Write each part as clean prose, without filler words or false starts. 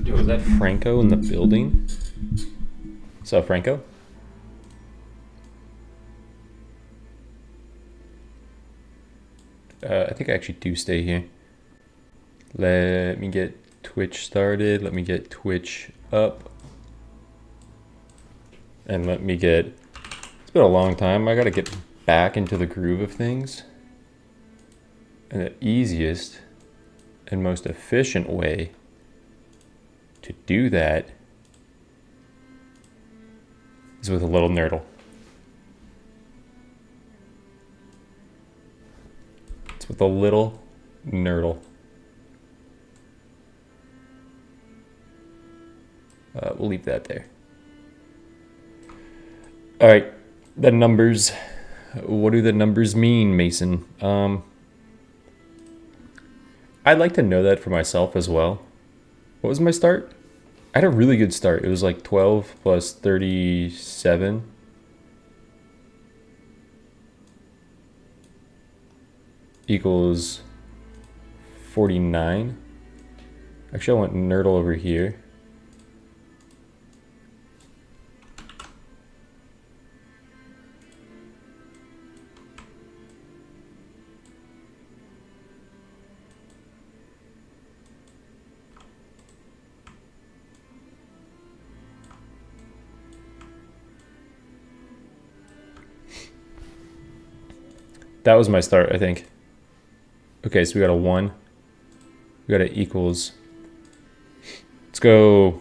Yo, is that Franco in the building? What's up, Franco? I think I actually do stay here. Let me get Twitch started. Let me get Twitch up. And let me get... It's been a long time. I gotta get back into the groove of things. And the easiest and most efficient way to do that is with a little Nerdle. It's with a little Nerdle. We'll leave that there. All right, the numbers. What do the numbers mean, Mason? I'd like to know that for myself as well. What was my start? I had a really good start. It was like 12 plus 37. Equals 49. Actually, I want Nerdle over here. That was my start, I think. Okay, so we got a 1. We got a equals. Let's go.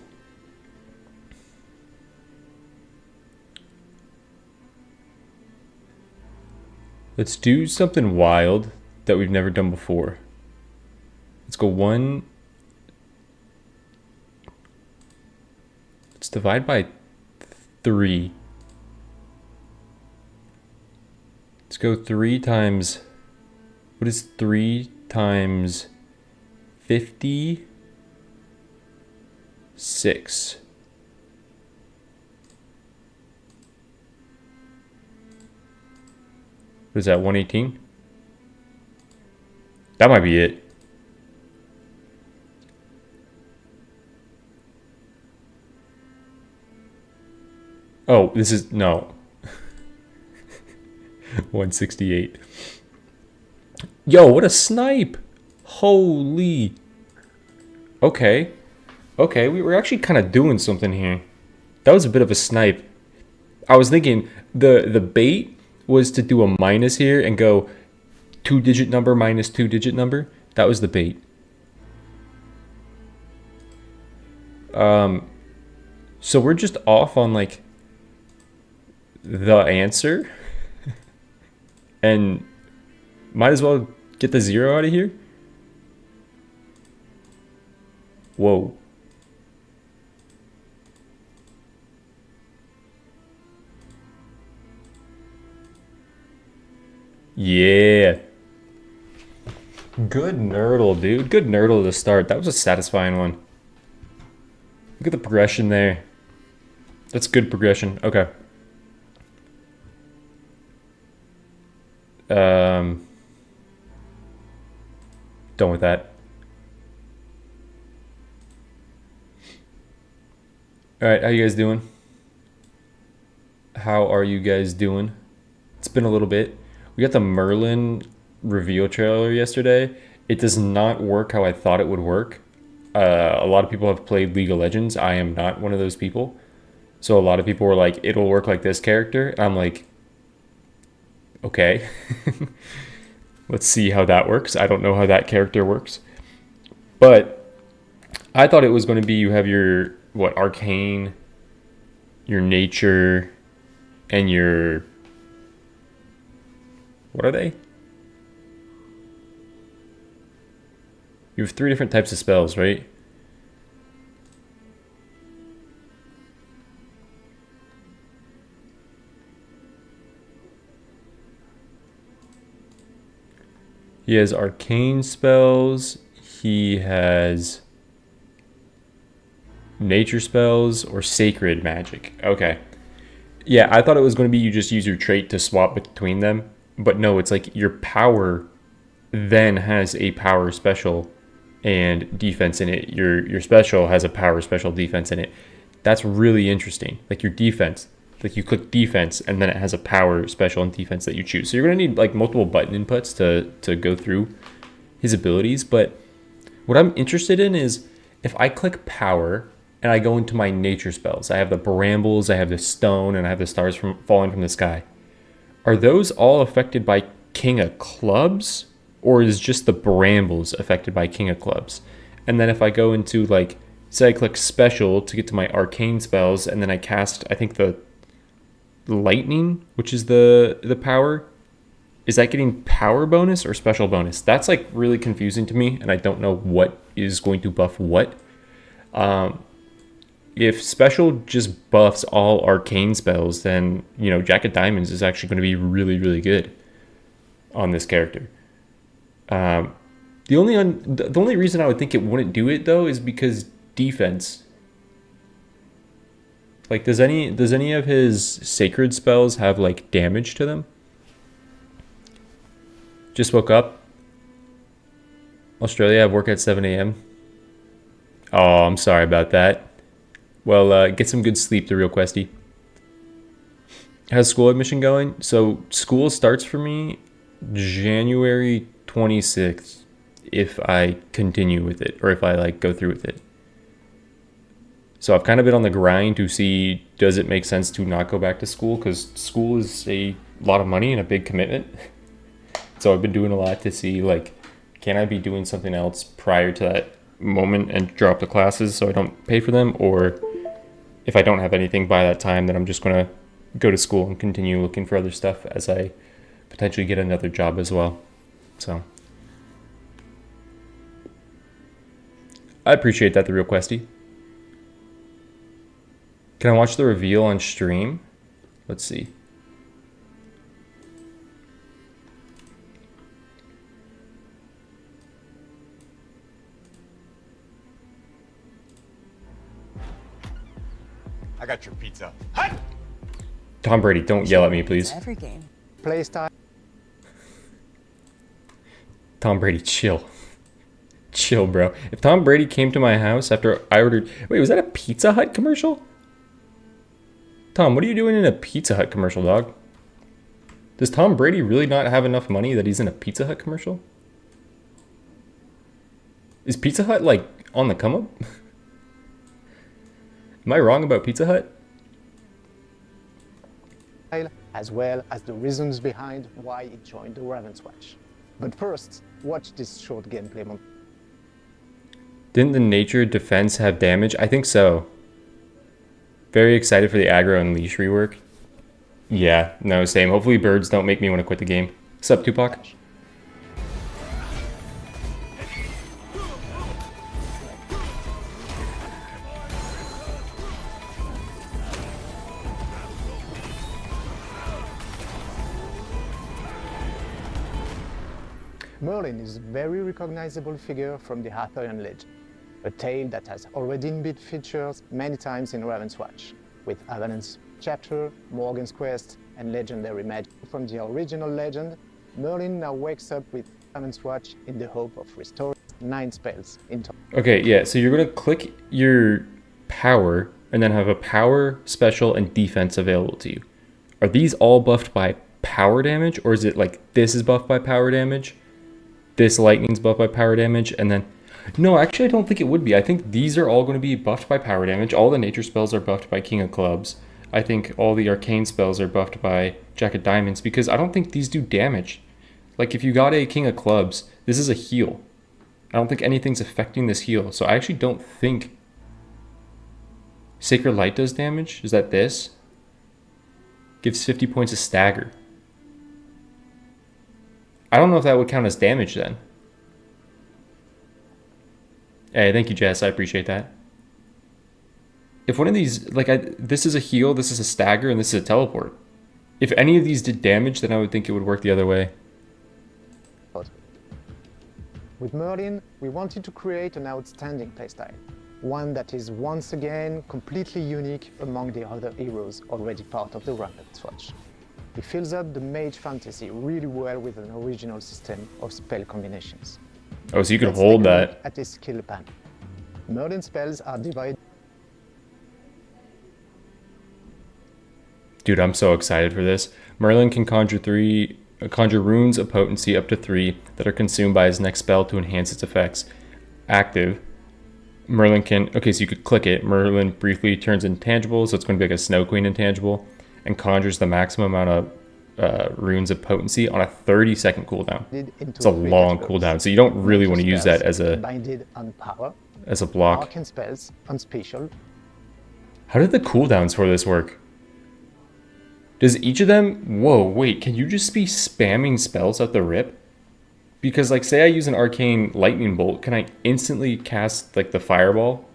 Let's do something wild that we've never done before. Let's go 1. Let's divide by 3. Let's go 3 times, what is 3 times 56? What is that, 118? That might be it. Oh, this is, no. 168. Yo, what a snipe! Holy. Okay. Okay, we were actually kind of doing something here. That was a bit of a snipe. I was thinking the bait was to do a minus here and go 2-digit number minus 2-digit number. That was the bait. So we're just off on like the answer. And might as well get the 0 out of here. Whoa. Yeah. Good Nerdle, dude. Good Nerdle to start. That was a satisfying one. Look at the progression there. That's good progression. Okay. Done with that. All right, how you guys doing? How are you guys doing? It's been a little bit. We got the Merlin reveal trailer yesterday. It does not work how I thought it would work. A lot of people have played League of Legends. I am not one of those people. So a lot of people were like, it'll work like this character. And I'm like, okay. Let's see how that works. I don't know how that character works. But I thought it was going to be, you have your, what, arcane, your nature, and your, what are they? You have 3 different types of spells, right? He has arcane spells. He has nature spells or sacred magic. Okay. Yeah, I thought it was going to be you just use your trait to swap between them. But no, it's like your power then has a power special and defense in it. Your special has a power special defense in it. That's really interesting. Like your defense, like you click defense and then it has a power special and defense that you choose. So you're gonna need like multiple button inputs to go through his abilities. But what I'm interested in is if I click power and I go into my nature spells, I have the brambles, I have the stone, and I have the stars falling from the sky. Are those all affected by King of Clubs, or is just the brambles affected by King of Clubs? And then if I go into like, say I click special to get to my arcane spells, and then I cast, I think the lightning, which is the power, is that getting power bonus or special bonus? That's like really confusing to me, and I don't know what is going to buff what. If special just buffs all arcane spells, then, you know, Jack of Diamonds is actually going to be really, really good on this character. The only reason I would think it wouldn't do it though is because defense. Like, does any of his sacred spells have like damage to them? Just woke up. Australia, I have work at 7 a.m. Oh, I'm sorry about that. Well, get some good sleep, the real Questy. How's school admission going? So school starts for me January 26th if I continue with it, or if I like go through with it. So I've kind of been on the grind to see, does it make sense to not go back to school? Because school is a lot of money and a big commitment. So I've been doing a lot to see, like, can I be doing something else prior to that moment and drop the classes so I don't pay for them? Or if I don't have anything by that time, then I'm just going to go to school and continue looking for other stuff as I potentially get another job as well. So I appreciate that, the real Questy. Can I watch the reveal on stream? Let's see. I got your pizza. Hut! Tom Brady, don't yell at me, please. Every game. Play style. Tom Brady, chill. Chill, bro. If Tom Brady came to my house after I ordered... Wait, was that a Pizza Hut commercial? Tom, what are you doing in a Pizza Hut commercial, dog? Does Tom Brady really not have enough money that he's in a Pizza Hut commercial? Is Pizza Hut, like, on the come up? Am I wrong about Pizza Hut? As well as the reasons behind why it joined the Ravenswatch. But first, watch this short gameplay montage. Didn't the nature defense have damage? I think so. Very excited for the aggro and leash rework. Yeah, no, same. Hopefully birds don't make me want to quit the game. What's up, Tupac? Merlin is a very recognizable figure from the Arthurian legend, a tale that has already been featured many times in Ravenswatch, with Avalon's chapter, Morgan's quest, and legendary magic. From the original legend, Merlin now wakes up with Ravenswatch in the hope of restoring 9 spells in total. Okay, yeah, so you're going to click your power and then have a power, special, and defense available to you. Are these all buffed by power damage, or is it like this is buffed by power damage, this lightning's buffed by power damage, and then... No, actually I don't think it would be. I think these are all going to be buffed by power damage. All the nature spells are buffed by King of Clubs. I think all the arcane spells are buffed by Jack of Diamonds, because I don't think these do damage. Like, if you got a King of Clubs, this is a heal. I don't think anything's affecting this heal. So I actually don't think Sacred Light does damage. Is that this? Gives 50 points of stagger. I don't know if that would count as damage then. Hey, thank you, Jess. I appreciate that. If one of these, like, this is a heal, this is a stagger, and this is a teleport. If any of these did damage, then I would think it would work the other way. With Merlin, we wanted to create an outstanding playstyle, one that is once again completely unique among the other heroes already part of the Ravenswatch. He fills up the mage fantasy really well with an original system of spell combinations. Oh, so you could Let's hold take a look that. at his skill panel. Merlin spells are divided. Dude, I'm so excited for this. Merlin can conjure runes of potency up to 3 that are consumed by his next spell to enhance its effects. Active. Merlin can... Okay, so you could click it. Merlin briefly turns intangible, so it's going to be like a Snow Queen intangible, and conjures the maximum amount of runes of potency on a 30-second cooldown. It's a long cooldown, so you don't really want to use that as a binded on power, block. arcane spells on special. How did the cooldowns for this work? Does each of them... Whoa, wait, can you just be spamming spells at the rip? Because, like, say I use an arcane lightning bolt, can I instantly cast, like, the fireball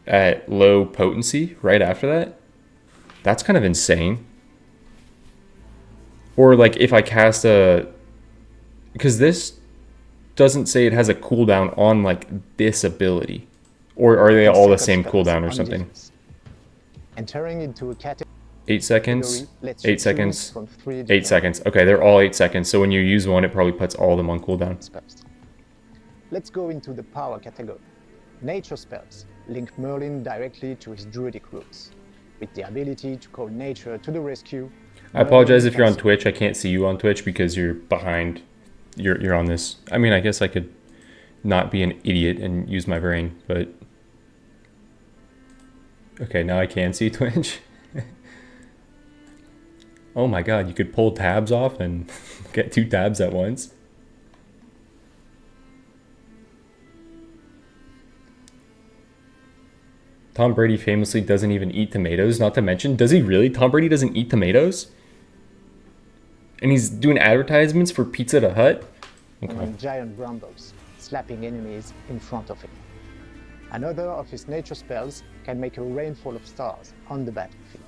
at low potency right after that? That's kind of insane. Or, like, if I cast a... Because this doesn't say it has a cooldown on, like, this ability. Or are they all the same cooldown or something? Entering into a category 8 seconds, 8 seconds, 8 8 seconds. Okay, they're all 8 seconds. So when you use one, it probably puts all of them on cooldown. spells. Let's go into the power category. Nature spells link Merlin directly to his druidic roots. With the ability to call nature to the rescue. I apologize if you're on Twitch. I can't see you on Twitch because you're behind. You're on this. I mean, I guess I could not be an idiot and use my brain, but... Okay, now I can see Twitch. Oh my god, you could pull tabs off and get 2 tabs at once. Tom Brady famously doesn't even eat tomatoes, not to mention, does he really? Tom Brady doesn't eat tomatoes? And he's doing advertisements for Pizza Hut? Okay. Giant brambles, slapping enemies in front of him. Another of his nature spells can make a rainfall of stars on the battlefield.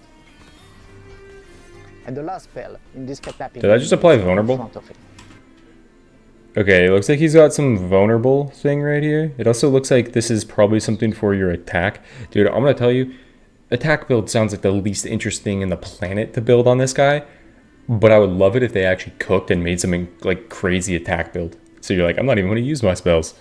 And the last spell in this catapult. Did I just apply vulnerable? Okay, it looks like he's got some vulnerable thing right here. It also looks like this is probably something for your attack. Dude, I'm gonna tell you, attack build sounds like the least interesting in the planet to build on this guy. But I would love it if they actually cooked and made something like crazy attack build. So you're like, I'm not even gonna use my spells.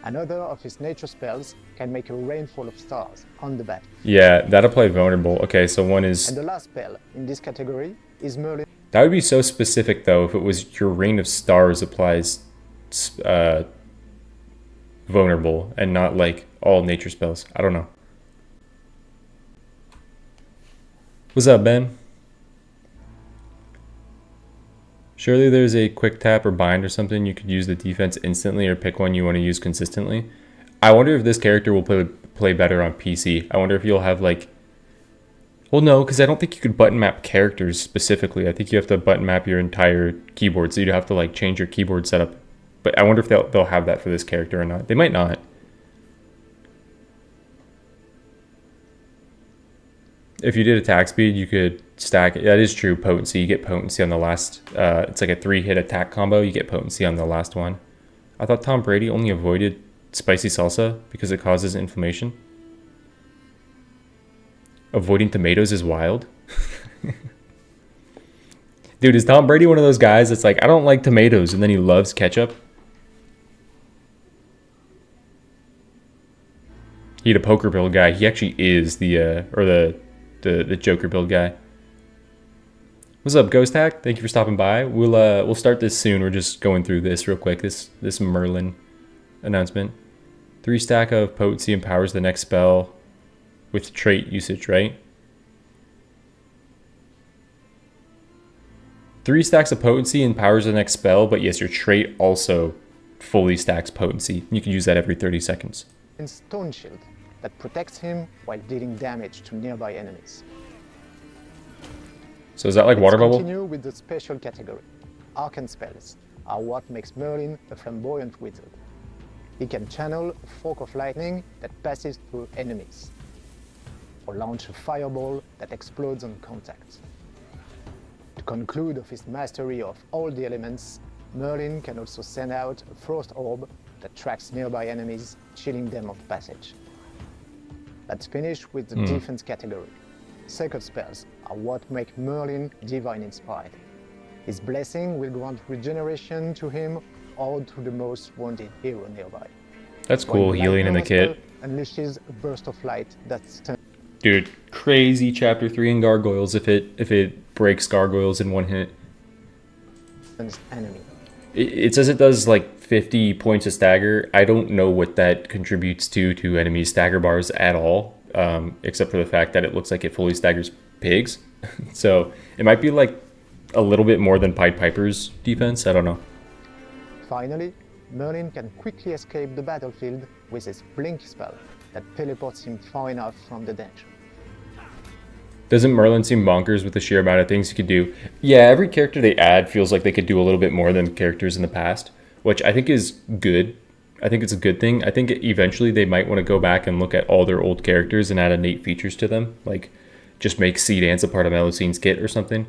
Another of his nature spells can make a rainfall of stars on the battlefield. Yeah, that applied vulnerable. Okay, so one is... And the last spell in this category is Merlin. That would be so specific, though, if it was your Rain of Stars applies vulnerable and not, like, all nature spells. I don't know. What's up, Ben? Surely there's a quick tap or bind or something you could use the defense instantly or pick one you want to use consistently. I wonder if this character will play better on PC. I wonder if you'll have like... Well, no, because I don't think you could button map characters specifically. I think you have to button map your entire keyboard, so you'd have to like change your keyboard setup. But I wonder if they'll have that for this character or not. They might not. If you did attack speed, you could stack... That is true, potency. You get potency on the last... it's like a 3-hit attack combo. You get potency on the last one. I thought Tom Brady only avoided spicy salsa because it causes inflammation. Avoiding tomatoes is wild. Dude, is Tom Brady one of those guys that's like, I don't like tomatoes, and then he loves ketchup? He's a poker build guy. He actually is the Joker build guy. What's up, Ghost Hack? Thank you for stopping by. We'll start this soon. We're just going through this real quick. This Merlin announcement. 3 stack of potency empowers the next spell with trait usage, right? 3 stacks of potency empowers the next spell, but yes, your trait also fully stacks potency. You can use that every 30 seconds. And Stone Shield that protects him while dealing damage to nearby enemies. So is that like water bubble? Continue with the special category. Arcane spells are what makes Merlin a flamboyant wizard. He can channel a fork of lightning that passes through enemies, or launch a fireball that explodes on contact. To conclude of his mastery of all the elements, Merlin can also send out a frost orb that tracks nearby enemies, chilling them off passage. Let's finish with the defense category. Sacred spells are what make Merlin divine inspired. His blessing will grant regeneration to him or to the most wounded hero nearby. That's cool, One healing in the light spell kit. unleashes a burst of light that stuns Dude, crazy chapter 3 in gargoyles if it breaks gargoyles in one hit. enemy. It says it does like 50 points of stagger. I don't know what that contributes to enemy stagger bars at all, except for the fact that it looks like it fully staggers pigs. So it might be like a little bit more than Pied Piper's defense. I don't know. Finally, Merlin can quickly escape the battlefield with his blink spell that teleports him far enough from the danger. Doesn't Merlin seem bonkers with the sheer amount of things he could do? Yeah, every character they add feels like they could do a little bit more than characters in the past, which I think is good. I think it's a good thing. I think eventually they might want to go back and look at all their old characters and add innate features to them, like just make Sea Dance a part of Melusine's kit or something,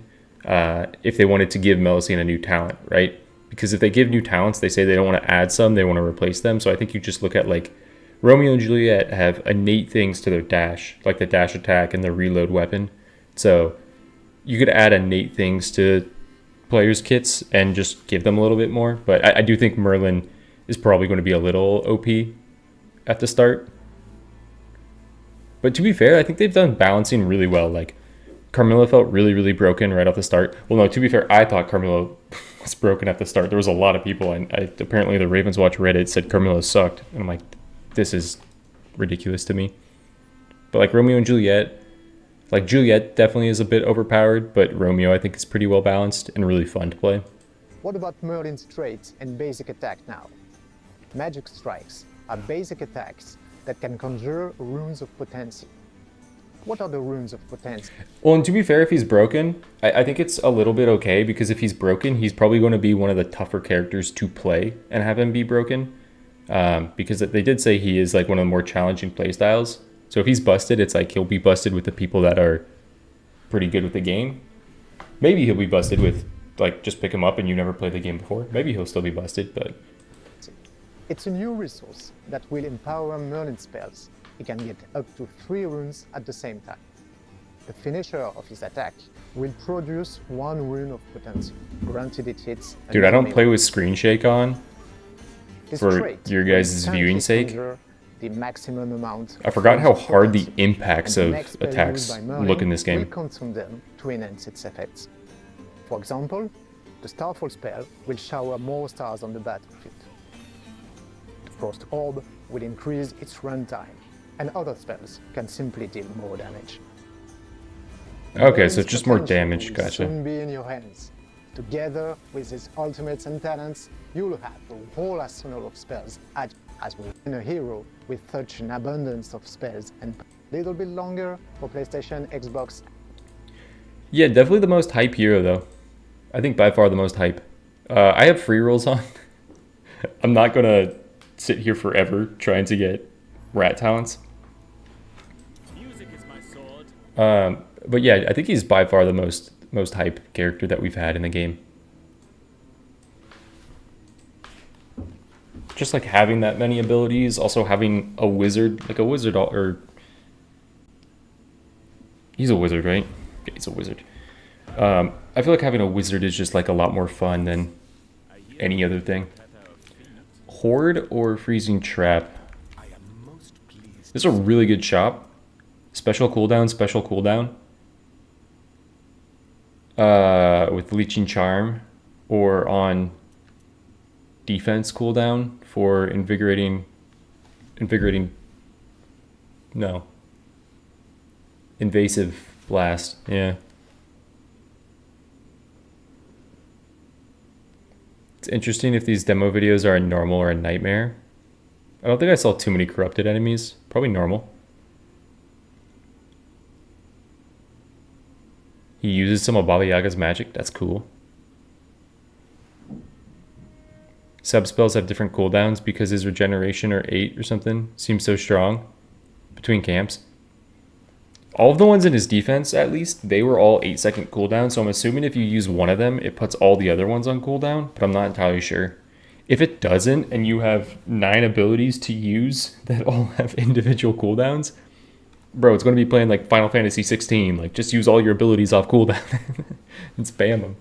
if they wanted to give Melusine a new talent, right? Because if they give new talents, they say they don't want to add some, they want to replace them. So I think you just look at like Romeo and Juliet have innate things to their dash, like the dash attack and the reload weapon. So you could add innate things to players' kits and just give them a little bit more. But I do think Merlin is probably going to be a little OP at the start. But to be fair, I think they've done balancing really well. Like Carmilla felt really, really broken right off the start. Well, no, to be fair, I thought Carmilla was broken at the start. There was a lot of people, and apparently the Ravenswatch Reddit said Carmilla sucked. And I'm like, this is ridiculous to me. But like Romeo and Juliet, like Juliet definitely is a bit overpowered, but Romeo I think is pretty well balanced and really fun to play. What about Merlin's traits and basic attack now? Magic strikes are basic attacks that can conjure runes of potency. What are the runes of potency? Well, and to be fair, if he's broken, I think it's a little bit okay, because if he's broken, he's probably going to be one of the tougher characters to play and have him be broken. Because they did say he is like one of the more challenging playstyles. So if he's busted, it's like he'll be busted with the people that are pretty good with the game. Maybe he'll be busted with like just pick him up and you never played the game before. Maybe he'll still be busted, but It's a new resource that will empower Merlin's spells. He can get up to 3 runes at the same time. The finisher of his attack will produce 1 rune of potency, granted it hits. dude, I don't play with screen shake on. This for trait your will guys' instantly viewing sake. conjure the maximum amount I of forgot how runes of hard the potency, impacts and the of next spell attacks used by Merlin look in this game. will consume them to enhance its effects. For example, the Starfall spell will shower more stars on the battlefield. The Frost Orb will increase its runtime, and other spells can simply deal more damage. Okay, so Merlin's just more potential damage, will gotcha. soon be in your hands. Together with his ultimates and talents, you'll have a whole arsenal of spells as well. And a hero with such an abundance of spells and a little bit longer for PlayStation, Xbox. Yeah, definitely the most hype hero though. I think by far the most hype. I have free rolls on. I'm not gonna sit here forever trying to get rat talents. Music is my sword. But yeah, I think he's by far the most hype character that we've had in the game. Just like having that many abilities, also having a wizard, like a wizard, or he's a wizard, right? Yeah, he's a wizard. I feel like having a wizard is just like a lot more fun than any other thing. Horde or freezing trap? This is a really good shop. Special cooldown, special cooldown. With Leeching Charm, or on defense cooldown for invigorating, no. Invasive blast, yeah. It's interesting if these demo videos are a normal or a nightmare. I don't think I saw too many corrupted enemies. Probably normal. He uses some of Baba Yaga's magic. That's cool. Sub-spells have different cooldowns because his regeneration, or 8 or something, seems so strong between camps. All of the ones in his defense, at least, they were all 8-second cooldown, so I'm assuming if you use one of them, it puts all the other ones on cooldown, but I'm not entirely sure. If it doesn't, and you have 9 abilities to use that all have individual cooldowns, bro, it's going to be playing like Final Fantasy 16. Like, just use all your abilities off cooldown and spam them.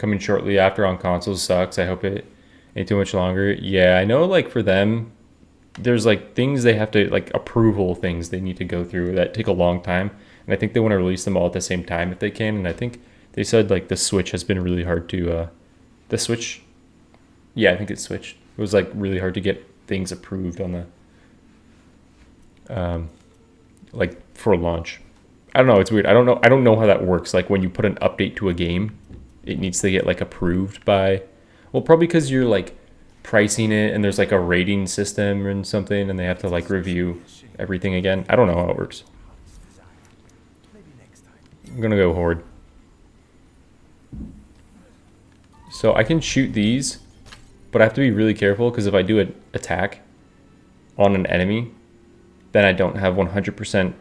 coming shortly after on consoles sucks. I hope it ain't too much longer. Yeah, I know, like, for them, there's, like, things they have to, like, approval things they need to go through that take a long time. And I think they want to release them all at the same time if they can. And I think they said, like, the Switch has been really hard to, the Switch, yeah, I think it's Switch. It was, like, really hard to get things approved on the, like, for launch. I don't know, it's weird. I don't know how that works. Like, when you put an update to a game, it needs to get, like, approved by, well, probably because you're, like, pricing it and there's, like, a rating system and something, and they have to, like, review everything again. I don't know how it works. I'm gonna go Horde. So I can shoot these, but I have to be really careful, because if I do an attack on an enemy, then I don't have 100%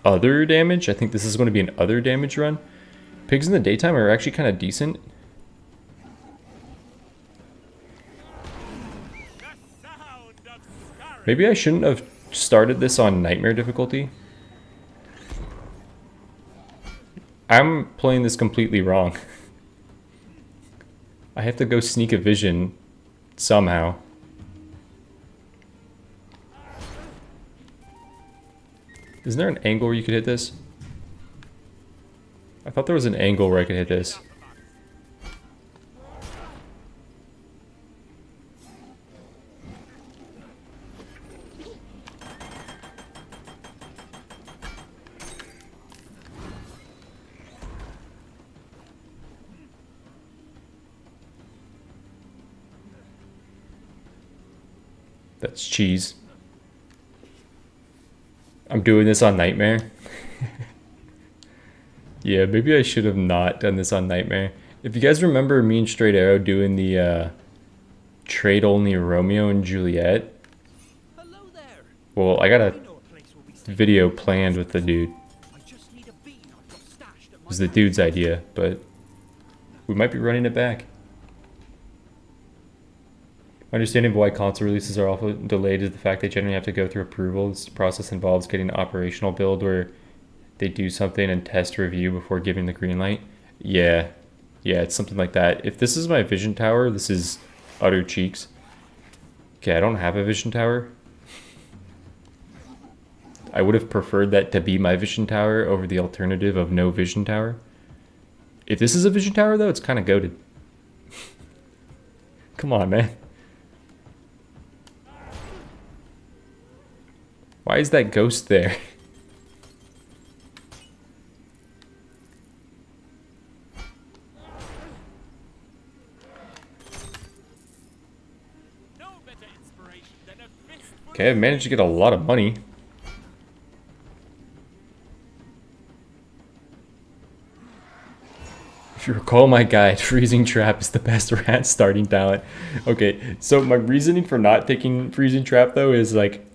other damage. I think this is going to be an other damage run. Pigs in the daytime are actually kind of decent. Maybe I shouldn't have started this on nightmare difficulty. I'm playing this completely wrong. I have to go sneak a vision somehow. Isn't there an angle where you could hit this? I thought there was an angle where I could hit this. That's cheese. I'm doing this on Nightmare. Yeah, maybe I should have not done this on Nightmare. If you guys remember me and Straight Arrow doing the trade-only Romeo and Juliet. Well, I got a video planned with the dude. It was the dude's idea, but we might be running it back. My understanding of why console releases are often delayed is the fact they generally have to go through approval. This process involves getting an operational build where they do something and test review before giving the green light. Yeah, it's something like that. If this is my vision tower, this is utter cheeks. Okay, I don't have a vision tower. I would have preferred that to be my vision tower over the alternative of no vision tower. If this is a vision tower, though, it's kind of goated. Come on, man. Why is that ghost there? Okay, I've managed to get a lot of money. If you recall my guide, Freezing Trap is the best rat starting talent. Okay, so my reasoning for not taking Freezing Trap, though, is like,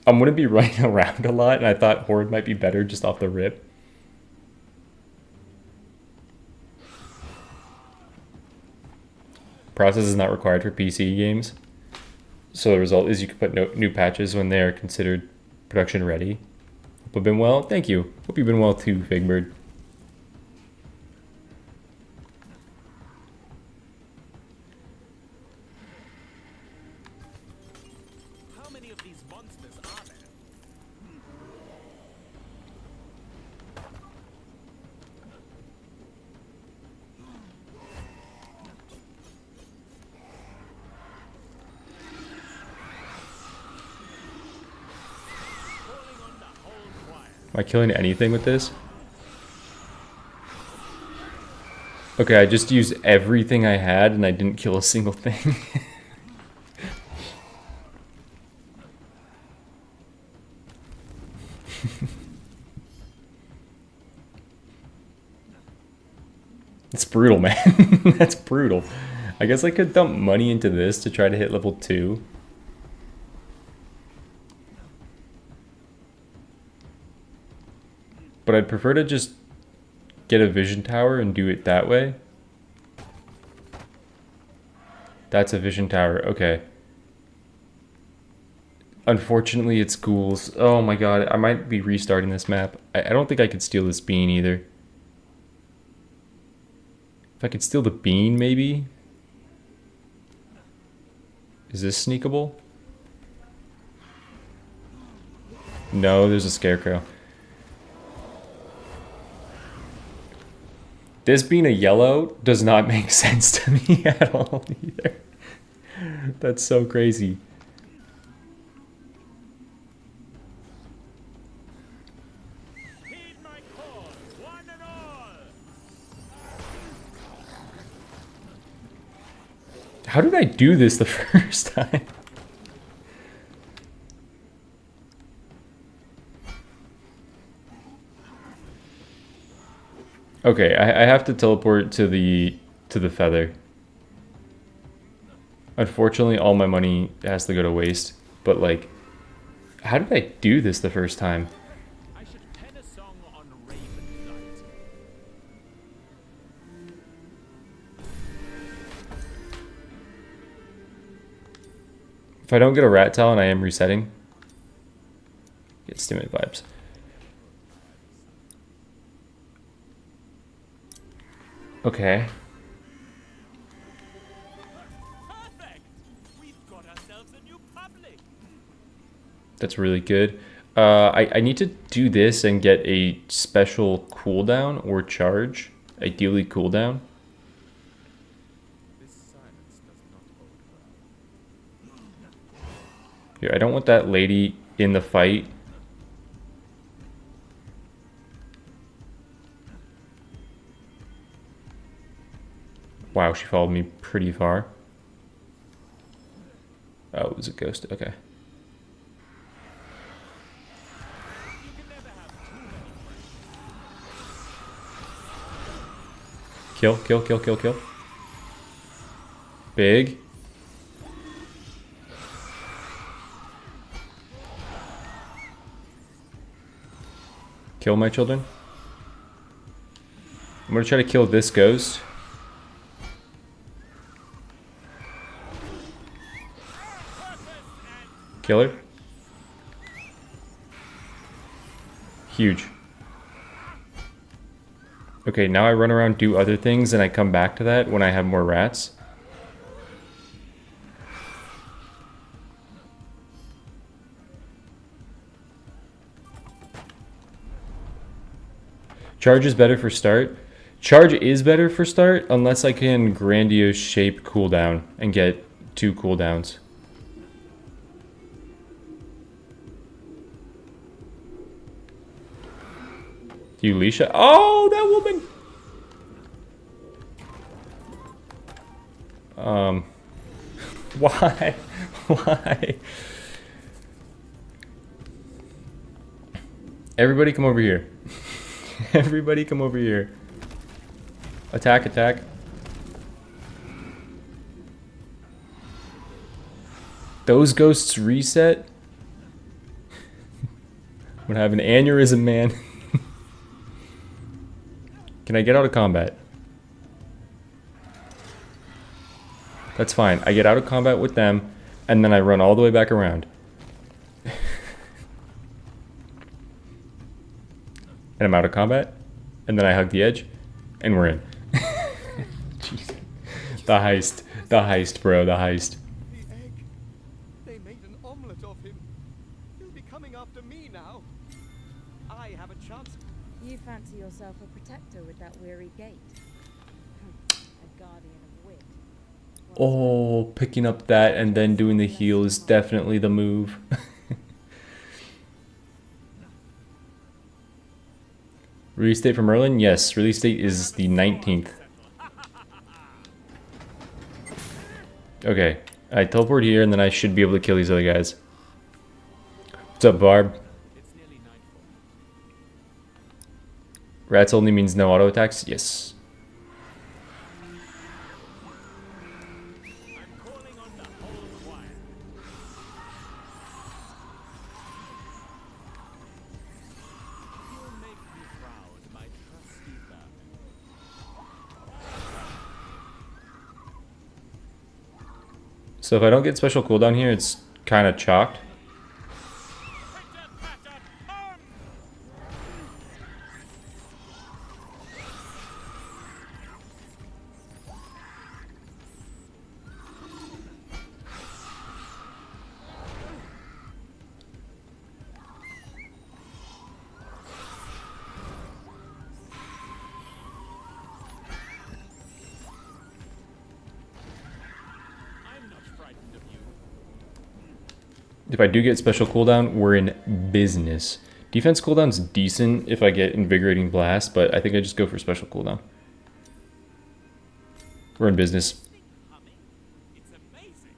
I'm going to be running around a lot, and I thought Horde might be better just off the rip. Process is not required for PC games. So the result is you can put new patches when they are considered production ready. Hope I've been well. Thank you. Hope you've been well too, Figbird. Am I killing anything with this? Okay, I just used everything I had and I didn't kill a single thing. It's brutal, man. That's brutal. I guess I could dump money into this to try to hit level 2. But I'd prefer to just get a vision tower and do it that way. That's a vision tower. Okay. Unfortunately, it's ghouls. Oh my god, I might be restarting this map. I don't think I could steal this bean either. If I could steal the bean, maybe? Is this sneakable? No, there's a scarecrow. This being a yellow does not make sense to me at all either. That's so crazy. Heed my call, one and all. How did I do this the first time? Okay, I have to teleport to the feather. Unfortunately, all my money has to go to waste. But like, how did I do this the first time? I should pen a song on Ravenswatch. If I don't get a rat talent, I am resetting. Get stimulate vibes. Okay. Perfect. We've got ourselves a new public. That's really good. I need to do this and get a special cooldown or charge. Ideally cooldown. This silence does not bode well. Here, I don't want that lady in the fight. Wow, she followed me pretty far. Oh, it was a ghost. Okay. You can never have too many friends. Kill, kill, kill, kill, kill. Big. Kill my children. I'm gonna try to kill this ghost. Kill her. Huge. Okay, now I run around, do other things, and I come back to that when I have more rats. Charge is better for start. Charge is better for start unless I can grandiose shape cooldown and get 2 cooldowns. You Leisha? Oh, that woman! Why? Why? Everybody come over here. Everybody come over here. Attack, attack. Those ghosts reset? I'm gonna have an aneurysm, man. Can I get out of combat? That's fine. I get out of combat with them, and then I run all the way back around. And I'm out of combat, and then I hug the edge, and we're in. Jeez. The heist, bro, the heist. The egg. They made an omelet of him. He'll be coming after me now. I have a chance. You fancy yourself a protector with that weary gait. A guardian of wit. Oh, picking up that and then doing the heal is definitely the move. Release date for Merlin? Yes, release date is the 19th. Okay, I teleport here and then I should be able to kill these other guys. What's up, Barb? It's nearly nightfall. Rats only means no auto attacks? Yes. I'm calling on the whole choir. You'll make me proud, my trusty Merlin. So if I don't get special cooldown here, it's kind of chalked. Pitter patter, boom! If I do get special cooldown, we're in business. Defense cooldown's decent if I get Invigorating Blast, but I think I just go for special cooldown. We're in business. It's amazing.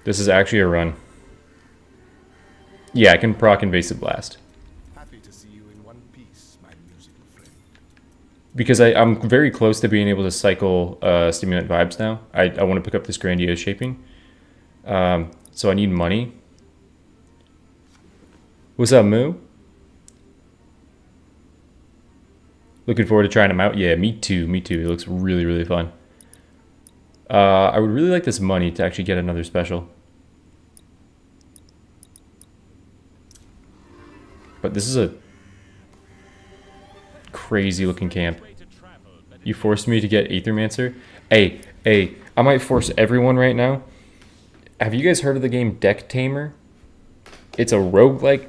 This is actually a run. Yeah, I can proc Invasive Blast. Happy to see you in one piece, my musical friend. Because I'm very close to being able to cycle Stimulant Vibes now. I want to pick up this Grandiose Shaping. So I need money. What's up, Moo? Looking forward to trying them out. Yeah, me too. Me too. It looks really, really fun. I would really like this money to actually get another special. But this is a crazy looking camp. You forced me to get Aethermancer. Hey, I might force everyone right now. Have you guys heard of the game Deck Tamer? It's a roguelike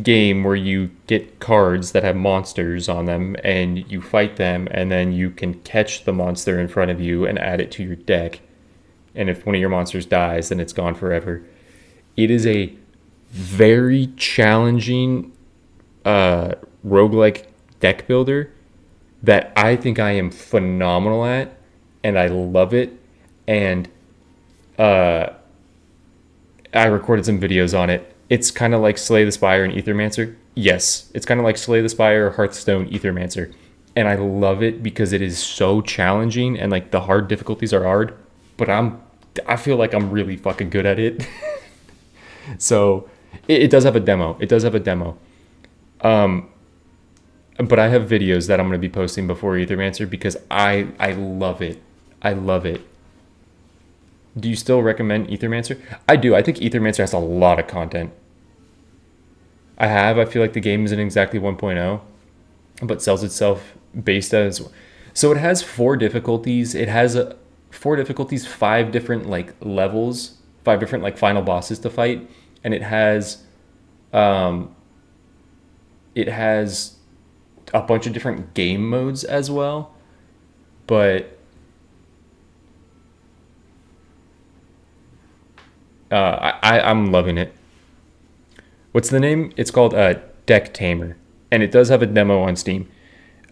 game where you get cards that have monsters on them and you fight them, and then you can catch the monster in front of you and add it to your deck. And if one of your monsters dies, then it's gone forever. It is a very challenging roguelike deck builder that I think I am phenomenal at, and I love it. And I recorded some videos on it. It's kind of like Slay the Spire and Aethermancer. Yes, it's kind of like Slay the Spire, Hearthstone, Aethermancer. And I love it because it is so challenging, and like the hard difficulties are hard, but I feel like I'm really fucking good at it. So it does have a demo. It does have a demo. But I have videos that I'm going to be posting before Aethermancer because I love it. I love it. Do you still recommend Aethermancer? I do. I think Aethermancer has a lot of content. I feel like the game isn't exactly 1.0, but sells itself based as... So it has 4 difficulties. It has 4 difficulties, 5 different like levels, 5 different like final bosses to fight, and it has a bunch of different game modes as well. But I'm loving it. What's the name? It's called Deck Tamer, and it does have a demo on Steam.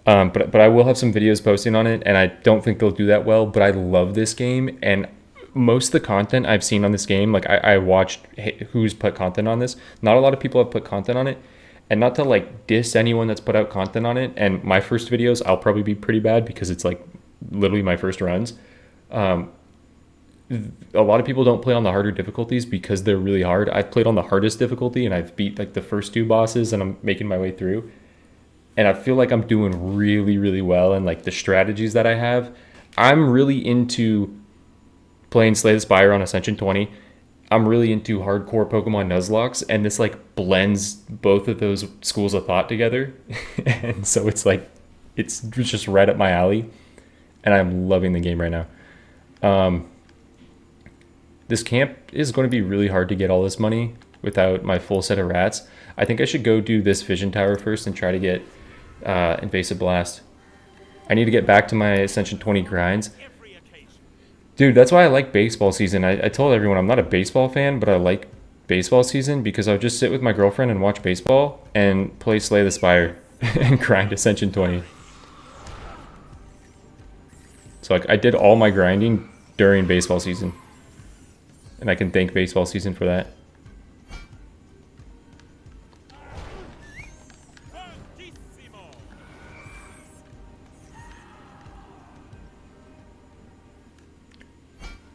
But I will have some videos posting on it, and I don't think they'll do that well, but I love this game, and most of the content I've seen on this game, like I watched who's put content on this. Not a lot of people have put content on it, and not to like diss anyone that's put out content on it, and my first videos, I'll probably be pretty bad because it's like literally my first runs. A lot of people don't play on the harder difficulties because they're really hard. I've played on the hardest difficulty, and I've beat like the first 2 bosses, and I'm making my way through. And I feel like I'm doing really, really well. And like the strategies that I have, I'm really into playing Slay the Spire on Ascension 20. I'm really into hardcore Pokemon Nuzlocke, and this like blends both of those schools of thought together. And so it's like, it's just right up my alley, and I'm loving the game right now. This camp is going to be really hard to get all this money without my full set of rats. I think I should go do this Vision Tower first and try to get Invasive Blast. I need to get back to my Ascension 20 grinds. Dude, that's why I like baseball season. I told everyone I'm not a baseball fan, but I like baseball season because I'll just sit with my girlfriend and watch baseball and play Slay the Spire and grind Ascension 20. So like I did all my grinding during baseball season. And I can thank baseball season for that.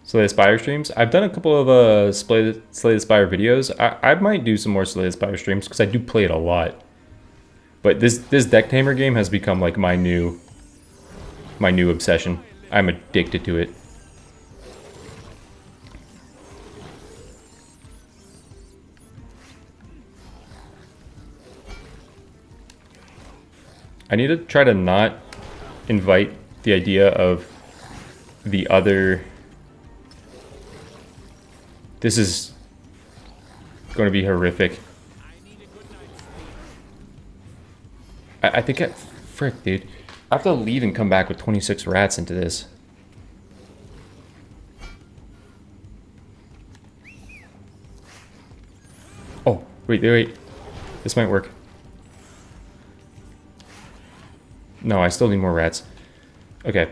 Slay the Spire streams. I've done a couple of Slay the Spire videos. I might do some more Slay the Spire streams because I do play it a lot. But this Deck Tamer game has become like my new obsession. I'm addicted to it. I need to try to not invite the idea of the other... This is going to be horrific. I think frick, dude. I have to leave and come back with 26 rats into this. Wait. This might work. No, I still need more rats. Okay.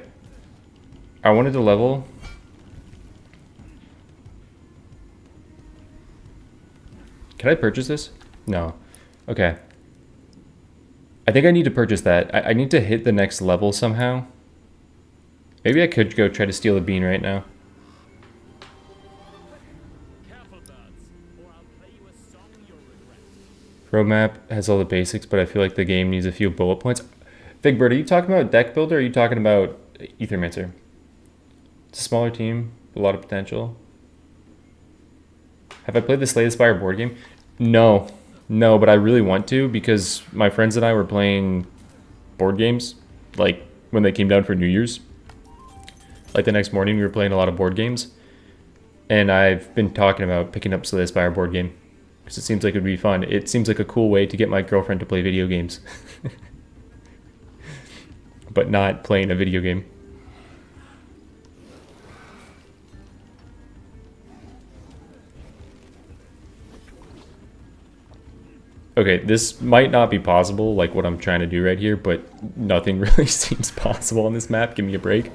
I wanted to level. Can I purchase this? No. Okay. I think I need to purchase that. I need to hit the next level somehow. Maybe I could go try to steal a bean right now. Careful, birds, or I'll play you a song you'll regret. Roadmap has all the basics, but I feel like the game needs a few bullet points. Big Bird, are you talking about deck builder or are you talking about Ethermancer? It's a smaller team, a lot of potential. Have I played the Slay the Spire board game? No, but I really want to because my friends and I were playing board games, like when they came down for New Year's. Like the next morning we were playing a lot of board games. And I've been talking about picking up Slay the Spire board game because it seems like it would be fun. It seems like a cool way to get my girlfriend to play video games. But not playing a video game. Okay, this might not be possible, like what I'm trying to do right here, but nothing really seems possible on this map. Give me a break.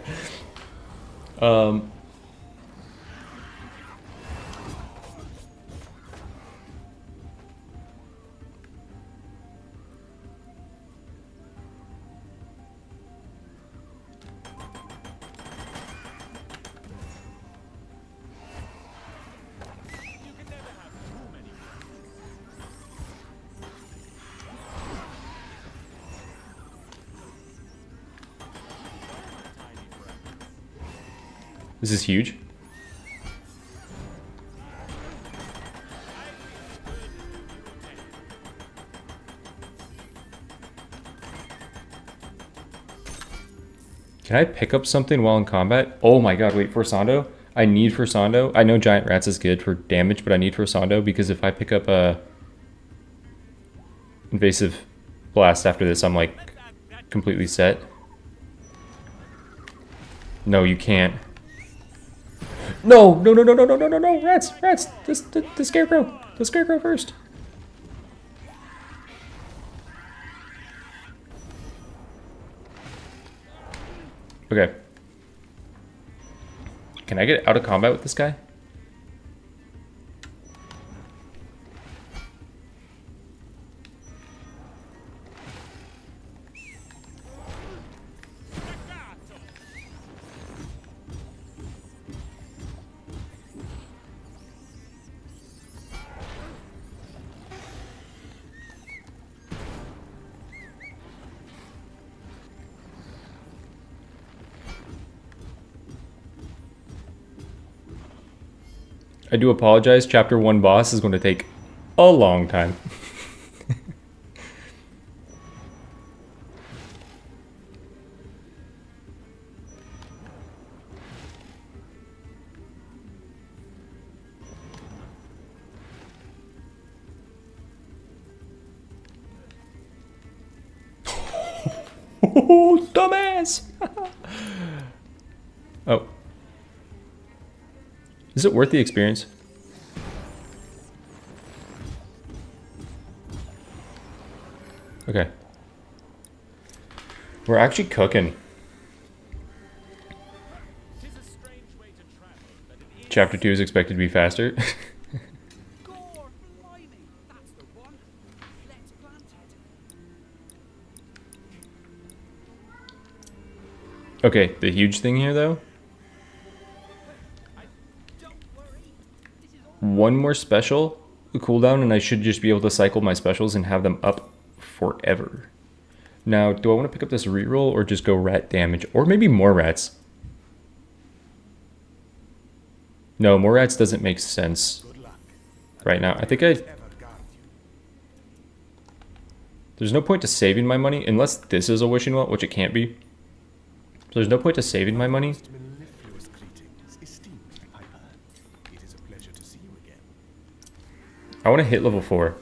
This is huge. Can I pick up something while in combat? Oh my god, wait, Forsando? I need Forsando. I know Giant Rats is good for damage, but I need Forsando because if I pick up a Invasive Blast after this, I'm like completely set. No, you can't. No, rats, the scarecrow first. Okay. Can I get out of combat with this guy? I do apologize. Chapter 1 boss is going to take a long time. Oh, dumbass! Oh. Is it worth the experience? Okay. We're actually cooking. Chapter 2 is expected to be faster. Gore, blimey, that's the one. Let's plant it. Okay, the huge thing here though. One more special cooldown and I should just be able to cycle my specials and have them up forever. Now, do I want to pick up this reroll or just go rat damage? Or maybe more rats? No, more rats doesn't make sense right now. I think there's no point to saving my money unless this is a wishing well, which it can't be. So there's no point to saving my money. I want to hit level 4.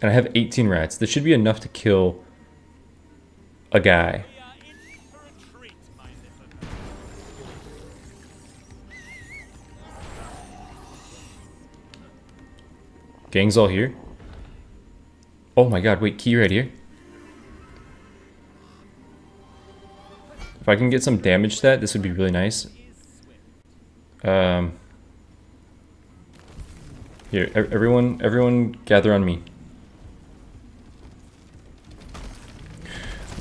And I have 18 rats. This should be enough to kill a guy. Gang's all here. Oh my god, wait, key right here. If I can get some damage stat, this would be really nice. Here, everyone gather on me.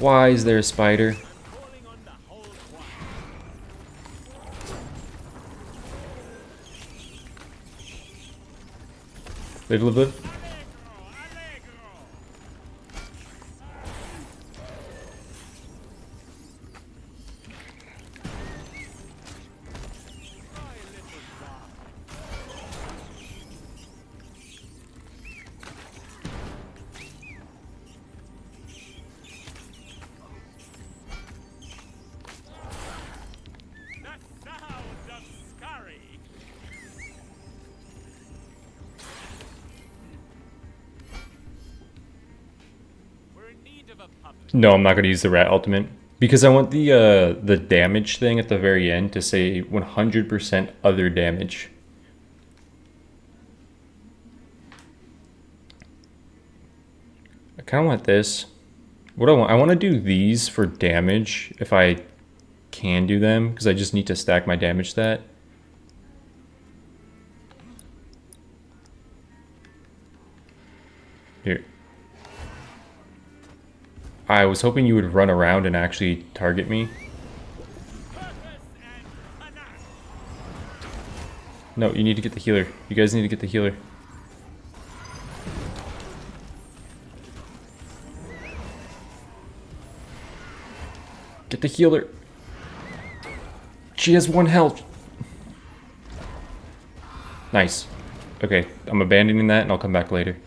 Why is there a spider? Live, live, live. No, I'm not going to use the rat ultimate because I want the damage thing at the very end to say 100% other damage. I kind of want this. What I want to do these for damage if I can do them because I just need to stack my damage stat. Here. I was hoping you would run around and actually target me. No, you need to get the healer. You guys need to get the healer. Get the healer. She has 1 health. Nice. Okay, I'm abandoning that and I'll come back later.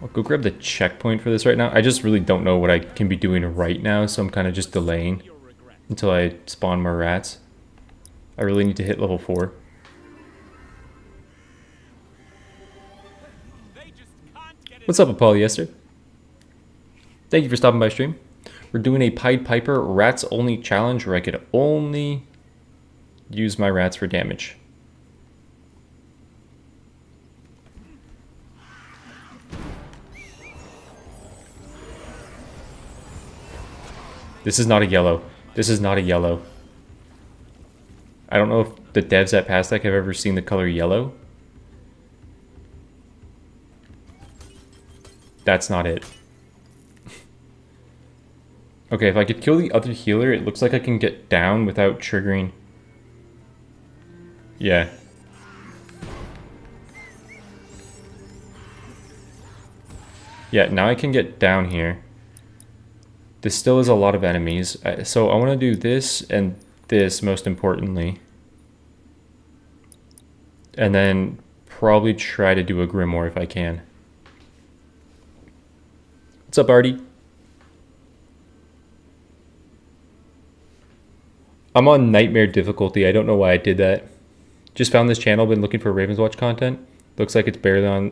I'll go grab the checkpoint for this right now. I just really don't know what I can be doing right now, so I'm kind of just delaying until I spawn more rats. I really need to hit level 4. What's up, Polyester? Thank you for stopping by stream. We're doing a Pied Piper Rats Only challenge where I could only use my rats for damage. This is not a yellow. This is not a yellow. I don't know if the devs at Pastec have ever seen the color yellow. That's not it. Okay, if I could kill the other healer, it looks like I can get down without triggering. Yeah. Yeah, now I can get down here. This still is a lot of enemies, so I want to do this and this most importantly. And then probably try to do a Grimoire if I can. What's up, Artie? I'm on Nightmare difficulty. I don't know why I did that. Just found this channel, been looking for Ravenswatch content. Looks like it's barely online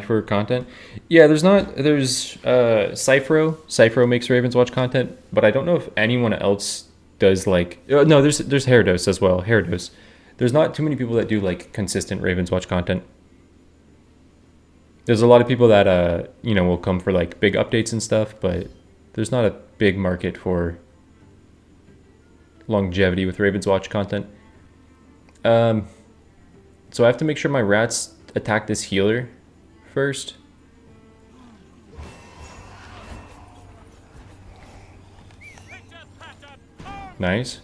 for content. Yeah, there's Cyphro. Cyphro makes Ravenswatch content, but I don't know if anyone else does like... no, there's Herdos as well. Herdos. There's not too many people that do like consistent Ravenswatch content. There's a lot of people that you know, will come for like big updates and stuff, but there's not a big market for longevity with Ravenswatch content. So I have to make sure my rats attack this healer first. Nice.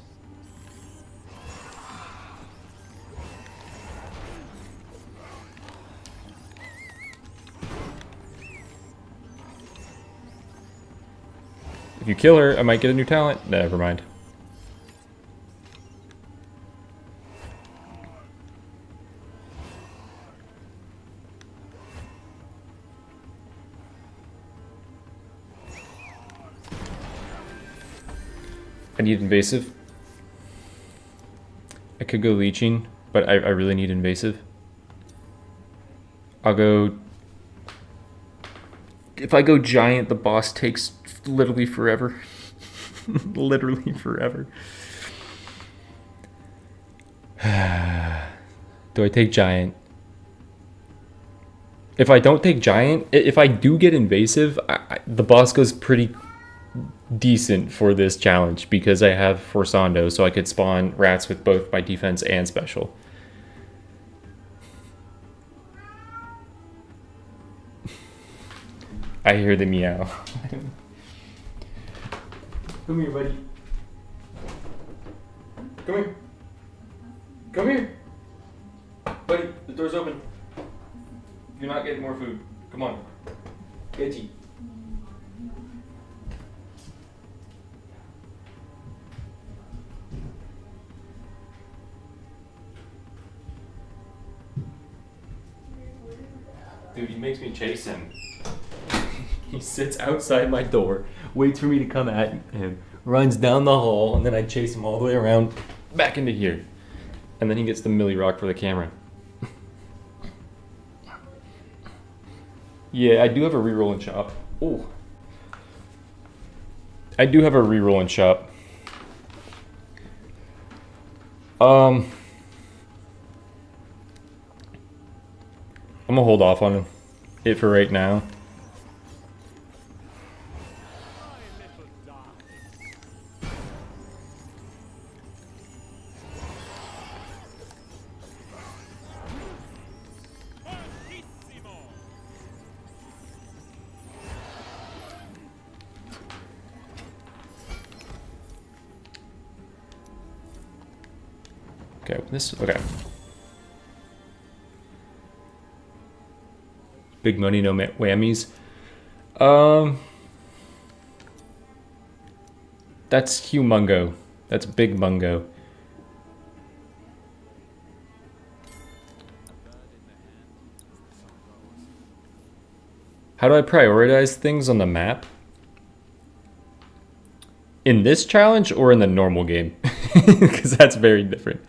If you kill her, I might get a new talent. Never mind. I need invasive. I could go leeching, but I really need invasive. I'll go If I go giant, the boss takes literally forever. Literally forever. Do I take giant? If I don't take giant, if I do get invasive, the boss goes pretty decent for this challenge because I have Forsando, so I could spawn rats with both my defense and special. I hear the meow. Come here, buddy. Come here. Come here. Buddy, the door's open. You're not getting more food. Come on. Veggie. Dude, he makes me chase him. He sits outside my door, waits for me to come at him, runs down the hall, and then I chase him all the way around back into here. And then he gets the Millie Rock for the camera. Yeah, I do have a reroll in shop. Oh. I do have a reroll in shop. I'm gonna hold off on it for right now. Okay, okay. Big money, no whammies. That's humongo. That's big mungo. How do I prioritize things on the map? In this challenge or in the normal game? Because that's very different.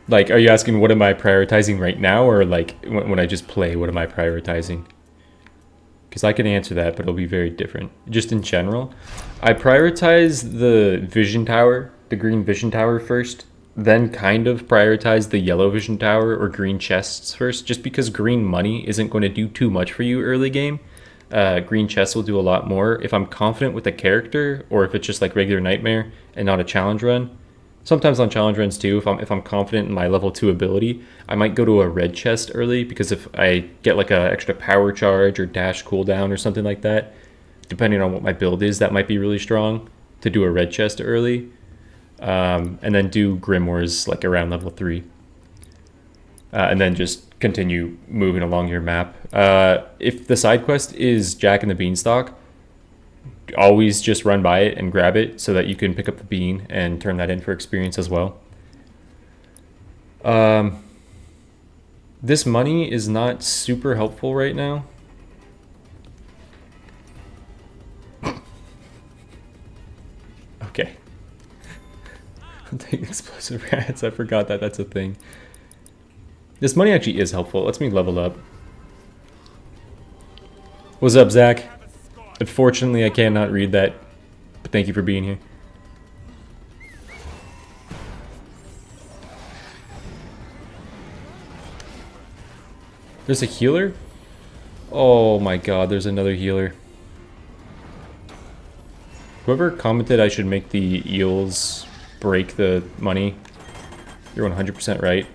Like, are you asking what am I prioritizing right now, or like when I just play, what am I prioritizing? Because I can answer that, but it'll be very different. Just in general, I prioritize the vision tower, the green vision tower first, then kind of prioritize the yellow vision tower or green chests first, just because green money isn't going to do too much for you early game. Green chests will do a lot more if I'm confident with the character, or if it's just like regular nightmare and not a challenge run. Sometimes on challenge runs too, if I'm confident in my level 2 ability, I might go to a red chest early, because if I get like a extra power charge or dash cooldown or something like that, depending on what my build is, that might be really strong to do a red chest early. And then do grimoires like around level 3. And then just continue moving along your map. If the side quest is Jack and the Beanstalk, always just run by it and grab it so that you can pick up the bean and turn that in for experience as well. This money is not super helpful right now. Okay. I'll take explosive rats. I forgot that that's a thing. This money actually is helpful. It lets me level up. What's up, Zach? Unfortunately, I cannot read that, but thank you for being here. There's a healer? Oh my god, there's another healer. Whoever commented I should make the eels break the money, you're 100% right.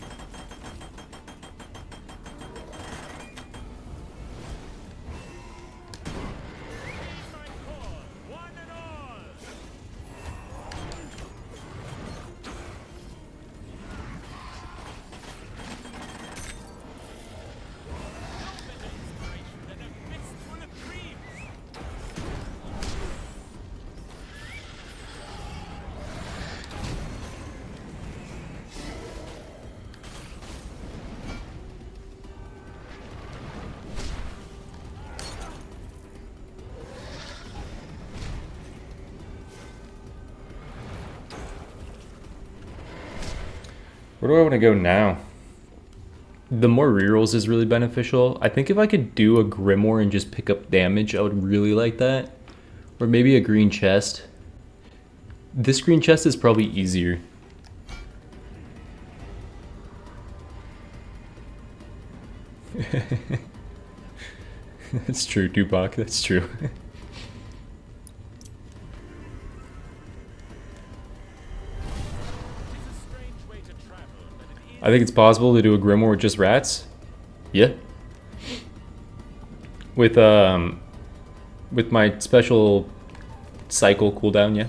Where do I want to go now? the more rerolls is really beneficial. I think if I could do a Grimoire and just pick up damage, I would really like that. Or maybe a green chest. This green chest is probably easier. That's true, Tupac, that's true. I think it's possible to do a Grimoire with just rats. Yeah. With my special cycle cooldown, yeah.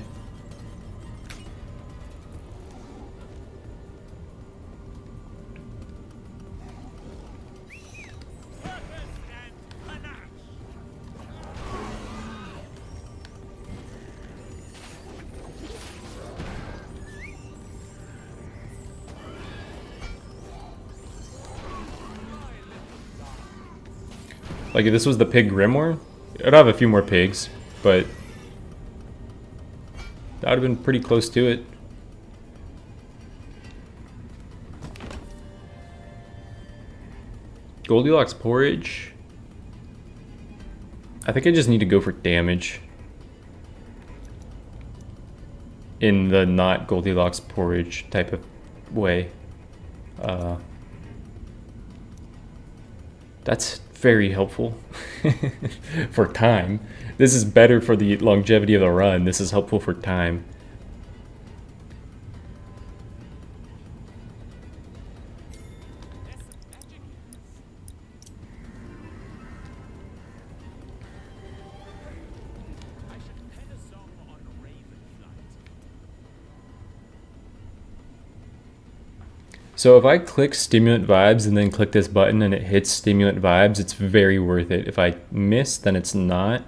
Like if this was the pig Grimoire, I'd have a few more pigs, but that would have been pretty close to it. Goldilocks porridge. I think I just need to go for damage in the not Goldilocks porridge type of way. That's very helpful for time. This is better for the longevity of the run. This is helpful for time. So if I click Stimulant Vibes and then click this button and it hits Stimulant Vibes, it's very worth it. If I miss, then it's not.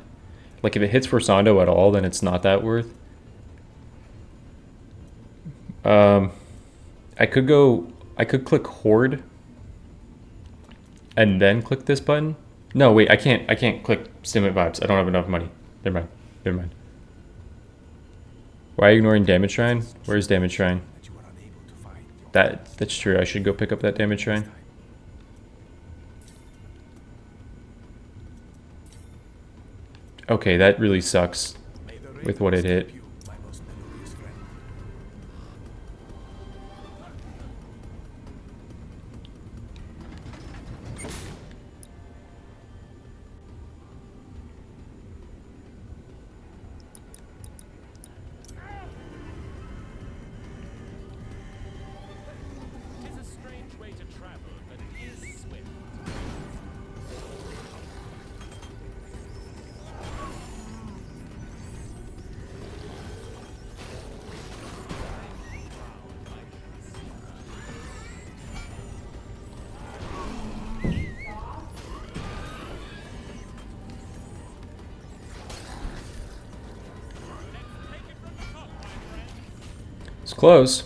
Like if it hits Forsando at all, then it's not that worth. I could click Horde and then click this button. No, wait, I can't click Stimulant Vibes. I don't have enough money. Never mind. Why are you ignoring Damage Shrine? Where's Damage Shrine? That's true. I should go pick up that Damage Shrine. Okay, that really sucks with what it hit. It's close.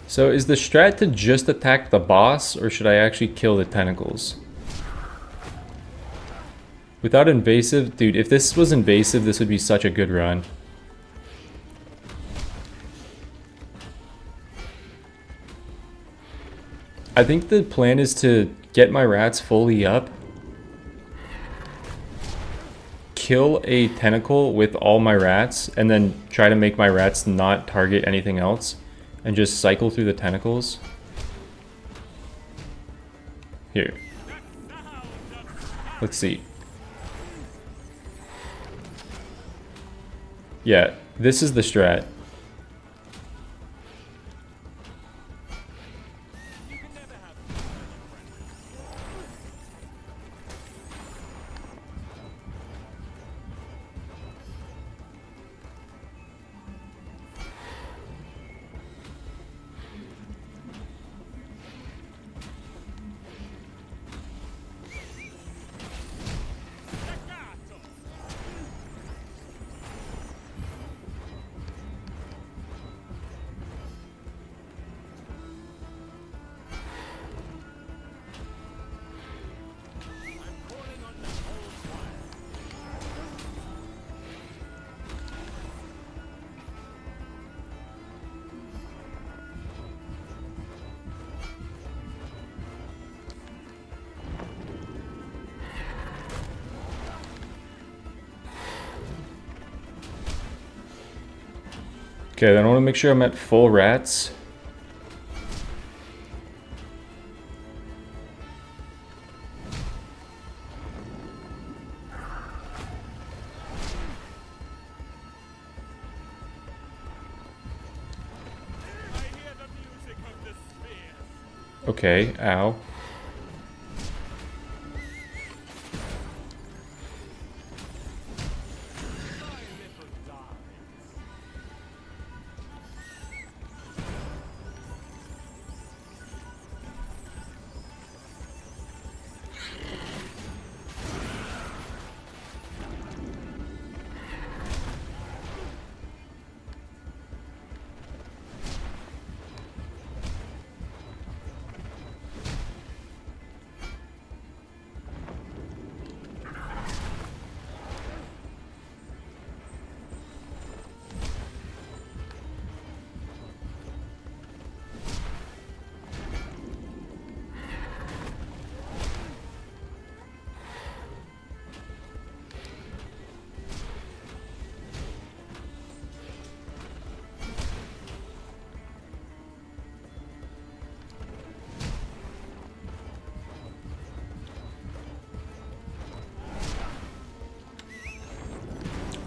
So is the strat to just attack the boss, or should I actually kill the tentacles? Without invasive, dude, if this was invasive, this would be such a good run. I think the plan is to get my rats fully up, kill a tentacle with all my rats, and then try to make my rats not target anything else, and just cycle through the tentacles. Here. Let's see. Yeah, this is the strat. Okay, then I want to make sure I'm at full rats. I hear the music of the sphere. Okay, ow. My little darlings.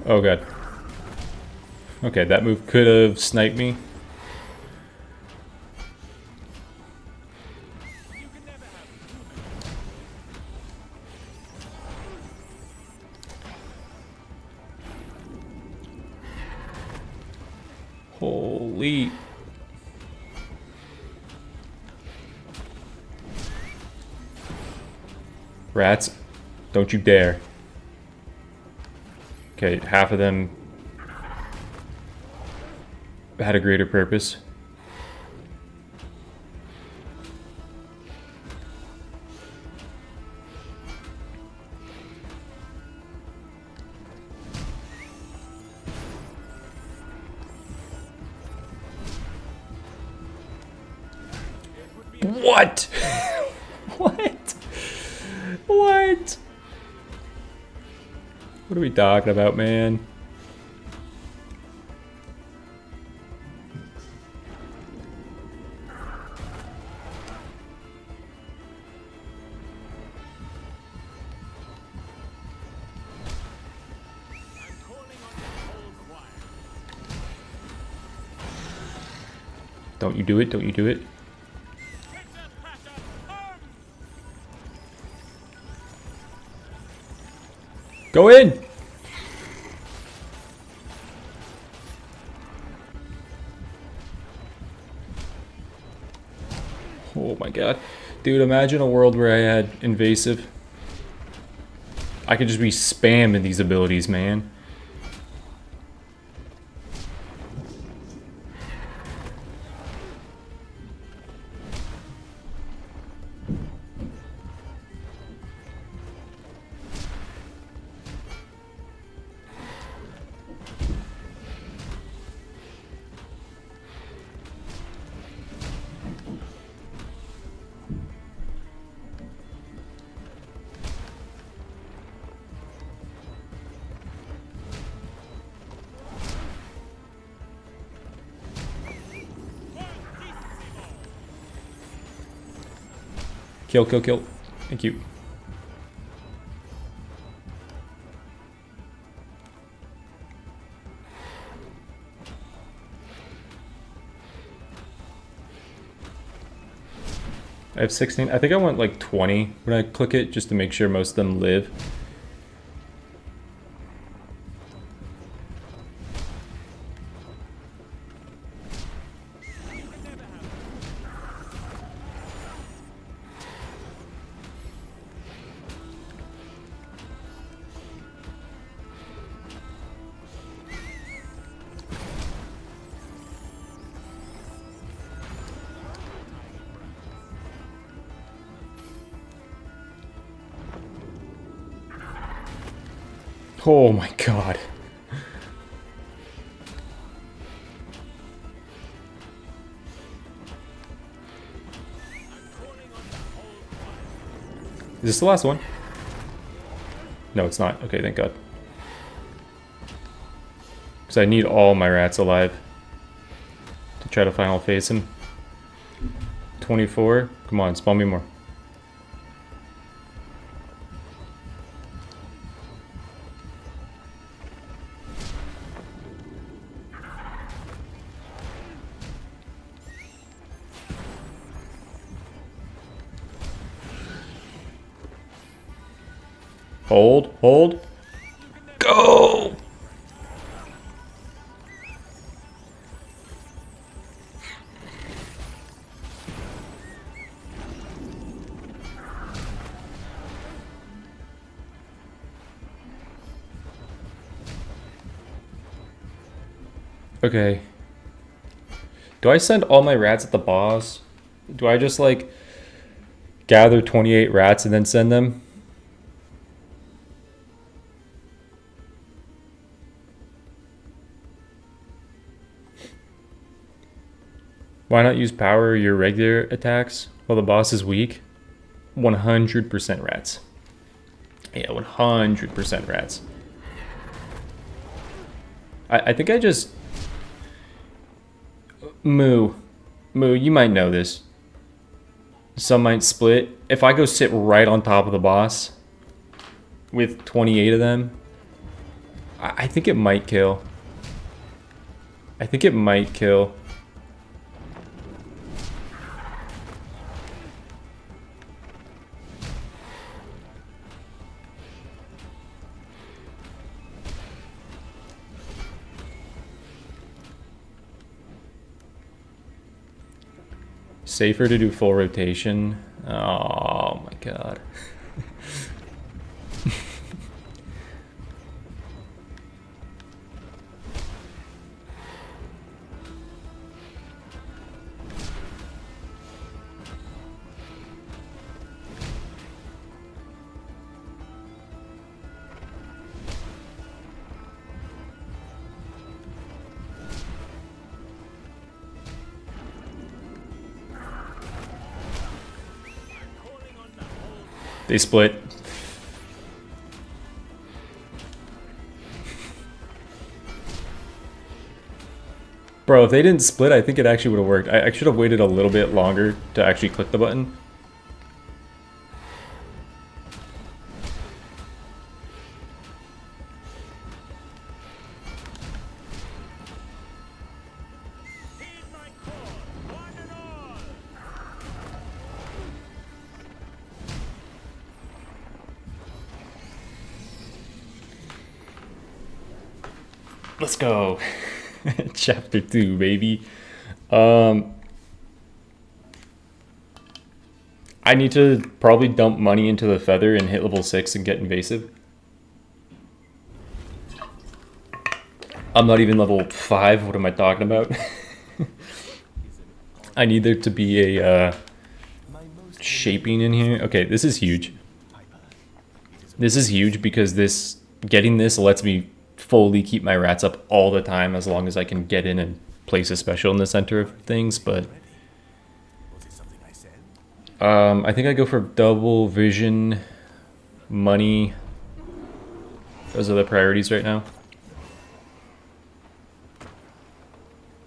Oh god. Okay, that move could have sniped me. You can never have too many. Holy. Rats, don't you dare. Okay, half of them had a greater purpose. What? What? What? What are we talking about, man? I'm calling on the whole choir. Don't you do it, don't you do it. Pitter patter, hum! Go in! Oh my god. Dude, imagine a world where I had invasive. I could just be spamming these abilities, man. Kill, kill, kill. Thank you. I have 16. I think I want like 20 when I click it just to make sure most of them live. Oh my god. Is this the last one? No, it's not. Okay, thank god. Because I need all my rats alive. Try to final phase him. 24. Come on, spawn me more. Hold, hold. Go! Okay. Do I send all my rats at the boss? Do I just like gather 28 rats and then send them? Why not use power or your regular attacks while the boss is weak? 100% rats. Yeah, 100% rats. I think I just... Moo, you might know this. Some might split. If I go sit right on top of the boss with 28 of them, I think it might kill. I think it might kill. Safer to do full rotation. Oh my god. They split. Bro, if they didn't split, I think it actually would have worked. I should have waited a little bit longer to actually click the button. Let's go. Chapter 2, baby. I need to probably dump money into the feather and hit level 6 and get invasive. I'm not even level 5. What am I talking about? I need there to be a shaping in here. Okay, this is huge. This is huge because getting this lets me fully keep my rats up all the time as long as I can get in and place a special in the center of things, but I think I go for double vision, money. Those are the priorities right now.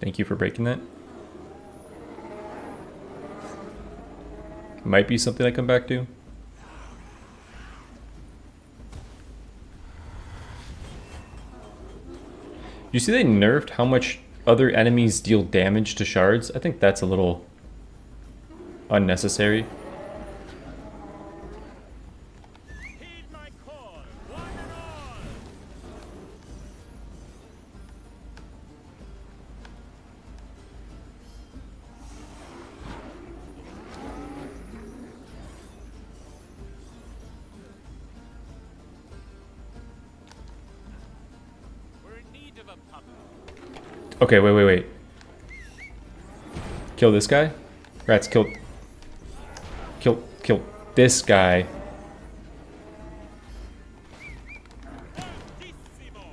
Thank you for breaking that. Might be something I come back to. You see they nerfed how much other enemies deal damage to shards? I think that's a little unnecessary. Heed my call, one and all. We're in need of a puppet. Okay, wait. Kill this guy? Rats, kill this guy. Fortissimo.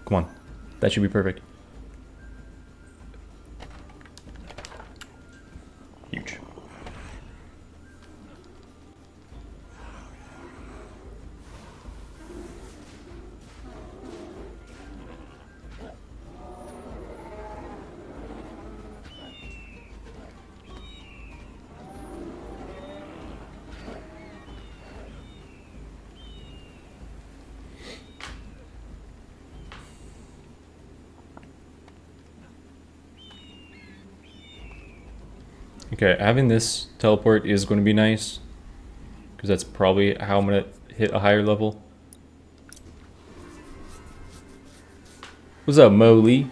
Come on. That should be perfect. Huge. Okay, having this teleport is going to be nice. Because that's probably how I'm going to hit a higher level. What's up, Molly?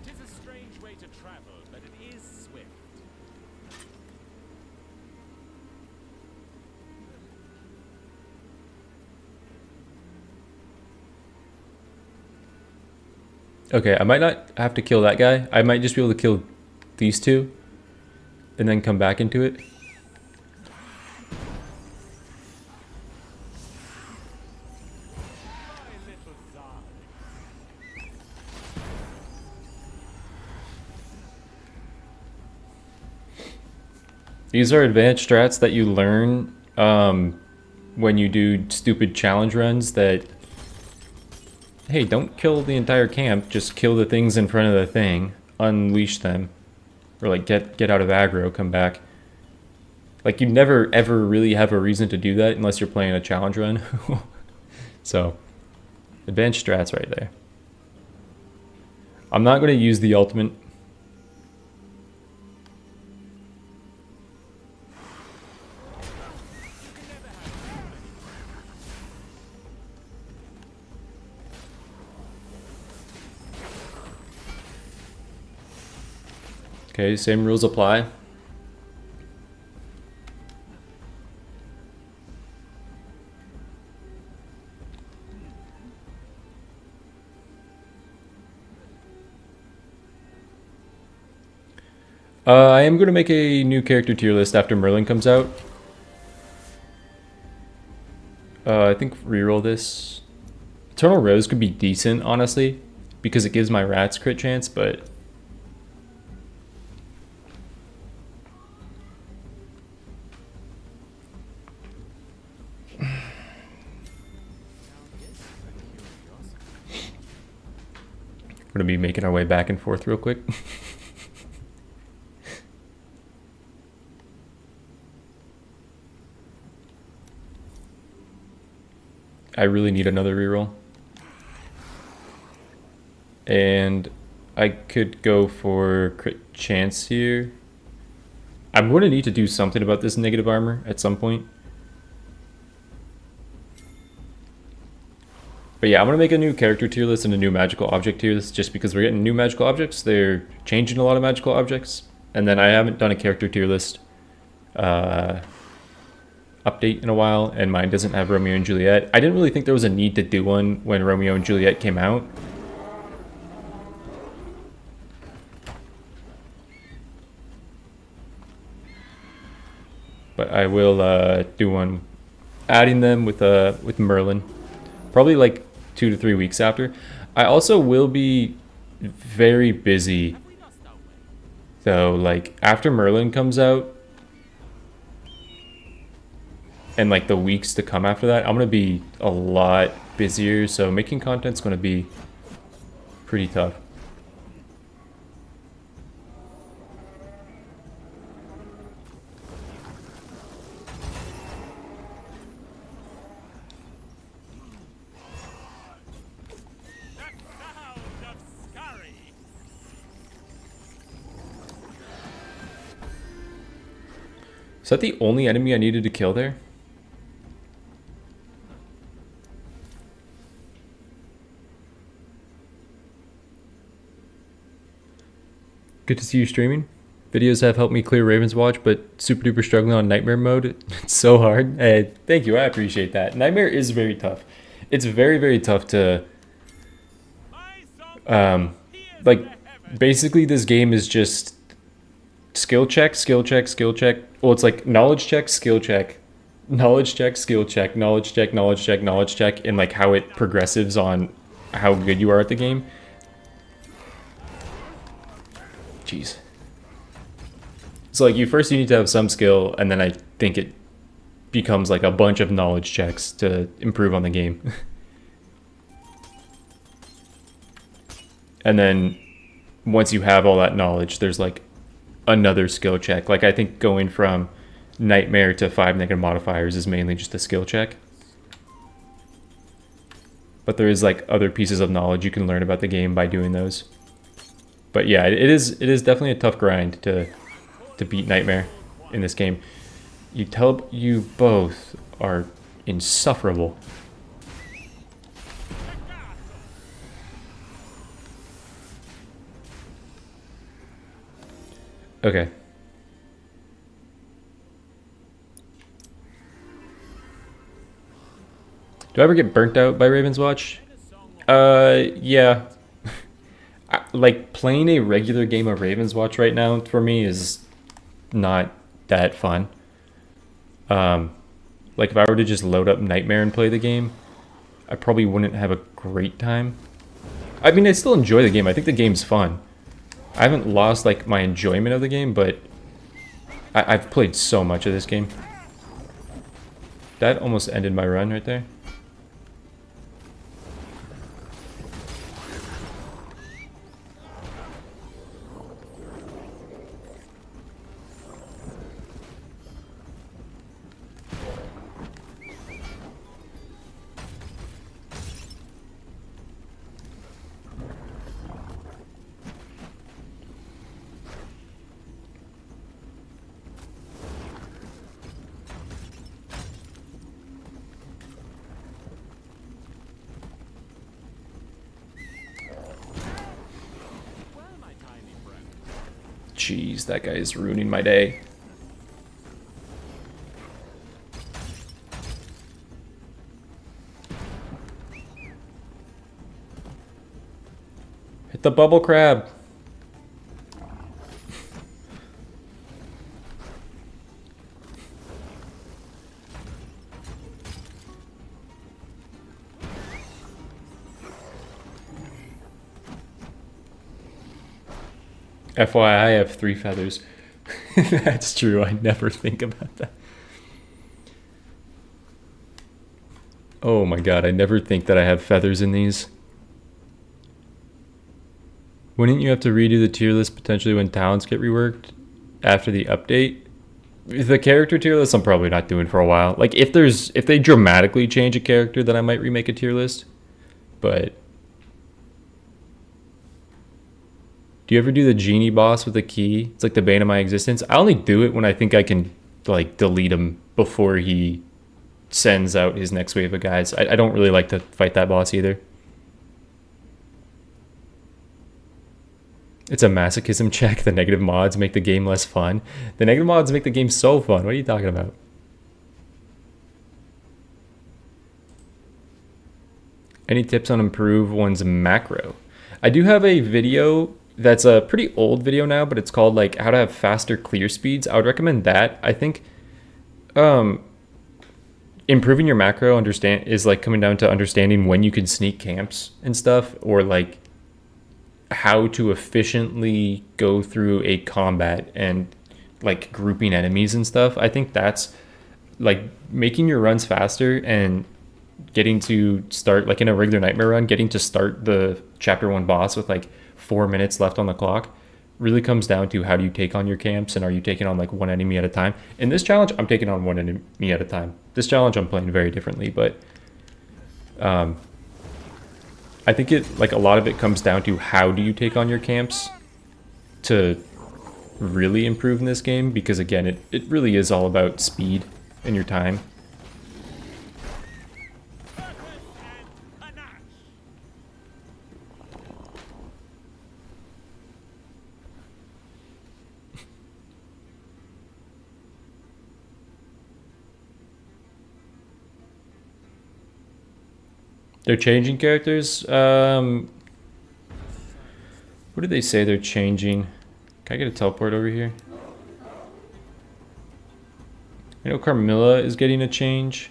Tis a strange way to travel, but it is swift. Okay, I might not have to kill that guy. I might just be able to kill these two. And then come back into it. My little darling. These are advanced strats that you learn when you do stupid challenge runs that, hey, don't kill the entire camp, just kill the things in front of the thing, unleash them, or like get out of aggro, come back. Like you never ever really have a reason to do that unless you're playing a challenge run. So, advanced strats right there. I'm not going to use the ultimate. Okay, same rules apply. I am going to make a new character tier list after Merlin comes out. I think reroll this. Eternal Rose could be decent, honestly, because it gives my rats crit chance, but... We're going to be making our way back and forth real quick. I really need another reroll. And I could go for crit chance here. I'm going to need to do something about this negative armor at some point. But yeah, I'm going to make a new character tier list and a new magical object tier list just because we're getting new magical objects. They're changing a lot of magical objects. And then I haven't done a character tier list update in a while, and mine doesn't have Romeo and Juliet. I didn't really think there was a need to do one when Romeo and Juliet came out. But I will do one, adding them with Merlin, probably like 2 to 3 weeks after. I also will be very busy, though. Like after Merlin comes out, and like the weeks to come after that, I'm gonna be a lot busier. So making content's gonna be pretty tough. Is that the only enemy I needed to kill there? Good to see you streaming. Videos have helped me clear Ravenswatch, but super duper struggling on Nightmare mode. It's so hard. Hey, thank you, I appreciate that. Nightmare is very tough. It's very, very tough to... like, basically this game is just skill check, skill check, skill check. Well, it's like knowledge check, skill check, knowledge check, skill check, knowledge check, knowledge check, knowledge check, and like how it progressives on how good you are at the game. Jeez. So like you need to have some skill, and then I think it becomes like a bunch of knowledge checks to improve on the game. And then once you have all that knowledge, there's like another skill check. Like I think going from Nightmare to 5 negative modifiers is mainly just a skill check. But there is like other pieces of knowledge you can learn about the game by doing those. But yeah, it is definitely a tough grind to beat Nightmare. in this game. You both are insufferable. Okay. Do I ever get burnt out by Ravenswatch? Yeah. Like, playing a regular game of Ravenswatch right now for me is not that fun. Like, if I were to just load up Nightmare and play the game, I probably wouldn't have a great time. I mean, I still enjoy the game. I think the game's fun. I haven't lost, like, my enjoyment of the game, but I've played so much of this game. That almost ended my run right there. Jeez, that guy is ruining my day. Hit the bubble crab. FYI, I have 3 feathers. That's true. I never think about that. Oh my god, I never think that I have feathers in these. Wouldn't you have to redo the tier list potentially when talents get reworked after the update? The character tier list I'm probably not doing for a while. Like, if they dramatically change a character, then I might remake a tier list. But do you ever do the genie boss with a key? It's like the bane of my existence. I only do it when I think I can, like, delete him before he sends out his next wave of guys. I don't really like to fight that boss either. It's a masochism check. The negative mods make the game less fun. The negative mods make the game so fun. What are you talking about? Any tips on improve one's macro? I do have a video that's a pretty old video now, but it's called like how to have faster clear speeds. I would recommend that. I think improving your macro is like coming down to understanding when you can sneak camps and stuff, or like how to efficiently go through a combat and like grouping enemies and stuff. I think that's like making your runs faster and getting to start, like in a regular Nightmare run, getting to start the chapter 1 boss with like 4 minutes left on the clock really comes down to how do you take on your camps, and are you taking on like one enemy at a time. In this challenge, I'm taking on one enemy at a time. This challenge I'm playing very differently, but I think a lot of it comes down to how do you take on your camps to really improve in this game, because again, it really is all about speed and your time. They're changing characters. What did they say they're changing? Can I get a teleport over here? I know Carmilla is getting a change.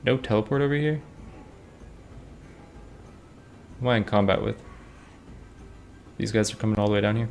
No teleport over here? Who am I in combat with? These guys are coming all the way down here.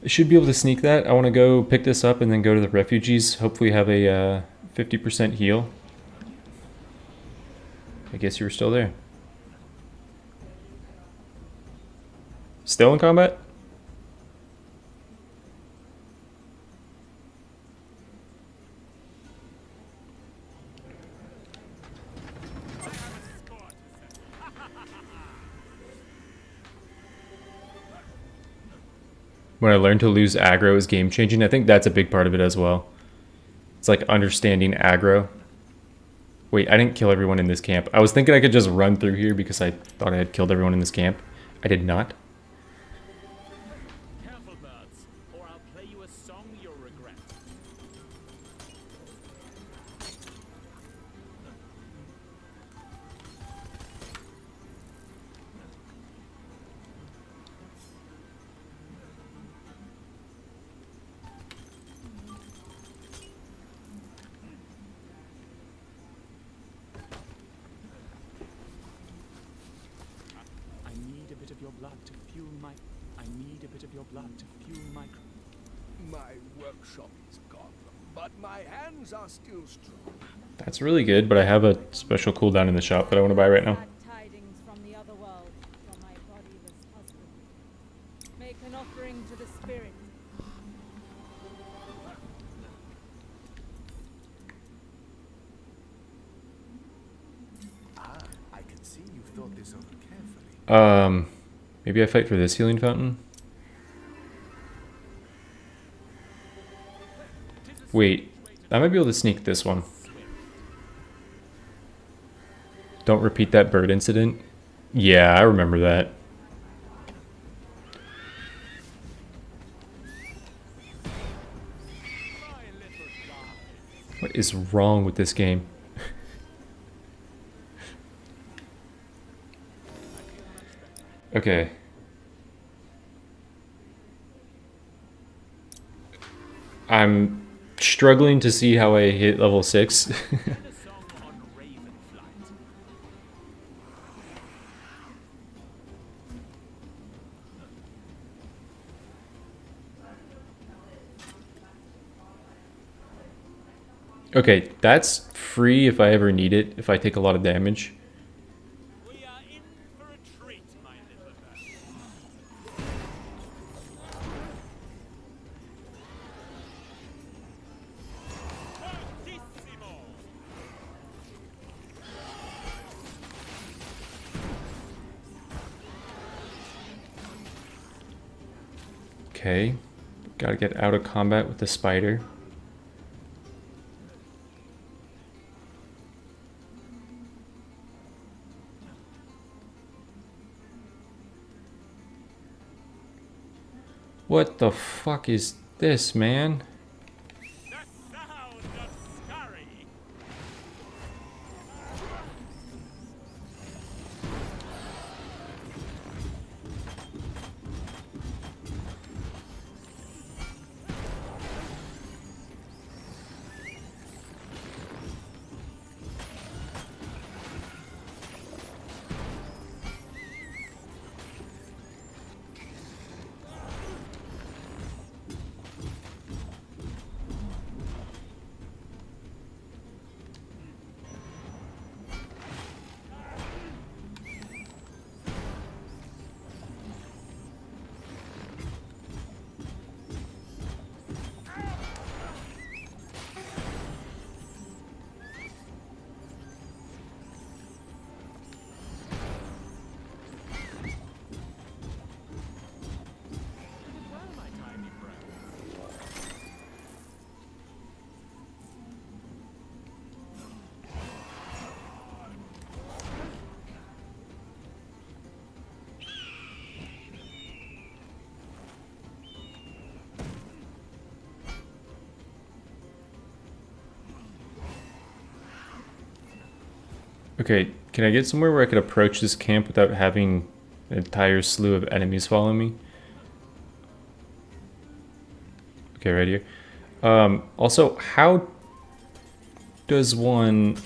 I should be able to sneak that. I want to go pick this up and then go to the refugees. Hopefully have a 50% heal. I guess you were still there. Still in combat? When I learned to lose aggro is game changing. I think that's a big part of it as well. It's like understanding aggro. Wait, I didn't kill everyone in this camp. I was thinking I could just run through here because I thought I had killed everyone in this camp. I did not. Careful, birds, or I'll play you a song you'll regret. I need a bit of your blood to fuel my... I need a bit of your blood to fuel my... My workshop is gone, but my hands are still strong. That's really good, but I have a special cooldown in the shop that I want to buy right now. Bad tidings from the other world, from my bodiless husband. Make an offering to the spirit. Ah, I can see you thought this over carefully. Maybe I fight for this healing fountain? Wait, I might be able to sneak this one. Don't repeat that bird incident. Yeah, I remember that. What is wrong with this game? Okay. I'm struggling to see how I hit level 6. A song on Ravenswatch. Okay, that's free if I ever need it, if I take a lot of damage. We are in for a treat, my little bird. Fortissimo! Okay, gotta get out of combat with the spider. What the fuck is this, man? The sound of scurry! Well, my tiny friend. Okay, can I get somewhere where I could approach this camp without having an entire slew of enemies follow me? Okay, right here. Also, how does one...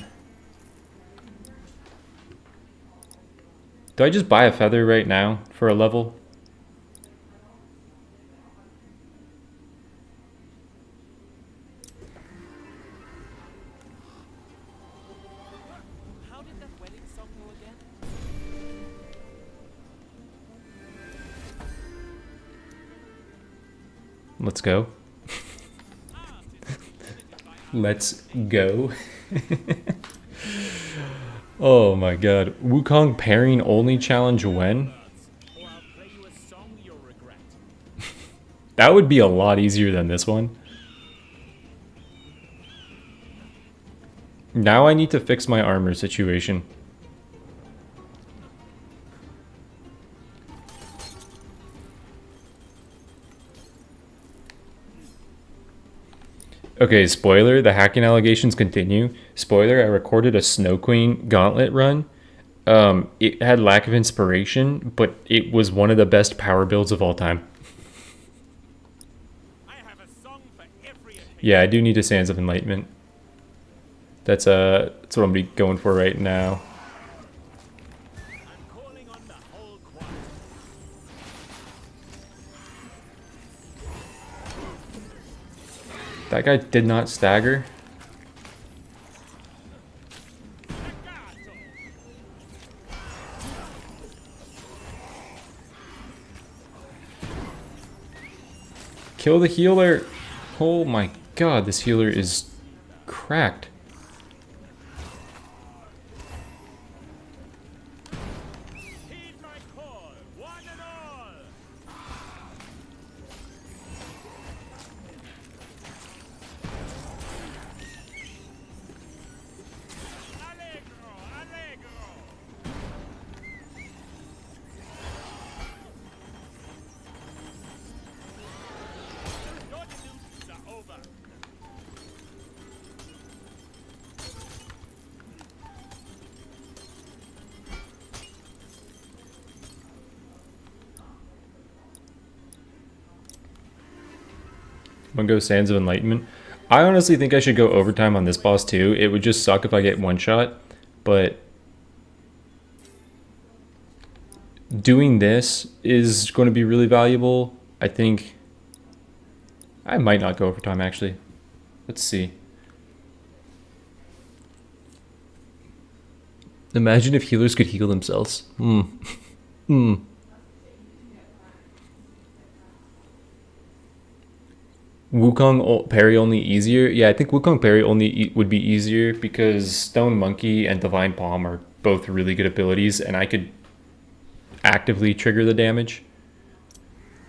Do I just buy a feather right now for a level? Let's go. Let's go. Oh my god. Wukong pairing only challenge when? Or I'll play you a song you'll regret. That would be a lot easier than this one. Now I need to fix my armor situation. Okay, spoiler, the hacking allegations continue. Spoiler, I recorded a Snow Queen gauntlet run. It had lack of inspiration, but it was one of the best power builds of all time. I have a song for every occasion. Yeah, I do need a Sands of Enlightenment. That's what I'm gonna be going for right now. I'm calling on the whole choir. That guy did not stagger. Staccato. Kill the healer. Oh my god, this healer is cracked. Heed my call, one and all. Allegro, allegro. Your delusions are over. I'm gonna go Sands of Enlightenment. I honestly think I should go overtime on this boss too. It would just suck if I get one shot, but doing this is going to be really valuable. I think I might not go overtime actually. Let's see. Imagine if healers could heal themselves. Wukong parry only easier? Yeah, I think Wukong parry only would be easier because Stone Monkey and Divine Palm are both really good abilities, and I could actively trigger the damage.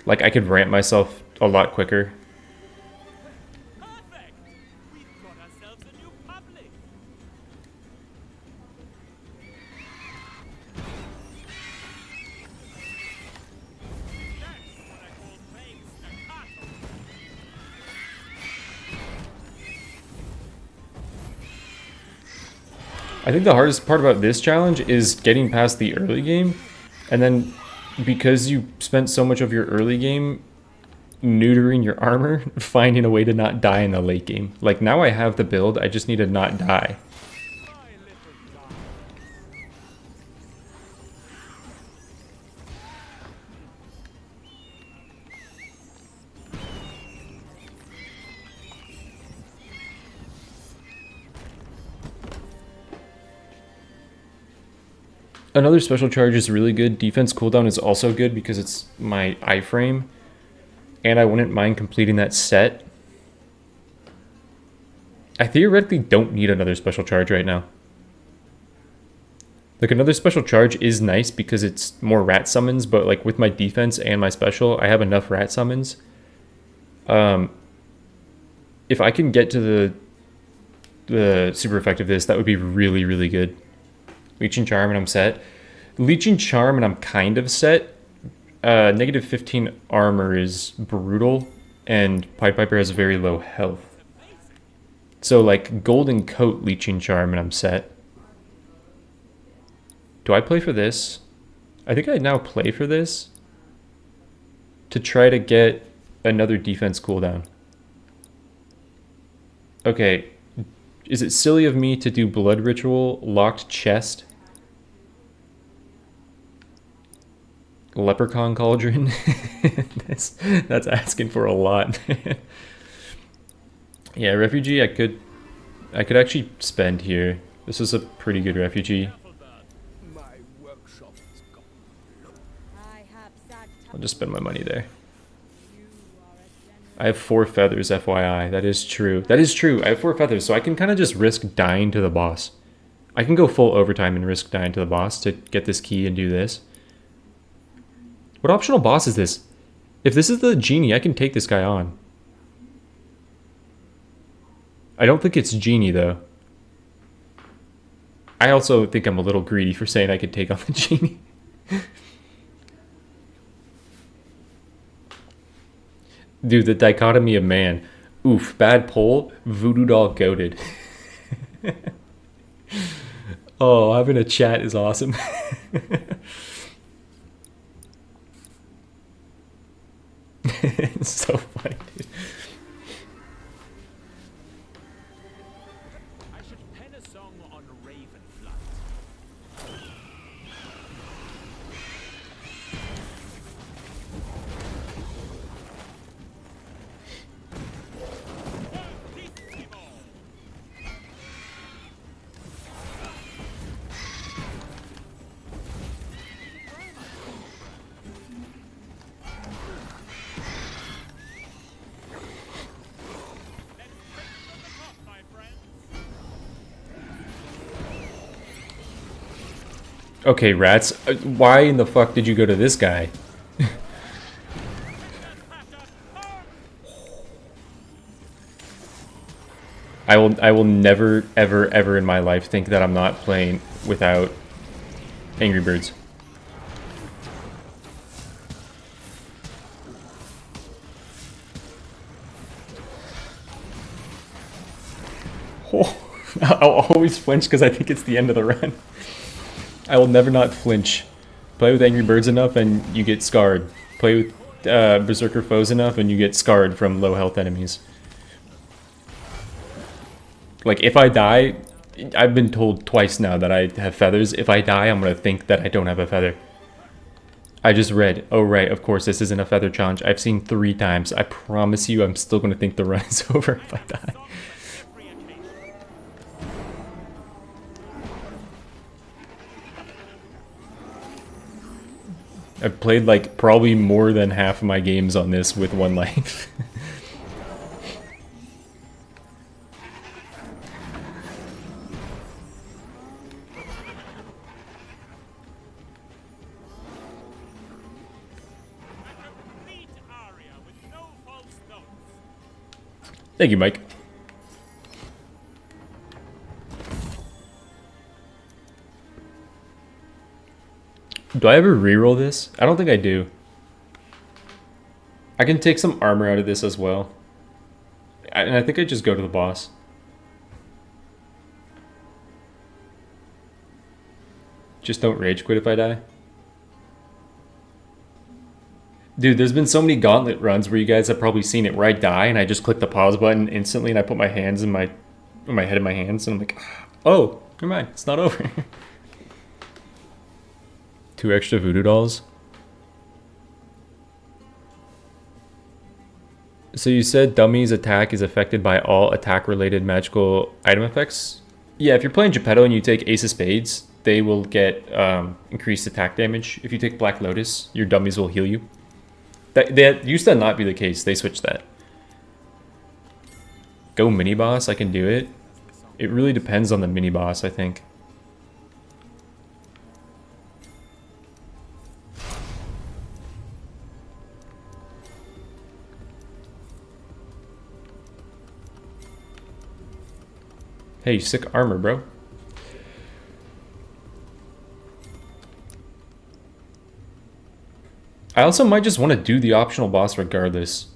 Like, I could ramp myself a lot quicker. Perfect. We've got ourselves a new public. That's what I call playing staccato. I think the hardest part about this challenge is getting past the early game, and then because you spent so much of your early game neutering your armor, finding a way to not die in the late game. Like, now I have the build, I just need to not die. My little guy. Another special charge is really good. Defense cooldown is also good because it's my iframe. And I wouldn't mind completing that set. I theoretically don't need another special charge right now. Like, another special charge is nice because it's more rat summons, but like with my defense and my special, I have enough rat summons. If I can get to the super effective this, that would be really, really good. Leeching Charm and I'm set. Leeching Charm and I'm kind of set. Negative 15 armor is brutal, and Pied Piper has very low health. So, like, Golden Coat Leeching Charm and I'm set. Do I play for this? I think I now play for this to try to get another defense cooldown. Okay, is it silly of me to do Blood Ritual, Locked Chest, Leprechaun Cauldron? That's asking for a lot. Yeah, Refugee I could actually spend here. This is a pretty good Refugee. My workshop is gone. I have sad I'll just spend my money there. you are a generous I have 4 feathers, FYI. That is true. That is true. I have 4 feathers, so I can kind of just risk dying to the boss. I can go full overtime and risk dying to the boss to get this key and do this. What optional boss is this? If this is the genie, I can take this guy on. I don't think it's genie, though. I also think I'm a little greedy for saying I could take on the genie. Dude, the dichotomy of man. Oof, bad poll. Voodoo doll goated. Oh, having a chat is awesome. It's so funny, dude. I should pen a song on Ravenflight. Okay, rats. Why in the fuck did you go to this guy? I will never, ever, ever in my life think that I'm not playing without Angry Birds. Oh, I'll always flinch because I think it's the end of the run. I will never not flinch. Play with Angry Birds enough and you get scarred. Play with Berserker foes enough and you get scarred from low health enemies. Like, if I die, I've been told twice now that I have feathers. If I die, I'm going to think that I don't have a feather. I just read, oh right, of course, this isn't a feather challenge. I've seen 3 times. I promise you I'm still going to think the run is over if I die. I've played like probably more than half of my games on this with 1 life. Thank you, Mike. Do I ever reroll this? I don't think I do. I can take some armor out of this as well. And I think I just go to the boss. Just don't rage quit if I die. Dude, there's been so many gauntlet runs where you guys have probably seen it, where I die and I just click the pause button instantly and I put my hands in my head in my hands and I'm like, oh, never mind, it's not over. 2 extra voodoo dolls. So you said Dummy's attack is affected by all attack-related magical item effects? Yeah, if you're playing Geppetto and you take Ace of Spades, they will get increased attack damage. If you take Black Lotus, your dummies will heal you. That used to not be the case. They switched that. Go mini-boss, I can do it. It really depends on the mini-boss, I think. Hey, sick armor, bro. I also might just want to do the optional boss regardless.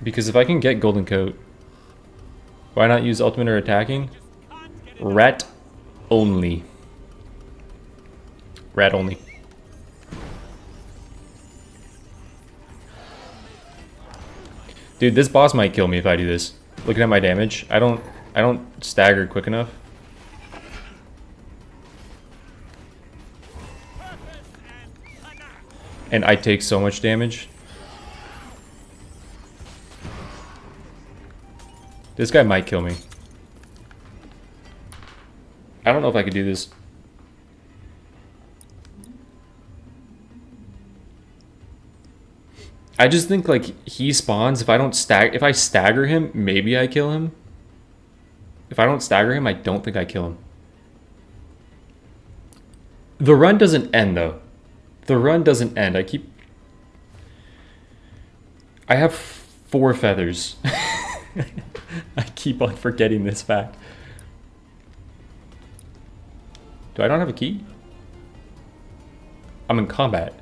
Because if I can get Golden Coat, why not use ultimate or attacking? Rat only. Rat only. Dude, this boss might kill me if I do this. Looking at my damage, I don't stagger quick enough. And I take so much damage. This guy might kill me. I don't know if I could do this. I just think like he spawns. If I stagger him, maybe I kill him. If I don't stagger him, I don't think I kill him. The run doesn't end though. The run doesn't end. I have 4 feathers. I keep on forgetting this fact. Do I not have a key? I'm in combat.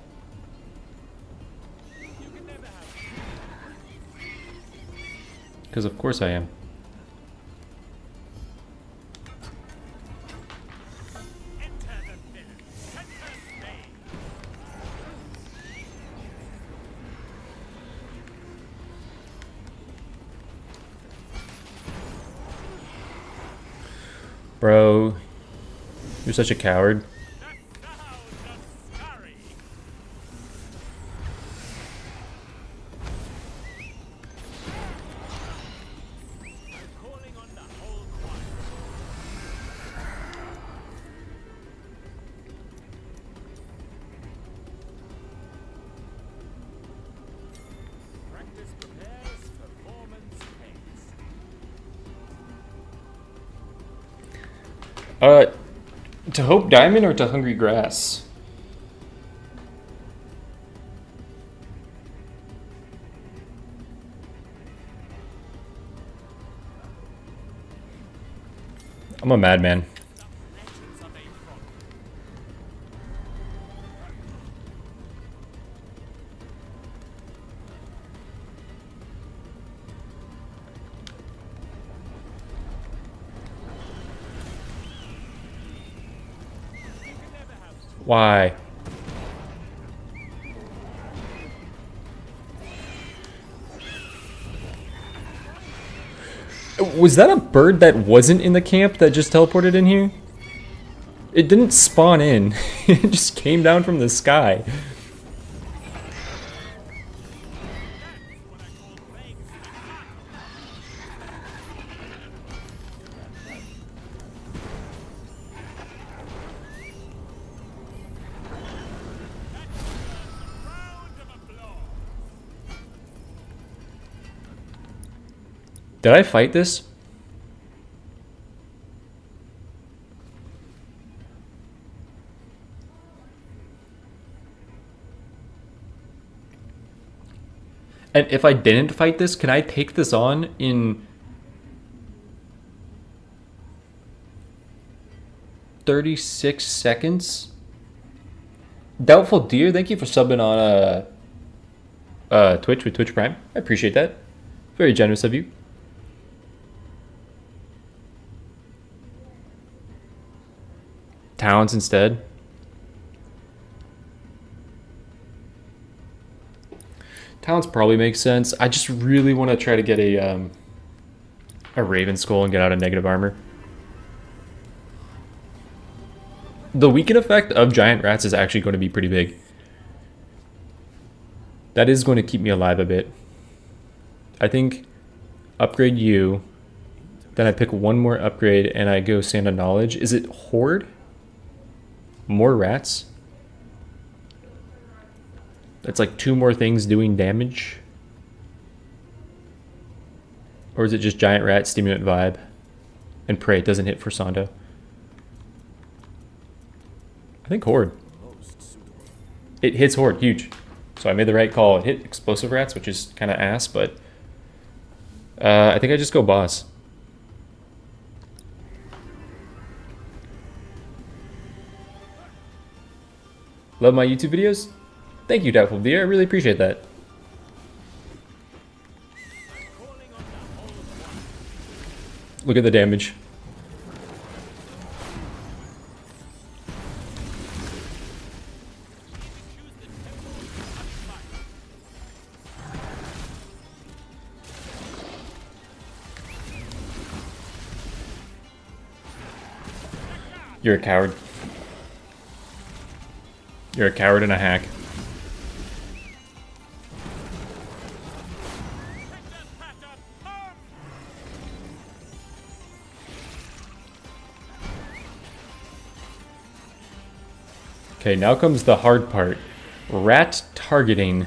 Because of course I am. Bro, you're such a coward. To Hope Diamond or to Hungry Grass? I'm a madman. Why? Was that a bird that wasn't in the camp that just teleported in here? It didn't spawn in. It just came down from the sky. Did I fight this? And if I didn't fight this, can I take this on in 36 seconds? Doubtful Deer, thank you for subbing on Twitch with Twitch Prime. I appreciate that. Very generous of you. Towns instead. Towns probably makes sense. I just really want to try to get a Raven Skull and get out of negative armor. The weaken effect of giant rats is actually going to be pretty big. That is going to keep me alive a bit. I think upgrade you, then I pick one more upgrade and I go Sand of Knowledge. Is it Horde? More rats? That's like 2 more things doing damage? Or is it just giant rat, stimulant vibe, and pray it doesn't hit for Sando? I think Horde. It hits Horde, huge. So I made the right call. It hit explosive rats, which is kind of ass, but I think I just go boss. Love my YouTube videos? Thank you, Doubtful Deer. I really appreciate that. Look at the damage. You're a coward. You're a coward and a hack. Okay, now comes the hard part. Rat targeting.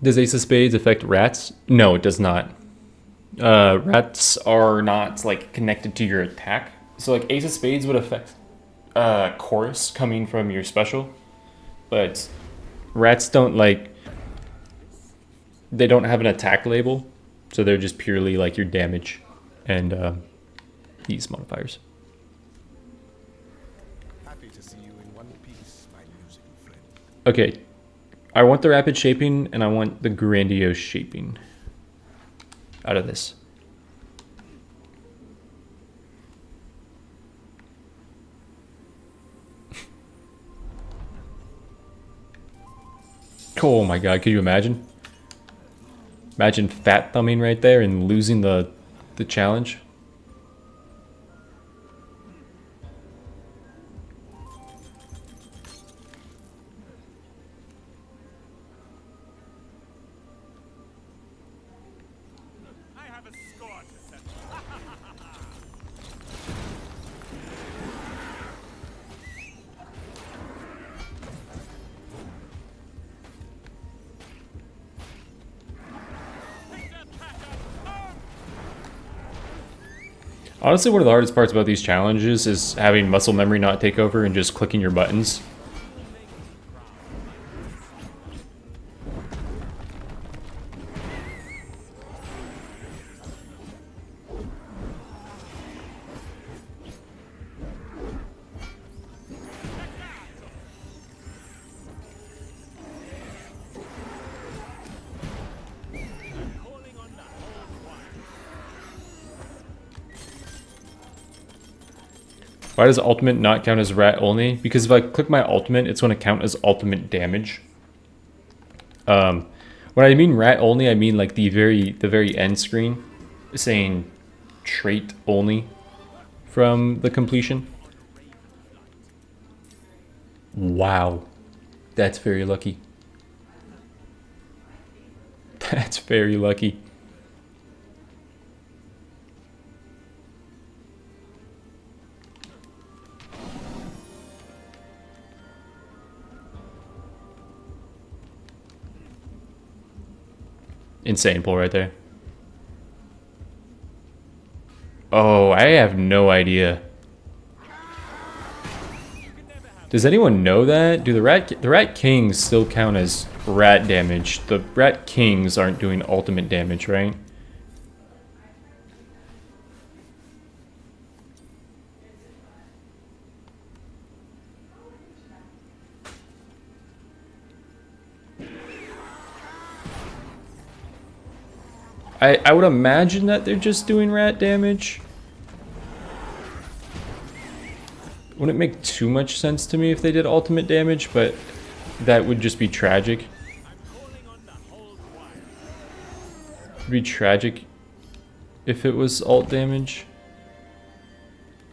Does Ace of Spades affect rats? No, it does not. Rats are not like connected to your attack. So like Ace of Spades would affect chorus coming from your special, but rats don't like, they don't have an attack label, so they're just purely like your damage and these modifiers. Happy to see you in one piece, my musical friend. Okay, I want the rapid shaping and I want the grandiose shaping out of this. Oh my god, could you imagine? Imagine fat thumbing right there and losing the challenge. I have a score to settle. Honestly, one of the hardest parts about these challenges is having muscle memory not take over and just clicking your buttons. Why does ultimate not count as rat only? Because if I click my ultimate, it's going to count as ultimate damage. When I mean rat only, I mean like the very end screen saying trait only from the completion. Wow, that's very lucky. That's very lucky. Insane pull right there. Oh, I have no idea. Does anyone know that? Do the rat kings still count as rat damage? The rat kings aren't doing ultimate damage, right? I would imagine that they're just doing rat damage. Wouldn't make too much sense to me if they did ultimate damage, but that would just be tragic. It'd be tragic if it was ult damage.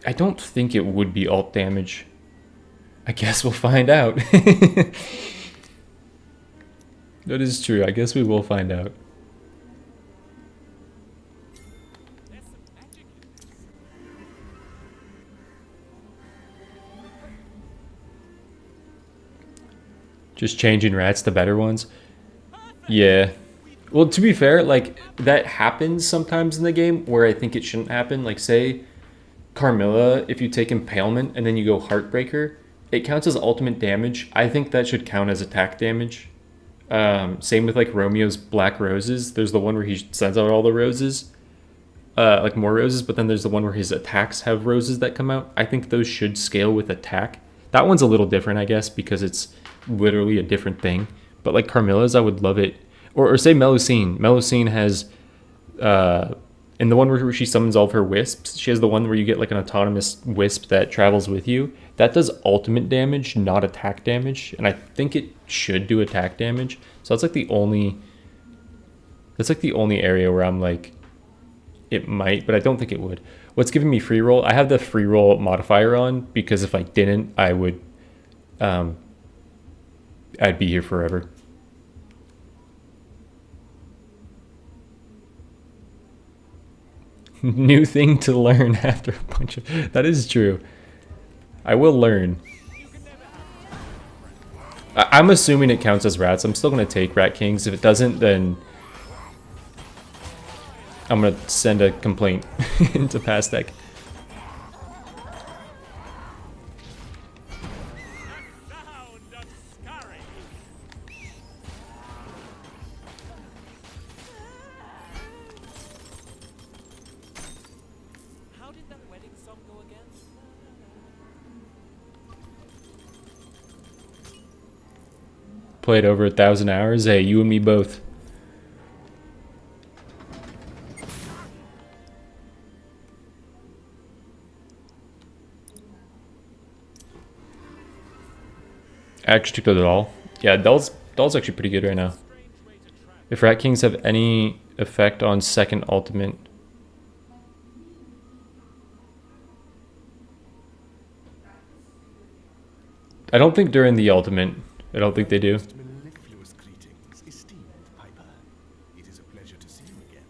I don't think it would be ult damage. I guess we'll find out. That is true. I guess we will find out. Just changing rats to better ones? Yeah. Well, to be fair, like, that happens sometimes in the game where I think it shouldn't happen. Like, say, Carmilla, if you take Impalement and then you go Heartbreaker, it counts as ultimate damage. I think that should count as attack damage. Same with, like, Romeo's Black Roses. There's the one where he sends out all the roses. Like, more roses, but then there's the one where his attacks have roses that come out. I think those should scale with attack. That one's a little different, I guess, because it's literally a different thing. But like Carmilla's, I would love it. Or say Melusine. Melusine has in the one where she summons all of her wisps, she has the one where you get like an autonomous wisp that travels with you. That does ultimate damage, not attack damage, and I think it should do attack damage. So that's like the only area where I'm like, it might, but I don't think it would. What's giving me free roll? I have the free roll modifier on because if I didn't, I would I'd be here forever. New thing to learn after a bunch of... That is true. I will learn. I'm assuming it counts as rats. I'm still going to take Rat Kings. If it doesn't, then I'm going to send a complaint into past deck. How did that wedding song go again? Played over 1,000 hours. Hey, you and me both. I actually took the doll. Yeah, doll's actually pretty good right now. If Rat Kings have any effect on second ultimate. I don't think during the ultimate. I don't think they do. Mellifluous greetings, esteemed Piper. It is a pleasure to see you again.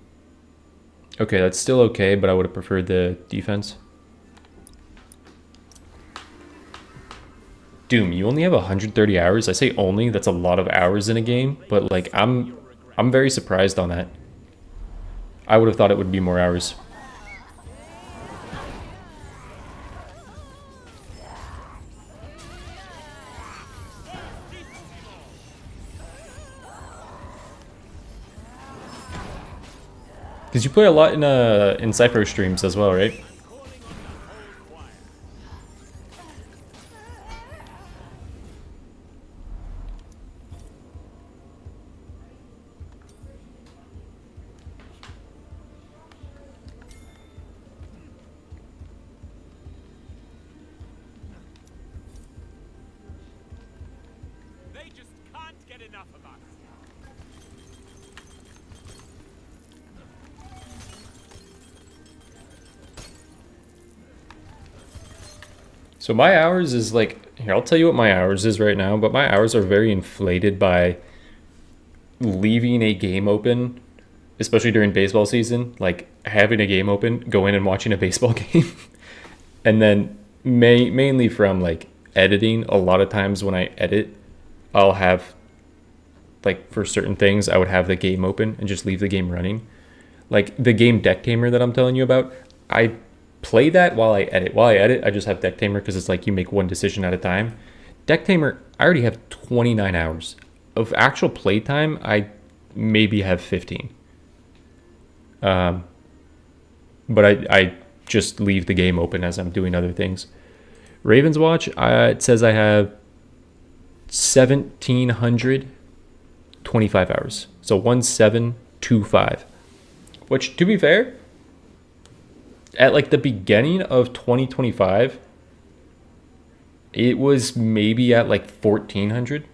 Okay, that's still okay, but I would have preferred the defense. Doom, you only have 130 hours. I say only, that's a lot of hours in a game, but like I'm very surprised on that. I would have thought it would be more hours. Because you play a lot in Cypher streams as well, right? They just can't get enough of us. So my hours is like, here, I'll tell you what my hours is right now, but my hours are very inflated by leaving a game open, especially during baseball season, like having a game open, go in and watching a baseball game. And then mainly from like editing. A lot of times when I edit, I'll have, like for certain things, I would have the game open and just leave the game running. Like the game Deck Tamer that I'm telling you about, I play that while I edit. While I edit, I just have Deck Tamer because it's like you make one decision at a time. Deck Tamer, I already have 29 hours. Of actual play time, I maybe have 15. But I just leave the game open as I'm doing other things. Ravenswatch, it says I have 1,725 hours. So 1725. Which, to be fair, at like the beginning of 2025, it was maybe at like 1,400.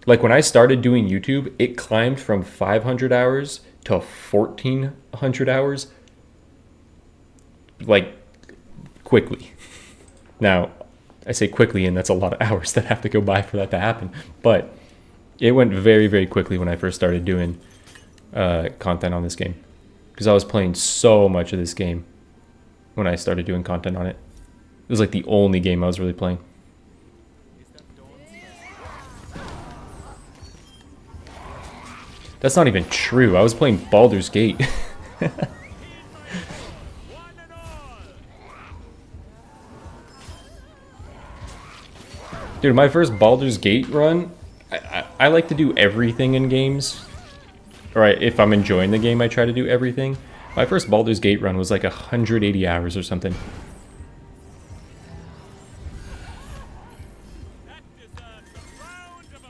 Like when I started doing YouTube, it climbed from 500 hours to 1,400 hours, like quickly. Now, I say quickly, and that's a lot of hours that have to go by for that to happen. But it went very, very quickly when I first started doing content on this game. Because I was playing so much of this game when I started doing content on it. It was like the only game I was really playing. That's not even true. I was playing Baldur's Gate. Dude, my first Baldur's Gate run, I like to do everything in games. Or if I'm enjoying the game, I try to do everything. My first Baldur's Gate run was like 180 hours or something. That deserves a round of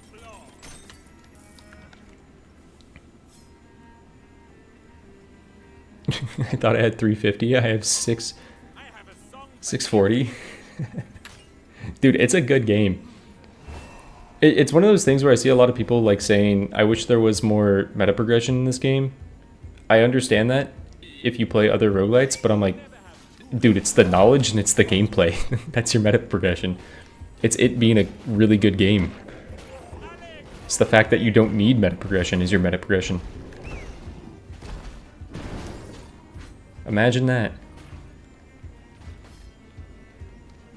applause. I thought I had 350. I have I have a song for 640. Dude, it's a good game. It's one of those things where I see a lot of people like saying, I wish there was more meta progression in this game. I understand that if you play other roguelites, but I'm like, dude, it's the knowledge and it's the gameplay. That's your meta progression. It's it being a really good game. It's the fact that you don't need meta progression is your meta progression. Imagine that.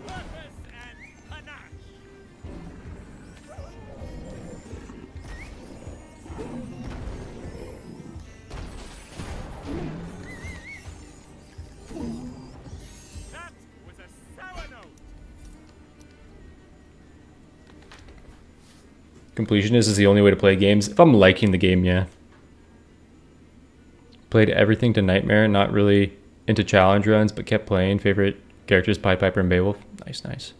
purpose and panache. Completionist is the only way to play games. If I'm liking the game, yeah. Played everything to Nightmare, not really into challenge runs, but kept playing. Favorite characters, Pied Piper and Beowulf. Nice, nice.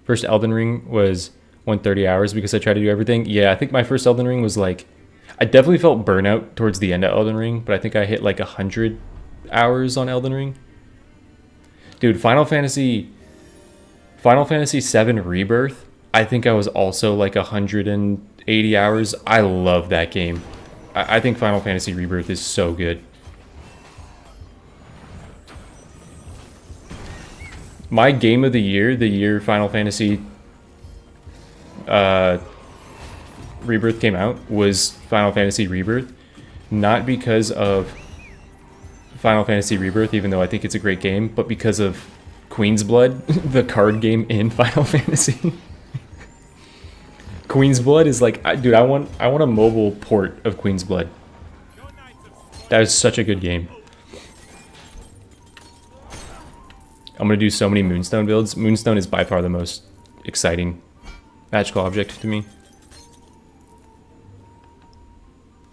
First Elden Ring was 130 hours because I tried to do everything. Yeah, I think my first Elden Ring was like, I definitely felt burnout towards the end of Elden Ring, but I think I hit like 100 hours on Elden Ring. Dude, Final Fantasy VII Rebirth, I think I was also like 180 hours. I love that game. I think Final Fantasy Rebirth is so good. My game of the year Final Fantasy Rebirth came out, was Final Fantasy Rebirth. Not because of Final Fantasy Rebirth, even though I think it's a great game, but because of Queen's Blood, the card game in Final Fantasy. Queen's Blood is like, dude, I want a mobile port of Queen's Blood. That is such a good game. I'm gonna do so many Moonstone builds. Moonstone is by far the most exciting magical object to me.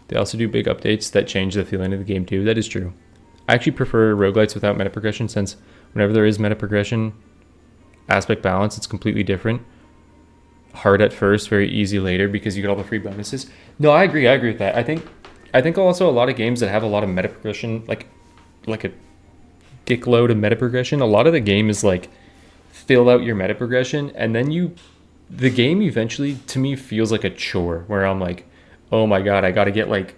They also do big updates that change the feeling of the game too. That is true. I actually prefer roguelites without meta progression, since whenever there is meta progression, aspect balance, it's completely different. Hard at first, very easy later because you get all the free bonuses. No, I agree with that. I think also a lot of games that have a lot of meta progression, like a dick load of meta progression, a lot of the game is like fill out your meta progression, and then the game eventually to me feels like a chore where I'm like, oh my god, I gotta get like,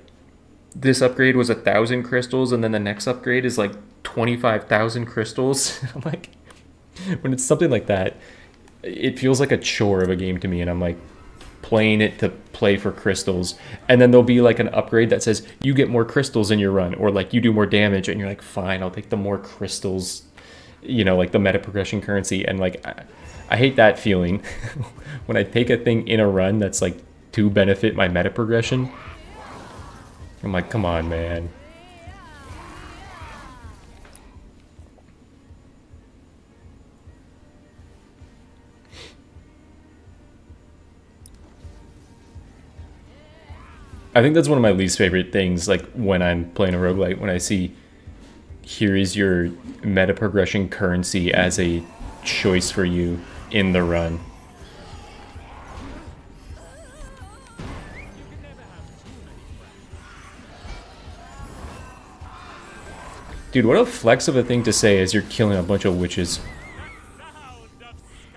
this upgrade was 1,000 crystals and then the next upgrade is like 25,000 crystals. I'm like, when it's something like that, it feels like a chore of a game to me, and I'm like playing it to play for crystals, and then there'll be like an upgrade that says you get more crystals in your run, or like you do more damage, and you're like, fine, I'll take the more crystals, you know, like the meta progression currency. And like I hate that feeling when I take a thing in a run that's like to benefit my meta progression. I'm like, come on, man. I think that's one of my least favorite things, like when I'm playing a roguelite, when I see here is your meta progression currency as a choice for you in the run. Dude, what a flex of a thing to say as you're killing a bunch of witches.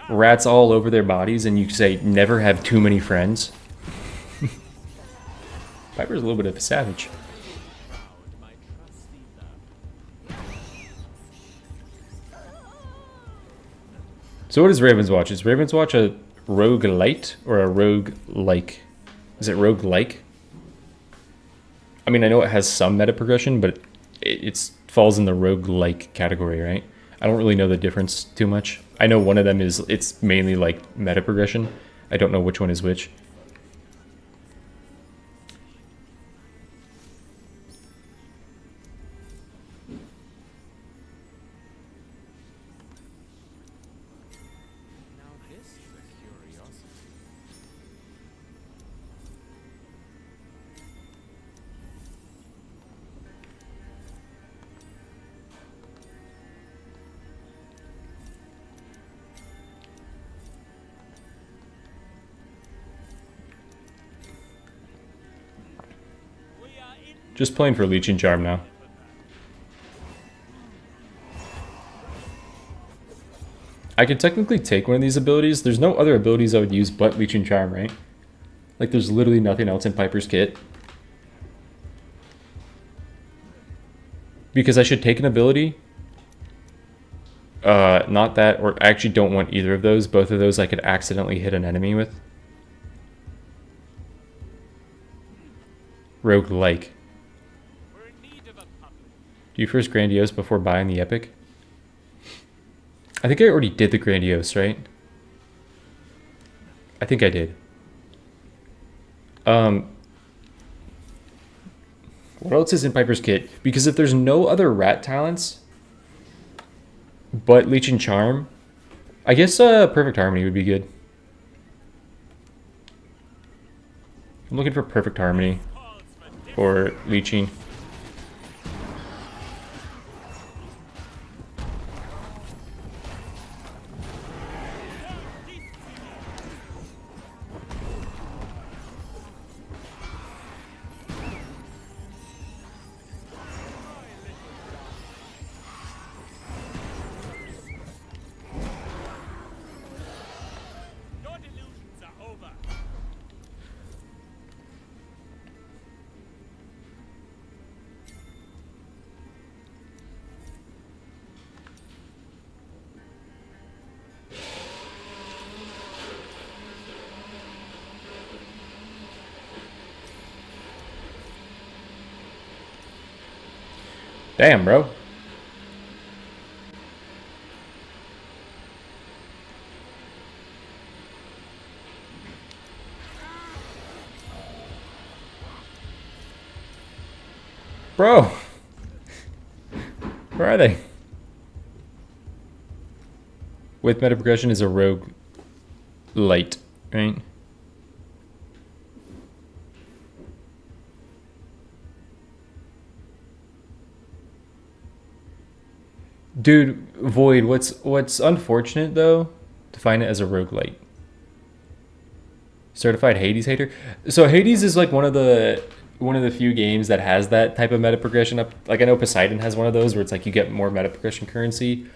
Rats all over their bodies, and you say, never have too many friends. Piper's a little bit of a savage. So what is Ravenswatch? Is Ravenswatch a roguelite or a roguelike? Is it roguelike? I mean, I know it has some meta progression, but it falls in the roguelike category, right? I don't really know the difference too much. I know one of them is, it's mainly like meta progression. I don't know which one is which. Just playing for Leeching Charm now. I could technically take one of these abilities. There's no other abilities I would use but Leeching Charm, right? Like, there's literally nothing else in Piper's kit. Because I should take an ability. Not that, or I actually don't want either of those. Both of those I could accidentally hit an enemy with. Roguelike. Do you first Grandiose before buying the Epic? I think I already did the Grandiose, right? I think I did. What else is in Piper's kit? Because if there's no other rat talents but Leeching Charm, I guess Perfect Harmony would be good. I'm looking for perfect harmony or leeching. Your delusions are over. Damn, bro. Bro. Where are they? With meta progression is a rogue light, right? Dude, Void, what's unfortunate though, to find it as a roguelite. Certified Hades hater. So Hades is like one of the few games that has that type of meta progression up. Like I know Poseidon has one of those where it's like you get more meta progression currency.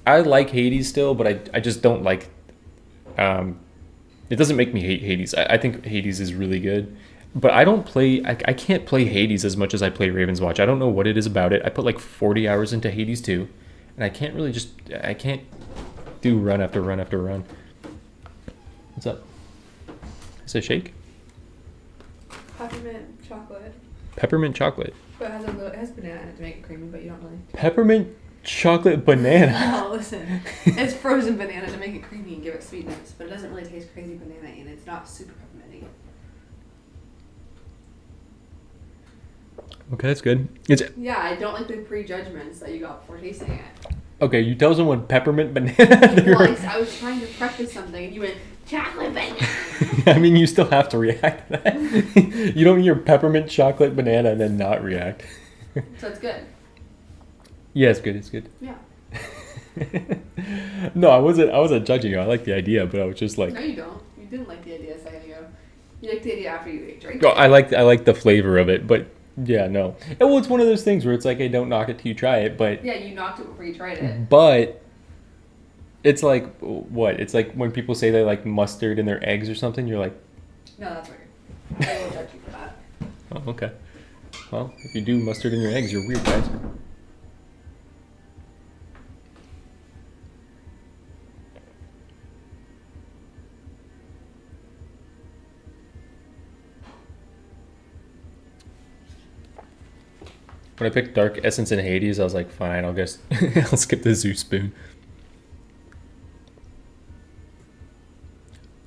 I like Hades still, but I just don't like it doesn't make me hate Hades. I think Hades is really good. But I don't play I can't play Hades as much as I play Ravenswatch. I don't know what it is about it. I put like 40 hours into Hades too, and I can't really I can't do run after run after run. What's up? Is it a shake? Peppermint chocolate. Peppermint chocolate. But it has banana in it to make it creamy, but you don't really. Peppermint chocolate banana. No, listen. It's frozen banana to make it creamy and give it sweetness, but it doesn't really taste crazy banana and it's not super pepperminty. Okay, that's good. It's Yeah, I don't like the prejudgments that you got before tasting it. okay. You tell someone peppermint banana. Well, I was trying to preface something and you went, chocolate banana. I mean, you still have to react to that. You don't hear peppermint chocolate banana and then not react. So it's good. Yeah, it's good. It's good. Yeah. No, I wasn't judging you. I like the idea, but I was just like, No, you don't. You didn't like the idea a second ago. You liked the idea after you drank oh, it. I like the flavor of it, but yeah, no. And, well, it's one of those things where it's like, hey, don't knock it till you try it, but Yeah, you knocked it before you tried it. but it's like what? It's like when people say they like mustard in their eggs or something. You're like, No, that's weird. I will judge you for that. oh, okay. Well, if you do mustard in your eggs, you're weird, guys. When I picked Dark Essence and Hades, I was like, fine, I'll guess I'll skip the Zeus spoon.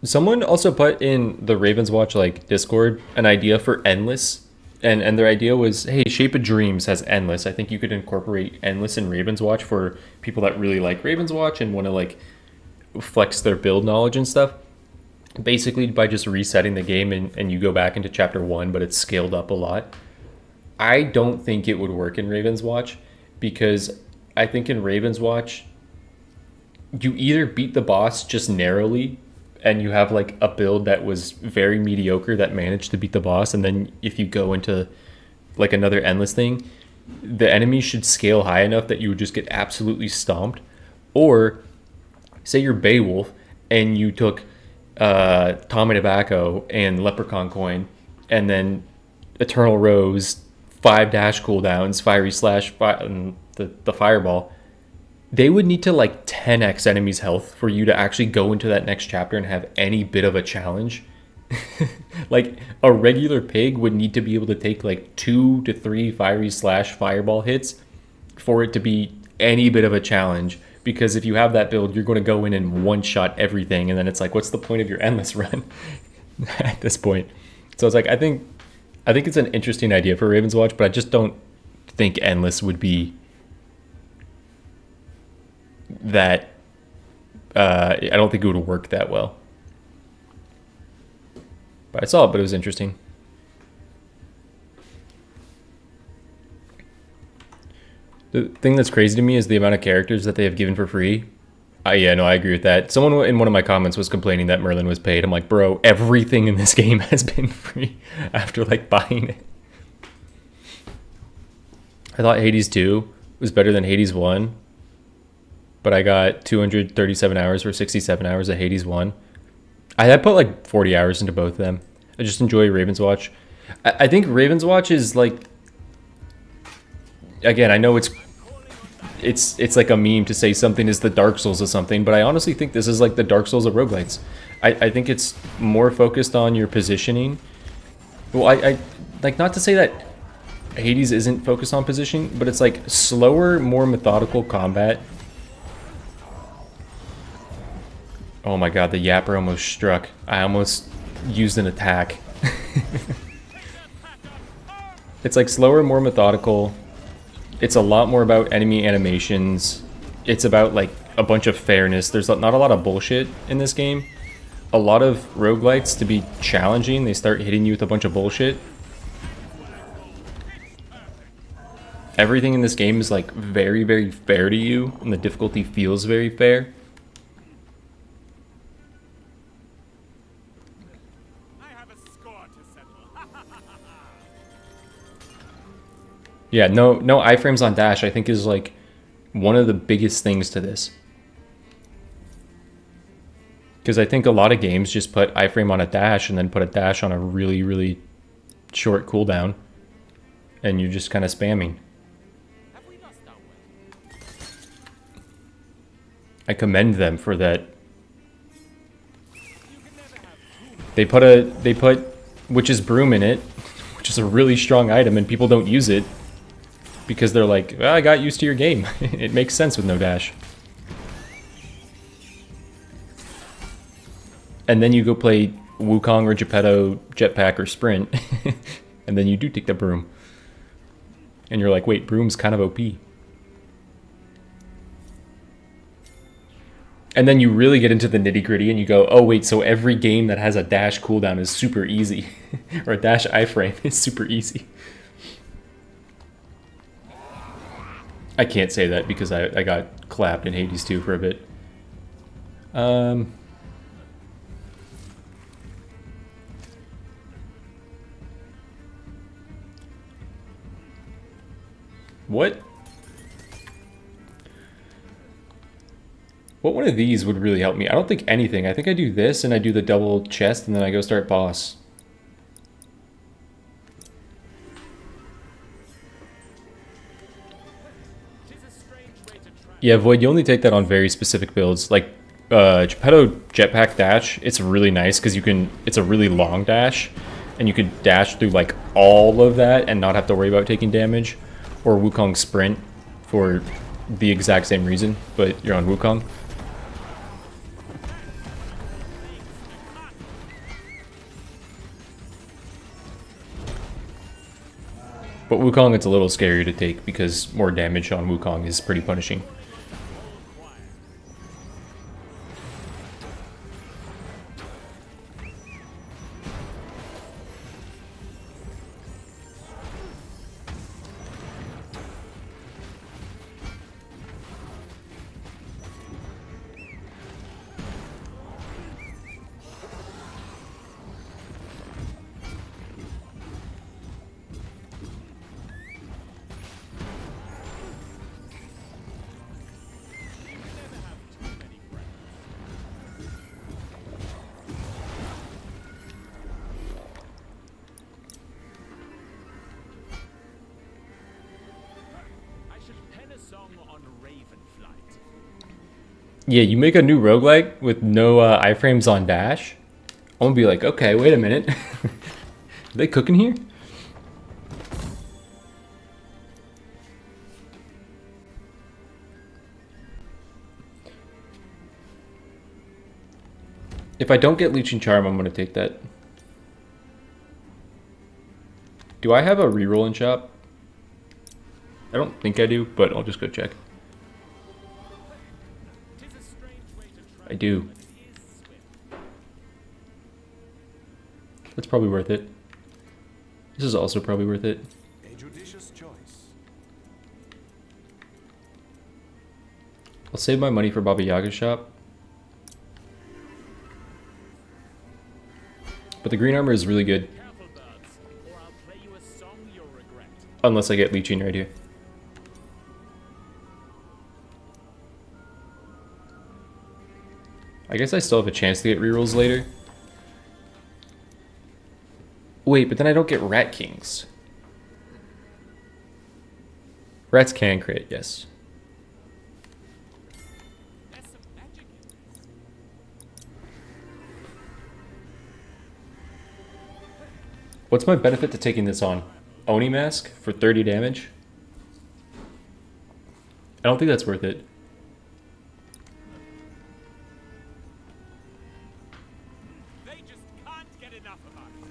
Someone also put in the Ravenswatch like Discord an idea for endless, and their idea was, hey, Shape of Dreams has endless. I think you could incorporate endless in Ravenswatch for people that really like Ravenswatch and want to like flex their build knowledge and stuff. Basically, by just resetting the game and you go back into chapter 1, but it's scaled up a lot. I don't think it would work in Ravenswatch because I think in Ravenswatch you either beat the boss just narrowly and you have like a build that was very mediocre that managed to beat the boss, and then if you go into like another endless thing, the enemy should scale high enough that you would just get absolutely stomped. Or say you're Beowulf and you took Tommy Tobacco and Leprechaun Coin and then Eternal Rose, 5 dash cooldowns, Fiery Slash, and the Fireball. They would need to like 10x enemies' health for you to actually go into that next chapter and have any bit of a challenge. Like a regular pig would need to be able to take like 2 to 3 Fiery Slash Fireball hits for it to be any bit of a challenge. Because if you have that build, you're going to go in and one-shot everything, and then it's like, what's the point of your endless run at this point? So it's like, I think it's an interesting idea for Ravenswatch, but I just don't think endless would be that. I don't think it would work that well. But I saw it, but it was interesting. The thing that's crazy to me is the amount of characters that they have given for free. Yeah, no, I agree with that. Someone in one of my comments was complaining that Merlin was paid. I'm like, bro, everything in this game has been free after like buying it. I thought Hades 2 was better than Hades 1, but I got 237 hours for 67 hours of Hades 1. I put like 40 hours into both of them. I just enjoy Ravenswatch. I think Ravenswatch is like, again, I know it's like a meme to say something is the Dark Souls of something, but I honestly think this is like the Dark Souls of roguelites. I think it's more focused on your positioning. Well, I like, not to say that Hades isn't focused on positioning, but it's like slower, more methodical combat. Oh my god, the Yapper almost struck. I almost used an attack. It's like slower, more methodical. It's a lot more about enemy animations. It's about like a bunch of fairness. There's not a lot of bullshit in this game. A lot of roguelites, to be challenging, they start hitting you with a bunch of bullshit. Everything in this game is like very, very fair to you, and the difficulty feels very fair. I have a score to settle. Yeah, no iframes on dash, I think, is like one of the biggest things to this. Because I think a lot of games just put iframe on a dash and then put a dash on a really, really short cooldown, and you're just kind of spamming. I commend them for that. They put Witch's Broom in it, which is a really strong item, and people don't use it because they're like, well, I got used to your game. It makes sense with no dash. And then you go play Wukong or Geppetto, Jetpack, or Sprint, and then you do take the broom. And you're like, wait, broom's kind of OP. And then you really get into the nitty-gritty and you go, oh wait, so every game that has a dash cooldown is super easy. Or a dash iframe is super easy. I can't say that because I got clapped in Hades 2 for a bit. What one of these would really help me? I don't think anything. I think I do this and I do the double chest and then I go start boss. Yeah, Void, you only take that on very specific builds. Like Geppetto Jetpack Dash, it's really nice because it's a really long dash and you could dash through like all of that and not have to worry about taking damage. Or Wukong Sprint for the exact same reason, but you're on Wukong. But Wukong, it's a little scary to take because more damage on Wukong is pretty punishing. Yeah, you make a new roguelike with no iframes on dash. I'm gonna be like, okay, wait a minute. Are they cooking here? If I don't get Leeching Charm, I'm gonna take that. Do I have a reroll in shop? I don't think I do, but I'll just go check. I do. That's probably worth it. This is also probably worth it. A judicious choice. I'll save my money for Baba Yaga's shop. But the green armor is really good. Careful, birds, or I'll play you a song you'll regret. Unless I get leeching right here. I guess I still have a chance to get rerolls later. Wait, but then I don't get Rat Kings. Rats can crit, yes. There's some magic in this. What's my benefit to taking this on? Oni Mask for 30 damage? I don't think that's worth it. They just can't get enough of us.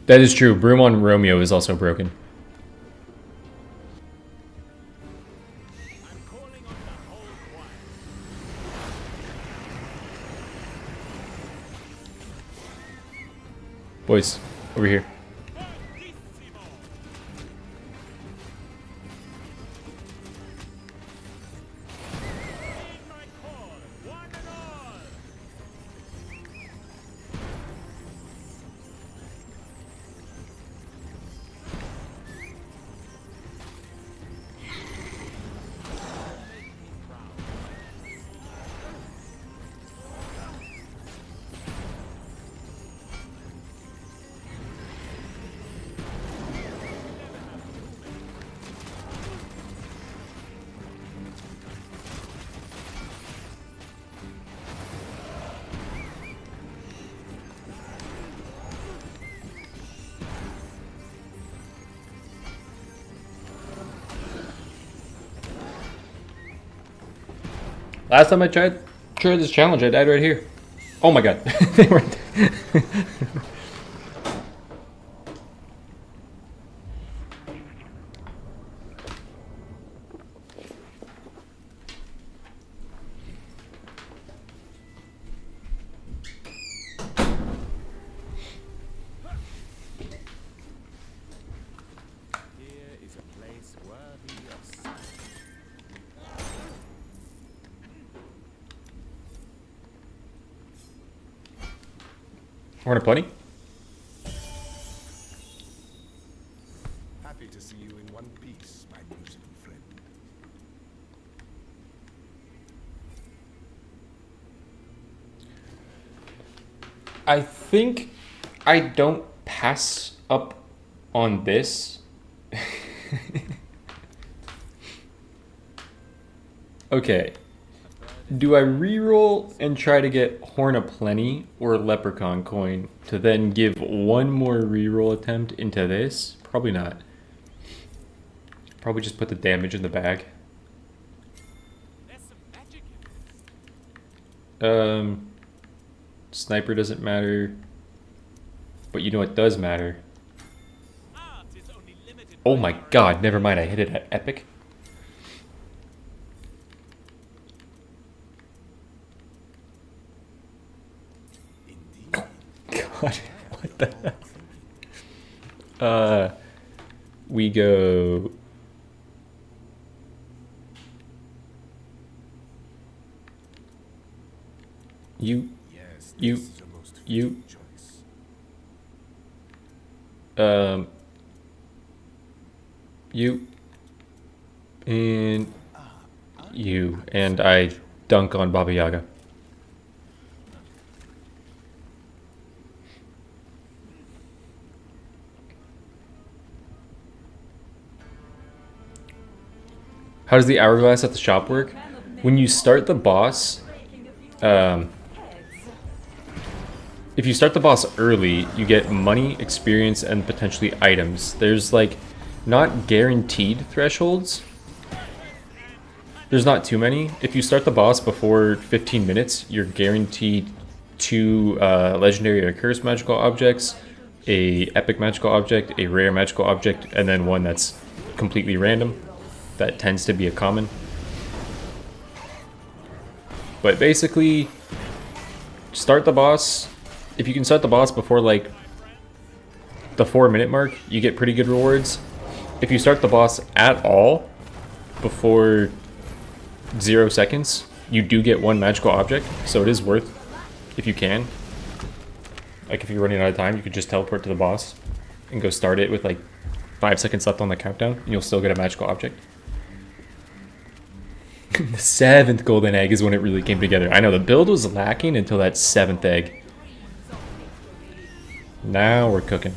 That is true. Broom on Romeo is also broken. I'm calling on the whole choir. Boys, over here. Fortissimo. In my call, one and all. Last time I tried this challenge, I died right here. Oh my god. They weren't. Here is a place worthy of sight. We're plenty. Happy to see you in one piece, my musical friend. I think I don't pass up on this. Okay. Do I reroll and try to get Horn of Plenty or Leprechaun coin to then give one more reroll attempt into this? Probably not. Probably just put the damage in the bag. There's some magic in this. Sniper doesn't matter. But you know what does matter? Art is only limited Oh by my god, never mind, I hit it at Epic. God, what the hell? We go... You, Yes, You- this is the most you- fitting choice. you, and you, and I dunk on Baba Yaga. How does the hourglass at the shop work? When you start the boss, if you start the boss early, you get money, experience, and potentially items. There's like not guaranteed thresholds. There's not too many. If you start the boss before 15 minutes, you're guaranteed 2 legendary or cursed magical objects, a epic magical object, a rare magical object, and then one that's completely random. That tends to be a common. But basically, start the boss. If you can start the boss before like the 4-minute mark, you get pretty good rewards. If you start the boss at all before 0 seconds, you do get 1 magical object, so it is worth if you can. Like if you're running out of time, you could just teleport to the boss and go start it with like 5 seconds left on the countdown, and you'll still get a magical object. The 7th golden egg is when it really came together. I know the build was lacking until that 7th egg. Now we're cooking.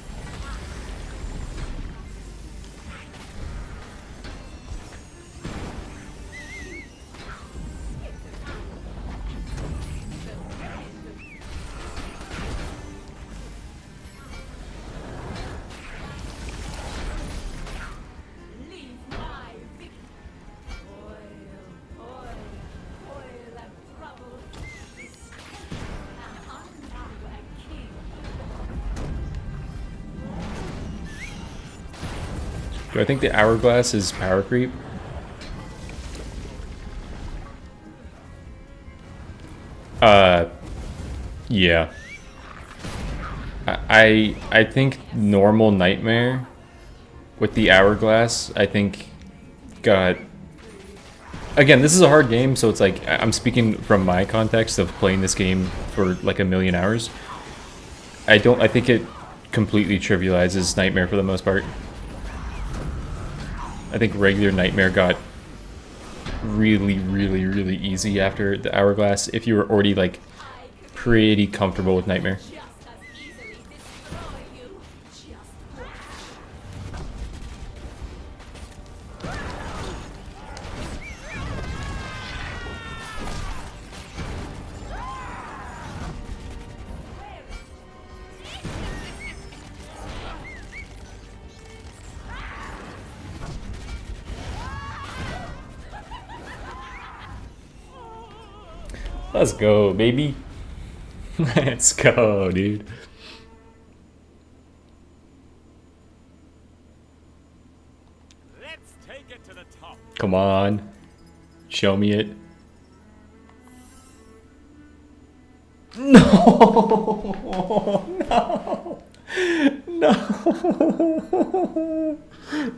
Do I think the hourglass is power creep? Yeah. I think normal nightmare with the hourglass, I think got... Again, this is a hard game, so it's like, I'm speaking from my context of playing this game for like a million hours. I think it completely trivializes nightmare for the most part. I think regular nightmare got really, really, really easy after the hourglass if you were already like pretty comfortable with nightmare. Let's go, baby. Let's go, dude. Let's take it to the top. Come on. Show me it. No! No! No!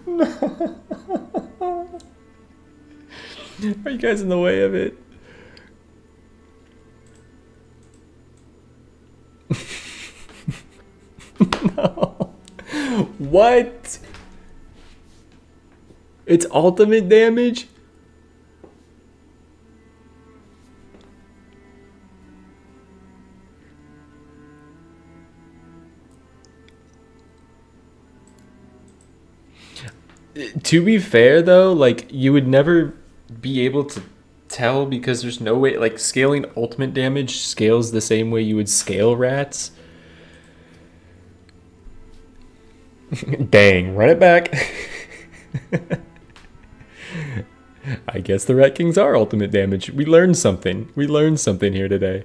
No! Are you guys in the way of it? No. What? It's ultimate damage? To be fair though, like you would never be able to tell because there's no way, like scaling ultimate damage scales the same way you would scale rats. Dang, run it back. I guess the Rat Kings are ultimate damage. We learned something. We learned something here today.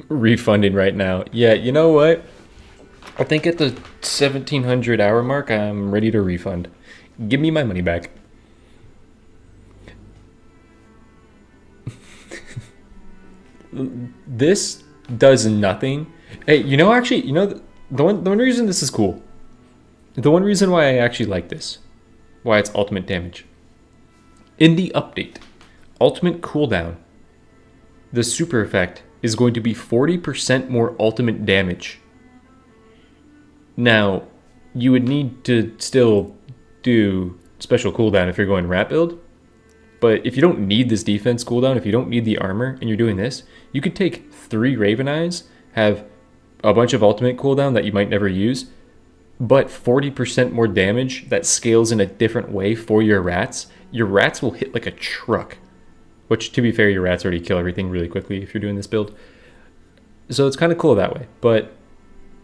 Refunding right now. Yeah, you know what? I think at the 1700 hour mark, I'm ready to refund. Give me my money back. This does nothing. Hey, you know, actually, you know, the one reason this is cool, the one reason why I actually like this, why it's ultimate damage. In the update, ultimate cooldown, the super effect is going to be 40% more ultimate damage. Now, you would need to still do special cooldown if you're going rat build, but if you don't need this defense cooldown, if you don't need the armor and you're doing this, you could take 3 Raven Eyes, have a bunch of ultimate cooldown that you might never use, but 40% more damage that scales in a different way for your rats. Your rats will hit like a truck, which to be fair, your rats already kill everything really quickly if you're doing this build. So it's kind of cool that way, but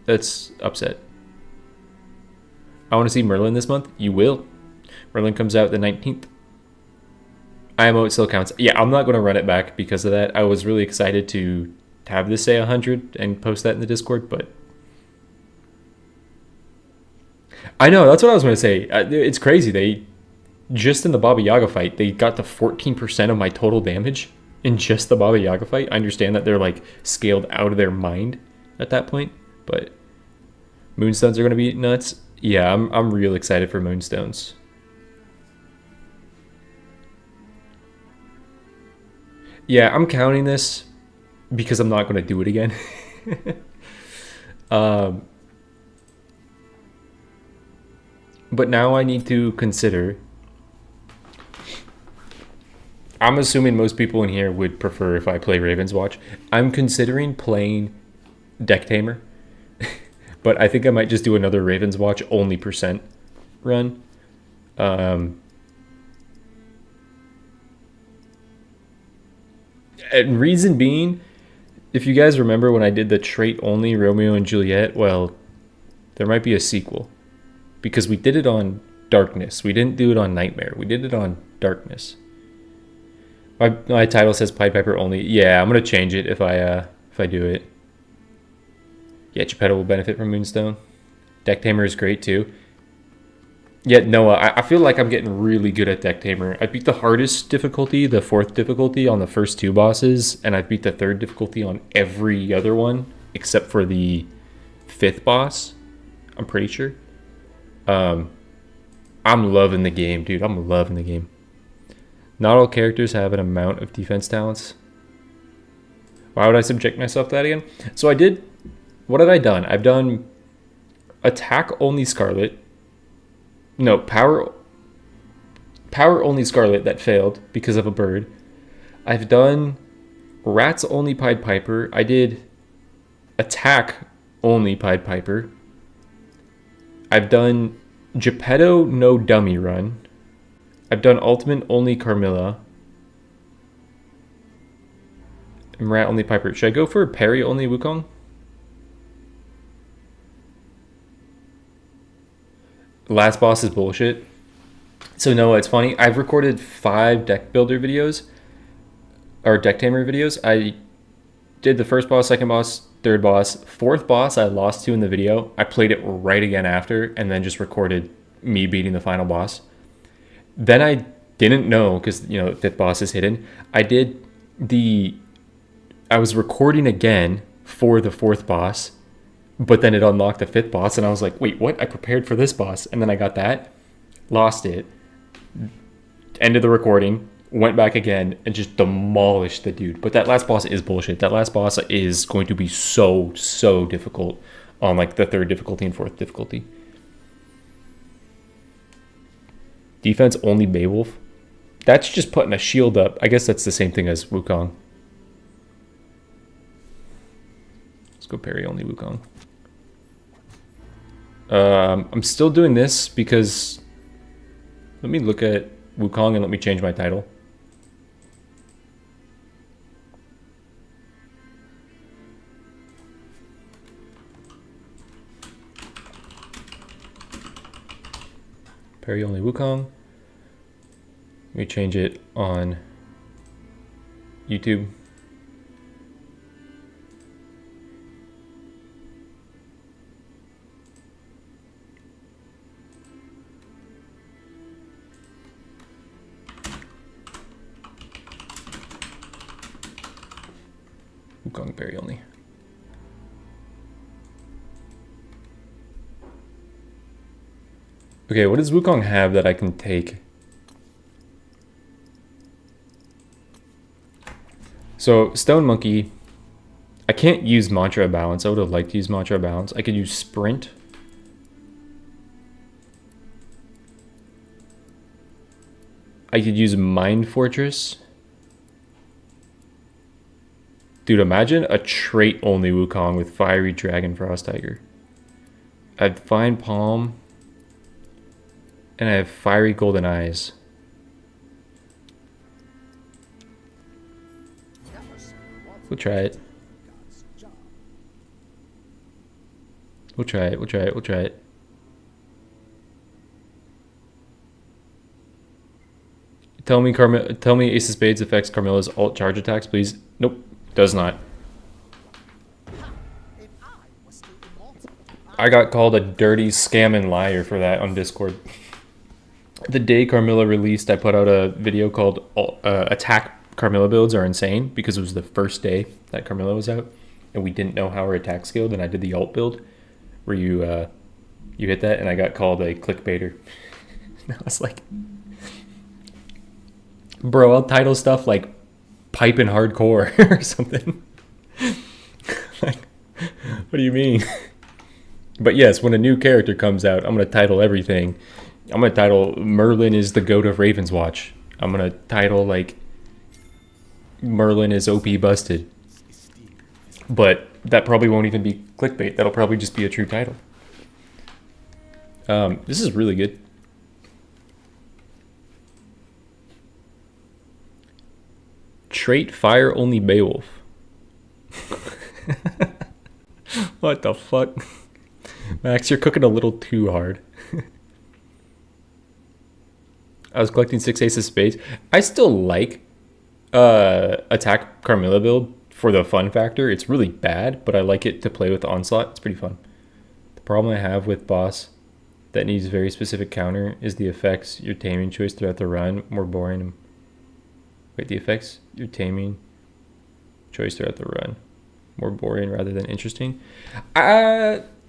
that's upset. I want to see Merlin this month. You will. Merlin comes out the 19th. IMO, it still counts. Yeah, I'm not going to run it back because of that. I was really excited to have this say 100 and post that in the Discord, but I know, that's what I was going to say. It's crazy. They just in the Baba Yaga fight, they got to 14% of my total damage in just the Baba Yaga fight. I understand that they're like scaled out of their mind at that point, but Moonstones are going to be nuts. Yeah, I'm real excited for Moonstones. Yeah, I'm counting this because I'm not going to do it again. But now I need to consider. I'm assuming most people in here would prefer if I play Ravenswatch. I'm considering playing Deck Tamer. But I think I might just do another Ravenswatch only percent run. And reason being, if you guys remember when I did the trait only Romeo and Juliet, well, there might be a sequel. Because we did it on Darkness. We didn't do it on Nightmare. We did it on Darkness. My title says Pied Piper only. Yeah, I'm gonna change it if I do it. Yeah, Geppetto will benefit from Moonstone. Deck Tamer is great too. Yeah, Noah, I feel like I'm getting really good at Deck Tamer. I beat the hardest difficulty, the 4th difficulty on the first 2 bosses, and I beat the 3rd difficulty on every other one except for the 5th boss. I'm pretty sure. I'm loving the game, dude. I'm loving the game. Not all characters have an amount of defense talents. Why would I subject myself to that again? So I did... What have I done? I've done attack only Scarlet. No, power only Scarlet that failed because of a bird. I've done rats only Pied Piper. I did attack only Pied Piper. I've done Geppetto no dummy run. I've done ultimate only Carmilla. And rat only Piper. Should I go for Parry only Wukong? Last boss is bullshit. So no, it's funny. I've recorded 5 deck builder videos. Or Deck Tamer videos. I did the first boss, second boss, third boss. 4th boss I lost to in the video. I played it right again after and then just recorded me beating the final boss. Then I didn't know because, you know, the 5th boss is hidden. I was recording again for the 4th boss, but then it unlocked the 5th boss and I was like, wait, what? I prepared for this boss. And then I got that, lost it, ended the recording, went back again and just demolished the dude. But that last boss is bullshit. That last boss is going to be so difficult on like the 3rd difficulty and 4th difficulty. Defense only Beowulf. That's just putting a shield up. I guess that's the same thing as Wukong. Let's go Parry only Wukong. I'm still doing this because let me look at Wukong and let me change my title. Parry only Wukong. Let me change it on YouTube. Wukong Parry only. Okay, what does Wukong have that I can take? So, Stone Monkey, I can't use Mantra of Balance. I would have liked to use Mantra of Balance. I could use Sprint. I could use Mind Fortress. Dude, imagine a trait-only Wukong with Fiery Dragon Frost Tiger. I'd find Palm. And I have Fiery Golden Eyes. We'll try it. We'll try it. We'll try it. We'll try it. Tell me Ace of Spades affects Carmilla's alt charge attacks, please. Nope, does not. I got called a dirty scam and liar for that on Discord. The day Carmilla released, I put out a video called Attack Carmilla Builds Are Insane, because it was the first day that Carmilla was out, and we didn't know how her attack scaled, and I did the alt build, where you hit that, and I got called a clickbaiter. And I was like, bro, I'll title stuff like Pipe and Hardcore or something. Like, what do you mean? But yes, when a new character comes out, I'm going to title everything. I'm going to title Merlin is the goat of Ravenswatch. I'm going to title like Merlin is OP busted. But that probably won't even be clickbait. That'll probably just be a true title. This is really good. Trait fire only Beowulf. What the fuck? Max, you're cooking a little too hard. I was collecting 6 Ace of Spades. I still like Attack Carmilla build for the fun factor. It's really bad, but I like it to play with Onslaught. It's pretty fun. The problem I have with boss that needs very specific counter is the effects your taming choice throughout the run. More boring. Wait, the effects your taming choice throughout the run. More boring rather than interesting.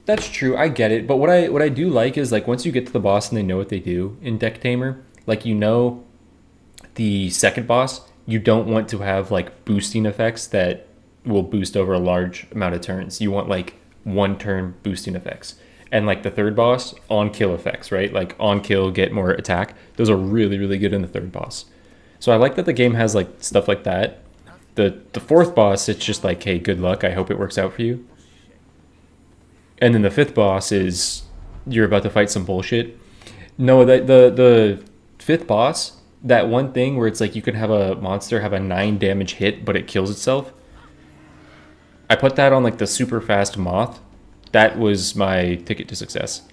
That's true. I get it. But what I do like is like once you get to the boss and they know what they do in Deck Tamer, like you know the second boss, you don't want to have like boosting effects that will boost over a large amount of turns. You want like one turn boosting effects. And like the third boss, on kill effects, right? Like on kill, get more attack. Those are really, really good in the third boss. So I like that the game has like stuff like that. The fourth boss, it's just like, hey, good luck. I hope it works out for you. And then the fifth boss is you're about to fight some bullshit. No, the fifth boss, that one thing where it's like you can have a monster have a 9 damage hit, but it kills itself. I put that on like the super fast moth. That was my ticket to success.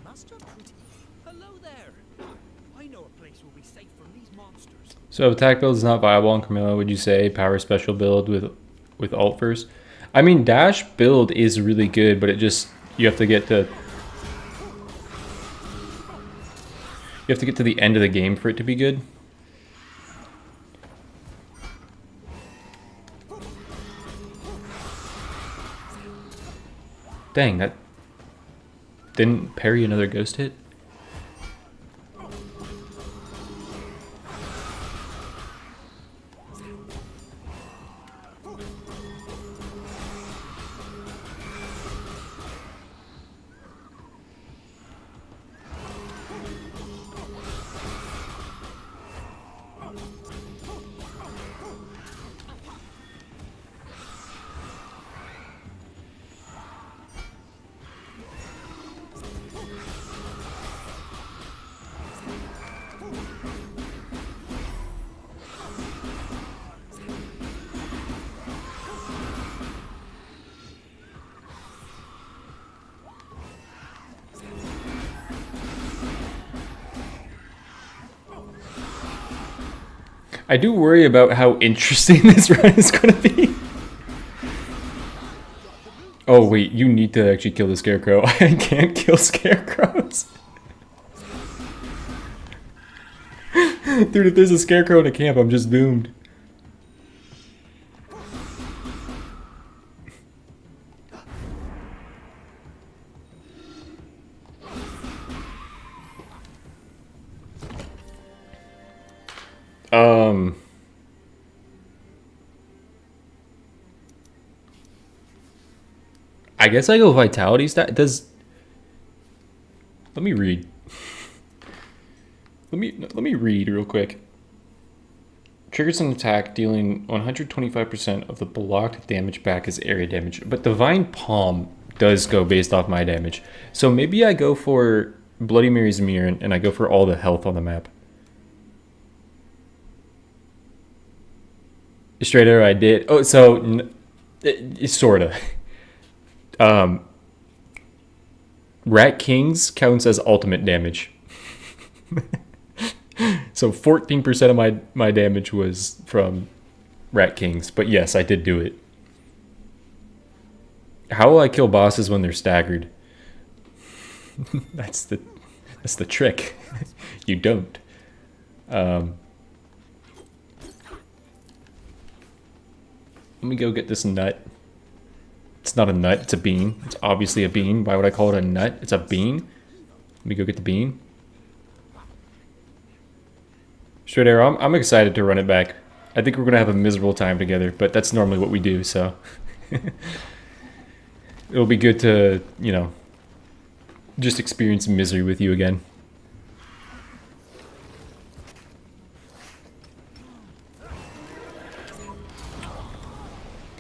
Master Pretty. Hello there. I know a place where we safe from these monsters. So if attack build is not viable on Carmilla, would you say power special build with alt first? I mean, dash build is really good, but it just you have to get to the end of the game for it to be good. Dang, that didn't parry another ghost hit. I do worry about how interesting this run is going to be. Oh wait, you need to actually kill the scarecrow. I can't kill scarecrows. Dude, if there's a scarecrow in a camp, I'm just doomed. I guess I go vitality stat. Let me read. Let me read real quick. Triggers an attack dealing 125% of the blocked damage back as area damage, but Divine Palm does go based off my damage. So maybe I go for Bloody Mary's Mirror and I go for all the health on the map. Straight arrow, I did. Oh, so sorta. Rat Kings counts as ultimate damage. So 14% of my damage was from Rat Kings, but yes, I did do it. How will I kill bosses when they're staggered? That's the trick. You don't. Let me go get this nut. It's not a nut, it's a bean. It's obviously a bean. Why would I call it a nut? It's a bean. Let me go get the bean. Straight arrow, I'm excited to run it back. I think we're going to have a miserable time together, but that's normally what we do, so. It'll be good to, you know, just experience misery with you again.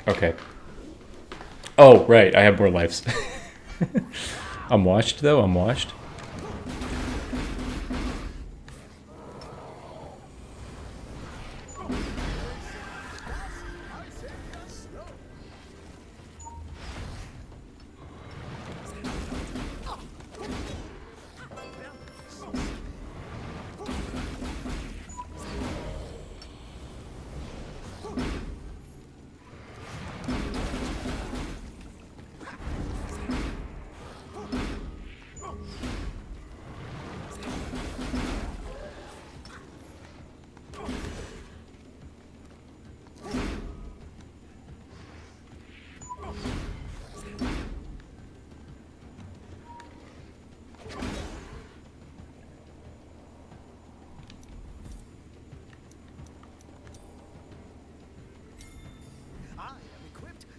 Okay. Oh, right, I have more lives. I'm washed, though, I'm washed.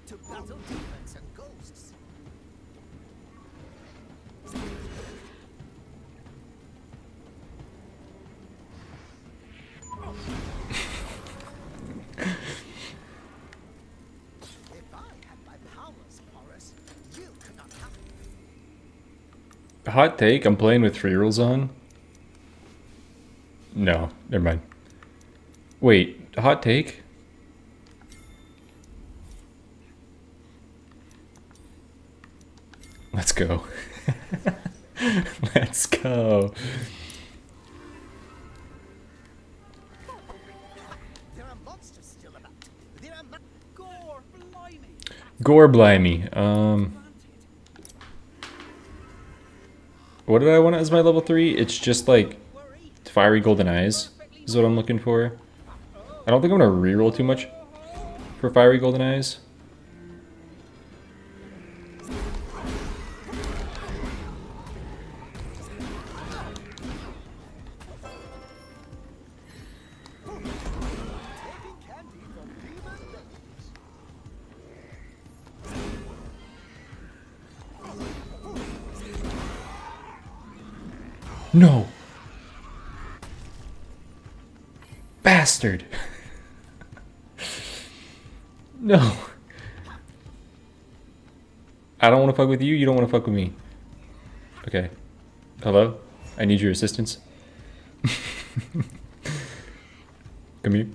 To battle demons and ghosts. If I had my powers, Boris, you could not have me. Hot take, I'm playing with 3 rolls on. No, never mind. Wait, hot take? Let's go. Let's go. There are monsters still about. There are gore, blimey. Gore blimey. What did I want as my level 3? It's just like fiery golden eyes is what I'm looking for. I don't think I'm gonna reroll too much for fiery golden eyes. No! Bastard! No! I don't want to fuck with you, you don't want to fuck with me. Okay. Hello? I need your assistance. Come here.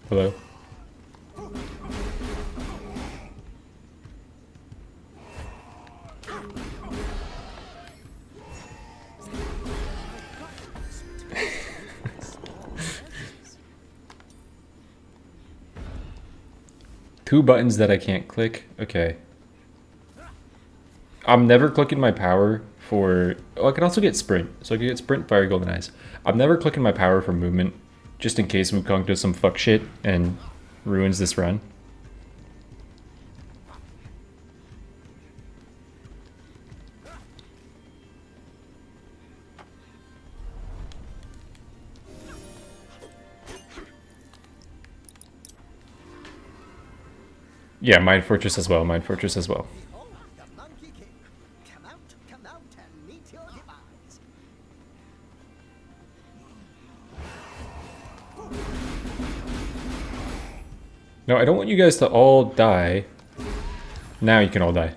Hello? Two buttons that I can't click? Okay. I'm never clicking my power for... Oh, I can also get sprint. So I can get sprint, fiery golden eyes. I'm never clicking my power for movement, just in case Wukong does some fuck shit and ruins this run. Yeah, Mind Fortress as well, Mind Fortress as well. Behold the Monkey King. Come out and meet your demise. No, I don't want you guys to all die. Now you can all die.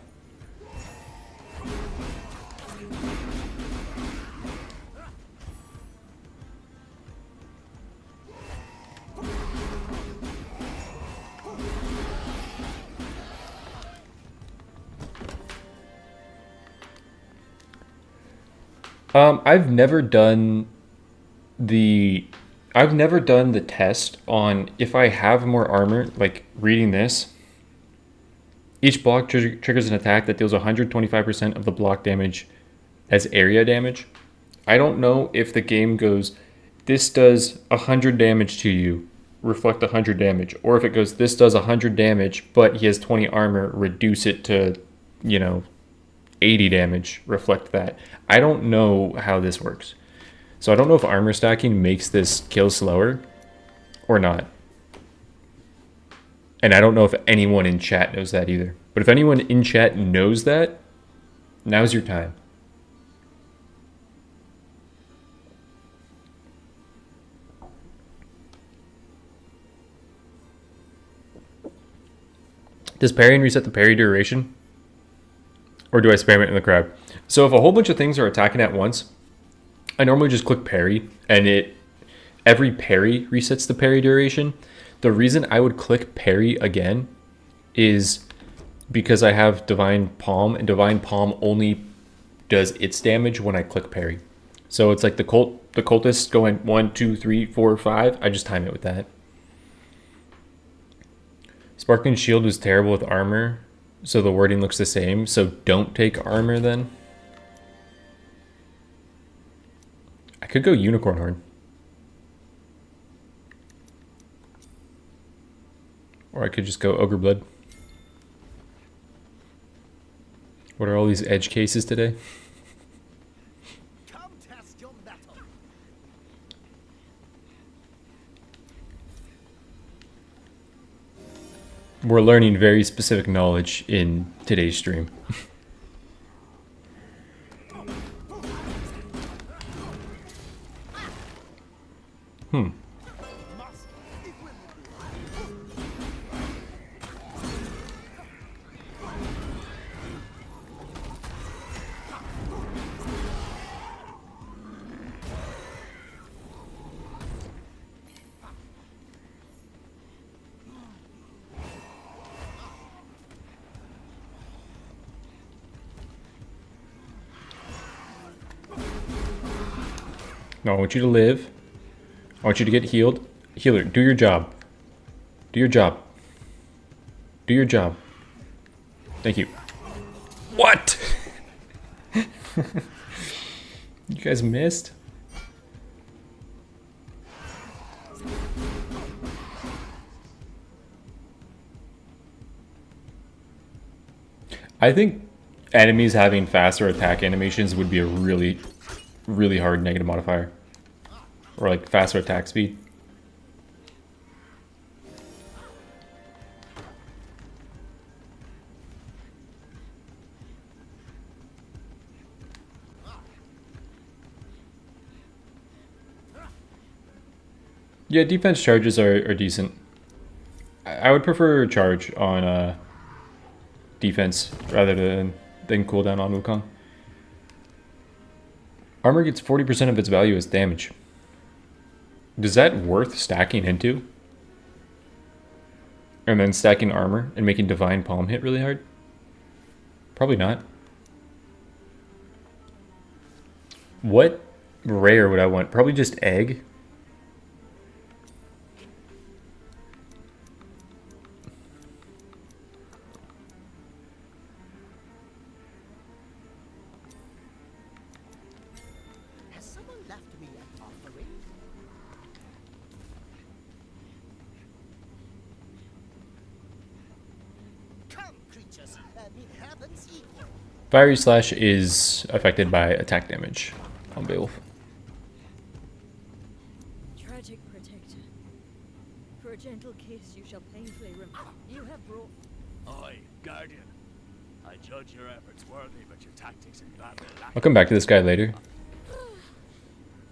I've never done the test on if I have more armor, like reading this. Each block triggers an attack that deals 125% of the block damage as area damage. I don't know if the game goes, this does 100 damage to you, reflect 100 damage, or if it goes, this does 100 damage, but he has 20 armor, reduce it to, 80 damage, reflect that. I don't know how this works. So I don't know if armor stacking makes this kill slower or not. And I don't know if anyone in chat knows that either. But if anyone in chat knows that, now's your time. Does parrying reset the parry duration? Or do I spam it in the crowd? So if a whole bunch of things are attacking at once, I normally just click parry, and every parry resets the parry duration. The reason I would click parry again is because I have Divine Palm, and Divine Palm only does its damage when I click parry. So it's like the cultist going 1, 2, 3, 4, 5. I just time it with that. Sparkling Shield was terrible with armor, so the wording looks the same. So don't take armor then. I could go Unicorn Horn. Or I could just go Ogre Blood. What are all these edge cases today? Come test your metal. We're learning very specific knowledge in today's stream. No, I want you to live. I want you to get healed. Healer, do your job. Do your job. Do your job. Thank you. What? You guys missed? I think enemies having faster attack animations would be a really hard negative modifier. Or like faster attack speed. Yeah, defense charges are decent. I would prefer charge on defense rather than cooldown on Wukong. Armor gets 40% of its value as damage. Is that worth stacking into? And then stacking armor and making Divine Palm hit really hard? Probably not. What rare would I want? Probably just egg. Fiery Slash is affected by attack damage on Beowulf. Tragic protector. For a gentle kiss you shall painfully you have brought... Oi, Guardian. I judge your efforts worthy, but your tactics in battle lack... I'll come back to this guy later.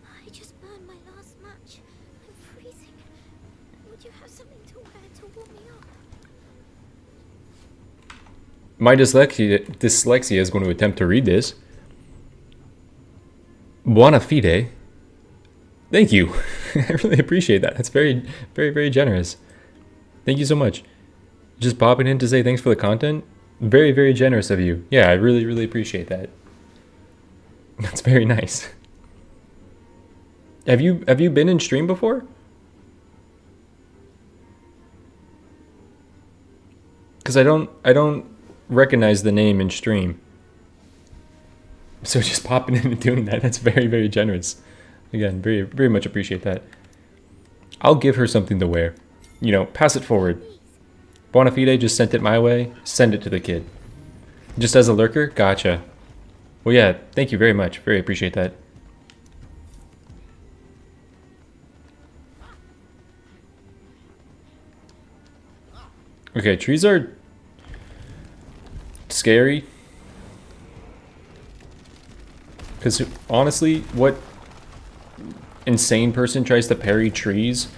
I just burned my last match. I'm freezing. Would you have something to wear to warm me up? My dyslexia is going to attempt to read this. Buona fide. Thank you. I really appreciate that. That's very, very, very generous. Thank you so much. Just popping in to say thanks for the content. Very, very generous of you. Yeah, I really, really appreciate that. That's very nice. Have you been in stream before? Because I don't recognize the name in stream. So just popping in and doing that, that's very, very generous. Again, very, very much appreciate that. I'll give her something to wear. You know, pass it forward. Bonafide just sent it my way. Send it to the kid. Just as a lurker? Gotcha. Well, yeah, thank you very much. Very appreciate that. Okay, trees are scary. Because honestly, what insane person tries to parry trees?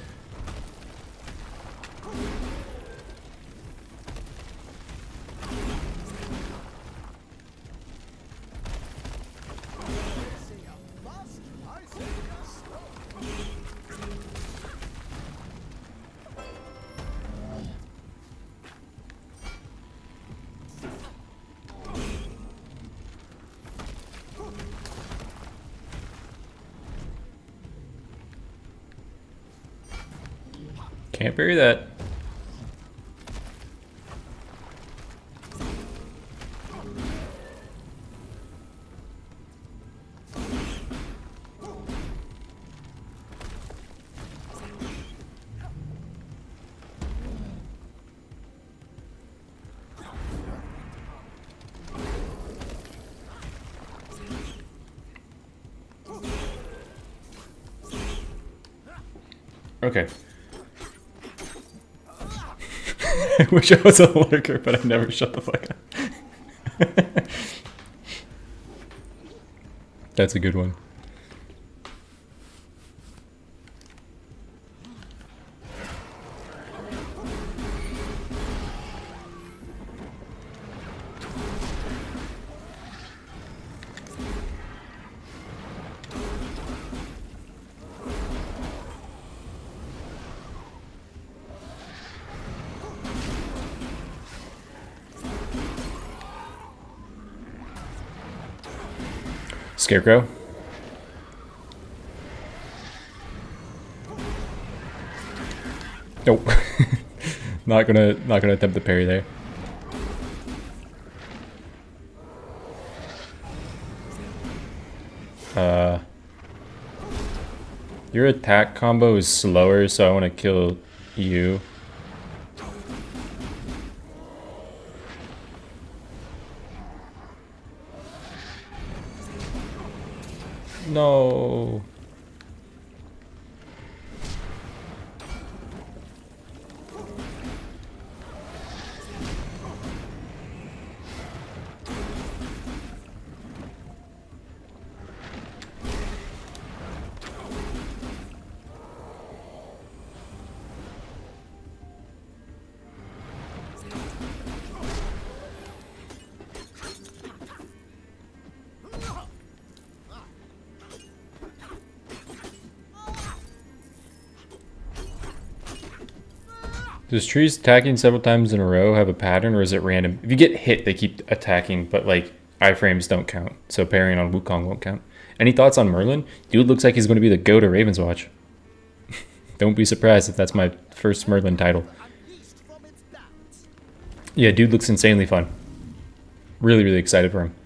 Can't parry that. Okay. I wish I was a lurker, but I never shut the fuck up. That's a good one. Scarecrow. Nope. not gonna attempt the parry there. Your attack combo is slower, so I want to kill you. No. Does trees attacking several times in a row have a pattern, or is it random? If you get hit, they keep attacking, but like iframes don't count, so parrying on Wukong won't count. Any thoughts on Merlin? Dude looks like he's going to be the GOAT of Ravenswatch. Don't be surprised if that's my first Merlin title. Yeah, dude looks insanely fun. Really, really excited for him.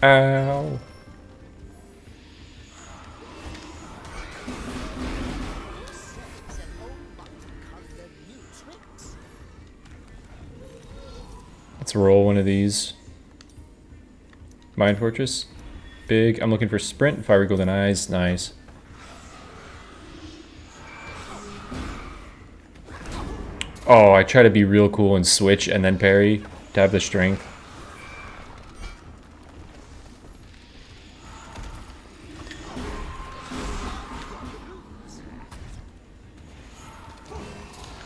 Ow. Let's roll one of these. Mind Fortress. Big. I'm looking for Sprint. Fiery Golden Eyes. Nice. Oh, I try to be real cool and switch and then parry to have the strength.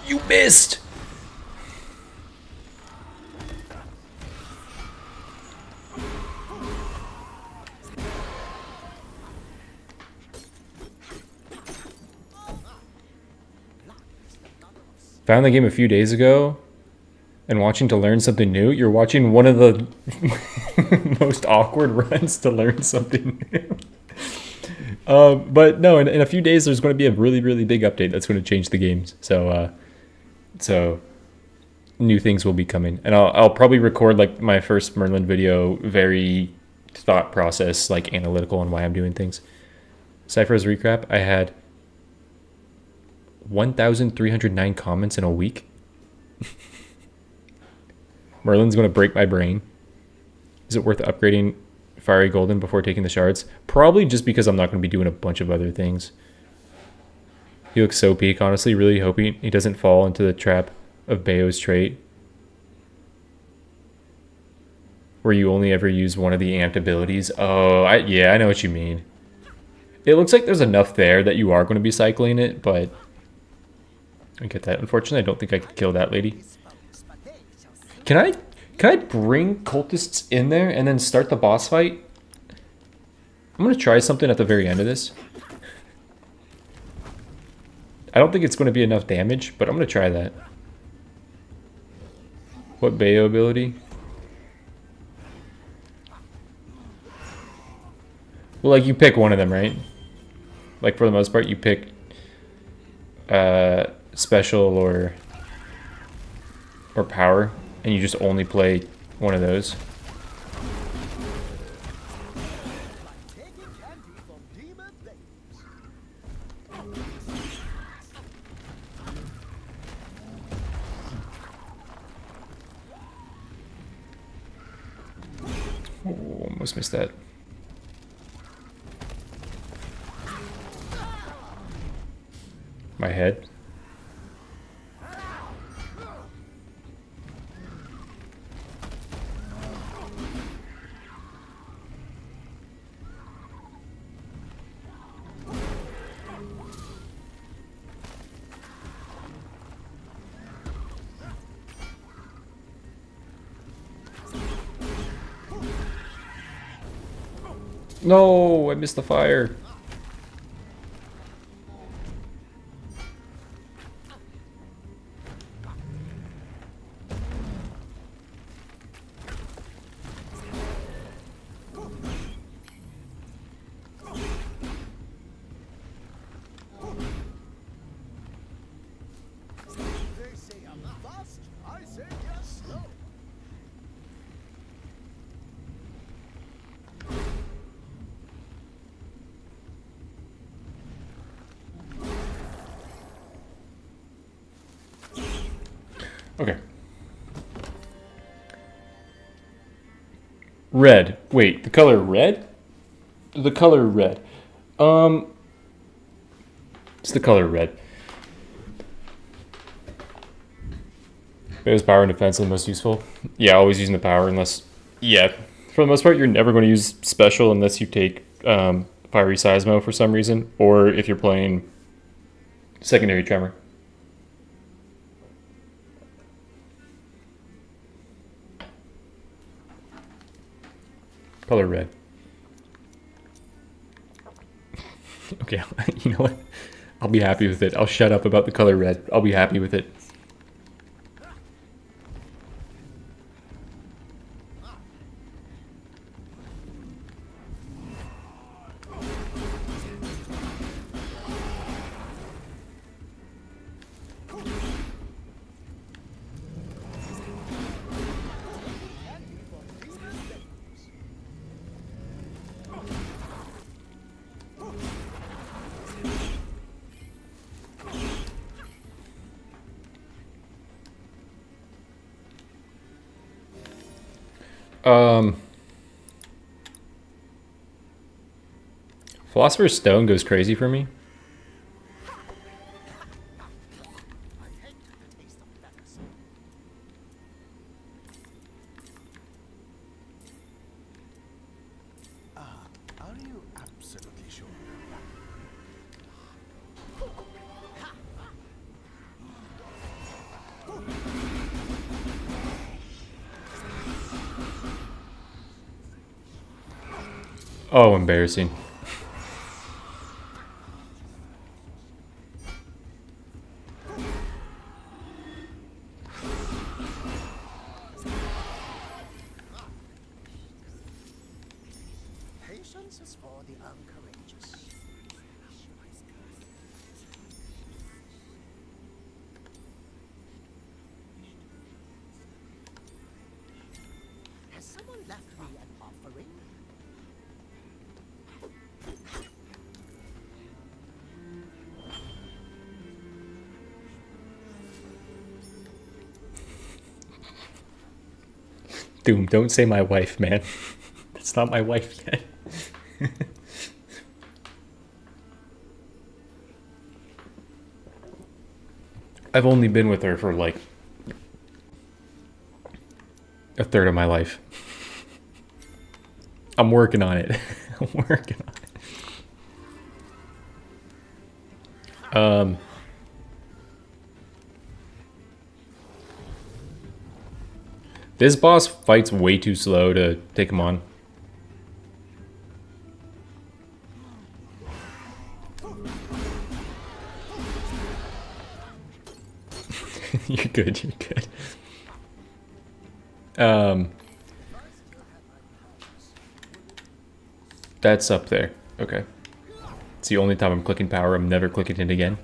You missed! Found the game a few days ago and watching to learn something new. You're watching one of the most awkward runs to learn something new. But no, in a few days, there's going to be a really, really big update that's going to change the games. So new things will be coming. And I'll probably record like my first Merlin video, very thought process, like analytical on why I'm doing things. Cypher's recap, I had 1,309 comments in a week. Merlin's going to break my brain. Is it worth upgrading Fiery Golden before taking the shards? Probably just because I'm not going to be doing a bunch of other things. He looks so peak, honestly. Really hoping he doesn't fall into the trap of Bayo's trait, where you only ever use one of the amped abilities. Oh, yeah, I know what you mean. It looks like there's enough there that you are going to be cycling it, but I get that. Unfortunately, I don't think I could kill that lady. Can I bring cultists in there and then start the boss fight? I'm going to try something at the very end of this. I don't think it's going to be enough damage, but I'm going to try that. What Bayo ability? Well, like, you pick one of them, right? Like, for the most part, you pick special or power, and you just only play one of those. Oh, almost missed that. My head. No, I missed the fire. Okay. Red. Wait, the color red? The color red. It's the color red. Bayo's power and defense are the most useful. Yeah, always using the power unless... Yeah, for the most part, you're never going to use special unless you take Fiery Seismo for some reason, or if you're playing Secondary Tremor. Color red. Okay, you know what? I'll be happy with it. I'll shut up about the color red. I'll be happy with it. Philosopher's Stone goes crazy for me. Are you absolutely sure? Oh, embarrassing. This is for the uncourageous. Has someone left me an offering? Doom, don't say my wife, man. That's not my wife yet. I've only been with her for like a third of my life. I'm working on it. I'm working on it. This boss fights way too slow to take him on. You're good, you're good. That's up there. Okay. It's the only time I'm clicking power. I'm never clicking it again.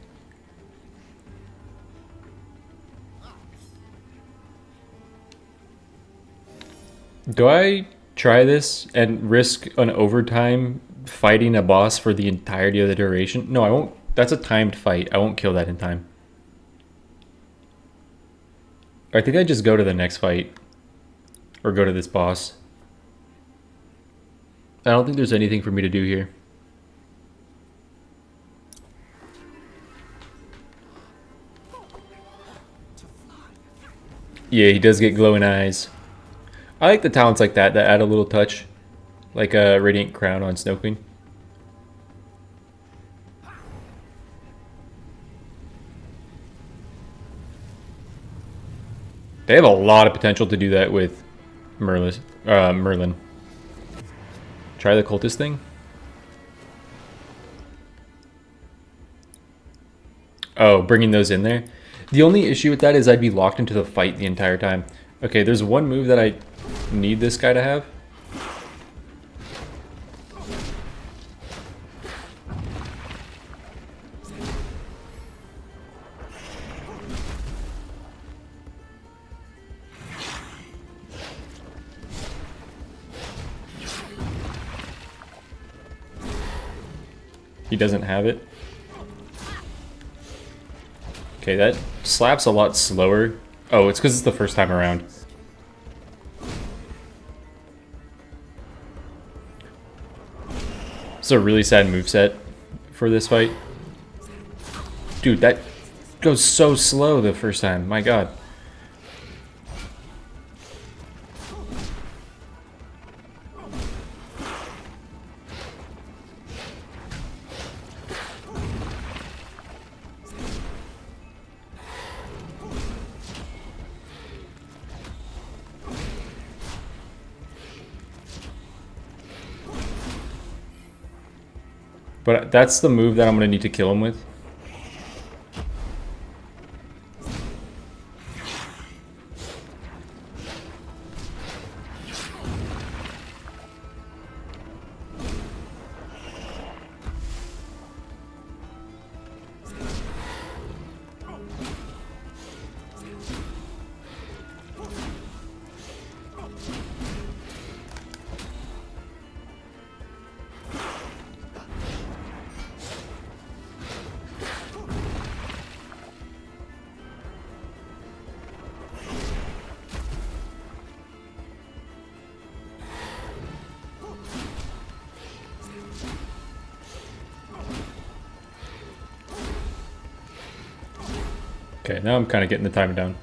Do I try this and risk an overtime fighting a boss for the entirety of the duration? No, I won't. That's a timed fight. I won't kill that in time. I think I just go to the next fight. Or go to this boss. I don't think there's anything for me to do here. Yeah, he does get glowing eyes. I like the talents like that add a little touch. Like a Radiant Crown on Snow Queen. They have a lot of potential to do that with Merlin. Try the cultist thing. Oh, bringing those in there. The only issue with that is I'd be locked into the fight the entire time. Okay, there's one move that I need this guy to have. He doesn't have it. Okay, that slaps a lot slower. Oh, it's because it's the first time around. It's a really sad moveset for this fight. Dude, that goes so slow the first time. My god. But that's the move that I'm going to need to kill him with. Okay, now I'm kind of getting the timer down.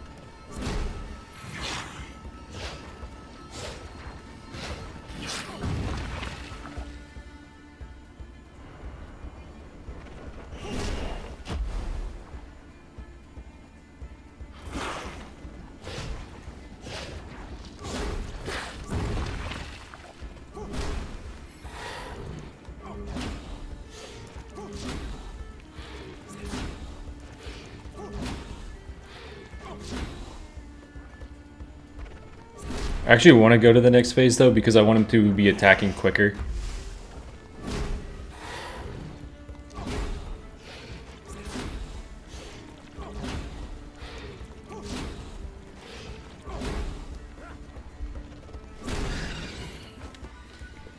I actually want to go to the next phase though because I want him to be attacking quicker.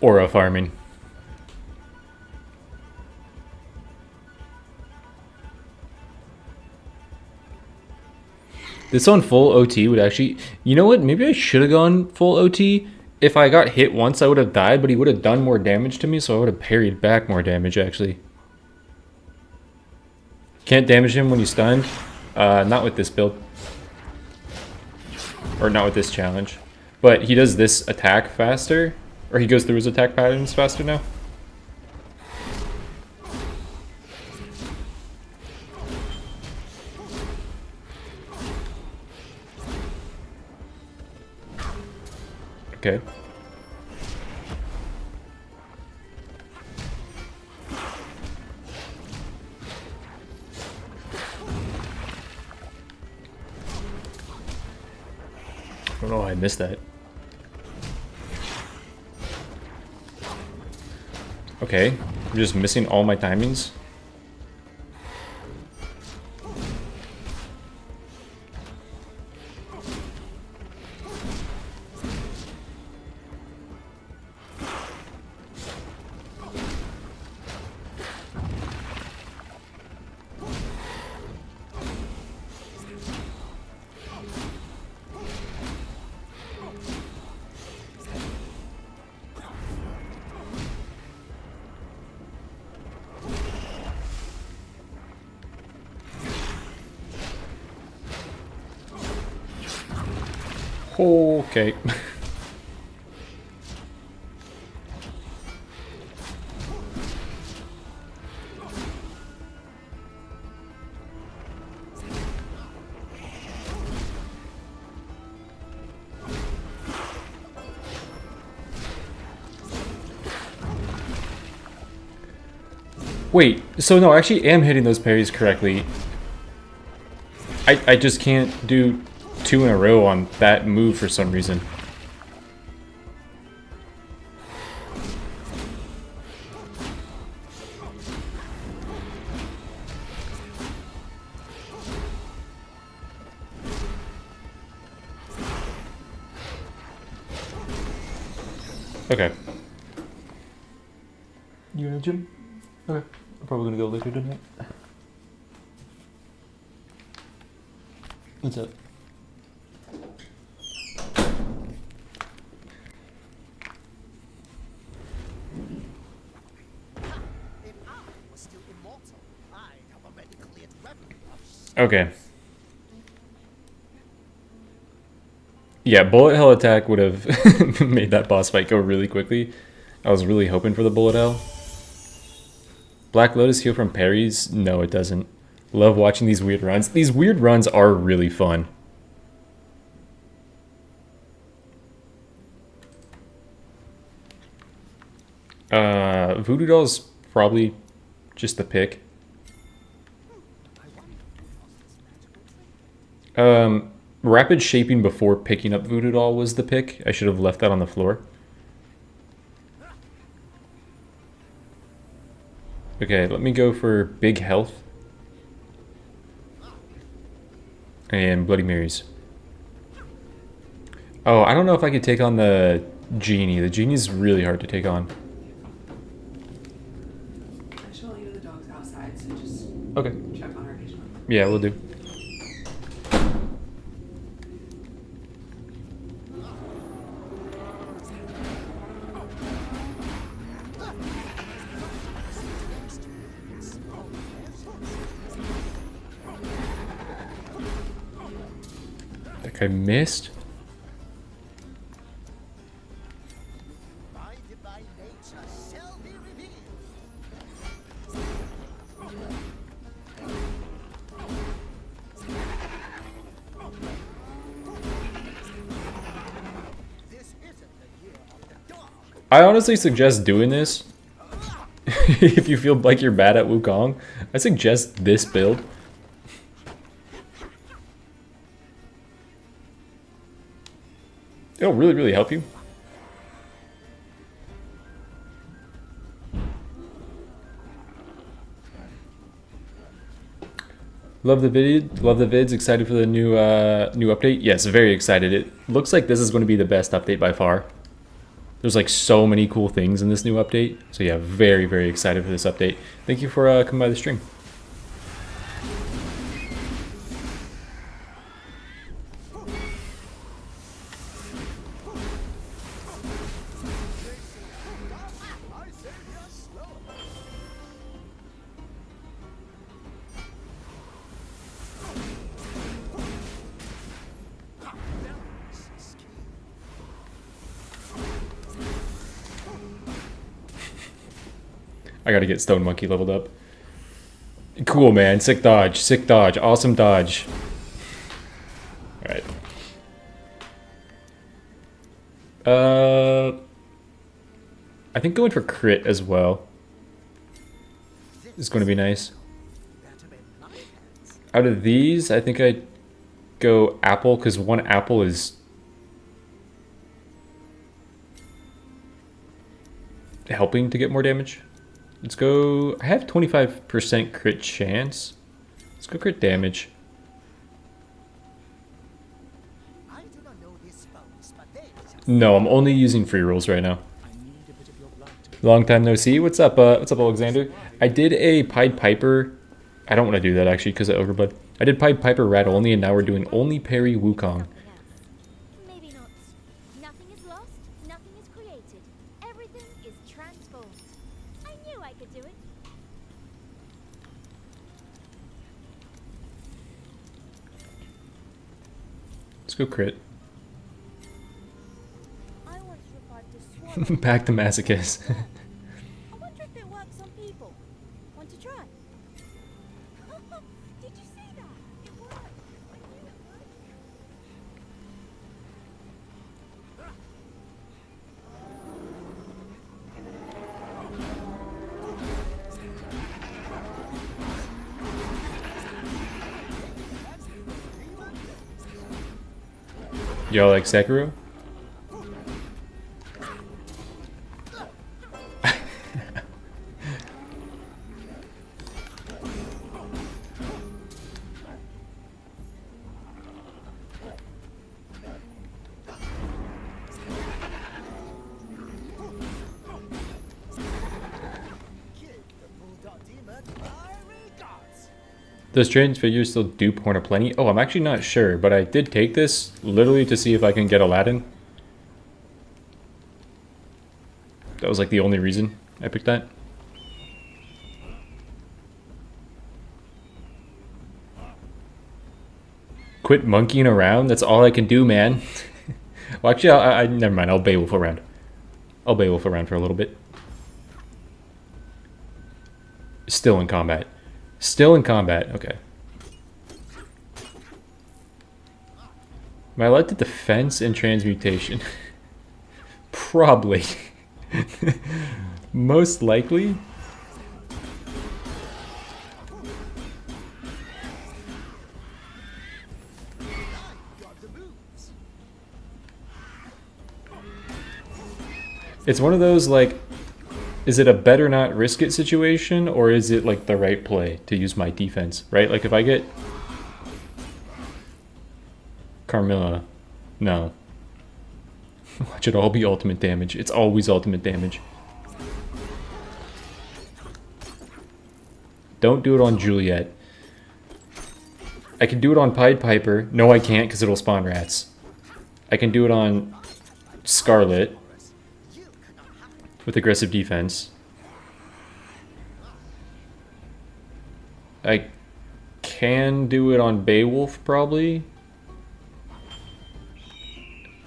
aura farming. This on full OT would actually... You know what? Maybe I should have gone full OT. If I got hit once, I would have died, but he would have done more damage to me, so I would have parried back more damage, actually. Can't damage him when he's stunned. Not with this build. Or not with this challenge. But he does this attack faster. Or he goes through his attack patterns faster now. Okay. I don't know why I missed that. Okay, I'm just missing all my timings. Okay. Wait, so no, I actually am hitting those parries correctly. I just can't do 2 in a row on that move for some reason. Okay. You in the gym? Okay. I'm probably gonna go later tonight. What's up? Okay. Yeah, bullet hell attack would have made that boss fight go really quickly. I was really hoping for the bullet hell. Black Lotus heal from parries? No, it doesn't. Love watching these weird runs. These weird runs are really fun. Voodoo Doll's probably just the pick. Rapid shaping before picking up Voodoo Doll was the pick. I should have left that on the floor. Okay, let me go for big health. And Bloody Marys. Oh, I don't know if I could take on the Genie. The Genie's really hard to take on. I should leave the dogs outside, so just Okay. check on her occasionally. Yeah, we'll do. That guy missed. I honestly suggest doing this. If you feel like you're bad at Wukong, I suggest this build. It'll really, really help you. Love the video, love the vids. Excited for the new new update. Yes, very excited. It looks like this is going to be the best update by far. There's like so many cool things in this new update. So yeah, very, very excited for this update. Thank you for coming by the stream. I gotta get Stone Monkey leveled up. Cool, man. Sick dodge. Sick dodge. Awesome dodge. Alright. I think going for crit as well is going to be nice. Out of these, I think I'd go apple, because one apple is helping to get more damage. Let's go. I have 25% crit chance. Let's go crit damage. No, I'm only using free rolls right now. Long time no see. What's up, Alexander? I did a Pied Piper. I don't want to do that actually because of Overblood. I did Pied Piper rat only, and now we're doing only Parry Wukong. Maybe not. Nothing is lost, nothing is created. Everything is transformed. I knew I could do it. Let's go crit. I once revived a swallow. Back to masochist. I wonder if it works on people. Want to try? Did you see that? It worked. I knew it would. Y'all like Sekiro? Does Transfigure still dupe Horn of Plenty? Oh, I'm actually not sure, but I did take this literally to see if I can get Aladdin. That was like the only reason I picked that. Quit monkeying around? That's all I can do, man. Well, actually, I never mind. I'll Beowulf around. I'll Beowulf around for a little bit. Still in combat. Still in combat. Okay. Am I allowed to defense and transmutation? Probably. Most likely. It's one of those, like, is it a better not risk it situation, or is it like the right play to use my defense, right? Like if I get Carmilla, no. Watch it all be ultimate damage. It's always ultimate damage. Don't do it on Juliet. I can do it on Pied Piper. No, I can't because it'll spawn rats. I can do it on Scarlet with aggressive defense. I can do it on Beowulf, probably.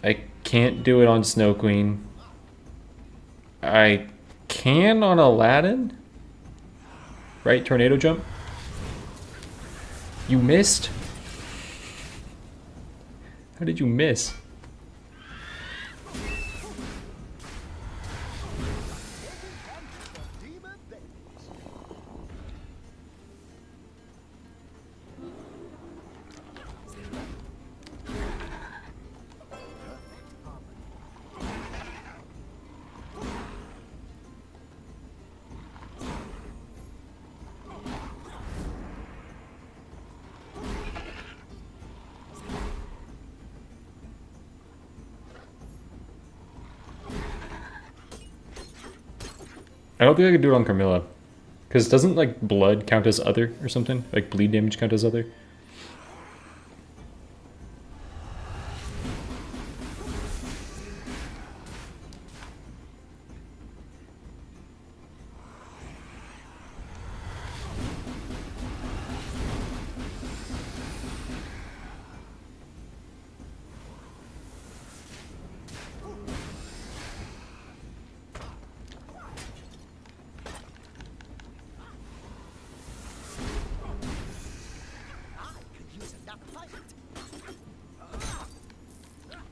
I can't do it on Snow Queen. I can on Aladdin? Right? Tornado jump? You missed? How did you miss? I don't think I could do it on Carmilla. Because doesn't, like, blood count as other or something? Like, bleed damage count as other?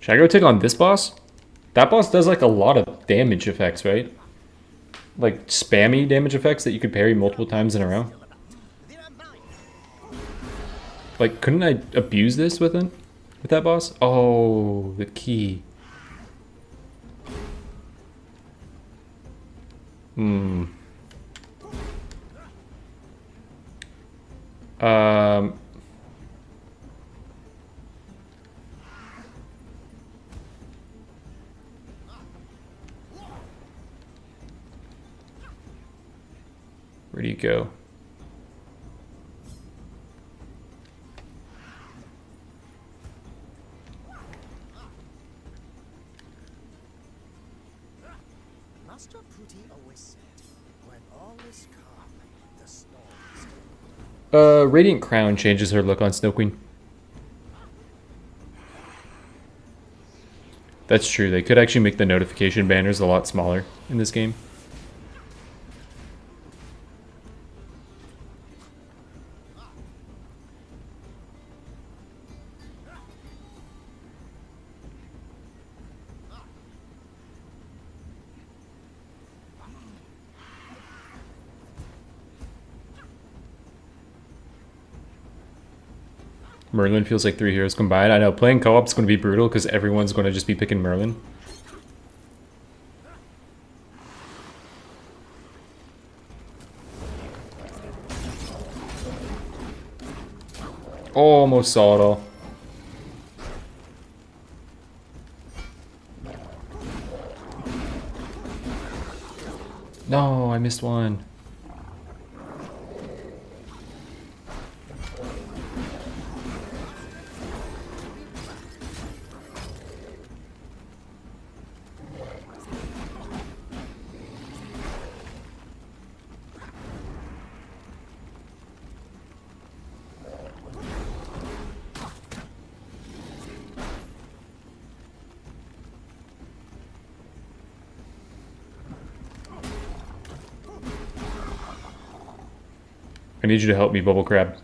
Should I go take on this boss? That boss does like a lot of damage effects, right? Like spammy damage effects that you could parry multiple times in a row. Like, couldn't I abuse this with it? With that boss? Oh, the key. Hmm. Um... Where do you go? Master Pruti always said, when all is calm, the storm is Radiant Crown changes her look on Snow Queen. That's true, they could actually make the notification banners a lot smaller in this game. Merlin feels like 3 heroes combined. I know, playing co-op is going to be brutal because everyone's going to just be picking Merlin. Almost saw it all. No, I missed one. I need you to help me, Bubble Crab.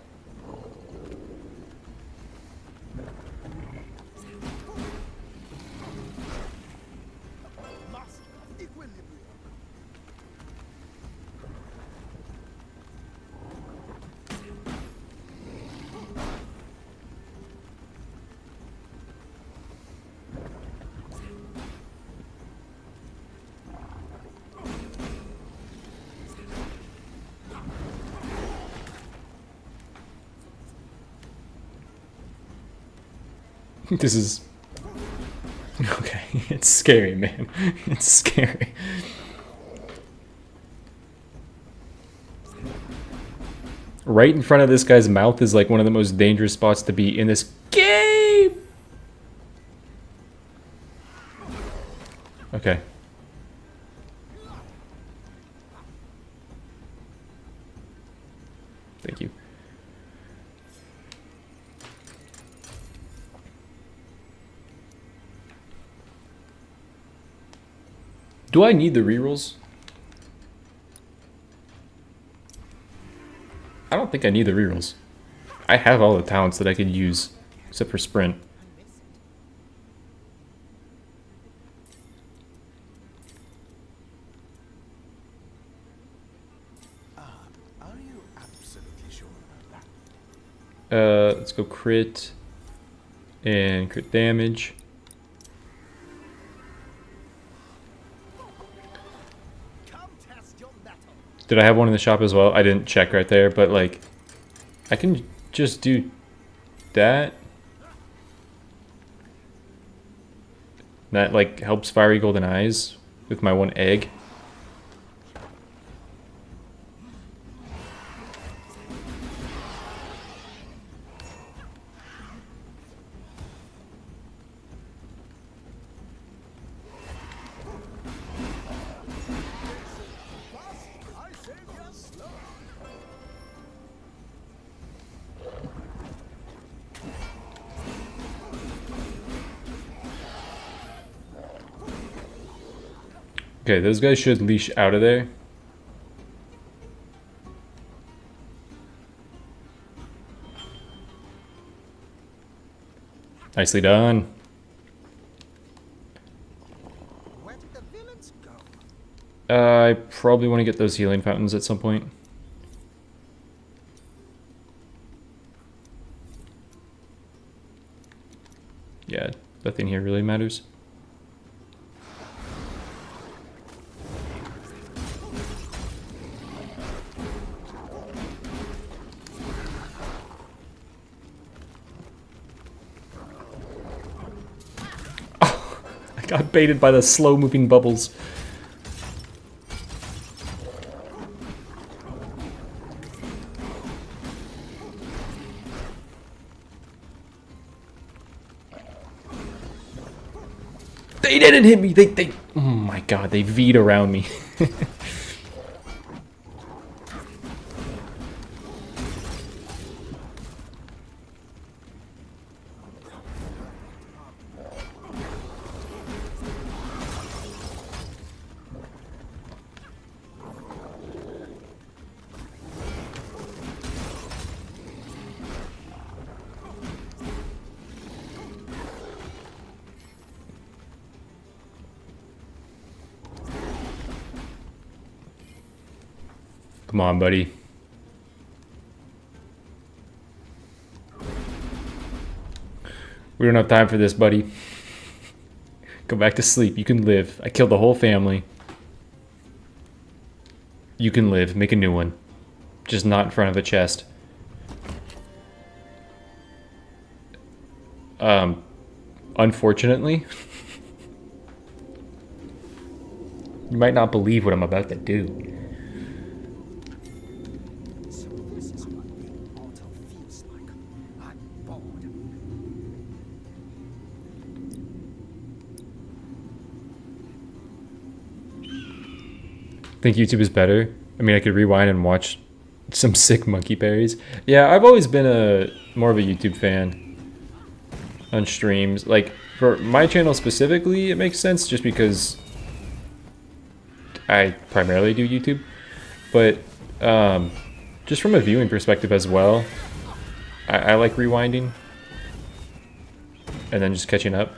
This is... Okay, it's scary, man. It's scary. Right in front of this guy's mouth is like one of the most dangerous spots to be in this game! Okay. Thank you. Do I need the rerolls? I don't think I need the rerolls. I have all the talents that I could use, except for sprint. Are you absolutely sure about that? Let's go crit and crit damage. Did I have one in the shop as well? I didn't check right there, but like, I can just do that. That like helps fiery golden eyes with my one egg. Okay, those guys should leash out of there. Nicely done. Where did the villains go? I probably want to get those healing fountains at some point. Yeah, nothing here really matters. Oh, I got baited by the slow-moving bubbles. They didn't hit me. They. Oh my god! They V'd around me. Come on, buddy. We don't have time for this, buddy. Go back to sleep. You can live. I killed the whole family. You can live. Make a new one. Just not in front of a chest. Unfortunately. You might not believe what I'm about to do. So this is what being mortal feels like. I'm bored. Think YouTube is better? I mean, I could rewind and watch some sick monkey parries. Yeah, I've always been more of a YouTube fan on streams. Like, for my channel specifically, it makes sense just because I primarily do YouTube. But just from a viewing perspective as well, I like rewinding and then just catching up.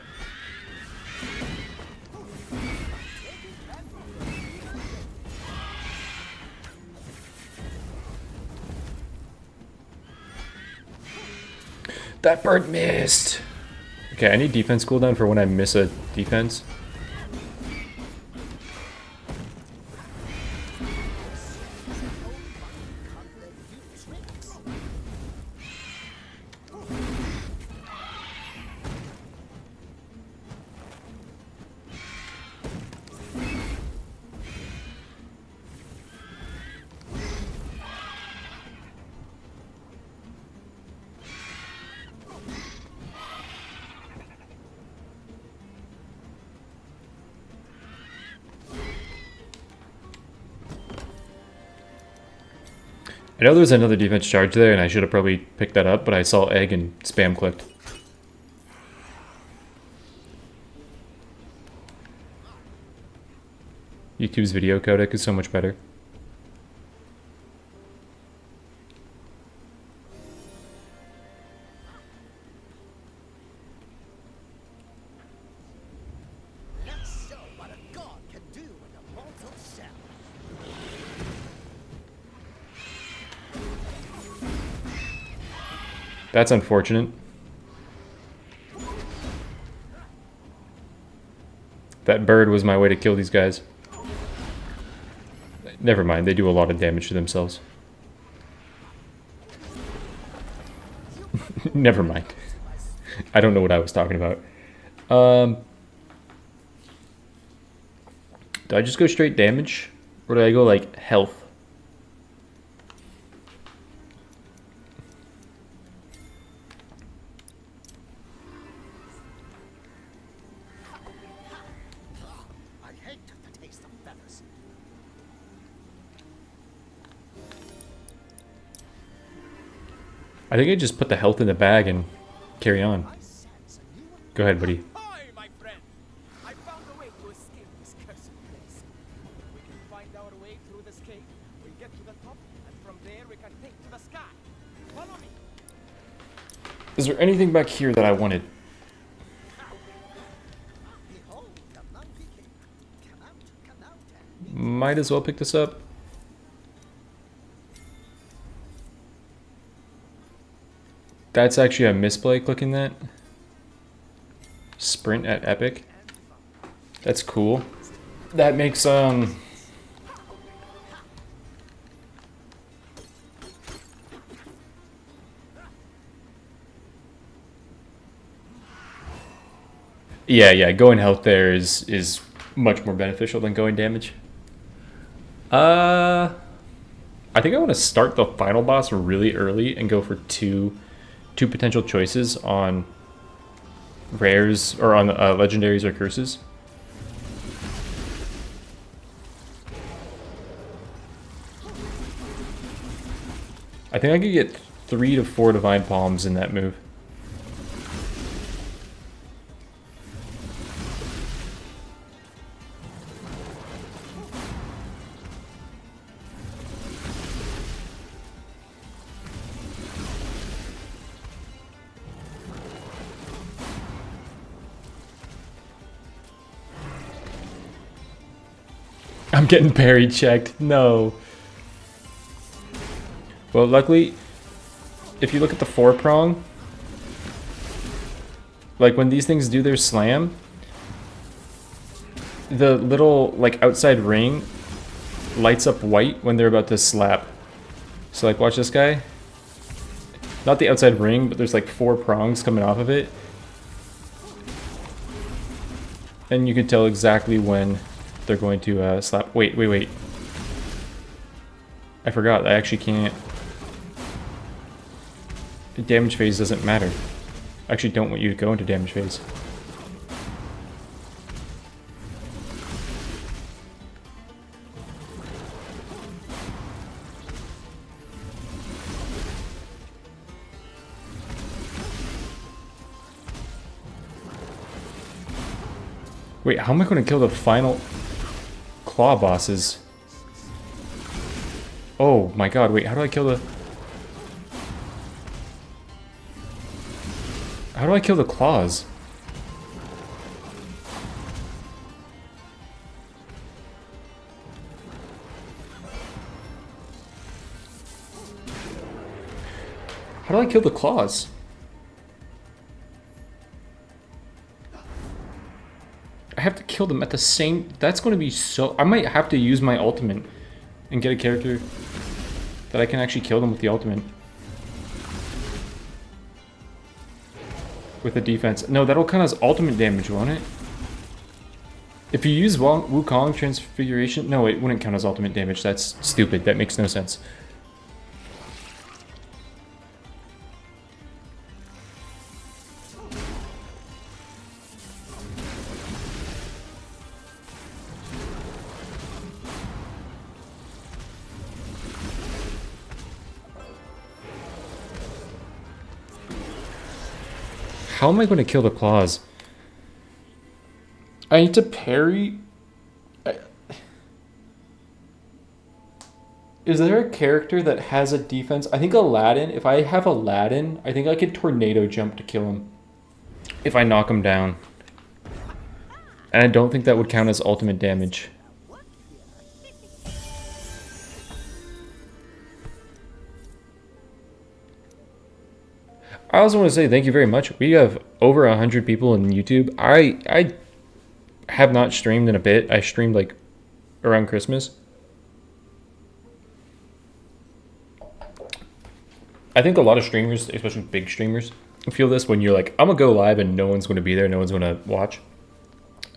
That bird missed. Okay, I need defense cooldown for when I miss a defense. I know there was another defense charge there, and I should have probably picked that up, but I saw egg and spam clicked. YouTube's video codec is so much better. Let's show what a god can do in a mortal shell. That's unfortunate. That bird was my way to kill these guys. Never mind, they do a lot of damage to themselves. Never mind. I don't know what I was talking about. Do I just go straight damage? Or do I go like health? I hate the taste of feathers. I think I just put the health in the bag and carry on. I sense a new Go ahead, buddy. Hi, my friend. I found a way to escape this cursed place. Is there anything back here that I wanted? Behold the monkey king. Come out and Might as well pick this up. That's actually a misplay clicking that. Sprint at epic. That's cool. That makes yeah, going health there is much more beneficial than going damage. I think I want to start the final boss really early and go for two potential choices on rares or on legendaries or curses. I think I could get 3 to 4 divine palms in that move. I'm getting parry checked. No. Well, luckily, if you look at the 4-prong, like when these things do their slam, the little like outside ring lights up white when they're about to slap. So like watch this guy. Not the outside ring, but there's like 4 prongs coming off of it. And you can tell exactly when they're going to slap. Wait. I forgot, I actually can't. The damage phase doesn't matter. I actually don't want you to go into damage phase. Wait, how am I going to kill the final claw bosses? Oh my god, wait, how do I kill the... How do I kill the claws? How do I kill the claws? I have to kill them at the same... That's going to be so... I might have to use my ultimate and get a character that I can actually kill them with the ultimate. With the defense. No, that'll count as ultimate damage, won't it? If you use Wukong Transfiguration... No, it wouldn't count as ultimate damage. That's stupid. That makes no sense. How am I going to kill the claws? I need to parry... Is there a character that has a defense? I think Aladdin. If I have Aladdin, I think I could tornado jump to kill him. If I knock him down. And I don't think that would count as ultimate damage. I also want to say thank you very much. We have over 100 people in YouTube. I have not streamed in a bit. I streamed like around Christmas. I think a lot of streamers, especially big streamers, feel this when you're like, I'm going to go live and no one's going to be there. No one's going to watch.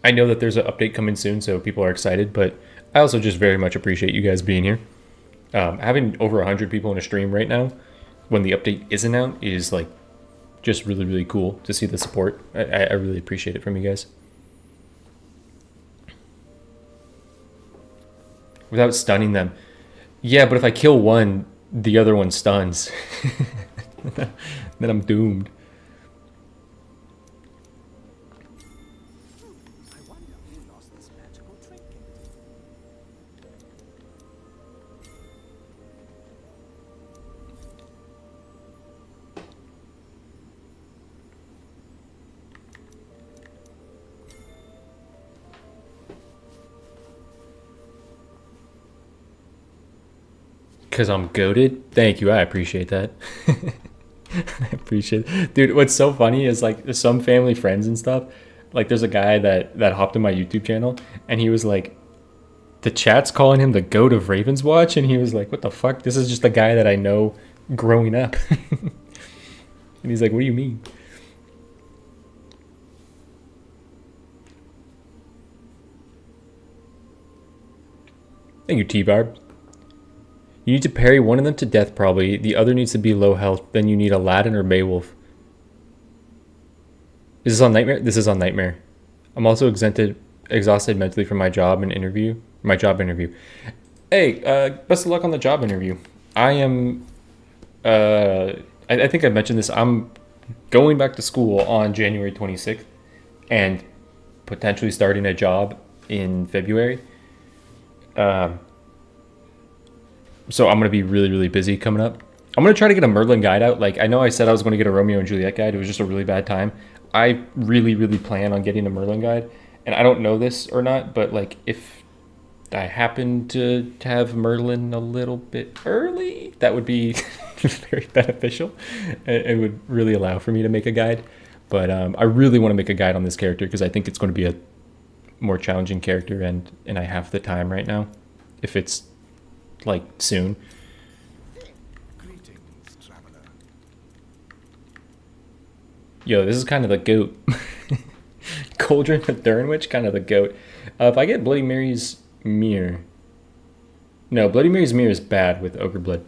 I know that there's an update coming soon, so people are excited. But I also just very much appreciate you guys being here. Having over 100 people in a stream right now when the update isn't out is like just really, really cool to see the support. I really appreciate it from you guys. Without stunning them. Yeah, but if I kill one, the other one stuns. Then I'm doomed. I wonder who lost this magical trinket. Because I'm goated? Thank you, I appreciate that. I appreciate it. Dude, what's so funny is like there's some family friends and stuff. Like there's a guy that hopped on my YouTube channel and he was like, the chat's calling him the goat of Ravenswatch, and he was like, what the fuck? This is just the guy that I know growing up. And he's like, what do you mean? Thank you, T-Barb. You need to parry one of them to death probably. The other needs to be low health. Then you need Aladdin or Beowulf. Is this on Nightmare? This is on Nightmare. I'm also exhausted mentally from my job interview. Hey, best of luck on the job interview. I am, I think I mentioned this. I'm going back to school on January 26th and potentially starting a job in February. So I'm going to be really, really busy coming up. I'm going to try to get a Merlin guide out. Like, I know I said I was going to get a Romeo and Juliet guide. It was just a really bad time. I really, really plan on getting a Merlin guide. And I don't know this or not, but like if I happen to have Merlin a little bit early, that would be very beneficial. It would really allow for me to make a guide. But I really want to make a guide on this character because I think it's going to be a more challenging character, and I have the time right now. If it's like soon. Greetings, traveler. Yo, this is kind of the goat. Cauldron of Durnwich, kind of the goat. If I get Bloody Mary's Mirror. No, Bloody Mary's Mirror is bad with Ogre Blood.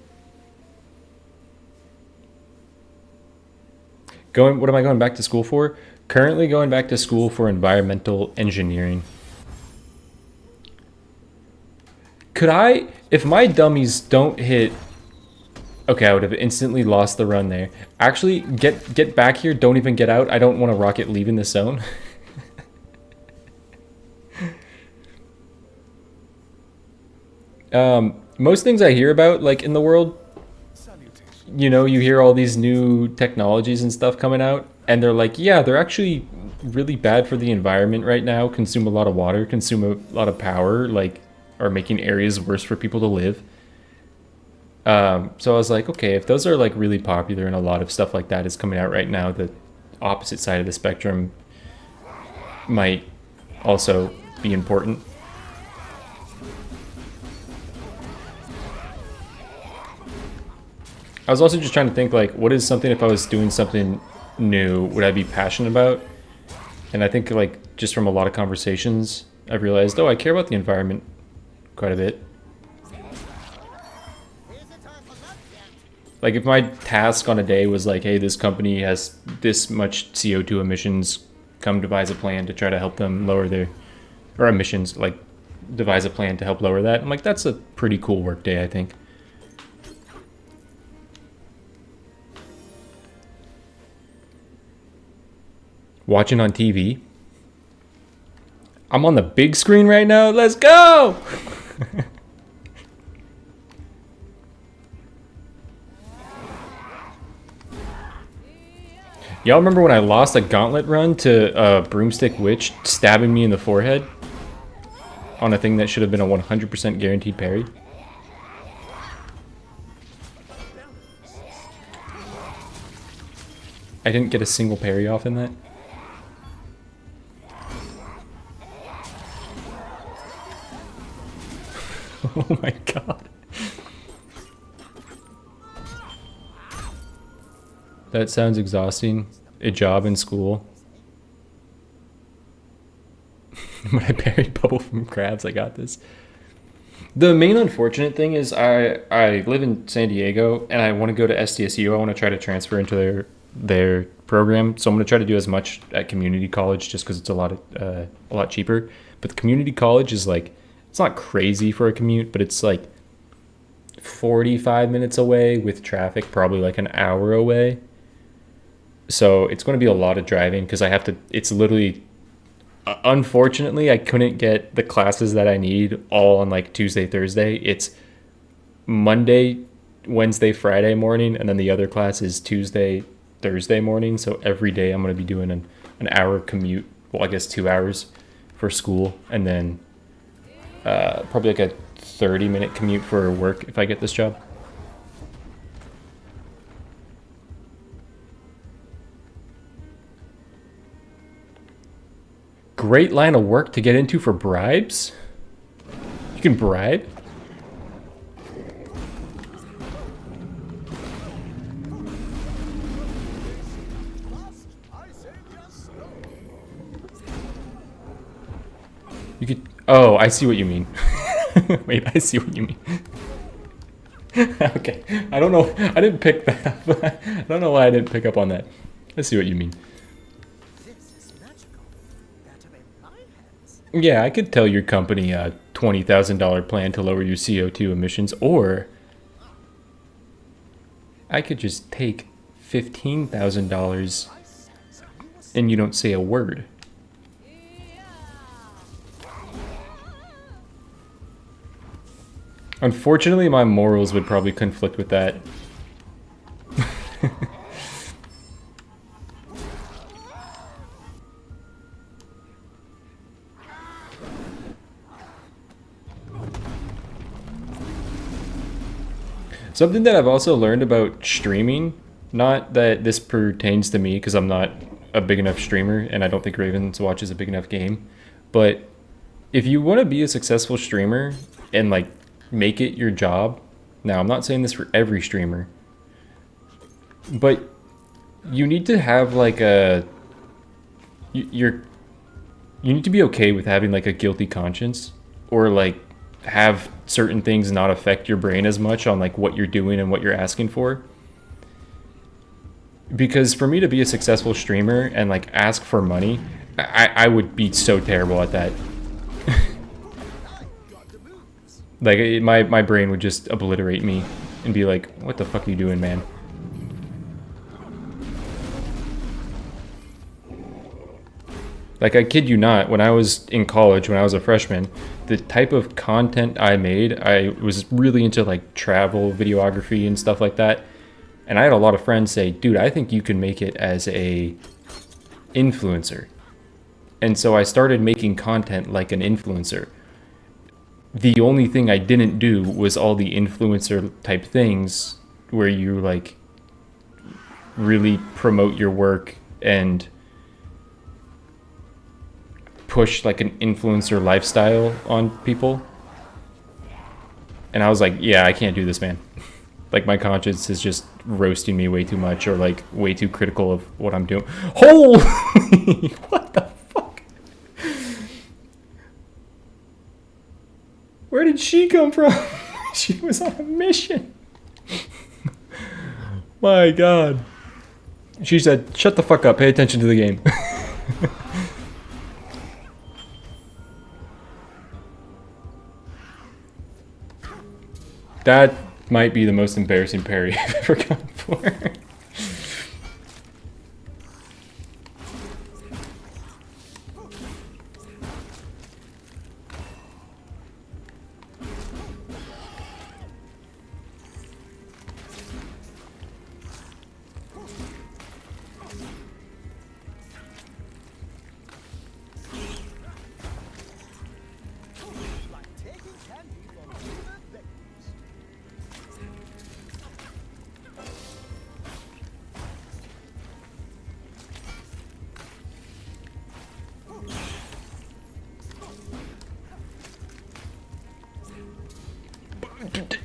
What am I going back to school for? Currently going back to school for environmental engineering. Could I, if my dummies don't hit... Okay, I would have instantly lost the run there. Actually, get back here. Don't even get out. I don't want a rocket leaving the zone. Most things I hear about, like, in the world, you know, you hear all these new technologies and stuff coming out, and they're like, yeah, they're actually really bad for the environment right now, consume a lot of water, consume a lot of power, like, are making areas worse for people to live. So I was like, okay, if those are like really popular and a lot of stuff like that is coming out right now, the opposite side of the spectrum might also be important. I was also just trying to think, like, what is something, if I was doing something new, would I be passionate about? And I think, like, just from a lot of conversations, I've realized, oh, I care about the environment quite a bit. Like, if my task on a day was like, hey, this company has this much CO2 emissions, come devise a plan to try to help them lower their, or emissions, like, devise a plan to help lower that. I'm like, that's a pretty cool work day, I think. Watching on TV. I'm on the big screen right now. Let's go! Y'all remember when I lost a gauntlet run to a broomstick witch stabbing me in the forehead? On a thing that should have been a 100% guaranteed parry? I didn't get a single parry off in that. Oh my god. That sounds exhausting. A job in school. When I parried Bubble from Crabs, I got this. The main unfortunate thing is I live in San Diego and I want to go to SDSU. I want to try to transfer into their program. So I'm going to try to do as much at community college just because it's a lot cheaper. But the community college is like, it's not crazy for a commute, but it's like 45 minutes away with traffic, probably like an hour away. So it's going to be a lot of driving because I have to, it's literally, unfortunately, I couldn't get the classes that I need all on like Tuesday, Thursday. It's Monday, Wednesday, Friday morning, and then the other class is Tuesday, Thursday morning. So every day I'm going to be doing an hour commute, well, I guess 2 hours for school, and then probably like a 30-minute commute for work if I get this job. great line of work to get into for bribes? You can bribe? You could... Oh, I see what you mean. Wait, I see what you mean. Okay. I don't know. I didn't pick that up. I don't know why I didn't pick up on that. I see what you mean. Yeah, I could tell your company a $20,000 plan to lower your CO2 emissions, or I could just take $15,000 and you don't say a word. Unfortunately, my morals would probably conflict with that. Something that I've also learned about streaming, not that this pertains to me because I'm not a big enough streamer and I don't think Ravenswatch is a big enough game, but if you want to be a successful streamer and like make it your job, now I'm not saying this for every streamer, but you need to have like you need to be okay with having like a guilty conscience, or like have certain things not affect your brain as much on like what you're doing and what you're asking for. Because for me to be a successful streamer and like ask for money, I would be so terrible at that. Like my brain would just obliterate me and be like, what the fuck are you doing, man? Like, I kid you not, when I was in college, when I was a freshman, the type of content I made, I was really into like travel videography and stuff like that. And I had a lot of friends say, dude, I think you can make it as a influencer. And so I started making content like an influencer. The only thing I didn't do was all the influencer type things where you like really promote your work and push like an influencer lifestyle on people. And I was like, yeah, I can't do this, man. Like, my conscience is just roasting me way too much, or like way too critical of what I'm doing. Holy what the fuck? Where did she come from? She was on a mission. My god. She said, shut the fuck up, pay attention to the game. That might be the most embarrassing parry I've ever gone for.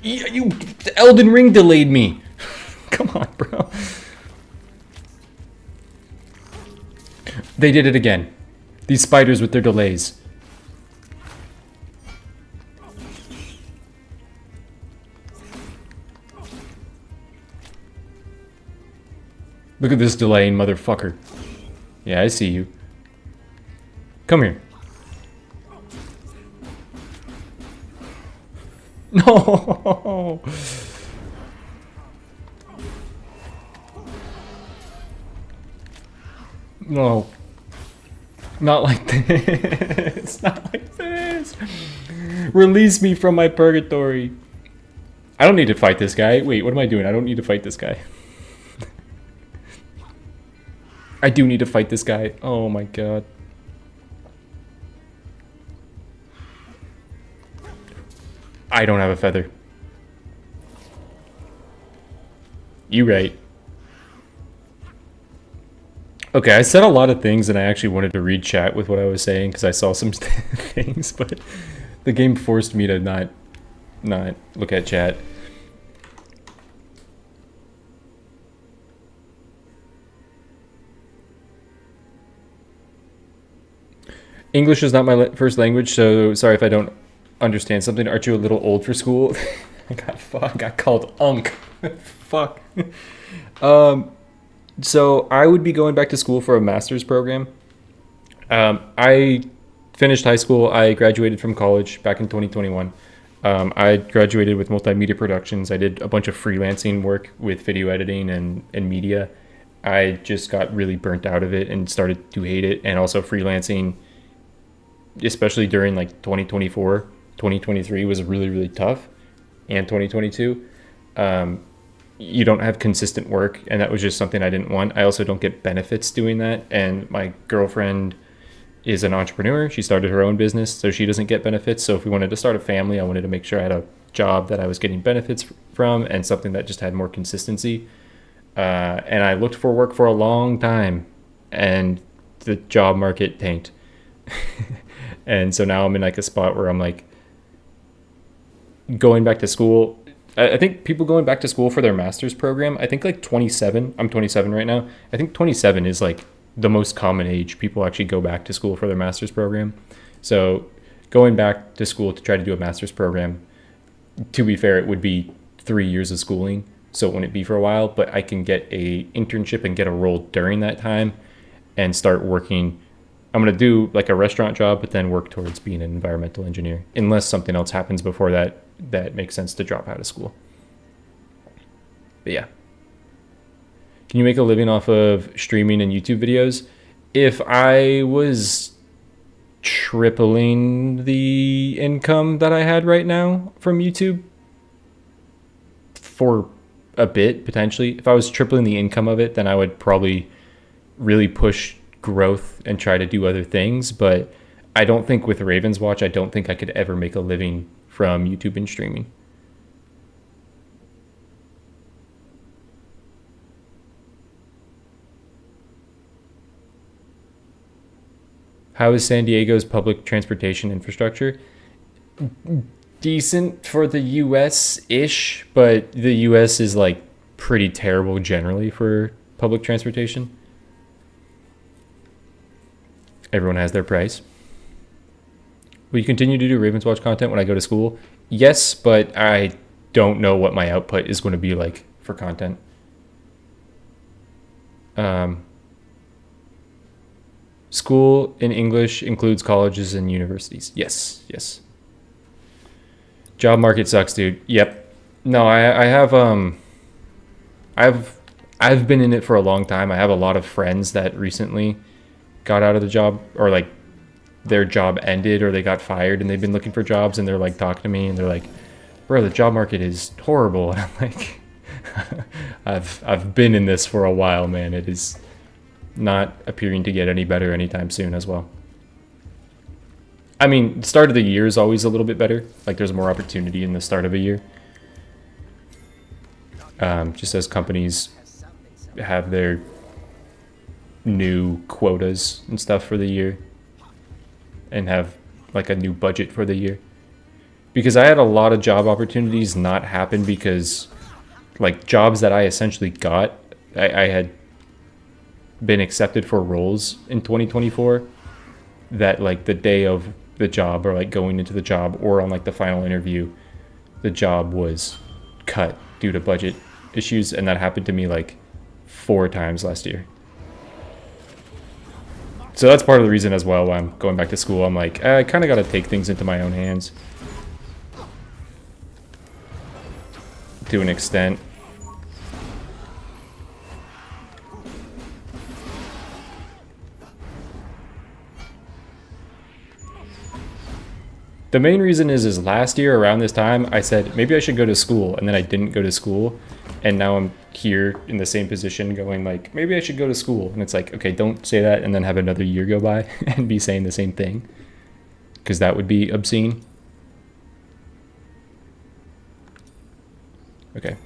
You, the Elden Ring delayed me. Come on, bro. They did it again. These spiders with their delays. Look at this delaying motherfucker. Yeah, I see you. Come here. No. No. Not like this. Not like this. Release me from my purgatory. I don't need to fight this guy. Wait, what am I doing? I don't need to fight this guy. I do need to fight this guy. Oh my god. I don't have a feather. You right. Okay, I said a lot of things, and I actually wanted to read chat with what I was saying because I saw some things, but the game forced me to not look at chat. English is not my first language, so sorry if I don't understand something. Aren't you a little old for school? I got called unk. Fuck. So I would be going back to school for a master's program. I finished high school. I graduated from college back in 2021. I graduated with multimedia productions. I did a bunch of freelancing work with video editing and media. I just got really burnt out of it and started to hate it. And also freelancing, especially during like 2024, 2023 was really, really tough. And 2022. You don't have consistent work, and that was just something I didn't want. I also don't get benefits doing that, and my girlfriend is an entrepreneur. She started her own business, so she doesn't get benefits. So if we wanted to start a family, I wanted to make sure I had a job that I was getting benefits from and something that just had more consistency. And I looked for work for a long time, and the job market tanked. And so now I'm in like a spot where I'm like going back to school. I think people going back to school for their master's program, I think like 27, I'm 27 right now. I think 27 is like the most common age people actually go back to school for their master's program. So going back to school to try to do a master's program, to be fair, it would be 3 years of schooling. So it wouldn't be for a while, but I can get a internship and get a role during that time and start working. I'm going to do like a restaurant job, but then work towards being an environmental engineer, unless something else happens before that makes sense to drop out of school. But yeah. Can you make a living off of streaming and YouTube videos? If I was tripling the income that I had right now from YouTube for a bit, potentially, if I was tripling the income of it, then I would probably really push growth and try to do other things. But I don't think with Ravenswatch, I don't think I could ever make a living from YouTube and streaming. How is San Diego's public transportation infrastructure? Decent for the US-ish, but the US is like pretty terrible generally for public transportation. Everyone has their price. Will you continue to do Ravenswatch content when I go to school? Yes, but I don't know what my output is going to be like for content. School in English includes colleges and universities. Yes, yes. Job market sucks, dude. Yep. No, I've been in it for a long time. I have a lot of friends that recently got out of the job, or like their job ended, or they got fired and they've been looking for jobs, and they're like talking to me and they're like, bro, the job market is horrible. And I'm like, I've been in this for a while, man. It is not appearing to get any better anytime soon as well. I mean, the start of the year is always a little bit better. Like there's more opportunity in the start of a year. Just as companies have their new quotas and stuff for the year and have like a new budget for the year. Because I had a lot of job opportunities not happen because like jobs that I essentially got, I had been accepted for roles in 2024 that like the day of the job or like going into the job or on like the final interview, the job was cut due to budget issues, and that happened to me like 4 times last year. So that's part of the reason as well why I'm going back to school. I'm like, I kind of got to take things into my own hands to an extent. The main reason is last year around this time, I said, maybe I should go to school, and then I didn't go to school. And now I'm here in the same position going like, maybe I should go to school. And it's like, okay, don't say that and then have another year go by and be saying the same thing, because that would be obscene. Okay.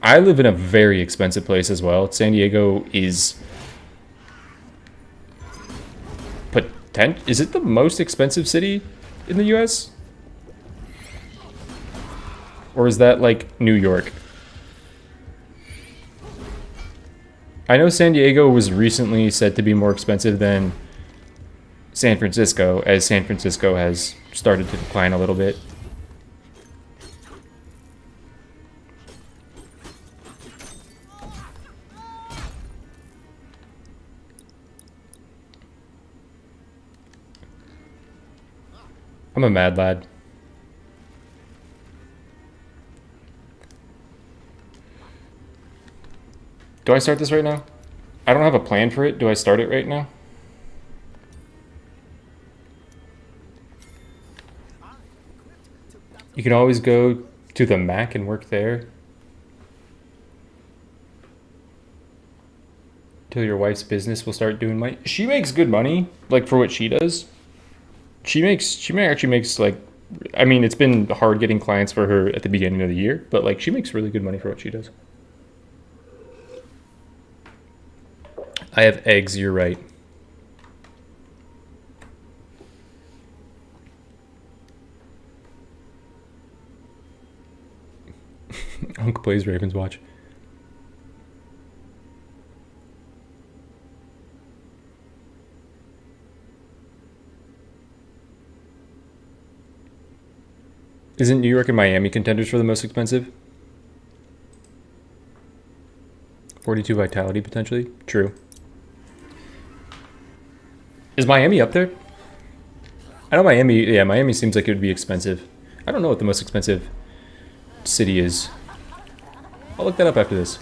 I live in a very expensive place as well. San Diego is is it the most expensive city in the US? Or is that like New York? I know San Diego was recently said to be more expensive than San Francisco, as San Francisco has started to decline a little bit. I'm a mad lad. Do I start this right now? I don't have a plan for it. Do I start it right now? You can always go to the Mac and work there. Till your wife's business will start doing money. She makes good money, like for what she does. She actually makes like, I mean, it's been hard getting clients for her at the beginning of the year, but like she makes really good money for what she does. I have eggs, you're right. Uncle plays Ravenswatch. Isn't New York and Miami contenders for the most expensive? 42 vitality potentially? True. Is Miami up there? I know Miami, yeah, Miami seems like it would be expensive. I don't know what the most expensive city is. I'll look that up after this.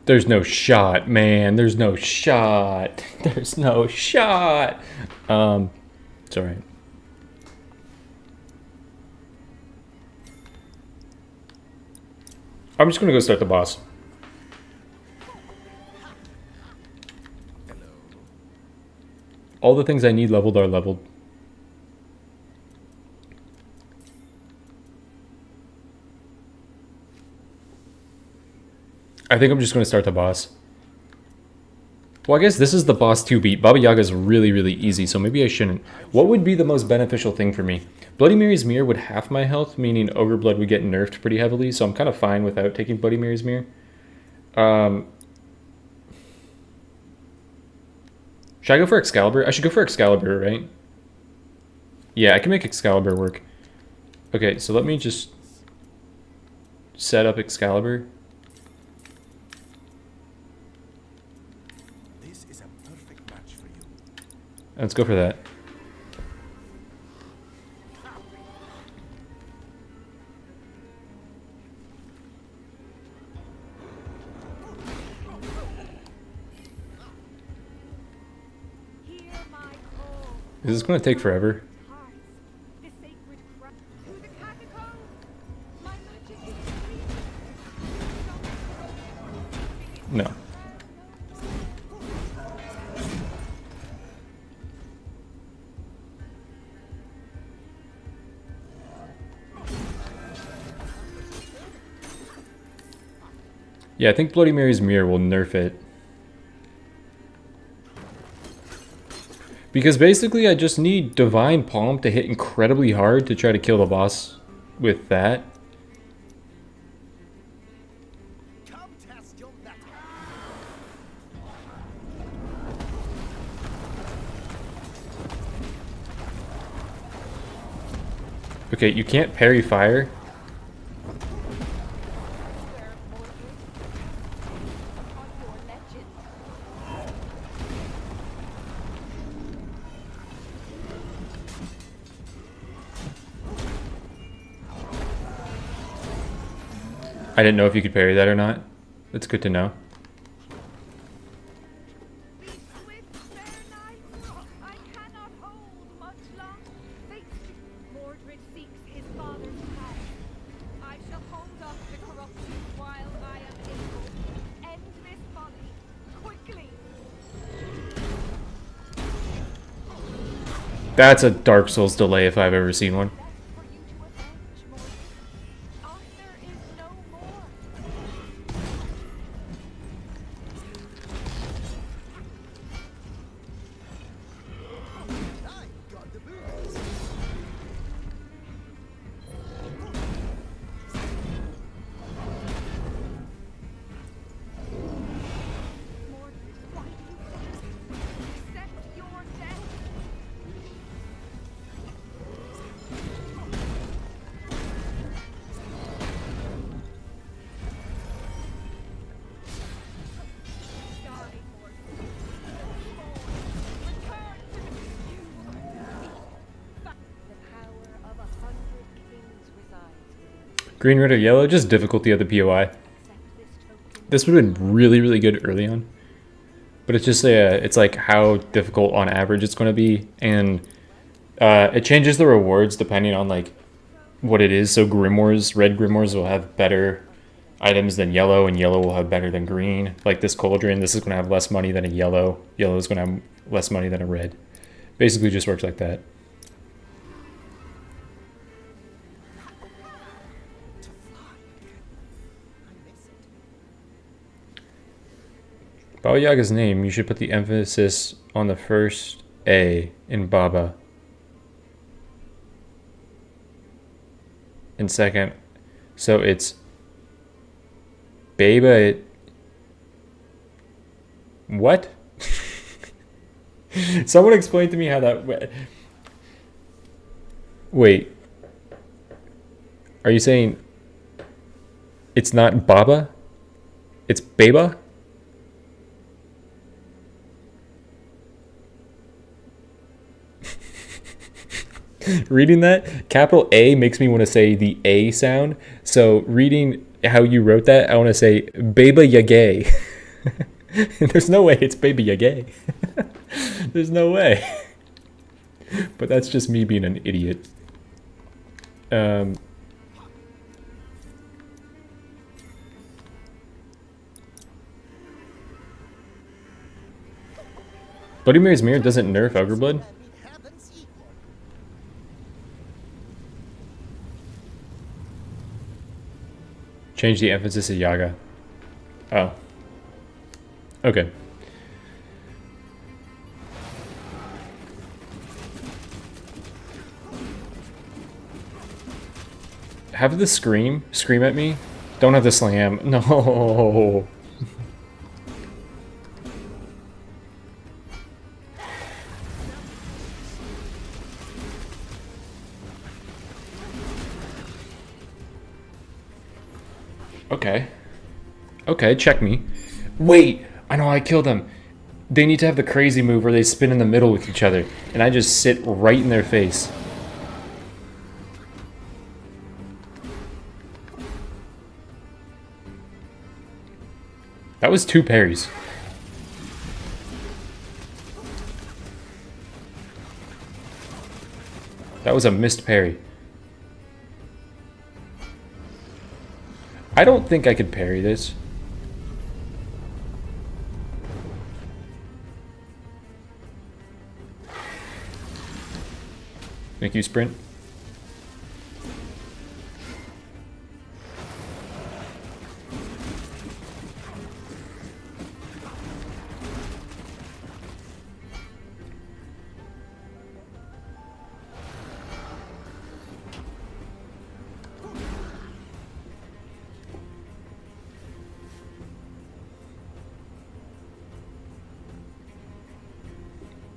There's no shot, man. There's no shot. There's no shot. It's alright. I'm just gonna go start the boss. All the things I need leveled are leveled. I think I'm just going to start the boss. Well, I guess this is the boss to beat. Baba Yaga is really, really easy, so maybe I shouldn't. What would be the most beneficial thing for me? Bloody Mary's Mirror would half my health, meaning Ogre Blood would get nerfed pretty heavily, so I'm kind of fine without taking Bloody Mary's Mirror. Should I go for Excalibur? I should go for Excalibur, right? Yeah, I can make Excalibur work. Okay, so let me just set up Excalibur. Let's go for that. Is this going to take forever? No. Yeah, I think Bloody Mary's Mirror will nerf it. Because basically I just need Divine Palm to hit incredibly hard to try to kill the boss with that. Okay, you can't parry fire. I didn't know if you could parry that or not. That's good to know. Be swift, fair knight. I cannot hold much longer. Fate, Mordred seeks his father's power. I shall hold off the corruption while I am able. End this folly quickly. That's a Dark Souls delay if I've ever seen one. For you to avenge, Mordred. Arthur is no more. I got the boots. Mordred, why do you accept your death? Die, Mordred. Return to me. You are the power of 100 kings resides within. Green, red, or yellow? Just difficulty of the POI. Accept this token. This would have been really, really good early on. But it's just it's like how difficult on average it's going to be. And it changes the rewards depending on like what it is. So grimoires, red grimoires will have better items than yellow, and yellow will have better than green. Like this cauldron, this is going to have less money than a yellow. Yellow is going to have less money than a red. Basically just works like that. To fly again. I miss it. Baba Yaga's name, you should put the emphasis on the first A in Baba. And second, so it's Baba. What? Someone explain to me how that. Wait. Are you saying it's not Baba? It's Baba? Reading that, capital A makes me want to say the A sound. So reading how you wrote that, I want to say Baba Yaga. There's no way it's Baba Yaga. There's no way. But that's just me being an idiot. Bloody Mary's Mirror doesn't nerf Ogreblood? Meet heaven's equal. Change the emphasis to Yaga. Oh. Okay. Have the scream at me. Don't have the slam. No. Okay. Okay, check me. Wait! I know I killed them. They need to have the crazy move where they spin in the middle with each other, and I just sit right in their face. That was 2 parries. That was a missed parry. I don't think I could parry this. Make you sprint.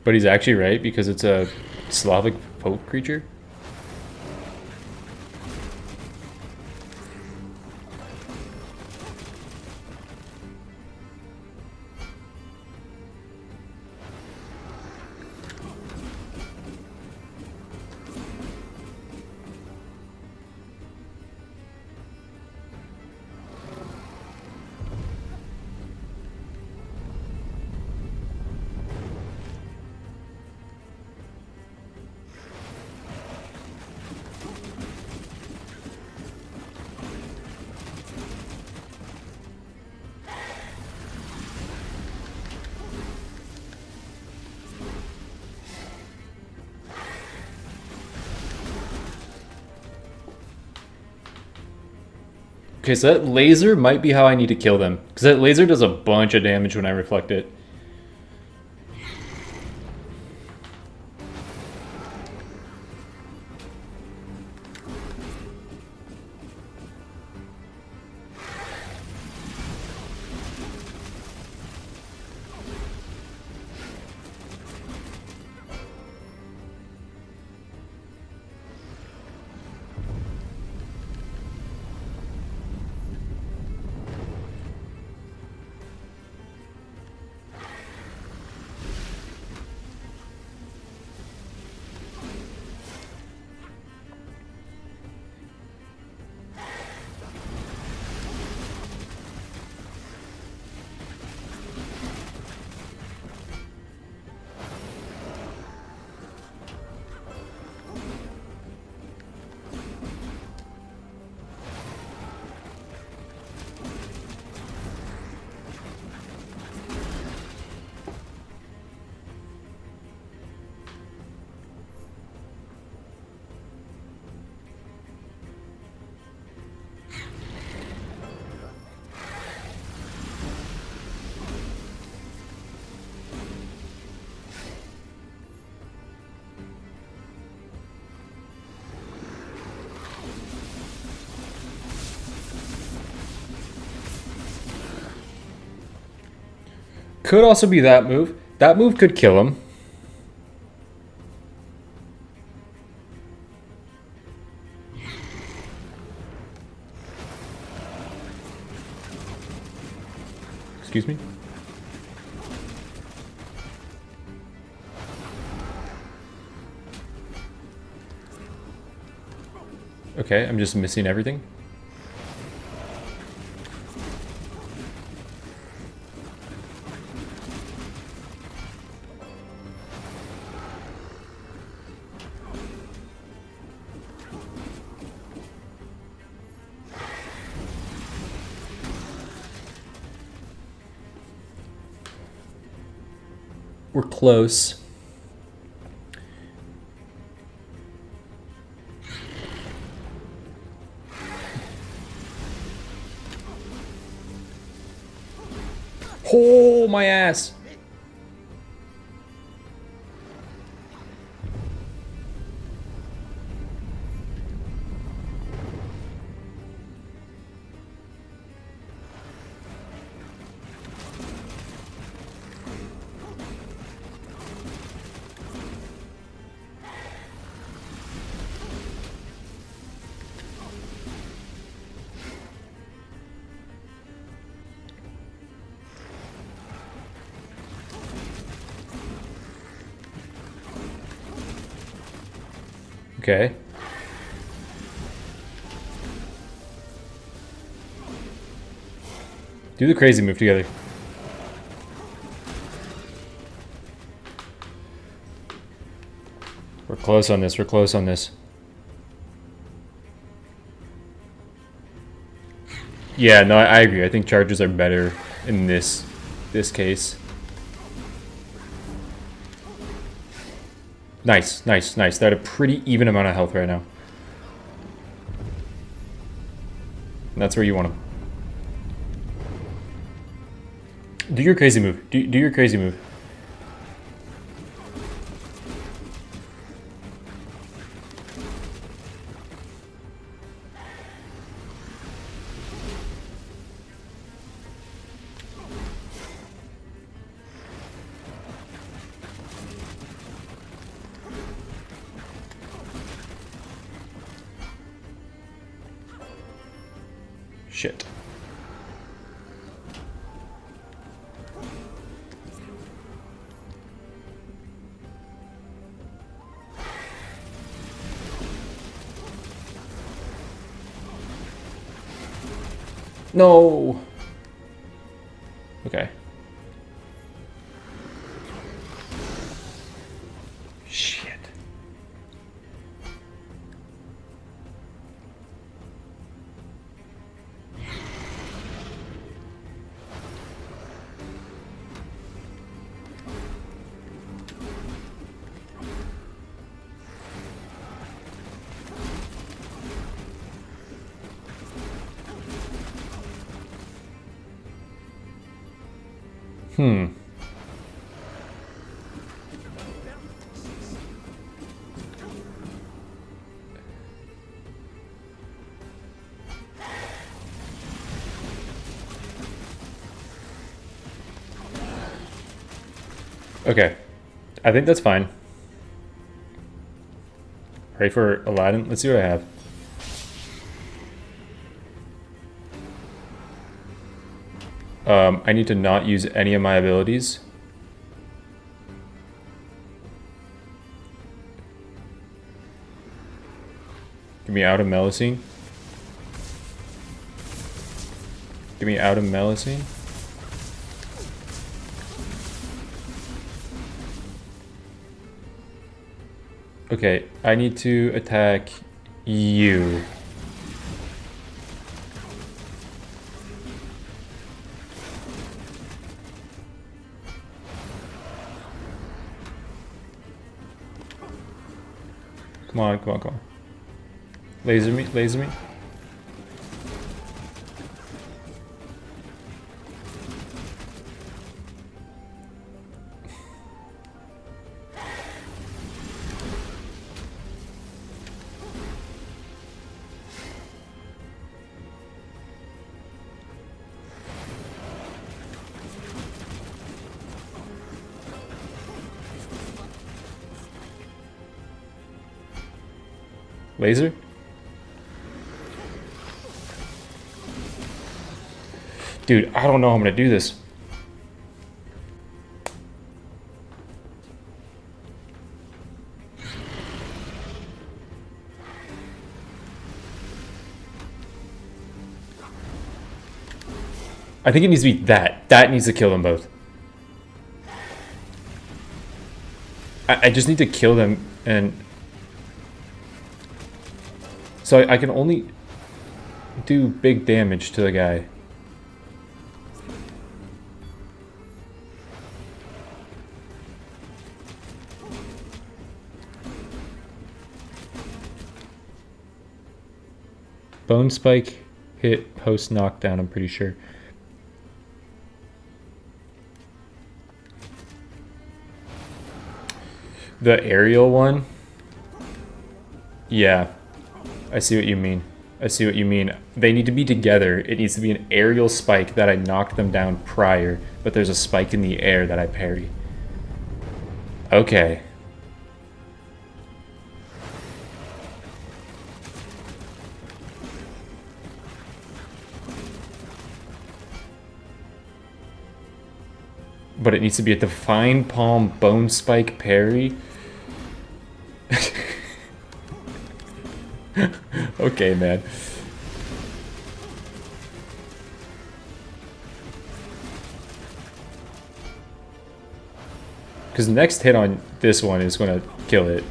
But he's actually right because it's a Slavic folk creature. Okay, so that laser might be how I need to kill them. Because that laser does a bunch of damage when I reflect it. Could also be that move. That move could kill him. Excuse me? Okay, I'm just missing everything. We're close. Oh, my ass. Okay. Do the crazy move together. We're close on this. We're close on this. Yeah, no, I agree. I think charges are better in this case. Nice, nice, nice. They're at a pretty even amount of health right now. And that's where you want them. Do your crazy move. Do your crazy move. Shit. No. Okay. Shit. Hmm. Okay. I think that's fine. Ready for Aladdin? Let's see what I have. I need to not use any of my abilities. Give me out of Melusine. Give me out of Melusine. Okay, I need to attack you. Come on, come on, come on. Laser me, laser me. Laser? Dude, I don't know how I'm gonna do this. I think it needs to be that. That needs to kill them both. I just need to kill them and... So I can only do big damage to the guy. Bone Spike hit post knockdown, I'm pretty sure. The aerial one? Yeah. I see what you mean. I see what you mean. They need to be together. It needs to be an aerial spike that I knock them down prior, but there's a spike in the air that I parry. Okay. But it needs to be a Divine Palm Bone Spike parry. Okay, man. Because the next hit on this one is going to kill it.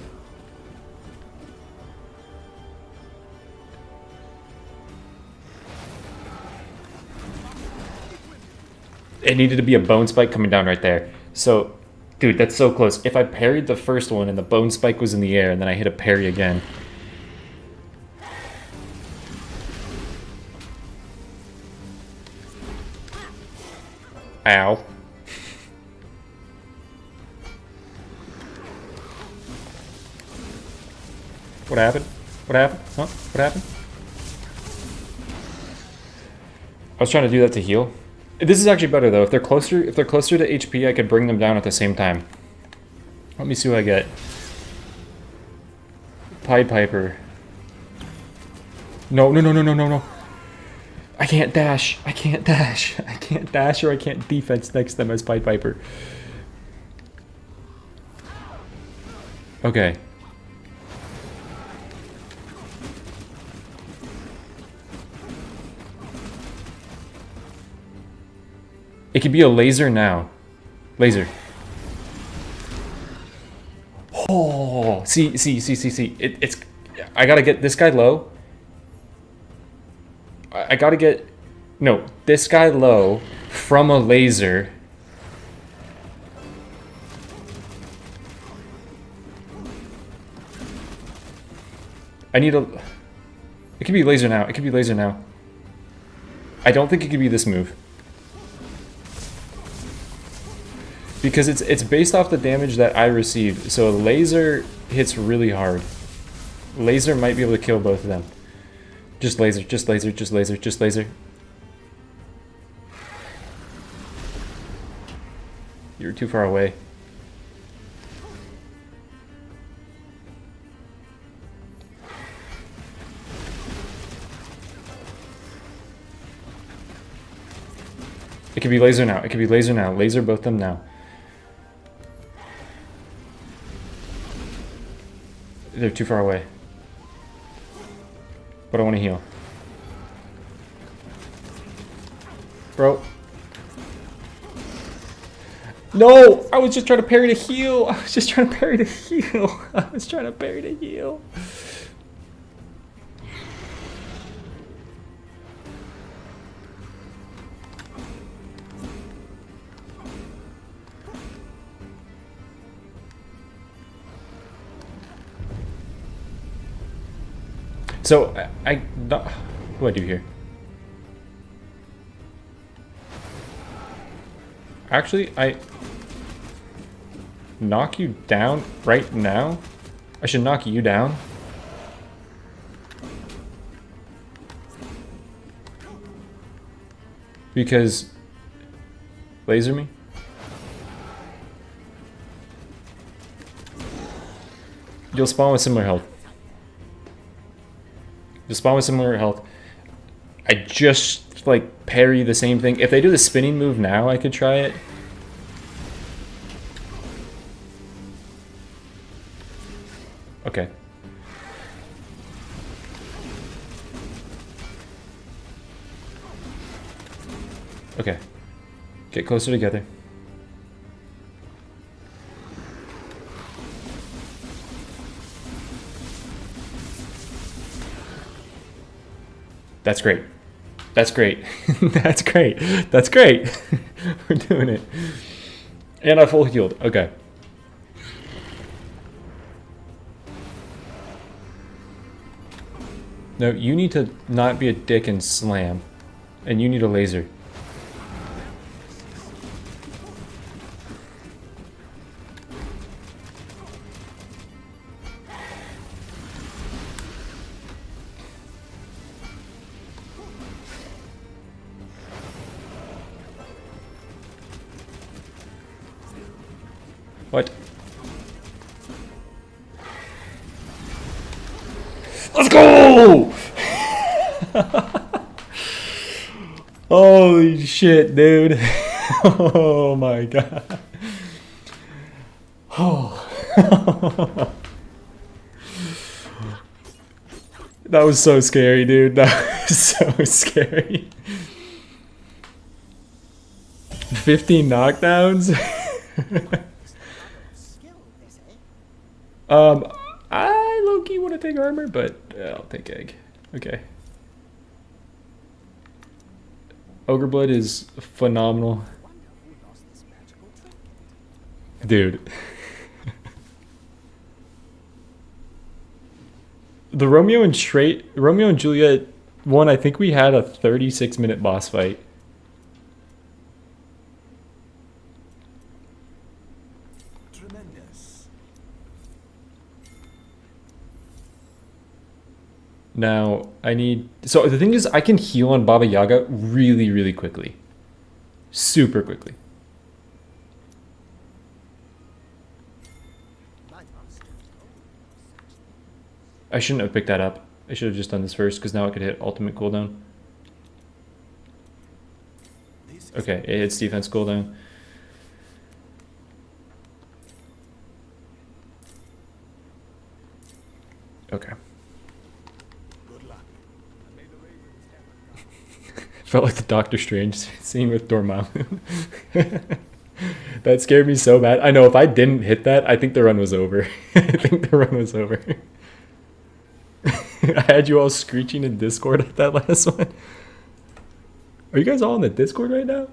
It needed to be a bone spike coming down right there. So, dude, that's so close. If I parried the first one and the bone spike was in the air and then I hit a parry again. Ow. What happened? What happened? Huh? What happened? I was trying to do that to heal. This is actually better though. If they're closer to HP, I could bring them down at the same time. Let me see what I get. Pied Piper. No, no, no, no, no, no, no. I can't dash. I can't dash. I can't dash or I can't defense next to them as Pied Piper. Okay. It could be a laser now. Laser. Oh, see. It's. I gotta get this guy low. I gotta get. No, this guy low from a laser. I need a. It could be laser now. It could be laser now. I don't think it could be this move. Because it's based off the damage that I receive. So a laser hits really hard. Laser might be able to kill both of them. Just laser, just laser, just laser, just laser. You're too far away. It could be laser now. It could be laser now. Laser both them now. They're too far away. But I want to heal. Bro. No! I was just trying to parry to heal! I was just trying to parry to heal! I was trying to parry to heal! So, what do I do here? Actually, I knock you down right now? I should knock you down. Because laser me? You'll spawn with similar health. You'll spawn with similar health. I just like parry the same thing. If they do the spinning move now, I could try it. Okay. Okay. Get closer together. That's great. That's great. That's great. That's great. We're doing it. And I full healed. Okay. No, you need to not be a dick and slam. And you need a laser. What? Let's go! Holy shit, dude. Oh my god. Oh. That was so scary, dude. That was so scary. 15 knockdowns? I low-key want to take armor, but I'll take egg. Okay. Ogre Blood is phenomenal. Dude. The Romeo and Juliet one, I think we had a 36-minute boss fight. Now, I need... So, the thing is, I can heal on Baba Yaga really, really quickly. Super quickly. I shouldn't have picked that up. I should have just done this first, because now I could hit ultimate cooldown. Okay, it hits defense cooldown. Okay. Felt like the Doctor Strange scene with Dormammu. That scared me so bad. I know if I didn't hit that, I think the run was over. I think the run was over. I had you all screeching in Discord at that last one. Are you guys all in the Discord right now?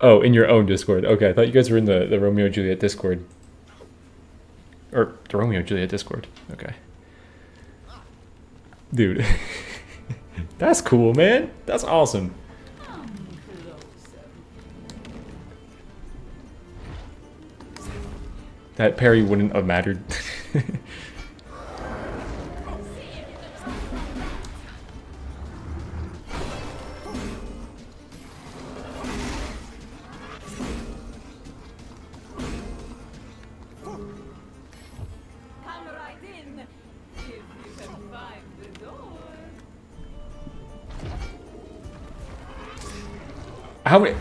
Oh, in your own Discord. Okay, I thought you guys were in the Romeo and Juliet Discord. Or the Romeo and Juliet Discord. Okay. Dude. That's cool, man. That's awesome. That parry wouldn't have mattered. Come right in if you can find the door. How many?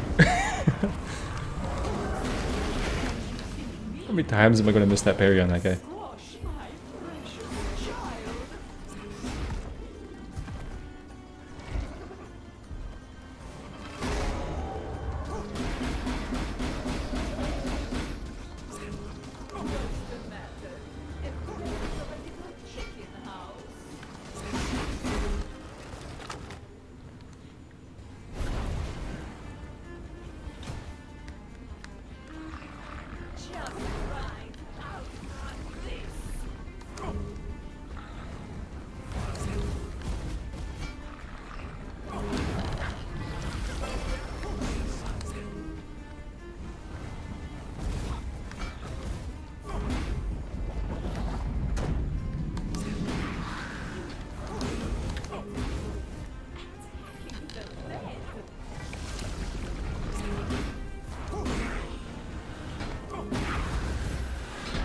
How many times am I gonna miss that parry on that guy? Squash my precious child. What's the matter? If there's a little chicken house. Just right out of this.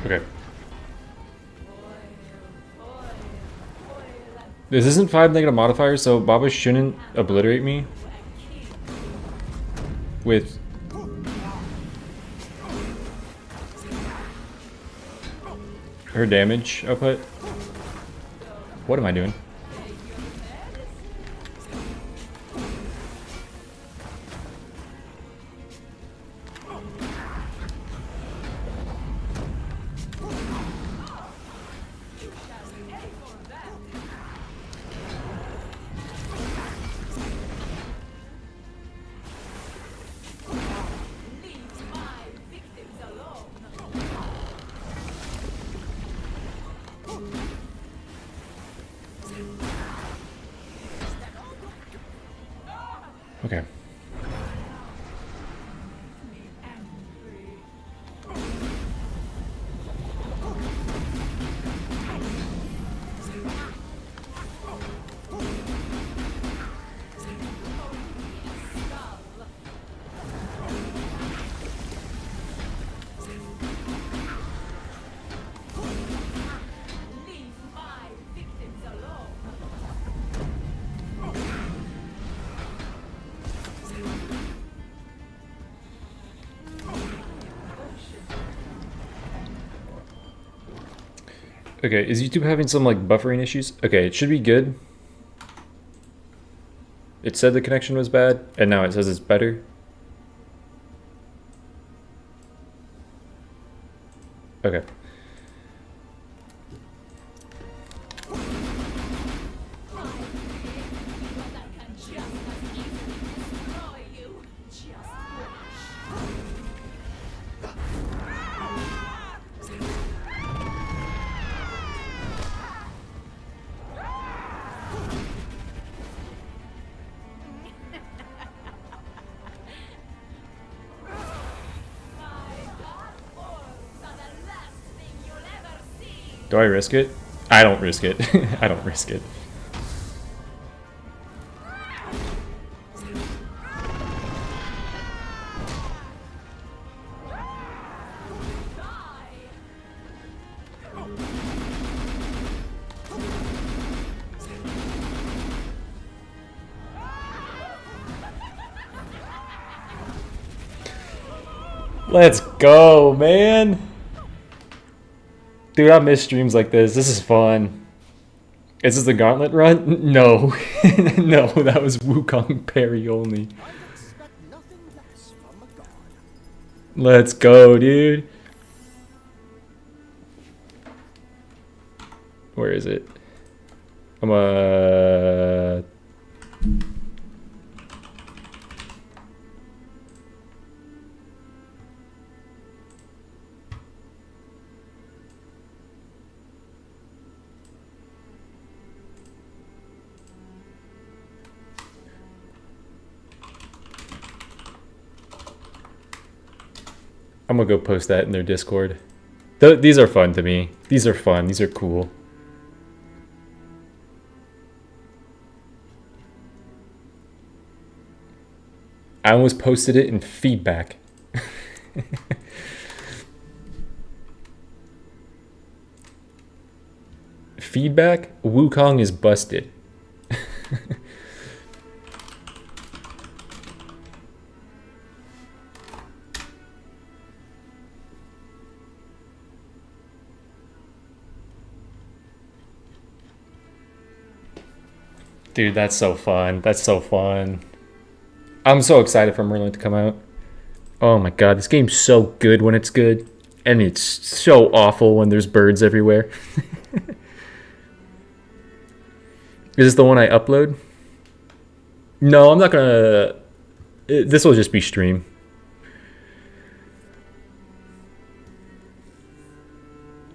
Okay. This isn't 5 negative modifiers, so Baba shouldn't obliterate me with her damage output. What am I doing? Leave my victims alone. Okay. Leave my victims alone. Okay, is YouTube having some like buffering issues? Okay, it should be good. It said the connection was bad, and now it says it's better. Okay. Do I risk it? I don't risk it. I don't risk it. Let's go, man. Dude, I miss streams like this. This is fun. Is this the gauntlet run? No. No, that was Wukong parry only. I expect nothing less from a god. Let's go, dude. Where is it? I'm gonna go post that in their Discord. These are fun to me. These are fun. These are cool. I almost posted it in feedback. Feedback? Wukong is busted. Dude, that's so fun. That's so fun. I'm so excited for Merlin to come out. Oh my god, this game's so good when it's good. And it's so awful when there's birds everywhere. Is this the one I upload? No, I'm not gonna... This will just be stream.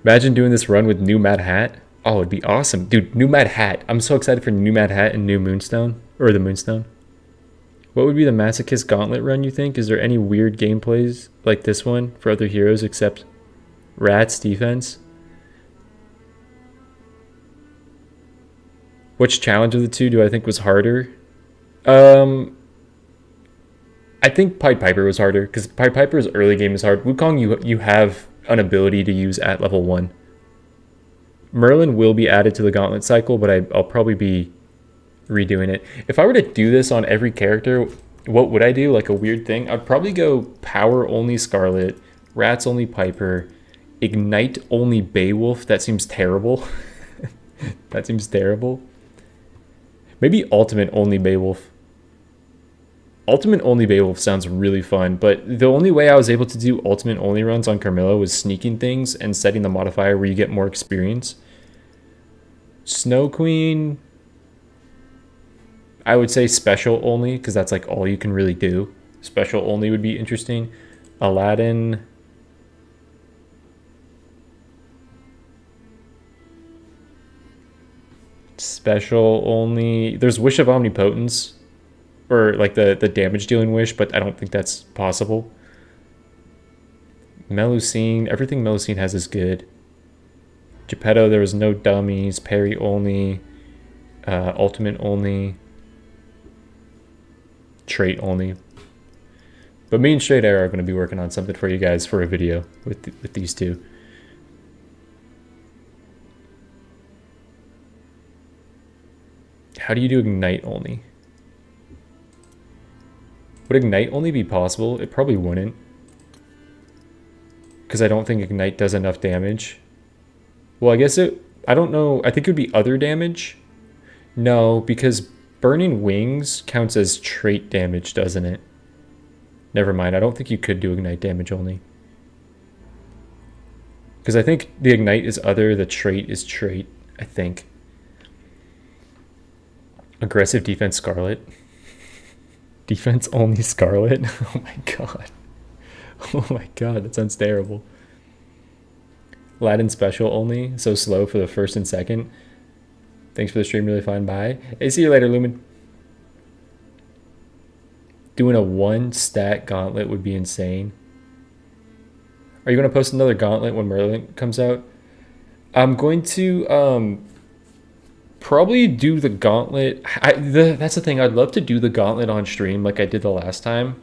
Imagine doing this run with new Mad Hat. Oh, it'd be awesome. Dude, new Mad Hat. I'm so excited for new Mad Hat and new Moonstone. Or the Moonstone. What would be the Masochist Gauntlet run, you think? Is there any weird gameplays like this one for other heroes except Rat's defense? Which challenge of the two do I think was harder? I think Pied Piper was harder, because Pied Piper's early game is hard. Wukong, you have an ability to use at level 1. Merlin will be added to the Gauntlet cycle, but I'll probably be redoing it. If I were to do this on every character, what would I do? Like a weird thing? I'd probably go Power only Scarlet, Rats only Piper, Ignite only Beowulf. That seems terrible. That seems terrible. Maybe Ultimate only Beowulf. Ultimate only Beowulf sounds really fun, but the only way I was able to do Ultimate only runs on Carmilla was sneaking things and setting the modifier where you get more experience. Snow Queen, I would say special only, because that's like all you can really do. Special only would be interesting. Aladdin. Special only. There's Wish of Omnipotence, or like the damage dealing wish, but I don't think that's possible. Melusine, everything Melusine has is good. Geppetto, there was no dummies. Parry only. Ultimate only. Trait only. But me and Straight Arrow are going to be working on something for you guys for a video with these two. How do you do Ignite only? Would Ignite only be possible? It probably wouldn't. Because I don't think Ignite does enough damage. Well, I guess I don't know. I think it would be other damage. No, because Burning Wings counts as trait damage, doesn't it? Never mind. I don't think you could do Ignite damage only. Because I think the Ignite is other, the trait is trait, I think. Aggressive defense Scarlet. Defense only Scarlet? Oh my god. Oh my god, that sounds terrible. Aladdin special only, so slow for the first and second. Thanks for the stream, really fun. Bye. Hey, see you later, Lumen. Doing a 1-stat gauntlet would be insane. Are you going to post another gauntlet when Merlin comes out? I'm going to probably do the gauntlet. That's the thing. I'd love to do the gauntlet on stream like I did the last time.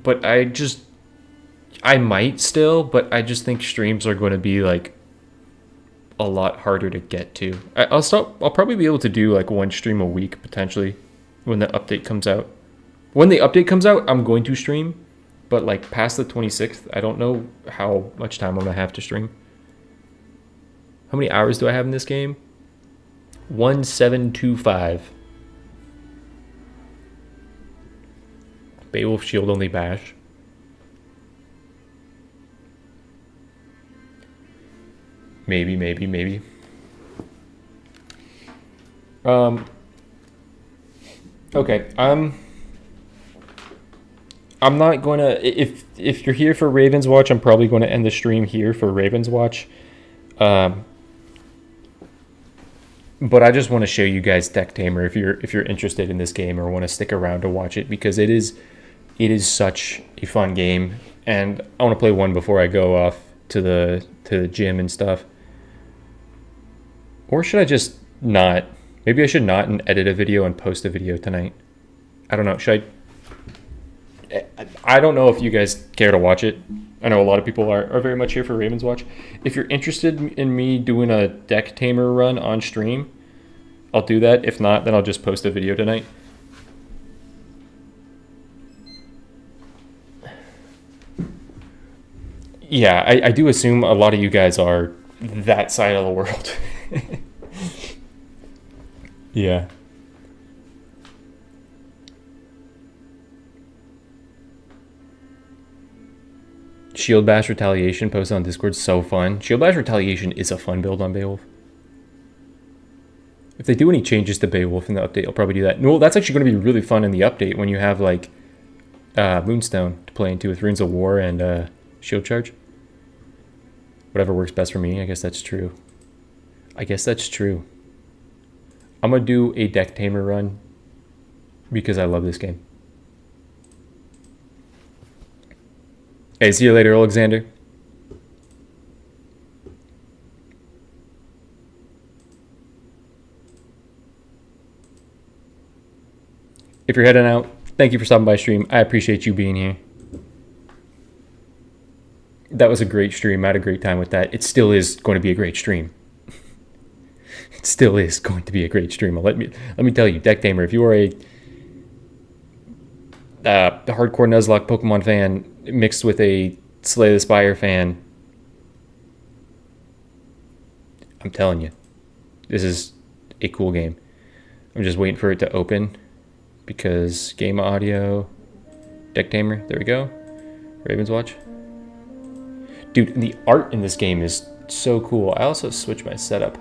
But I might still, but I just think streams are going to be like a lot harder to get to. I'll probably be able to do like 1 stream a week potentially when the update comes out. When the update comes out, I'm going to stream, but like past the 26th, I don't know how much time I'm gonna have to stream. How many hours do I have in this game? 1725. Beowulf shield only bash. Maybe. Okay, I'm not going to... If you're here for Ravenswatch, I'm probably going to end the stream here for Ravenswatch. But I just want to show you guys Deck Tamer if you're interested in this game or want to stick around to watch it, because it is such a fun game. and I want to play one before I go off to the gym and stuff. Or should I just not? Maybe I should not and edit a video and post a video tonight. I don't know. Should I don't know if you guys care to watch it. I know a lot of people are very much here for Ravenswatch. If you're interested in me doing a Deck Tamer run on stream, I'll do that. If not, then I'll just post a video tonight. Yeah, I do assume a lot of you guys are that side of the world. Yeah. Shield Bash Retaliation posted on Discord, so fun. Shield Bash Retaliation is a fun build on Beowulf. If they do any changes to Beowulf in the update, I'll probably do that. No, that's actually going to be really fun in the update when you have like Moonstone to play into with Runes of War and Shield Charge. Whatever works best for me, I guess that's true. I guess that's true. I'm going to do a Deck Tamer run because I love this game. Hey, see you later, Alexander. If you're heading out, thank you for stopping by stream. I appreciate you being here. That was a great stream. I had a great time with that. It still is going to be a great stream. It still is going to be a great stream. Let me tell you, Deck Tamer, if you are a hardcore Nuzlocke Pokemon fan mixed with a Slay the Spire fan, I'm telling you, this is a cool game. I'm just waiting for it to open because game audio, Deck Tamer, there we go. Ravenswatch. Dude, the art in this game is so cool. I also switched my setup.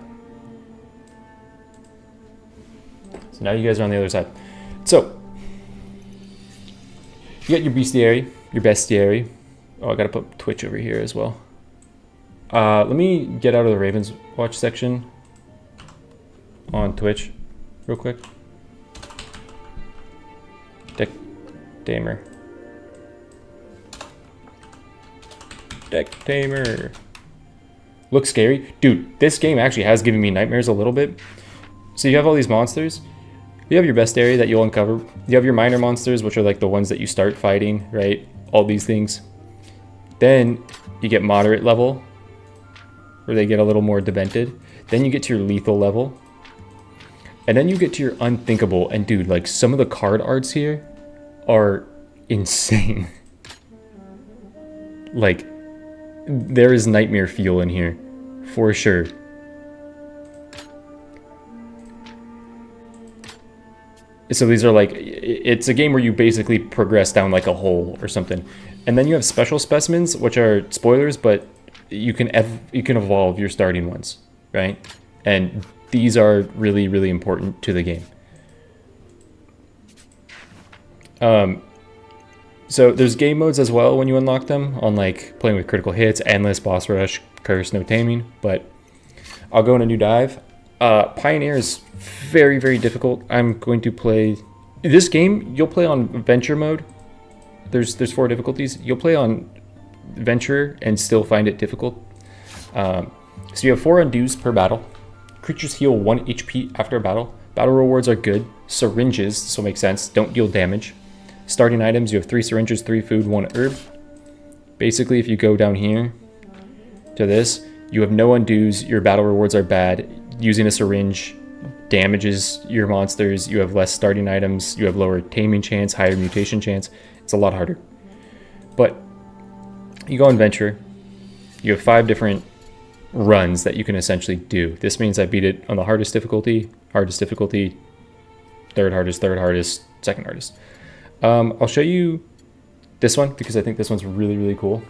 So now you guys are on the other side. So, you got your bestiary, your bestiary. Oh, I gotta put Twitch over here as well. Let me get out of the Ravenswatch section on Twitch real quick. Deck Tamer. Deck Tamer. Looks scary. Dude, this game actually has given me nightmares a little bit. So you have all these monsters. You have your bestiary that you'll uncover. You have your minor monsters, which are like the ones that you start fighting, right? All these things. Then you get moderate level, where they get a little more demented. Then you get to your lethal level. And then you get to your unthinkable. And dude, like some of the card arts here are insane. Like, there is nightmare feel in here, for sure. So these are like, it's a game where you basically progress down like a hole or something. And then you have special specimens, which are spoilers, but you can evolve your starting ones, right? And these are really, really important to the game. So there's game modes as well when you unlock them, on like playing with critical hits, endless, boss rush, curse, no taming. But I'll go in a new dive. Pioneer is very, very difficult. I'm going to play this game. You'll play on venture mode. There's 4 difficulties. You'll play on venture and still find it difficult. So you have 4 undos per battle. Creatures heal 1 HP after a battle. Battle rewards are good. Syringes, this will make sense, don't deal damage. Starting items, you have 3 syringes, 3 food, 1 herb. Basically, if you go down here to this, you have no undos. Your battle rewards are bad. Using a syringe damages your monsters. You have less starting items. You have lower taming chance, higher mutation chance. It's a lot harder. But you go on venture. You have 5 different runs that you can essentially do. This means I beat it on the hardest difficulty, third hardest, second hardest. I'll show you this one because I think this one's really, really cool.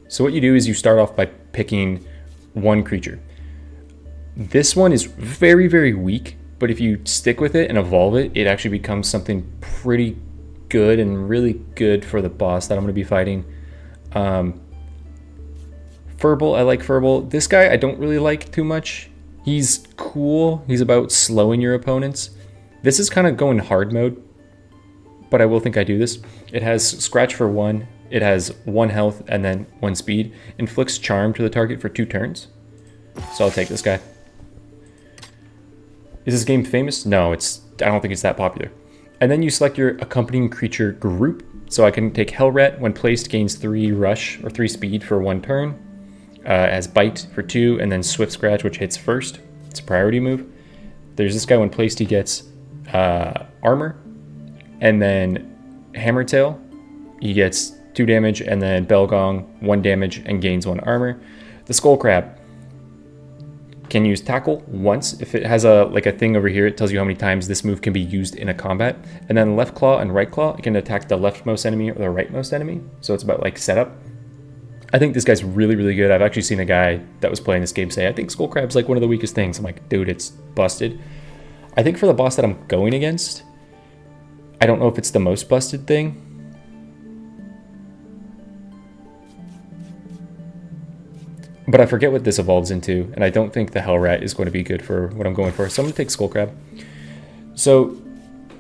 So what you do is you start off by picking 1 creature. This one is very, very weak, but if you stick with it and evolve it, it actually becomes something pretty good and really good for the boss that I'm going to be fighting. Furble, I like Furble. This guy I don't really like too much. He's cool. He's about slowing your opponents. This is kind of going hard mode, but I will think I do this. It has scratch for 1, it has 1 health and then 1 speed. Inflicts charm to the target for 2 turns. So I'll take this guy. Is this game famous? No, I don't think it's that popular. And then you select your accompanying creature group. So I can take Hellrat. When placed, gains 3 rush or 3 speed for 1 turn. Has bite for 2, and then swift scratch, which hits first. It's a priority move. There's this guy. When placed, he gets armor, and then hammer tail. He gets 2 damage, and then bell gong 1 damage and gains 1 armor. The skull crab can use tackle once. If it has a thing over here, it tells you how many times this move can be used in a combat. And then left claw and right claw, it can attack the leftmost enemy or the rightmost enemy. So it's about like setup. I think this guy's really, really good. I've actually seen a guy that was playing this game say, I think skull crab's like one of the weakest things. I'm like, dude, it's busted. I think for the boss that I'm going against, I don't know if it's the most busted thing. But I forget what this evolves into, and I don't think the Hellrat is going to be good for what I'm going for. So I'm going to take Skull Crab. So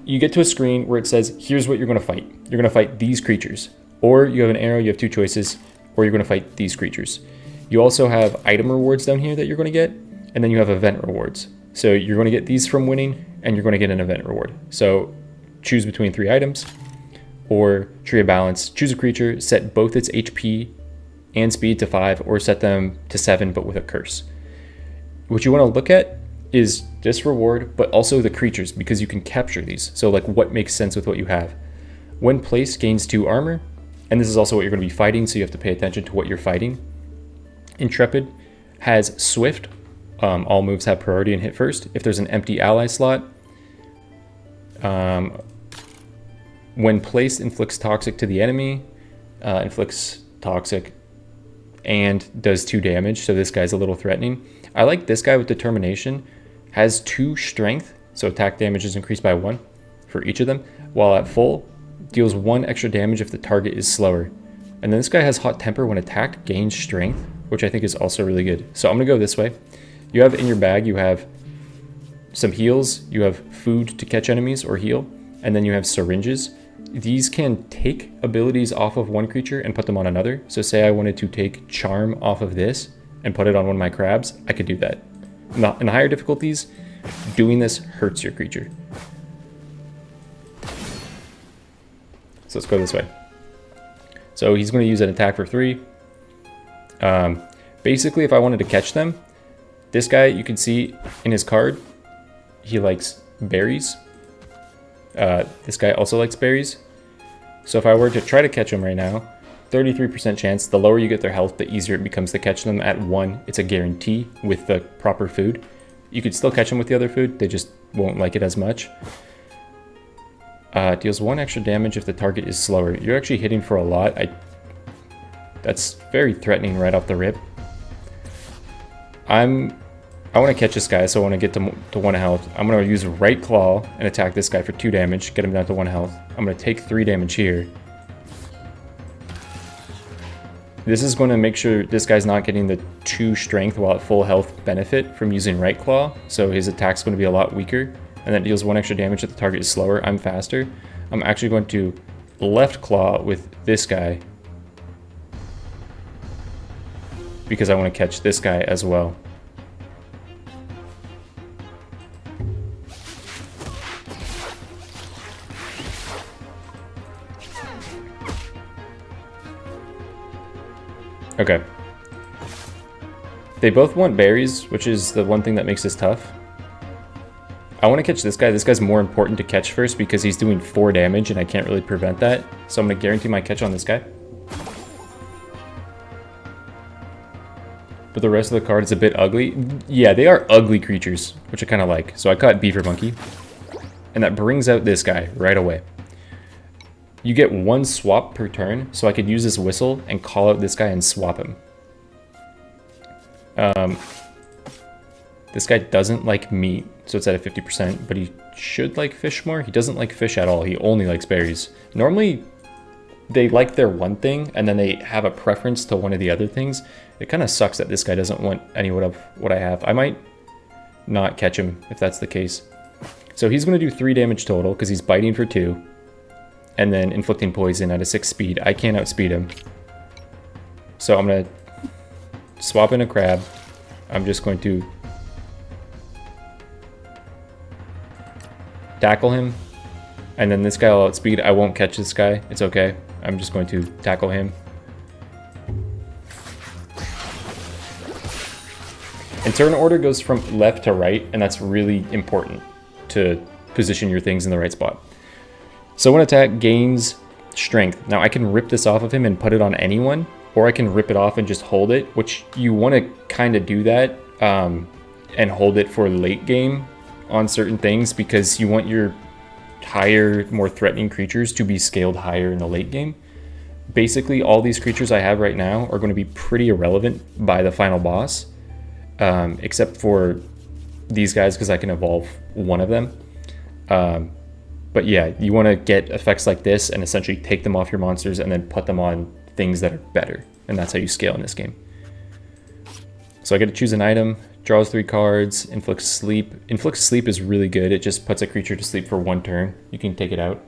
you get to a screen where it says, here's what you're going to fight. You're going to fight these creatures. Or you have an arrow, you have 2 choices, or you're going to fight these creatures. You also have item rewards down here that you're going to get, and then you have event rewards. So you're going to get these from winning, and you're going to get an event reward. So choose between 3 items, or Tree of Balance. Choose a creature, set both its HP and speed to 5, or set them to 7 but with a curse. What you want to look at is this reward, but also the creatures, because you can capture these. So like what makes sense with what you have. When placed, gains 2 armor, and this is also what you're going to be fighting, so you have to pay attention to what you're fighting. Intrepid has Swift. All moves have priority and hit first. If there's an empty ally slot, when placed, inflicts toxic to the enemy, inflicts toxic and does 2 damage, so this guy's a little threatening. I like this guy with determination. Has 2 strength, so attack damage is increased by 1 for each of them, while at full deals 1 extra damage if the target is slower. And then this guy has hot temper. When attacked, gains strength, which I think is also really good. So I'm gonna go this way. You have in your bag, you have some heals, you have food to catch enemies or heal, and then you have syringes. These can take abilities off of one creature and put them on another. So say I wanted to take Charm off of this and put it on one of my crabs, I could do that. Not in higher difficulties, doing this hurts your creature. So let's go this way. So he's going to use an attack for 3. Basically, if I wanted to catch them, this guy, you can see in his card, he likes berries. This guy also likes berries. So if I were to try to catch him right now, 33% chance. The lower you get their health, the easier it becomes to catch them. At 1, it's a guarantee with the proper food. You could still catch them with the other food, they just won't like it as much. Deals 1 extra damage if the target is slower. You're actually hitting for a lot. That's very threatening right off the rip. I want to catch this guy, so I want to get to 1 health. I'm going to use right claw and attack this guy for 2 damage, get him down to 1 health. I'm going to take 3 damage here. This is going to make sure this guy's not getting the 2 strength while at full health benefit from using right claw, so his attack's going to be a lot weaker, and that deals 1 extra damage if the target is slower. I'm faster. I'm actually going to left claw with this guy because I want to catch this guy as well. Okay. They both want berries, which is the one thing that makes this tough. I want to catch this guy. This guy's more important to catch first because he's doing 4 damage and I can't really prevent that. So I'm going to guarantee my catch on this guy. But the rest of the card is a bit ugly. Yeah, they are ugly creatures, which I kind of like. So I caught Beaver Monkey. And that brings out this guy right away. You get 1 swap per turn, so I could use this whistle and call out this guy and swap him. This guy doesn't like meat, so it's at a 50%, but he should like fish more. He doesn't like fish at all. He only likes berries. Normally, they like their one thing, and then they have a preference to one of the other things. It kind of sucks that this guy doesn't want any of what I have. I might not catch him if that's the case. So So he's going to do 3 damage total because he's biting for 2. And then inflicting poison at a 6 speed. I can't outspeed him. So I'm going to swap in a crab. I'm just going to tackle him. And then this guy will outspeed. I won't catch this guy. It's okay. I'm just going to tackle him. And turn order goes from left to right, and that's really important to position your things in the right spot. So one attack gains strength. Now I can rip this off of him and put it on anyone, or I can rip it off and just hold it, which you want to kind of do that and hold it for late game on certain things, because you want your higher, more threatening creatures to be scaled higher in the late game. Basically, all these creatures I have right now are going to be pretty irrelevant by the final boss, except for these guys because I can evolve one of them. But yeah, you want to get effects like this and essentially take them off your monsters and then put them on things that are better. And that's how you scale in this game. So I get to choose an item, draws 3 cards, inflicts sleep. Inflicts sleep is really good. It just puts a creature to sleep for 1 turn. You can take it out.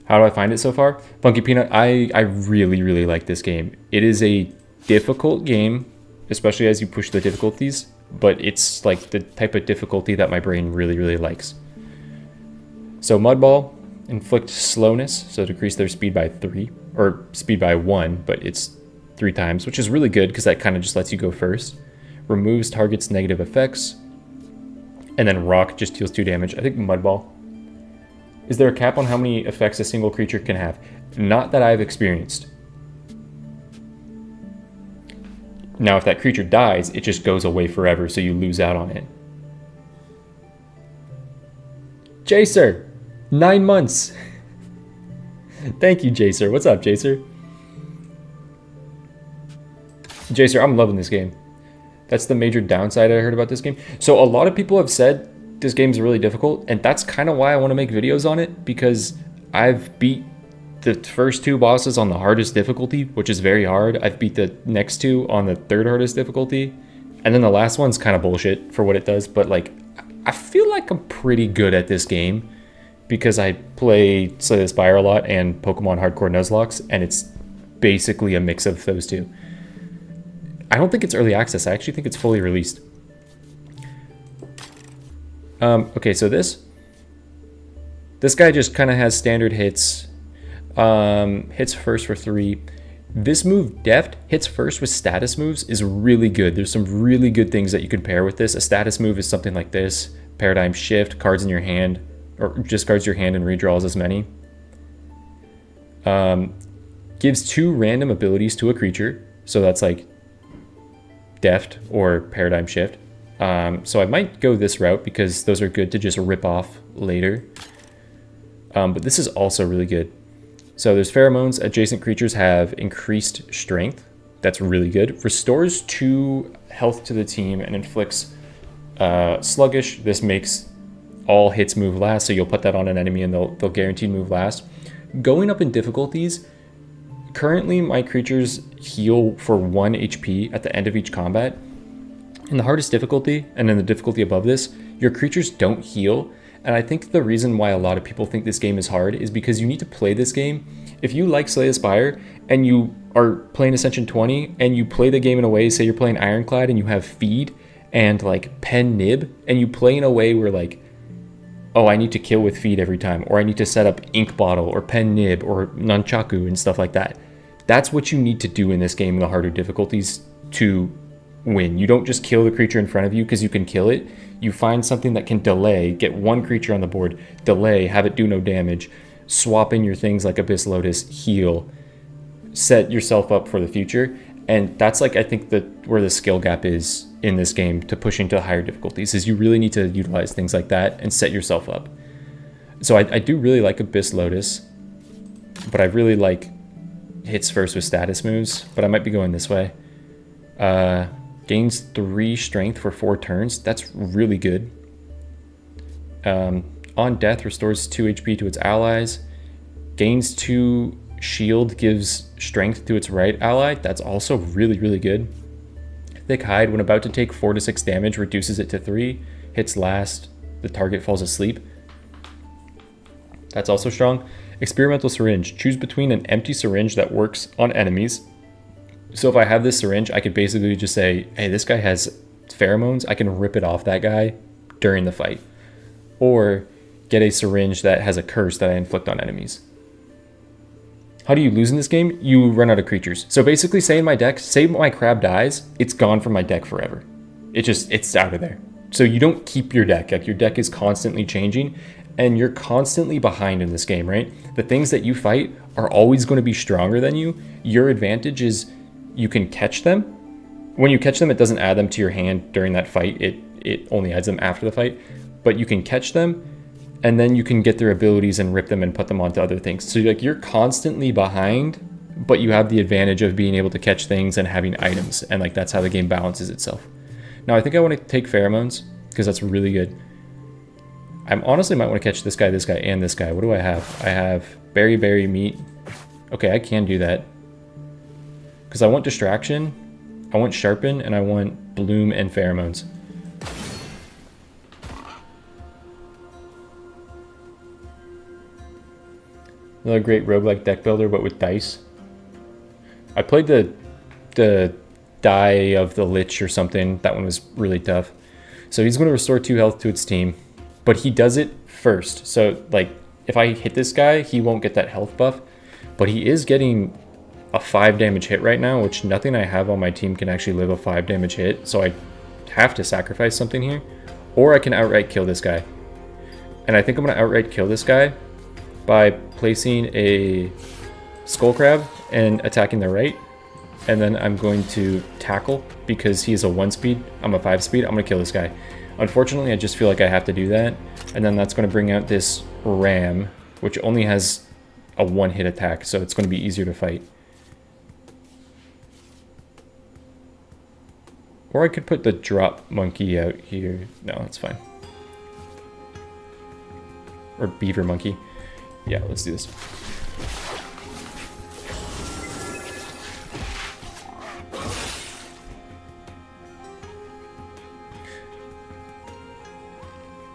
How do I find it so far? Funky Peanut, I really, really like this game. It is a difficult game, especially as you push the difficulties, but it's like the type of difficulty that my brain really, really likes. So Mudball, inflict slowness, so decrease their speed by 3, or speed by 1, but it's 3 times, which is really good because that kind of just lets you go first. Removes target's negative effects. And then Rock just deals 2 damage. I think Mudball. Is there a cap on how many effects a single creature can have? Not that I've experienced. Now, if that creature dies, it just goes away forever, so you lose out on it. Jacer! 9 months! Thank you, Jacer. What's up, Jacer? Jacer, I'm loving this game. That's the major downside I heard about this game. So a lot of people have said this game's really difficult, and that's kind of why I want to make videos on it, because I've beat the first 2 bosses on the hardest difficulty, which is very hard. I've beat the next 2 on the 3rd hardest difficulty, and then the last one's kind of bullshit for what it does, but like, I feel like I'm pretty good at this game because I play Slay the Spire a lot and Pokemon Hardcore Nuzlocke, and it's basically a mix of those 2. I don't think it's early access. I actually think it's fully released. Okay, so this guy just kind of has standard hits. Hits first for 3. This move, Deft, hits first with status moves is really good. There's some really good things that you can pair with this. A status move is something like this. Paradigm Shift, cards in your hand, or discards your hand and redraws as many. Gives 2 random abilities to a creature. So that's like Deft or Paradigm Shift. So I might go this route because those are good to just rip off later. But this is also really good. So there's pheromones. Adjacent creatures have increased strength. That's really good. Restores 2 health to the team and inflicts sluggish. This makes all hits move last, so you'll put that on an enemy and they'll guaranteed move last. Going up in difficulties, currently my creatures heal for 1 HP at the end of each combat. In the hardest difficulty, and in the difficulty above this, your creatures don't heal. And I think the reason why a lot of people think this game is hard is because you need to play this game. If you like Slay the Spire and you are playing Ascension 20 and you play the game in a way, say you're playing Ironclad and you have Feed and like Pen Nib, and you play in a way where like, oh, I need to kill with Feed every time, or I need to set up Ink Bottle or Pen Nib or Nunchaku and stuff like that. That's what you need to do in this game in the harder difficulties to win. You don't just kill the creature in front of you because you can kill it. You find something that can delay, get 1 creature on the board, delay, have it do no damage, swap in your things like Abyss Lotus, heal, set yourself up for the future. And that's like, I think that where the skill gap is in this game to push into higher difficulties, is you really need to utilize things like that and set yourself up. So I do really like Abyss Lotus, but I really like hits first with status moves, but I might be going this way. Gains 3 strength for 4 turns. That's really good. On death, restores 2 HP to its allies. Gains 2 shield, gives strength to its right ally. That's also really, really good. Thick Hide, when about to take 4 to 6 damage, reduces it to 3. Hits last. the target falls asleep. That's also strong. Experimental syringe. Choose between an empty syringe that works on enemies. So if I have this syringe, I could basically just say, hey, this guy has pheromones. I can rip it off that guy during the fight. Or get a syringe that has a curse that I inflict on enemies. How do you lose in this game? You run out of creatures. So basically, say in my deck, say my crab dies, it's gone from my deck forever. It's out of there. So you don't keep your deck. Like, your deck is constantly changing, and you're constantly behind in this game, right? The things that you fight are always going to be stronger than you. Your advantage is you can catch them. When you catch them, it doesn't add them to your hand during that fight. It only adds them after the fight. But you can catch them, and then you can get their abilities and rip them and put them onto other things. So like, you're constantly behind, but you have the advantage of being able to catch things and having items. And like, that's how the game balances itself. Now I think I want to take pheromones because that's really good. I honestly might want to catch this guy, and this guy. What do I have? I have berry meat. Okay, I can do that. Because I want distraction, I want sharpen, and I want bloom and pheromones. Another great roguelike deck builder, but with dice. I played the Die of the Lich or something. That one was really tough. So he's going to restore 2 health to its team, but he does it first. So like, if I hit this guy, he won't get that health buff, but he is getting a 5 damage hit right now, which nothing I have on my team can actually live a 5 damage hit. So I have to sacrifice something here, or I can outright kill this guy. And I think I'm going to outright kill this guy by placing a skull crab and attacking the right. And then I'm going to tackle because he's a 1 speed. I'm a 5 speed. I'm going to kill this guy. Unfortunately, I just feel like I have to do that. And then that's going to bring out this ram, which only has a 1-hit attack. So it's going to be easier to fight. Or I could put the drop monkey out here. No, that's fine. Or beaver monkey. Yeah, let's do this.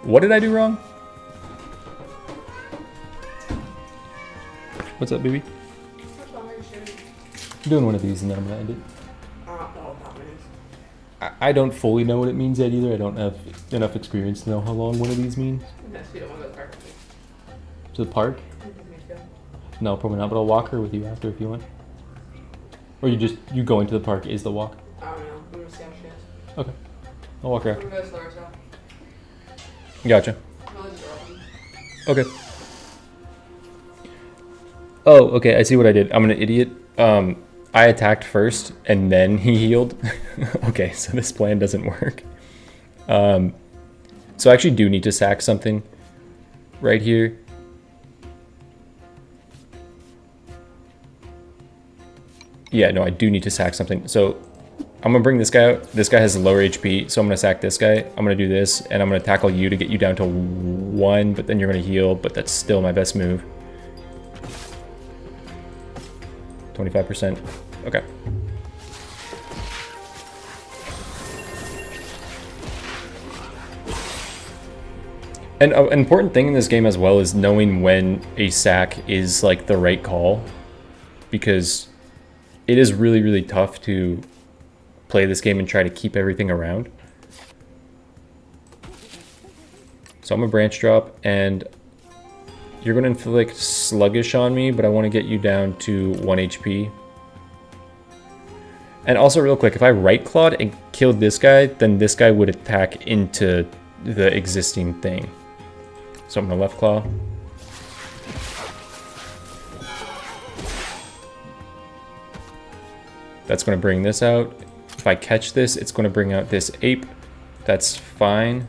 What did I do wrong? What's up, baby? I'm doing one of these and then I'm gonna end it. I don't fully know what it means yet either. I don't have enough experience to know how long one of these means. To the park? No, probably not, but I'll walk her with you after if you want. Or you going to the park is the walk? I don't know. I'm gonna see how she is. Okay. I'll walk her after. I'm gonna go slower, so. Gotcha. Okay. Oh, okay, I see what I did. I'm an idiot. I attacked first and then he healed. Okay, so this plan doesn't work. So I actually do need to sack something right here. Yeah, no, I do need to sack something. So I'm gonna bring this guy out. This guy has lower HP, so I'm gonna sack this guy. I'm gonna do this, and I'm gonna tackle you to get you down to 1, but then you're gonna heal, but that's still my best move. 25%. Okay. And an important thing in this game as well is knowing when a sack is like the right call, because it is really, really tough to play this game and try to keep everything around. So I'm a branch drop, and you're going to inflict sluggish on me, but I want to get you down to 1 HP. And also real quick, if I right clawed and killed this guy, then this guy would attack into the existing thing. So I'm going to left claw. That's going to bring this out. If I catch this, it's going to bring out this ape. That's fine.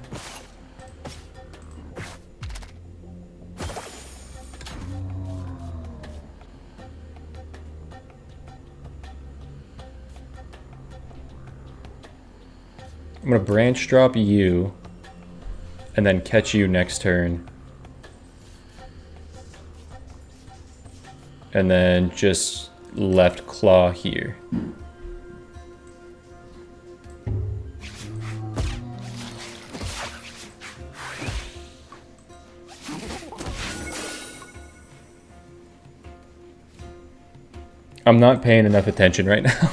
I'm going to branch drop you and then catch you next turn. And then just left claw here. I'm not paying enough attention right now.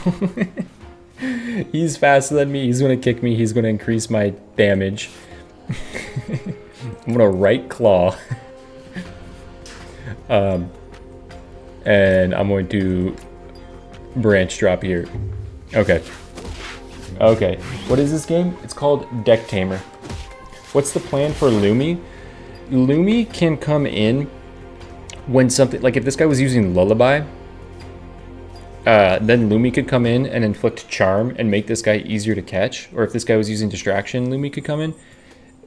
He's faster than me. He's going to kick me. He's going to increase my damage. I'm going to right claw. And I'm going to branch drop here. Okay. Okay. What is this game? It's called Deck Tamer. What's the plan for Lumi? Lumi can come in when something, like if this guy was using Lullaby, then Lumi could come in and inflict Charm and make this guy easier to catch. Or if this guy was using Distraction, Lumi could come in.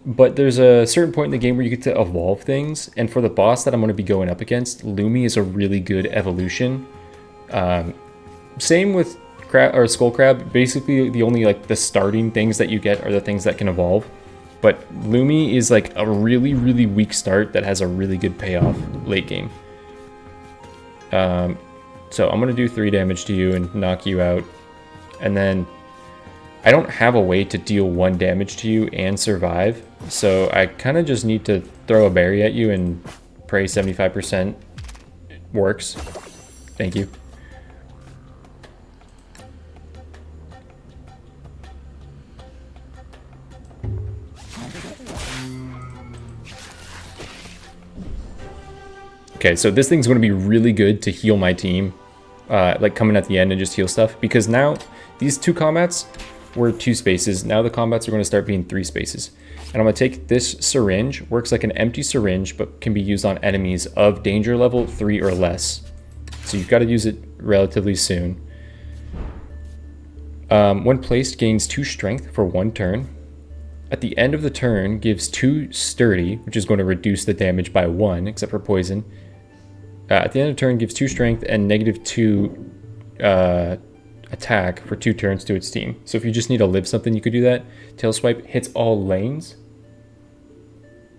But there's a certain point in the game where you get to evolve things. And for the boss that I'm going to be going up against, Lumi is a really good evolution. Same with Skull Crab. Basically, the only like the starting things that you get are the things that can evolve. But Lumi is like a really, really weak start that has a really good payoff late game. So I'm going to do 3 damage to you and knock you out. And then I don't have a way to deal 1 damage to you and survive. So I kind of just need to throw a berry at you and pray 75% works. Thank you. Okay, so this thing's going to be really good to heal my team. Like coming at the end and just heal stuff. Because now, these 2 combats were 2 spaces. Now the combats are going to start being 3 spaces. And I'm going to take this syringe. Works like an empty syringe, but can be used on enemies of danger level 3 or less. So you've got to use it relatively soon. When placed, gains 2 strength for 1 turn. At the end of the turn, gives 2 sturdy, which is going to reduce the damage by 1, except for poison. At the end of the turn, gives 2 strength and -2 attack for 2 turns to its team. So if you just need to live something, you could do that. Tail Swipe hits all lanes.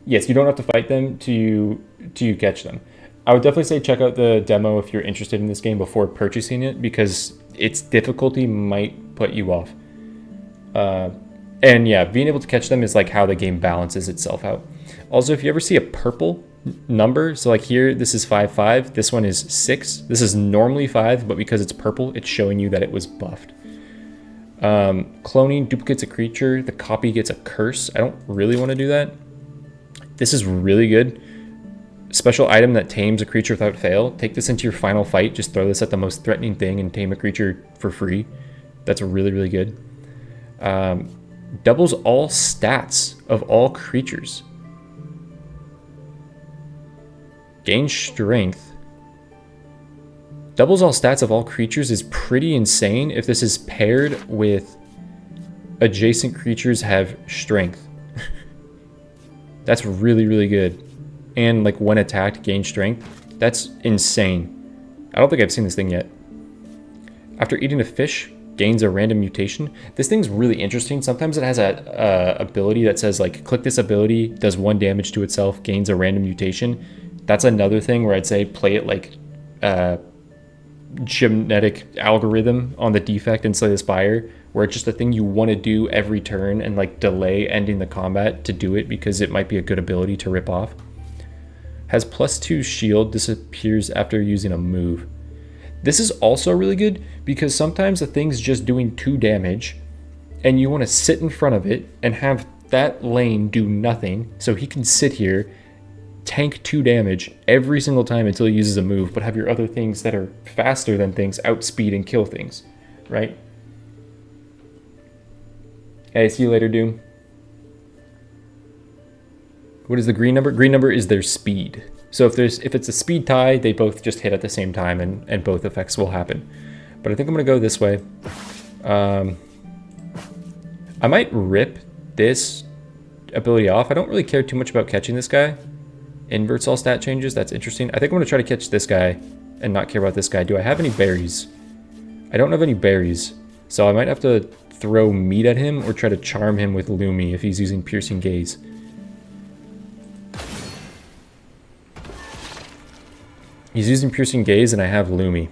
Yes, you don't have to fight them till you catch them. I would definitely say check out the demo if you're interested in this game before purchasing it, because its difficulty might put you off. And yeah, being able to catch them is like how the game balances itself out. Also, if you ever see a purple number, so like here, this is 5/5, this one is 6. This is normally 5, but because it's purple, it's showing you that it was buffed. Cloning duplicates a creature, the copy gets a curse. I don't really want to do that. This is really good. Special item that tames a creature without fail. Take this into your final fight, just throw this at the most threatening thing and tame a creature for free. That's really, really good. Doubles all stats of all creatures. Gain strength. Doubles all stats of all creatures is pretty insane if this is paired with adjacent creatures have strength. That's really, really good. And like when attacked, gain strength. That's insane. I don't think I've seen this thing yet. After eating a fish, gains a random mutation. This thing's really interesting. Sometimes it has a ability that says like click this ability, does 1 damage to itself, gains a random mutation. That's another thing where I'd say play it like genetic algorithm on the defect in Slay the Spire, where it's just a thing you want to do every turn and like delay ending the combat to do it because it might be a good ability to rip off. Has +2 shield, disappears after using a move. This is also really good because sometimes the thing's just doing 2 damage and you want to sit in front of it and have that lane do nothing so he can sit here, tank 2 damage every single time until he uses a move, but have your other things that are faster than things outspeed and kill things, right? Hey, see you later, Doom. What is the green number? Green number is their speed. So if it's a speed tie, they both just hit at the same time and both effects will happen. But I think I'm gonna go this way. I might rip this ability off. I don't really care too much about catching this guy. Inverts all stat changes, that's interesting. I think I'm gonna try to catch this guy and not care about this guy. Do I have any berries? I don't have any berries. So I might have to throw meat at him or try to charm him with Lumi if he's using Piercing Gaze. He's using Piercing Gaze and I have Lumi.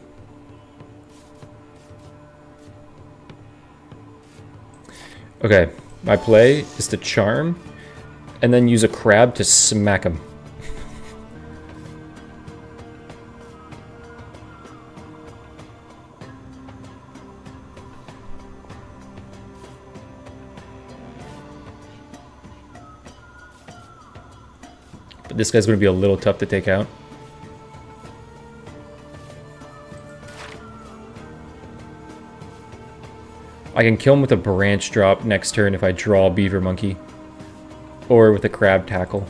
Okay, my play is to charm and then use a crab to smack him. This guy's going to be a little tough to take out. I can kill him with a branch drop next turn if I draw a beaver monkey. Or with a crab tackle.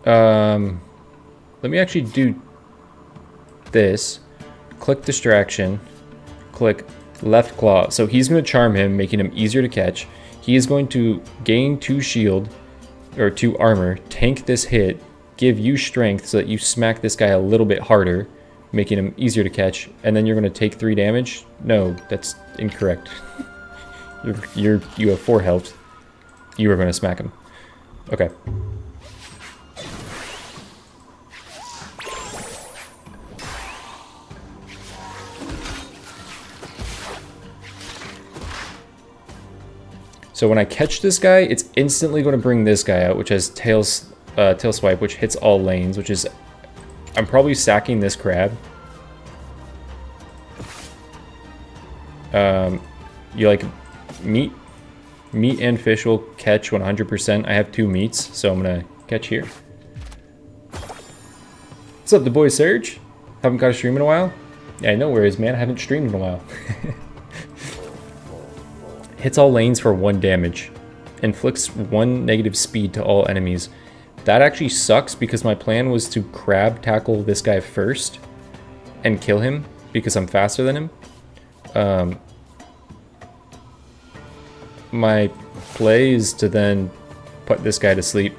Let me actually do this. Click distraction. Click left claw. So he's going to charm him, making him easier to catch. He is going to gain 2 shield, or 2 armor, tank this hit, give you strength so that you smack this guy a little bit harder, making him easier to catch, and then you're going to take 3 damage? No, that's incorrect. you have 4 health. You are going to smack him. Okay. So when I catch this guy, it's instantly going to bring this guy out, which has tail swipe, which hits all lanes, which is... I'm probably sacking this crab. You like meat? Meat and fish will catch 100%. I have 2 meats, so I'm going to catch here. What's up, the boy Serge? Haven't got a stream in a while? Yeah, no worries, man. I haven't streamed in a while. Hits all lanes for 1 damage. Inflicts 1 negative speed to all enemies. That actually sucks because my plan was to crab tackle this guy first and kill him because I'm faster than him. My play is to then put this guy to sleep.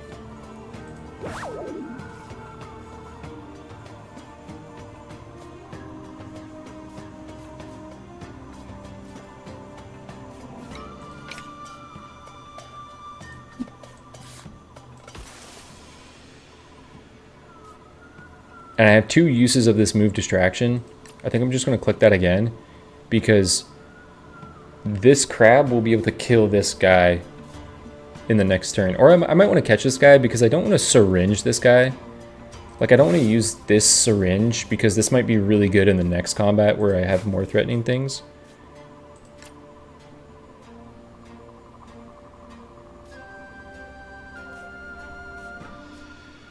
And I have 2 uses of this move distraction. I think I'm just going to click that again because this crab will be able to kill this guy in the next turn. Or I might want to catch this guy because I don't want to syringe this guy. Like, I don't want to use this syringe because this might be really good in the next combat where I have more threatening things.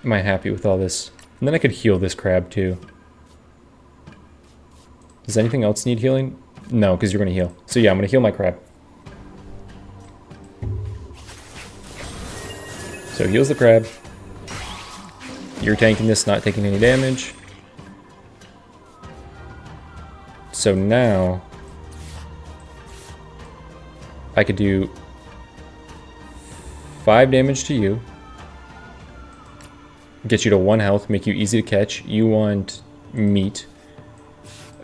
Am I happy with all this? And then I could heal this crab too. Does anything else need healing? No, because you're going to heal. So yeah, I'm going to heal my crab. So heals the crab. You're tanking this, not taking any damage. So now I could do 5 damage to you. Get you to 1 health, make you easy to catch. You want meat.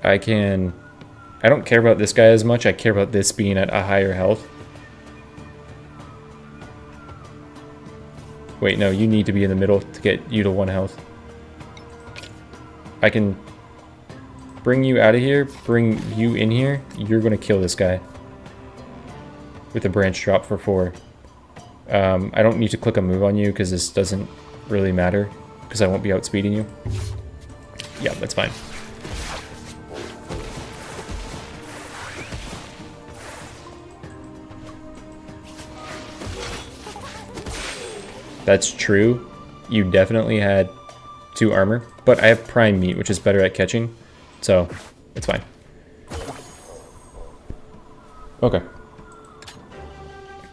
I don't care about this guy as much. I care about this being at a higher health. Wait, no, you need to be in the middle to get you to 1 health. I can bring you out of here, bring you in here. You're going to kill this guy with a branch drop for 4. I don't need to click a move on you because this doesn't really matter because I won't be outspeeding you. Yeah, that's fine. That's true. You definitely had 2 armor, but I have prime meat, which is better at catching, so it's fine. Okay.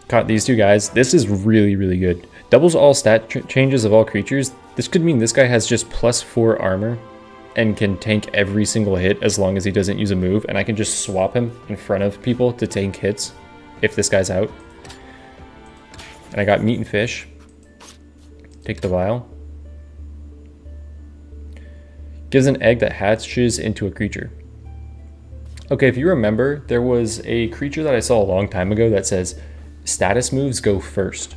Caught these 2 guys. This is really, really good. Doubles all stat changes of all creatures. This could mean this guy has just +4 armor and can tank every single hit as long as he doesn't use a move, and I can just swap him in front of people to tank hits if this guy's out. And I got meat and fish. Take the vial. Gives an egg that hatches into a creature. Okay, if you remember, there was a creature that I saw a long time ago that says status moves go first.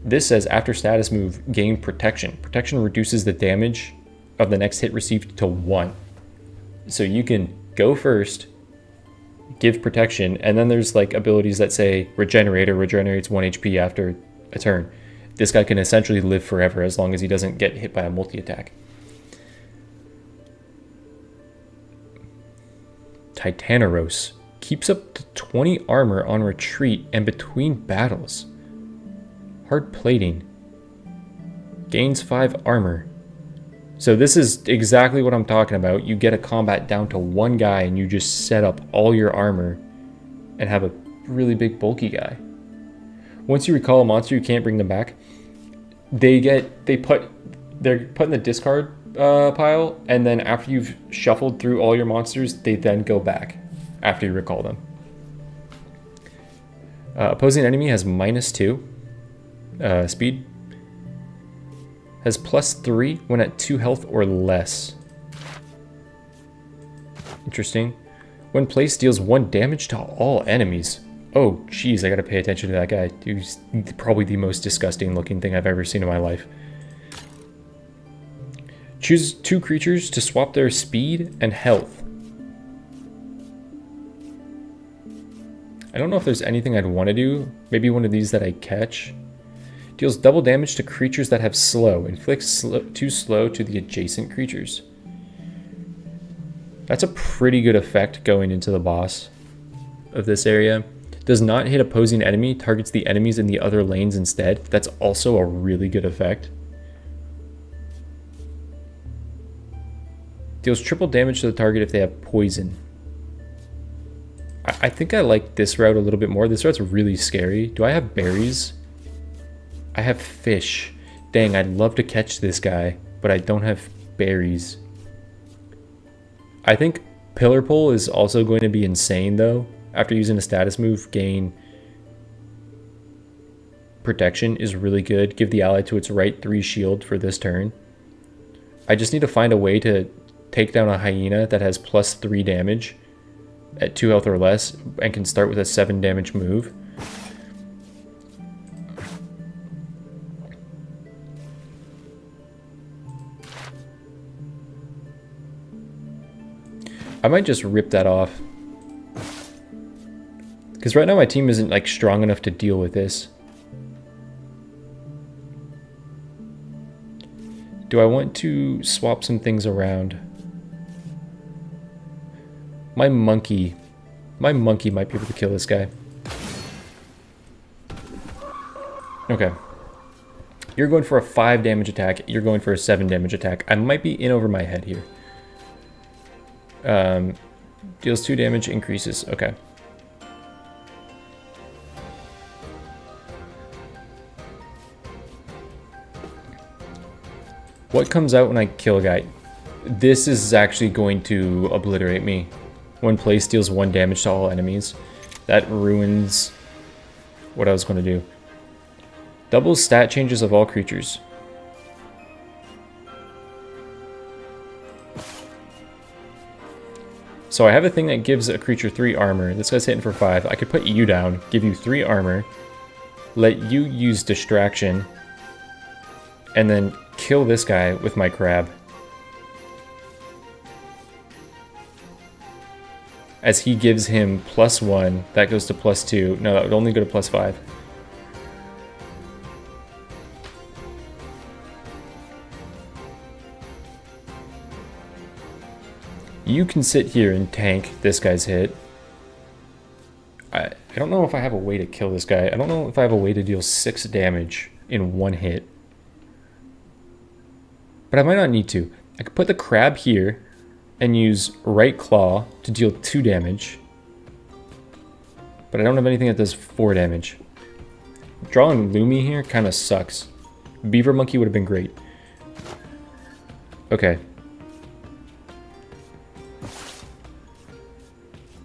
This says after status move, gain protection. Protection reduces the damage of the next hit received to 1. So you can go first, give protection, and then there's like abilities that say regenerate or regenerates 1 HP after a turn. This guy can essentially live forever as long as he doesn't get hit by a multi-attack. Titaneros. Keeps up to 20 armor on retreat and between battles. Hard plating. Gains 5 armor. So this is exactly what I'm talking about. You get a combat down to one guy and you just set up all your armor and have a really big bulky guy. Once you recall a monster, you can't bring them back. They're put in the discard pile, and then after you've shuffled through all your monsters, they then go back after you recall them. Opposing enemy has -2 speed. Has +3 when at 2 health or less. Interesting. When placed, deals 1 damage to all enemies. Oh, jeez, I gotta pay attention to that guy. He's probably the most disgusting looking thing I've ever seen in my life. Choose 2 creatures to swap their speed and health. I don't know if there's anything I'd want to do. Maybe one of these that I catch. Deals double damage to creatures that have slow. Inflicts 2 slow to the adjacent creatures. That's a pretty good effect going into the boss of this area. Does not hit opposing enemy. Targets the enemies in the other lanes instead. That's also a really good effect. Deals triple damage to the target if they have poison. I think I like this route a little bit more. This route's really scary. Do I have berries? I have fish. Dang, I'd love to catch this guy, but I don't have berries. I think Pillar Pull is also going to be insane though. After using a status move, gain protection is really good. Give the ally to its right 3 shield for this turn. I just need to find a way to take down a hyena that has +3 damage at 2 health or less and can start with a 7 damage move. I might just rip that off. Because right now my team isn't like strong enough to deal with this. Do I want to swap some things around? My monkey might be able to kill this guy. Okay. You're going for a 5 damage attack. You're going for a 7 damage attack. I might be in over my head here. Deals 2 damage, increases. Okay. What comes out when I kill a guy? This is actually going to obliterate me. When placed, deals 1 damage to all enemies. That ruins what I was going to do. Doubles stat changes of all creatures. So I have a thing that gives a creature 3 armor. This guy's hitting for 5. I could put you down, give you 3 armor, let you use distraction, and then kill this guy with my crab. As he gives him +1, that goes to +2. No, that would only go to +5. You can sit here and tank this guy's hit. I don't know if I have a way to kill this guy. I don't know if I have a way to deal 6 damage in 1 hit. But I might not need to. I could put the crab here and use right claw to deal 2 damage. But I don't have anything that does 4 damage. Drawing Lumi here kind of sucks. Beaver Monkey would have been great. Okay.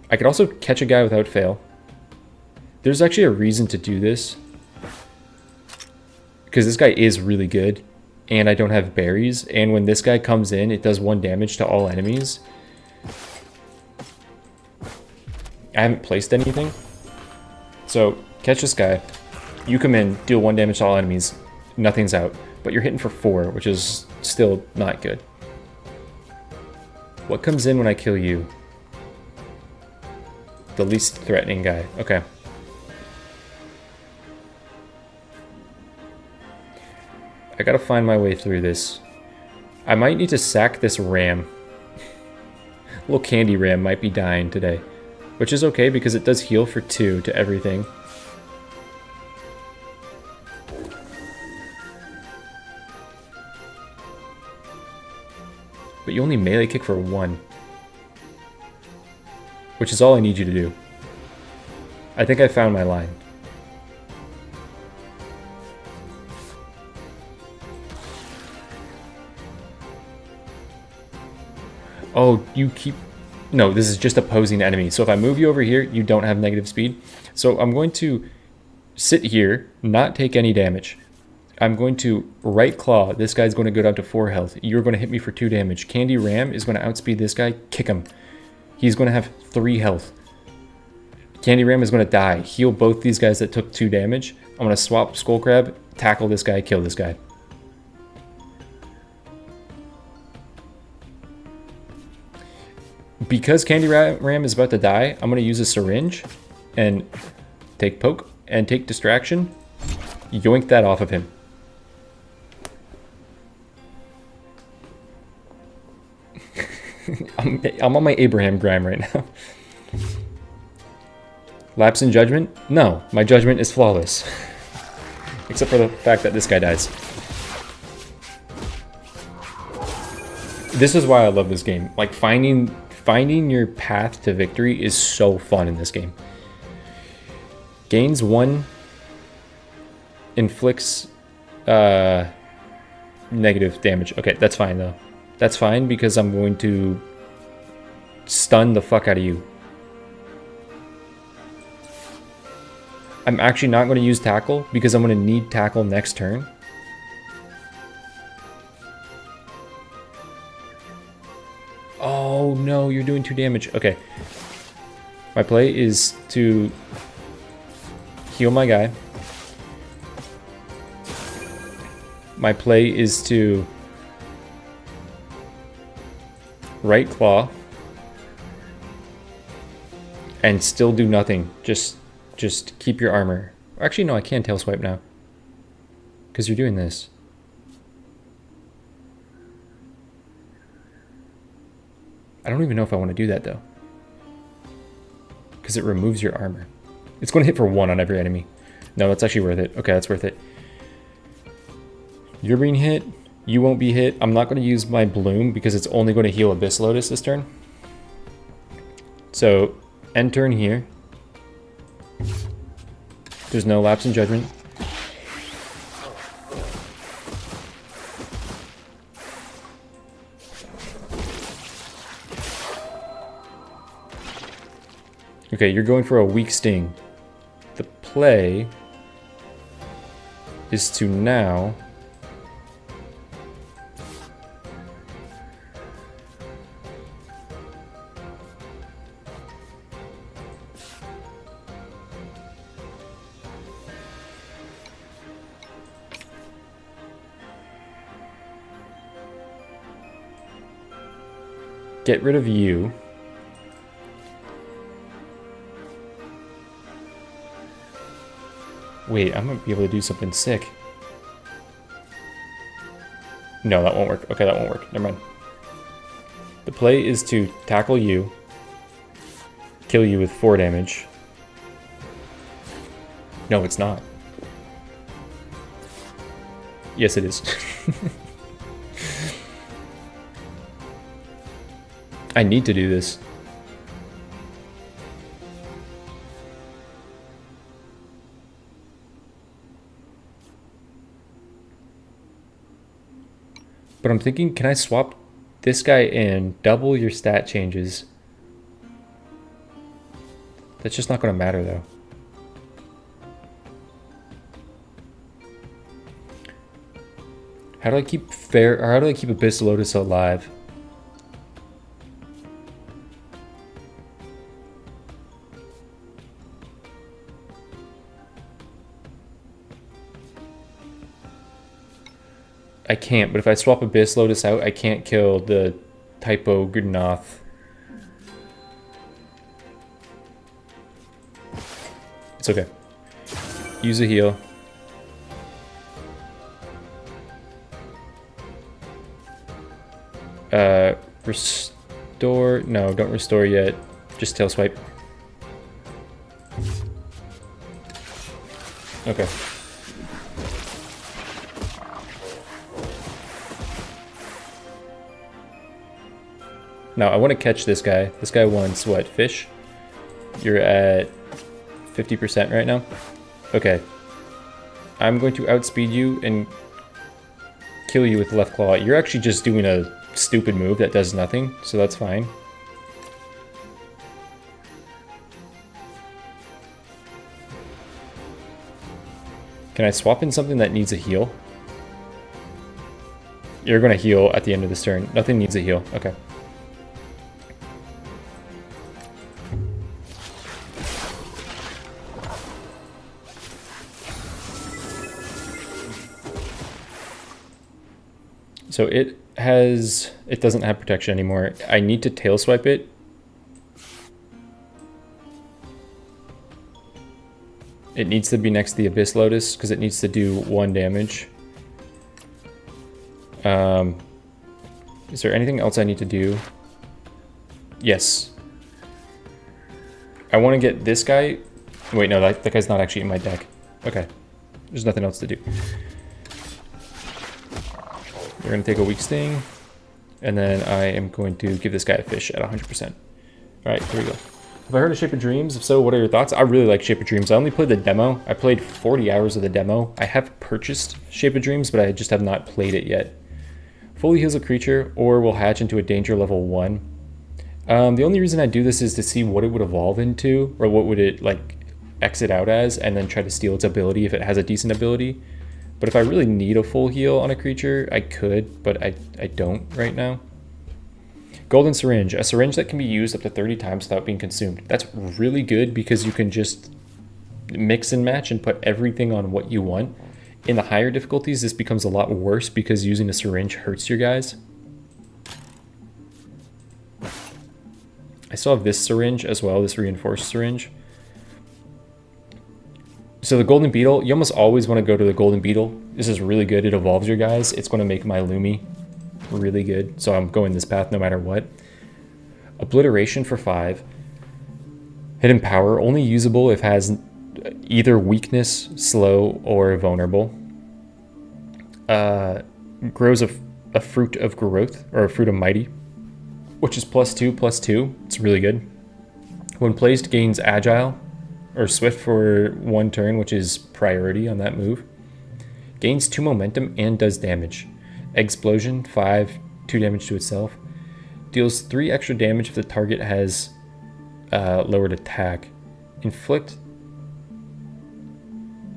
I could also catch a guy without fail. There's actually a reason to do this. Because this guy is really good. And I don't have berries. And when this guy comes in, it does 1 damage to all enemies. I haven't placed anything. So, catch this guy. You come in, deal 1 damage to all enemies. Nothing's out. But you're hitting for 4, which is still not good. What comes in when I kill you? The least threatening guy. Okay. I gotta find my way through this. I might need to sack this ram. Little Candy Ram might be dying today, which is okay because it does heal for 2 to everything. But you only melee kick for 1. Which is all I need you to do. I think I found my line. Oh, you keep... No, this is just opposing enemy. So if I move you over here, you don't have negative speed. So I'm going to sit here, not take any damage. I'm going to right claw. This guy's going to go down to 4 health. You're going to hit me for 2 damage. Candy Ram is going to outspeed this guy. Kick him. He's going to have 3 health. Candy Ram is going to die. Heal both these guys that took 2 damage. I'm going to swap Skull Crab, tackle this guy, kill this guy. Because Candy Ram is about to die, I'm going to use a syringe and take poke and take distraction. Yoink that off of him. I'm on my Abraham grime right now. Lapse in judgment? No, my judgment is flawless. Except for the fact that this guy dies. This is why I love this game. Like, finding your path to victory is so fun in this game. Gains 1, inflicts negative damage. Okay, that's fine though. That's fine because I'm going to stun the fuck out of you. I'm actually not going to use tackle because I'm going to need tackle next turn. Oh no, you're doing 2 damage. Okay. My play is to heal my guy. My play is to right claw and still do nothing. Just keep your armor. Actually, no, I can tail swipe now because you're doing this. I don't even know if I want to do that though, because it removes your armor. It's going to hit for 1 on every enemy. No, that's actually worth it. Okay, that's worth it. You're being hit. You won't be hit. I'm not going to use my bloom because it's only going to heal Abyss Lotus this turn. So end turn here. There's no lapse in judgment. Okay, you're going for a weak sting. The play is to now get rid of you. Wait, I might be able to do something sick. No, that won't work. Okay, that won't work. Never mind. The play is to tackle you, kill you with 4 damage. No, it's not. Yes, it is. I need to do this. But I'm thinking, can I swap this guy in, double your stat changes? That's just not going to matter though. How do I keep fair, or how do I keep Abyss Lotus alive? I can't, but if I swap Abyss Lotus out, I can't kill the Typo Gudnoth. It's okay. Use a heal. Restore. No, don't restore yet. Just tail swipe. Okay. Now I want to catch this guy. This guy wants what? Fish? You're at 50% right now? Okay. I'm going to outspeed you and kill you with the left claw. You're actually just doing a stupid move that does nothing, so that's fine. Can I swap in something that needs a heal? You're going to heal at the end of this turn. Nothing needs a heal. Okay. So it doesn't have protection anymore. I need to tail swipe it. It needs to be next to the Abyss Lotus because it needs to do 1 damage. Is there anything else I need to do? Yes. I want to get this guy. Wait, no, that guy's not actually in my deck. Okay. There's nothing else to do. We're going to take a weak sting, and then I am going to give this guy a fish at 100%. All right, here we go. Have I heard of Shape of Dreams? If so, what are your thoughts? I really like Shape of Dreams. I only played the demo. I played 40 hours of the demo. I have purchased Shape of Dreams, but I just have not played it yet. Fully heals a creature, or will hatch into a danger level 1. The only reason I do this is to see what it would evolve into, or what would it like exit out as, and then try to steal its ability if it has a decent ability. But if I really need a full heal on a creature, I could, but I don't right now. Golden Syringe, a syringe that can be used up to 30 times without being consumed. That's really good because you can just mix and match and put everything on what you want. In the higher difficulties, this becomes a lot worse because using a syringe hurts your guys. I still have this syringe as well, this reinforced syringe. So the Golden Beetle, you almost always want to go to the Golden Beetle. This is really good. It evolves your guys. It's going to make my Lumi really good. So I'm going this path no matter what. Obliteration for 5. Hidden Power, only usable if it has either weakness, slow, or vulnerable. Grows a fruit of growth, or a fruit of mighty, which is +2/+2. It's really good. When placed, gains agile or swift for 1 turn, which is priority on that move. Gains 2 momentum and does damage. Explosion, 5, 2 damage to itself. Deals 3 extra damage if the target has lowered attack. Inflict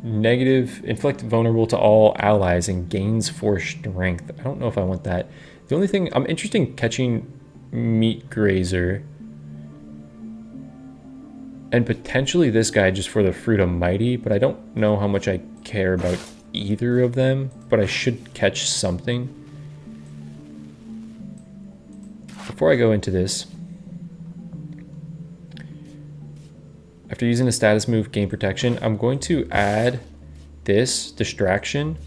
vulnerable to all allies and gains 4 strength. I don't know if I want that. The only thing, I'm interested in catching Meat Grazer. And potentially this guy just for the Fruit of Mighty, but I don't know how much I care about either of them, but I should catch something. Before I go into this, after using a status move, gain protection, I'm going to add this distraction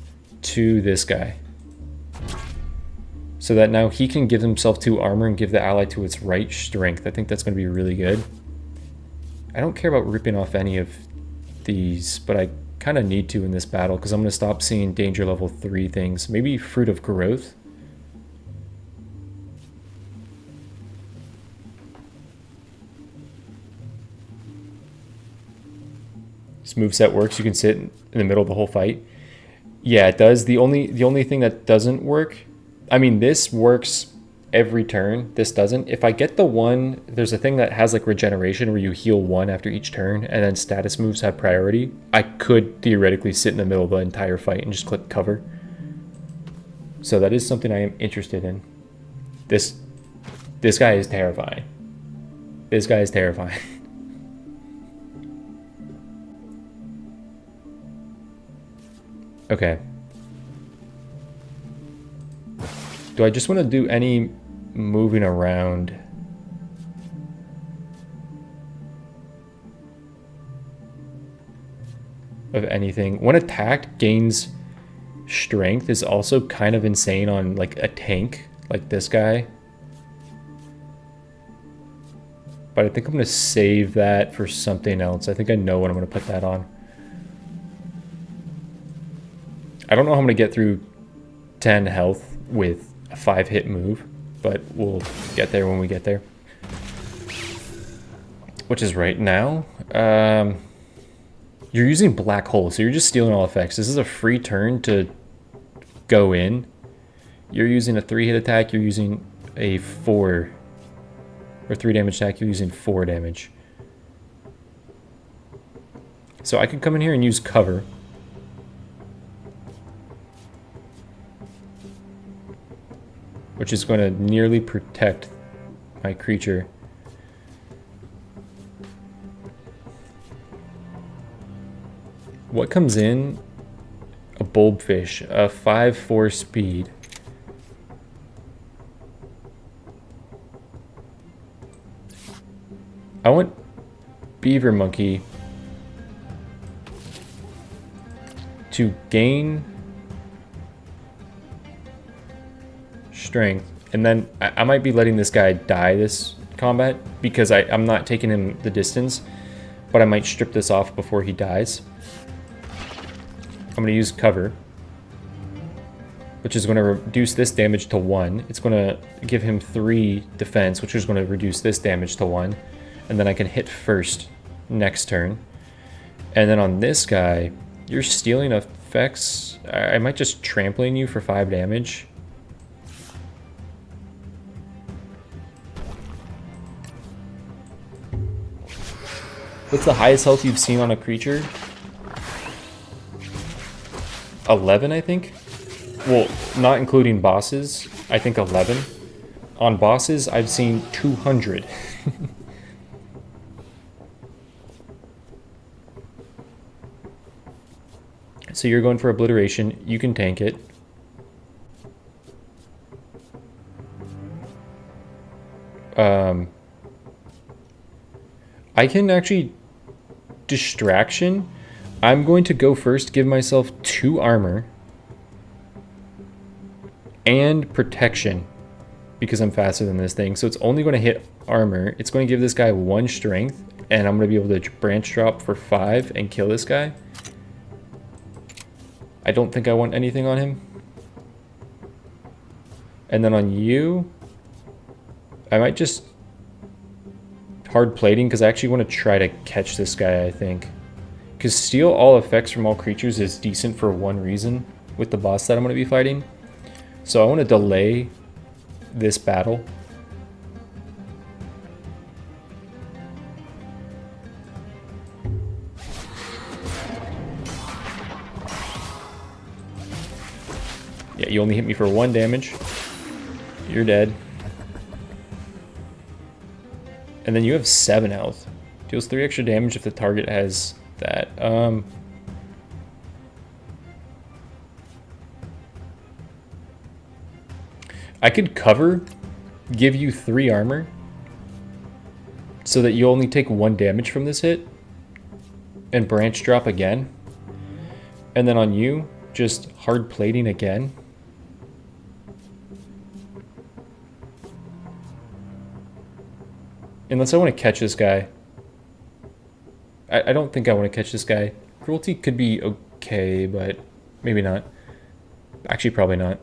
to this guy. So that now he can give himself 2 armor and give the ally to its right strength. I think that's going to be really good. I don't care about ripping off any of these, but I kind of need to in this battle because I'm going to stop seeing danger level 3 things. Maybe Fruit of Growth. This moveset works. You can sit in the middle of the whole fight. Yeah, it does. The only thing that doesn't work, I mean, this works every turn. This doesn't. If I get the one, there's a thing that has like regeneration where you heal 1 after each turn, and then status moves have priority. I could theoretically sit in the middle of the entire fight and just click cover. So that is something I am interested in. This guy is terrifying. This guy is terrifying. Okay. Do I just want to do any moving around? Of anything. When attacked, gains strength is also kind of insane on like a tank like this guy. But I think I'm going to save that for something else. I think I know what I'm going to put that on. I don't know how I'm going to get through 10 health with a 5-hit move, but we'll get there when we get there. Which is right now. You're using Black Hole, so you're just stealing all effects. This is a free turn to go in. You're using a 3-hit attack, you're using a 4 or 3 damage attack, you're using 4 damage. So I could come in here and use cover. Which is going to nearly protect my creature. What comes in? A bulbfish, a 5/4 speed. I want Beaver Monkey to gain strength, and then I might be letting this guy die this combat because I'm not taking him the distance, but I might strip this off before he dies. I'm going to use cover, which is going to reduce this damage to 1. It's going to give him 3 defense, which is going to reduce this damage to 1. And then I can hit first next turn. And then on this guy, you're stealing effects. I might just trampling you for 5 damage. What's the highest health you've seen on a creature? 11, I think. Well, not including bosses. I think 11. On bosses, I've seen 200. So you're going for obliteration. You can tank it. I can actually distraction. I'm going to go first, give myself 2 armor and protection because I'm faster than this thing. So it's only going to hit armor. It's going to give this guy 1 strength, and I'm going to be able to branch drop for 5 and kill this guy. I don't think I want anything on him. And then on you, I might just hard plating because I actually want to try to catch this guy, I think. Because steal all effects from all creatures is decent for one reason with the boss that I'm going to be fighting. So I want to delay this battle. Yeah, you only hit me for 1 damage. You're dead. And then you have 7 health. Deals 3 extra damage if the target has that. I could cover, give you 3 armor, so that you only take 1 damage from this hit, and branch drop again. And then on you, just hard plating again. Unless I want to catch this guy. I don't think I want to catch this guy. Cruelty could be okay, but maybe not. Actually, probably not.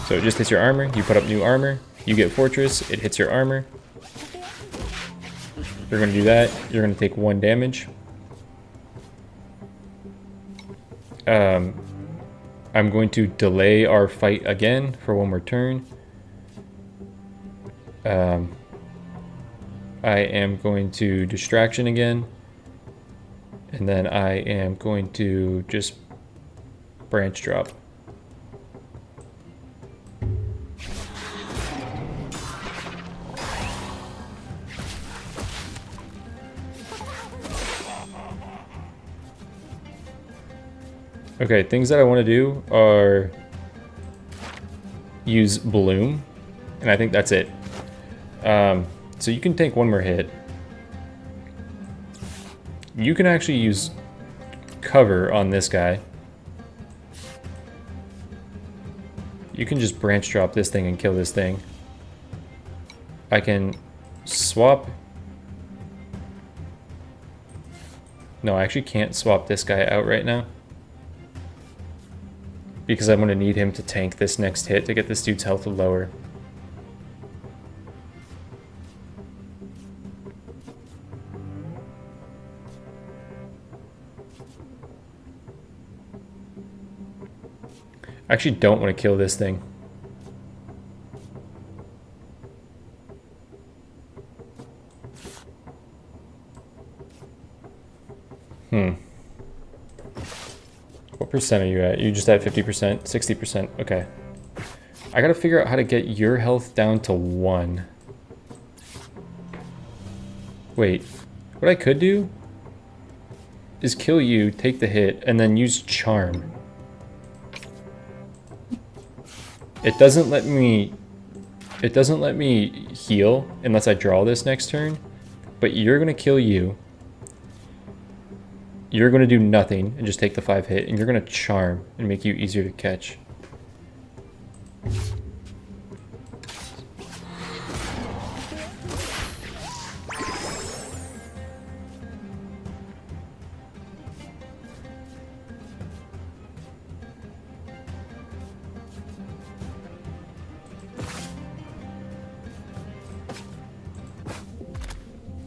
So it just hits your armor. You put up new armor. You get Fortress. It hits your armor. You're going to do that. You're going to take 1 damage. I'm going to delay our fight again for 1 more turn. I am going to distraction again, and then I am going to just branch drop. Okay, things that I want to do are use Bloom, and I think that's it. So you can take 1 more hit. You can actually use cover on this guy. You can just branch drop this thing and kill this thing. I can swap. No, I actually can't swap this guy out right now. Because I'm going to need him to tank this next hit to get this dude's health lower. I actually don't want to kill this thing. What percent are you at? You just at 50%? 60%? Okay. I gotta figure out how to get your health down to 1. Wait. What I could do is kill you, take the hit, and then use Charm. It doesn't let me heal unless I draw this next turn, but you're gonna kill you. You're gonna do nothing and just take the 5 hit, and you're gonna Charm and make you easier to catch.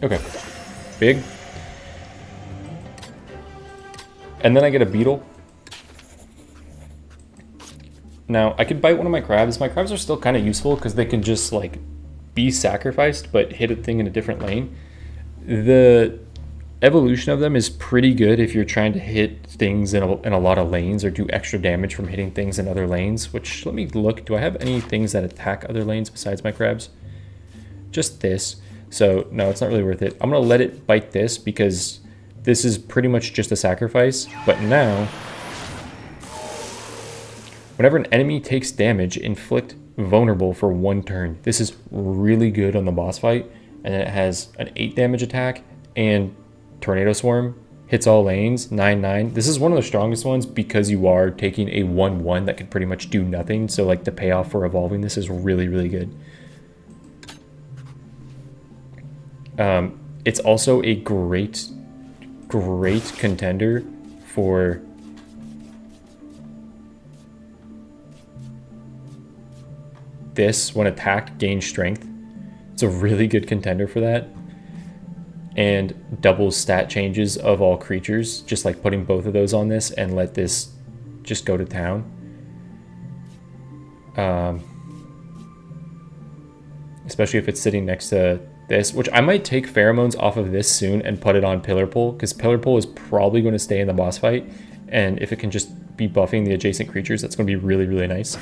Okay, big. And then I get a beetle. Now, I could bite one of my crabs. My crabs are still kind of useful because they can just, like, be sacrificed but hit a thing in a different lane. The evolution of them is pretty good if you're trying to hit things in a lot of lanes or do extra damage from hitting things in other lanes, which, let me look. Do I have any things that attack other lanes besides my crabs? Just this. So, no, it's not really worth it. I'm going to let it bite this because this is pretty much just a sacrifice. But now, whenever an enemy takes damage, inflict vulnerable for 1 turn. This is really good on the boss fight. And then it has an 8 damage attack and Tornado Swarm. Hits all lanes, 9/9. This is one of the strongest ones because you are taking a 1/1 that can pretty much do nothing. So, like, the payoff for evolving this is really, really good. It's also a great contender for this. When attacked, gain strength. It's a really good contender for that. And doubles stat changes of all creatures, just like putting both of those on this and let this just go to town. Especially if it's sitting next to this, which I might take pheromones off of this soon and put it on Pillar Pull, because Pillar Pull is probably going to stay in the boss fight, and if it can just be buffing the adjacent creatures, that's going to be really, really nice.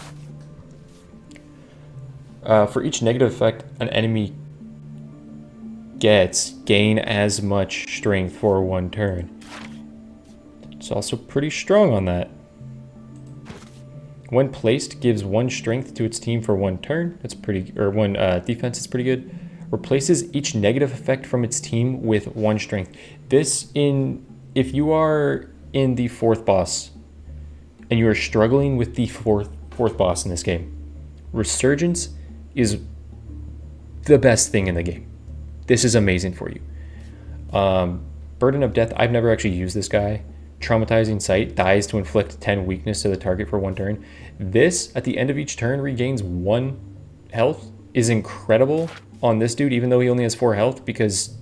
For each negative effect an enemy gets, gain as much strength for 1 turn. It's also pretty strong on that. When placed, gives 1 strength to its team for 1 turn. That's pretty, or 1 defense is pretty good. Replaces each negative effect from its team with 1 strength. This if you are in the 4th boss and you are struggling with the fourth boss in this game, Resurgence is the best thing in the game. This is amazing for you. Burden of Death, I've never actually used this guy. Traumatizing Sight, dies to inflict 10 weakness to the target for 1 turn. This, at the end of each turn, regains 1 health, is incredible on this dude, even though he only has 4 health, because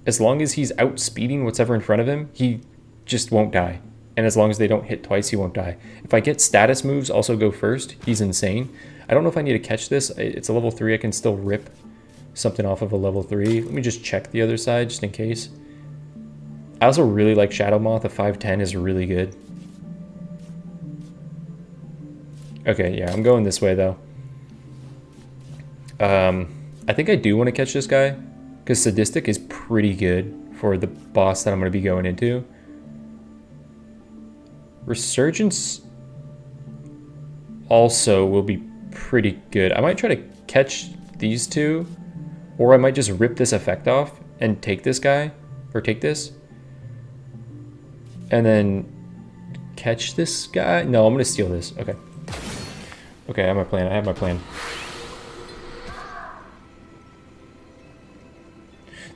as long as he's outspeeding whatever in front of him, he just won't die. And as long as they don't hit twice, he won't die. If I get status moves also go first, he's insane. I don't know if I need to catch this. It's a level 3, I can still rip something off of a level 3. Let me just check the other side just in case. I also really like Shadow Moth. A 5/10 is really good. Okay, yeah, I'm going this way though. I think I do want to catch this guy because Sadistic is pretty good for the boss that I'm going to be going into. Resurgence also will be pretty good. I might try to catch these two, or I might just rip this effect off and take this guy, or take this, and then catch this guy. No, I'm going to steal this. Okay. Okay, I have my plan.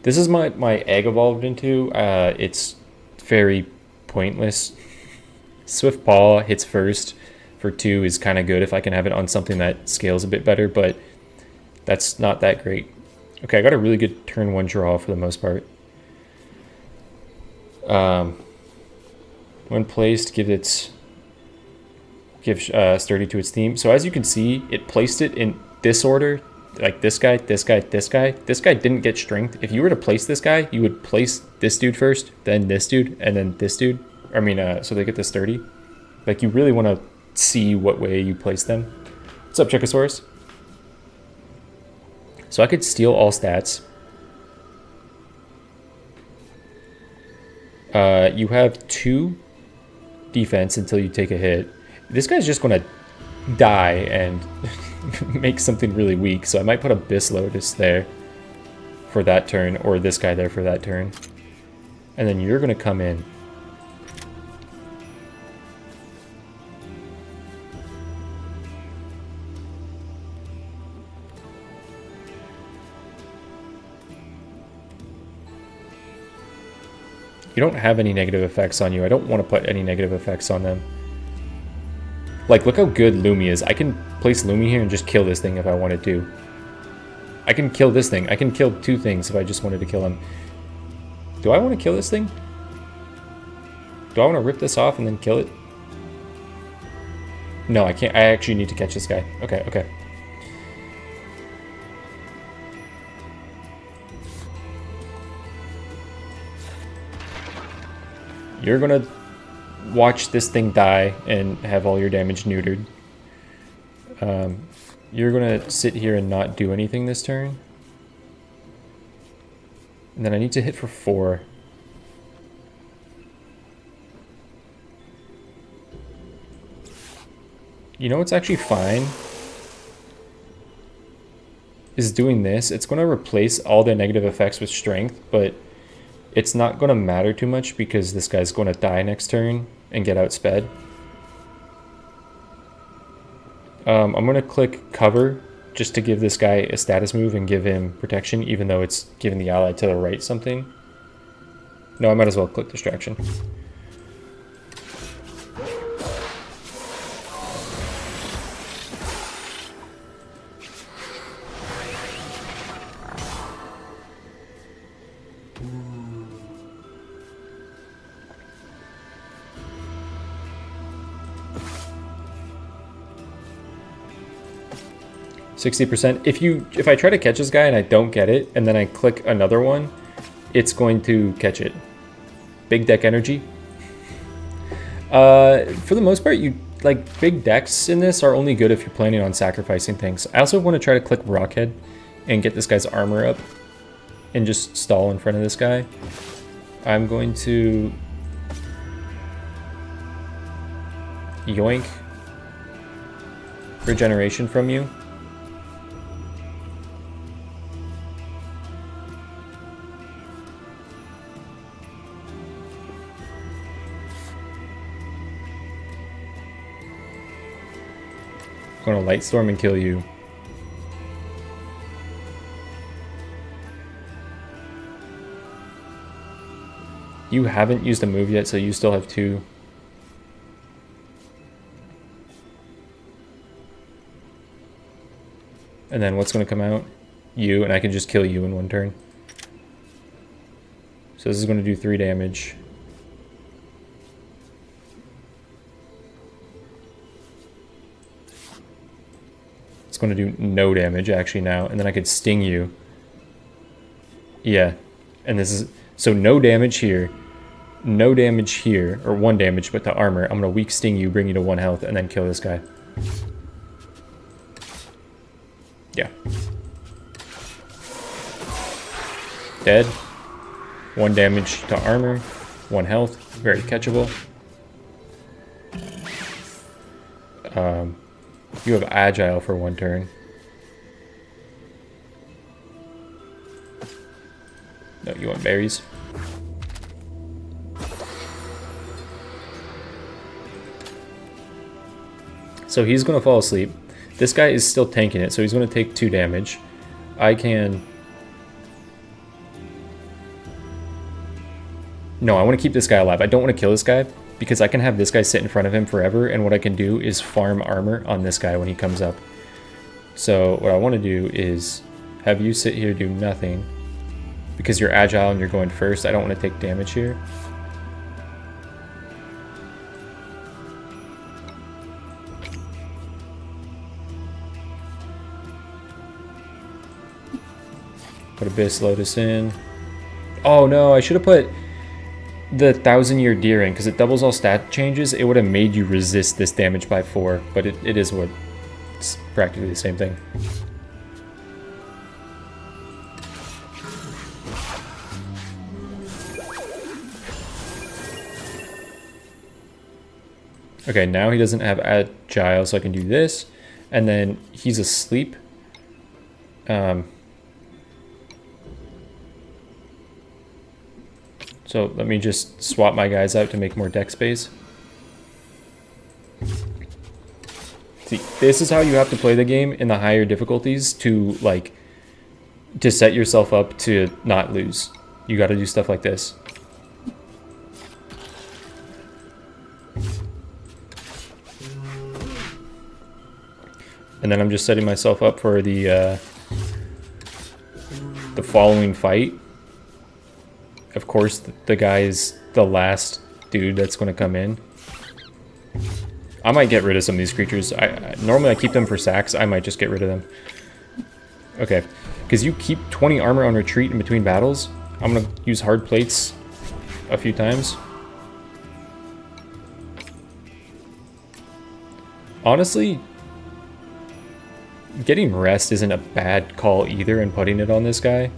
This is my egg evolved into. It's very pointless. Swift Paw hits first for 2 is kind of good if I can have it on something that scales a bit better, but that's not that great. Okay, I got a really good turn 1 draw for the most part. When placed, give sturdy to its theme. So as you can see, it placed it in this order, like this guy, this guy, this guy. This guy didn't get strength. If you were to place this guy, you would place this dude first, then this dude, and then this dude. I mean, so they get the sturdy. Like, you really want to see what way you place them. What's up, Checosaurus? So I could steal all stats. You have 2 defense until you take a hit. This guy's just going to die and make something really weak, so I might put Abyss Lotus there for that turn, or this guy there for that turn. And then you're going to come in. You don't have any negative effects on you. I don't want to put any negative effects on them. Like, look how good Lumi is. I can place Lumi here and just kill this thing if I wanted to. I can kill this thing. I can kill 2 things if I just wanted to kill him. Do I want to kill this thing? Do I want to rip this off and then kill it? No, I can't. I actually need to catch this guy. Okay, okay. You're gonna watch this thing die and have all your damage neutered. You're gonna sit here and not do anything this turn. And then I need to hit for 4. You know what's actually fine? Is doing this. It's gonna replace all the negative effects with strength, but it's not going to matter too much because this guy's going to die next turn and get outsped. I'm going to click cover just to give this guy a status move and give him protection, even though it's giving the ally to the right something. No, I might as well click distraction. %. If I try to catch this guy and I don't get it, and then I click another one, it's going to catch it. Big deck energy. For the most part, big decks in this are only good if you're planning on sacrificing things. I also want to try to click Rockhead and get this guy's armor up and just stall in front of this guy. I'm going to yoink regeneration from you. I'm gonna light storm and kill you. You haven't used a move yet, so you still have 2. And then what's gonna come out? You, and I can just kill you in 1 turn. So this is gonna do 3 damage. Going to do no damage actually now, and then I could sting you. Yeah, and this is so no damage here, no damage here, or 1 damage, but the armor. I'm gonna weak sting you, bring you to 1 health, and then kill this guy. Yeah. Dead. 1 damage to armor, 1 health, very catchable. You have agile for 1 turn. No, you want berries. So he's going to fall asleep. This guy is still tanking it, so he's going to take 2 damage. I can No, I want to keep this guy alive. I don't want to kill this guy because I can have this guy sit in front of him forever, and what I can do is farm armor on this guy when he comes up. So what I want to do is have you sit here, do nothing, because you're agile and you're going first. I don't want to take damage here. Put Abyss Lotus in. Oh no, I should have put the 1,000-year deer in because it doubles all stat changes. It would have made you resist this damage by 4, but it is what, it's practically the same thing. Okay, now he doesn't have agile, so I can do this, and then he's asleep. So let me just swap my guys out to make more deck space. See, this is how you have to play the game in the higher difficulties to set yourself up to not lose. You got to do stuff like this. And then I'm just setting myself up for the following fight. Of course, the guy is the last dude that's going to come in. I might get rid of some of these creatures. Normally I keep them for sacks. I might just get rid of them. Okay, because you keep 20 armor on retreat in between battles. I'm going to use hard plates a few times. Honestly, getting rest isn't a bad call either and putting it on this guy.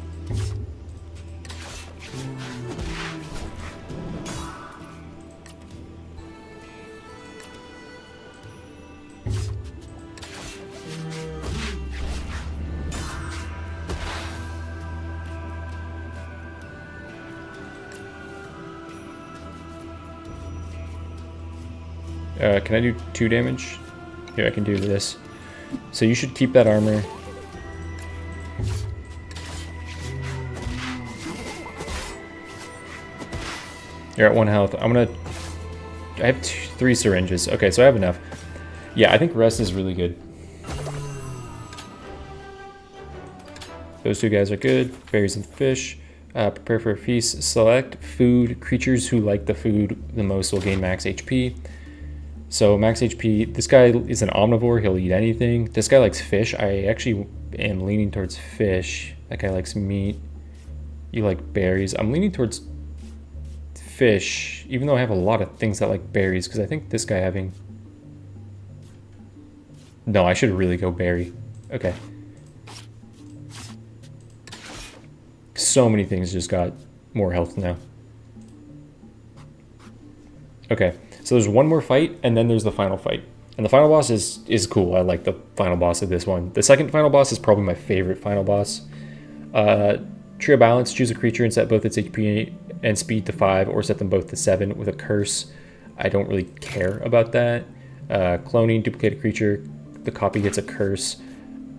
Can I do 2 damage? Here, I can do this. So you should keep that armor. You're at 1 health. I have 3 syringes. Okay, so I have enough. Yeah, I think rest is really good. Those 2 guys are good. Berries and fish. Prepare for a feast. Select food. Creatures who like the food the most will gain max HP. So max HP, this guy is an omnivore, he'll eat anything. This guy likes fish. I actually am leaning towards fish. That guy likes meat. You like berries. I'm leaning towards fish, even though I have a lot of things that like berries, because I think this guy having... No, I should really go berry. Okay. So many things just got more health now. Okay. So there's one more fight, and then there's the final fight. And the final boss is cool. I like the final boss of this one. The second final boss is probably my favorite final boss. Trio Balance, choose a creature and set both its HP and speed to 5, or set them both to 7 with a curse. I don't really care about that. Cloning, duplicate a creature, the copy gets a curse.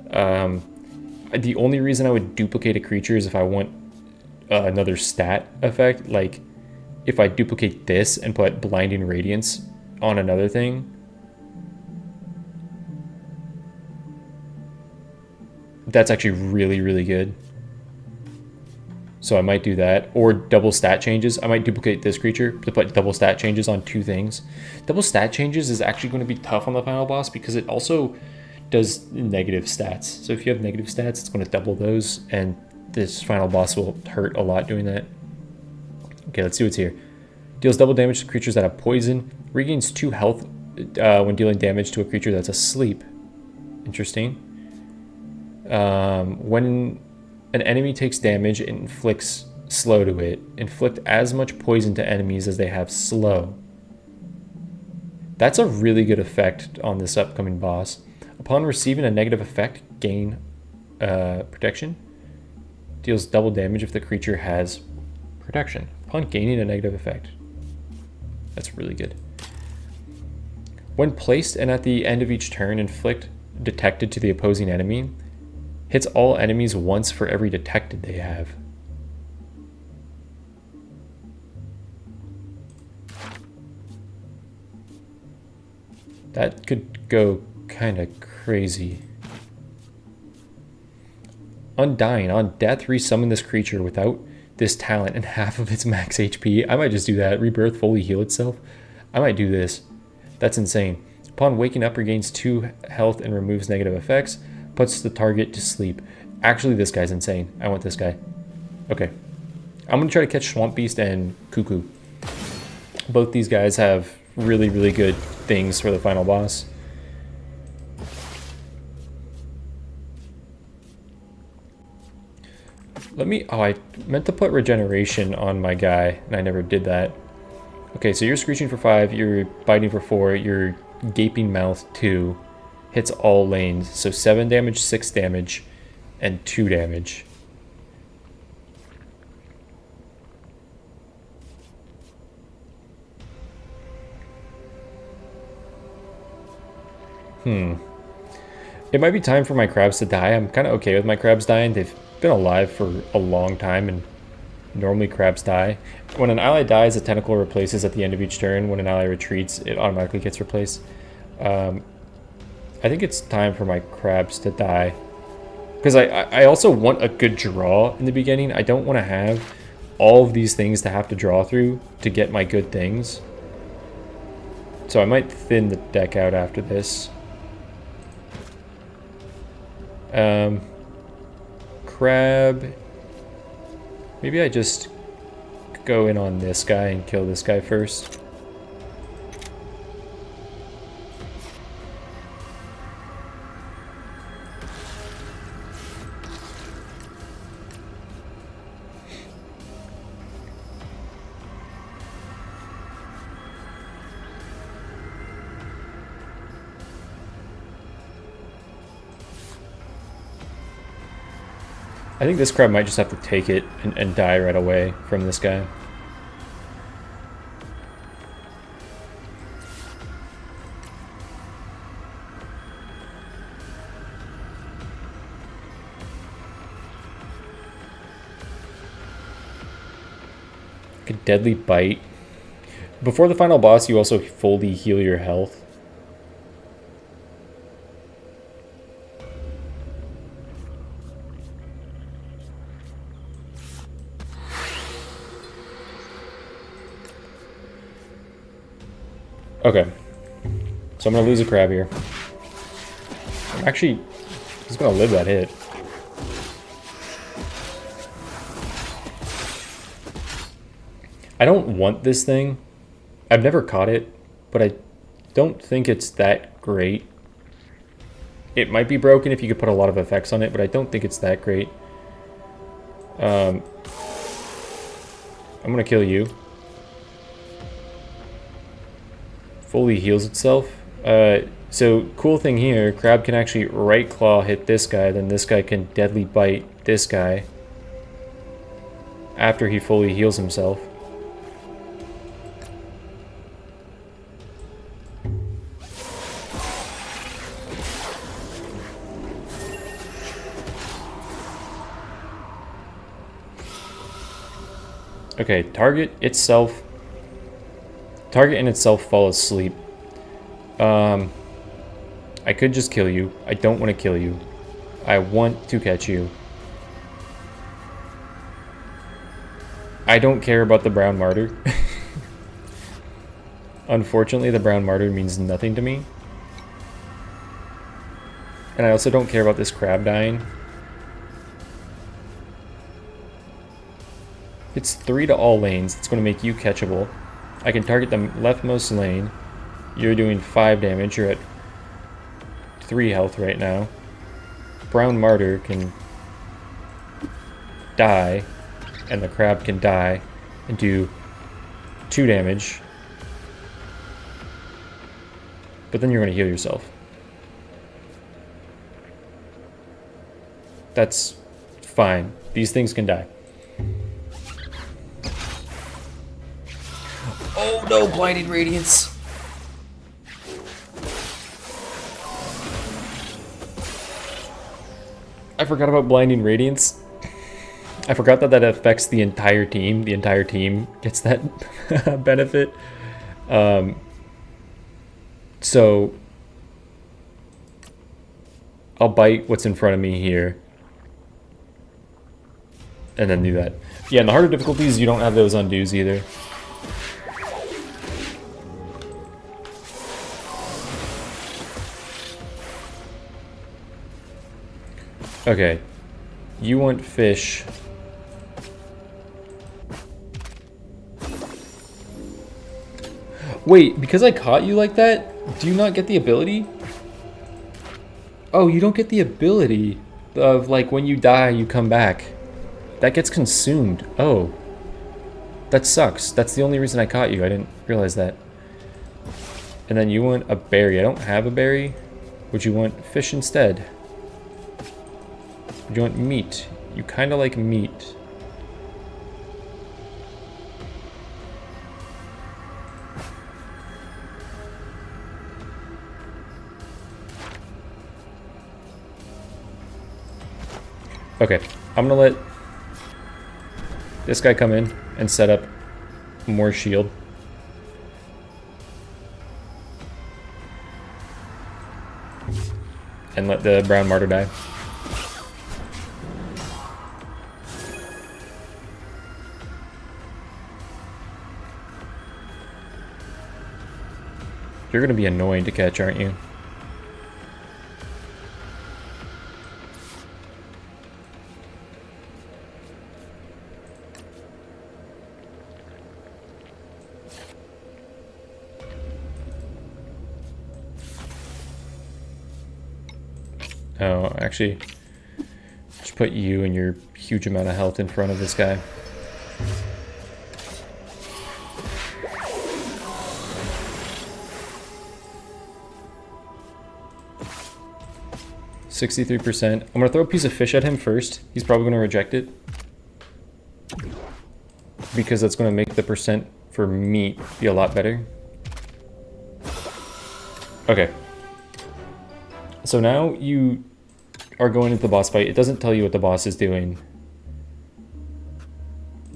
The only reason I would duplicate a creature is if I want another stat effect, like if I duplicate this and put Blinding Radiance on another thing, that's actually really, really good. So I might do that. Or double stat changes. I might duplicate this creature to put double stat changes on 2 things. Double stat changes is actually going to be tough on the final boss because it also does negative stats. So if you have negative stats, it's going to double those, and this final boss will hurt a lot doing that. Okay, let's see what's here. Deals double damage to creatures that have poison. Regains 2 health when dealing damage to a creature that's asleep. Interesting. When an enemy takes damage, it inflicts slow to it. Inflict as much poison to enemies as they have slow. That's a really good effect on this upcoming boss. Upon receiving a negative effect, gain protection. Deals double damage if the creature has protection. Upon gaining a negative effect. That's really good. When placed and at the end of each turn, inflict detected to the opposing enemy. Hits all enemies once for every detected they have. That could go kind of crazy. Undying. On death, resummon this creature without this talent and half of its max HP. I might just do that. Rebirth, fully heal itself. I might do this. That's insane. Upon waking up, regains 2 health and removes negative effects. Puts the target to sleep. Actually, this guy's insane. I want this guy. Okay. I'm going to try to catch Swamp Beast and Cuckoo. Both these guys have really, really good things for the final boss. Oh, I meant to put regeneration on my guy, and I never did that. Okay, so you're screeching for 5, you're biting for 4, you're gaping mouth 2, hits all lanes, so 7 damage, 6 damage, and 2 damage. It might be time for my crabs to die. I'm kind of okay with my crabs dying. They've been alive for a long time, and normally crabs die. When an ally dies, a tentacle replaces at the end of each turn. When an ally retreats, it automatically gets replaced. I think it's time for my crabs to die. Because I also want a good draw in the beginning. I don't want to have all of these things to have to draw through to get my good things. So I might thin the deck out after this. Crab. Maybe I just go in on this guy and kill this guy first. I think this crab might just have to take it and die right away from this guy. Like a deadly bite. Before the final boss, you also fully heal your health. Okay, so I'm gonna lose a crab here. Actually, he's gonna live that hit. I don't want this thing. I've never caught it, but I don't think it's that great. It might be broken if you could put a lot of effects on it, but I don't think it's that great. I'm gonna kill you. Fully heals itself. So cool thing here, crab can actually right claw hit this guy, then this guy can deadly bite this guy after he fully heals himself. Okay, target in itself falls asleep. I could just kill you. I don't want to kill you. I want to catch you. I don't care about the brown martyr. Unfortunately, the brown martyr means nothing to me. And I also don't care about this crab dying. It's 3 to all lanes. It's going to make you catchable. I can target the leftmost lane. You're doing 5 damage. You're at 3 health right now. Brown Martyr can die, and the crab can die and do 2 damage. But then you're going to heal yourself. That's fine. These things can die. Oh no, Blinding Radiance! I forgot about Blinding Radiance. I forgot that that affects the entire team. The entire team gets that benefit. So I'll bite what's in front of me here. And then do that. Yeah, in the harder difficulties, you don't have those undos either. Okay. You want fish. Wait, because I caught you like that, do you not get the ability? Oh, you don't get the ability of, like, when you die, you come back. That gets consumed. Oh. That sucks. That's the only reason I caught you. I didn't realize that. And then you want a berry. I don't have a berry. Would you want fish instead? Would you want meat? You kind of like meat. Okay, I'm gonna let this guy come in and set up more shield. And let the brown martyr die. You're gonna be annoying to catch, aren't you? Oh, actually, just put you and your huge amount of health in front of this guy. %63%. I'm gonna throw a piece of fish at him first. He's probably gonna reject it, because that's gonna make the percent for meat be a lot better. Okay. So now you are going into the boss fight. It doesn't tell you what the boss is doing.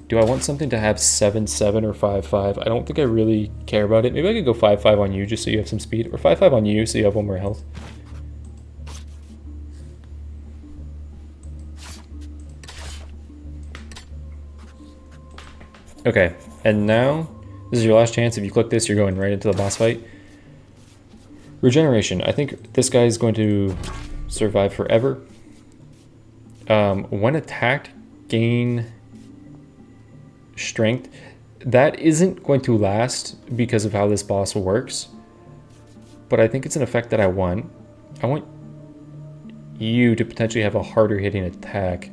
Do I want something to have 7-7 or 5-5? I don't think I really care about it. Maybe I could go 5-5 on you just so you have some speed. Or 5-5 on you so you have 1 more health. Okay, and now this is your last chance. If you click this, you're going right into the boss fight. Regeneration. I think this guy is going to survive forever. When attacked, gain strength. That isn't going to last because of how this boss works. But I think it's an effect that I want. I want you to potentially have a harder hitting attack.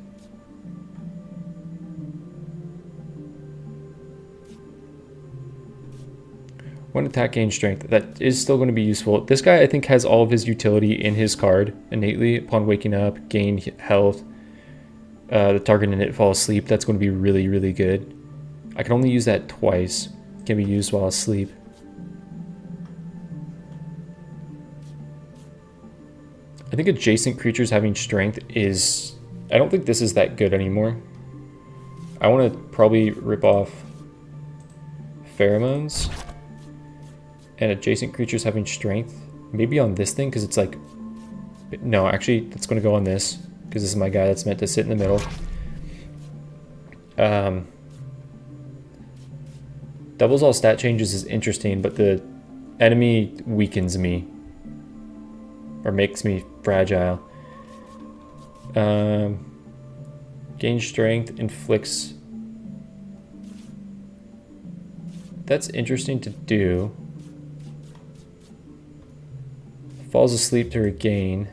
One attack gains strength. That is still going to be useful. This guy, I think, has all of his utility in his card innately. Upon waking up, gain health. The target in it falls asleep. That's going to be really, really good. I can only use that twice. It can be used while asleep. I think adjacent creatures having strength is... I don't think this is that good anymore. I want to probably rip off pheromones. And adjacent creatures having strength. Maybe on this thing, because it's like... No, actually, that's going to go on this. Because this is my guy that's meant to sit in the middle. Doubles all stat changes is interesting, but the enemy weakens me. Or makes me fragile. Gain strength, inflicts... That's interesting to do. Falls asleep to regain.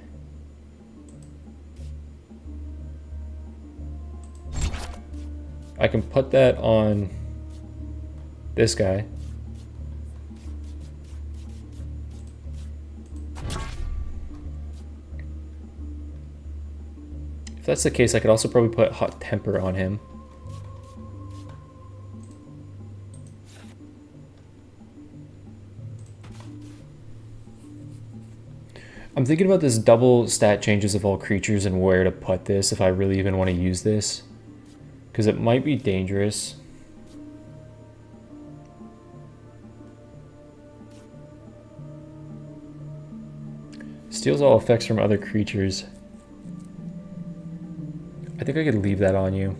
I can put that on this guy. If that's the case, I could also probably put Hot Temper on him. I'm thinking about this double stat changes of all creatures and where to put this if I really even want to use this. Because it might be dangerous. Steals all effects from other creatures. I think I could leave that on you.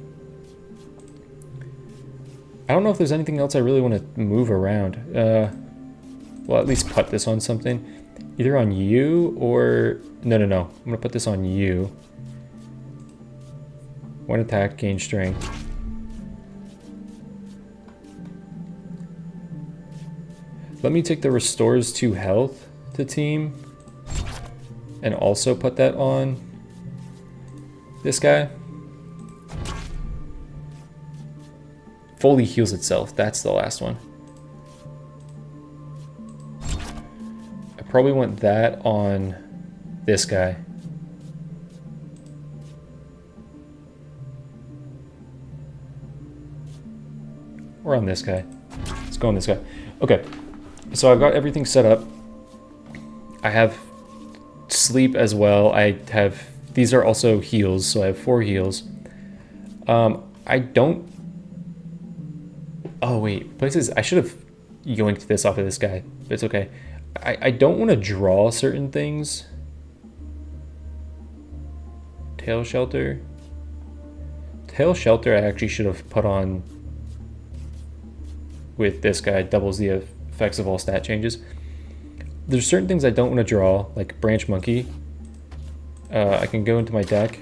I don't know if there's anything else I really want to move around. Well, at least put this on something. Either on you or... No. I'm going to put this on you. 1 attack, gain strength. Let me take the restores 2 health to team. And also put that on this guy. Fully heals itself. That's the last one. I probably want that on this guy. Or on this guy. Let's go on this guy. Okay. So I've got everything set up. I have sleep as well. I have... These are also heals, so I have 4 heals. I don't... Oh, wait. Places... I should have yoinked this off of this guy, but it's okay. I don't want to draw certain things. Tail Shelter. Tail Shelter I actually should have put on with this guy. Doubles the effects of all stat changes. There's certain things I don't want to draw, like Branch Monkey. I can go into my deck.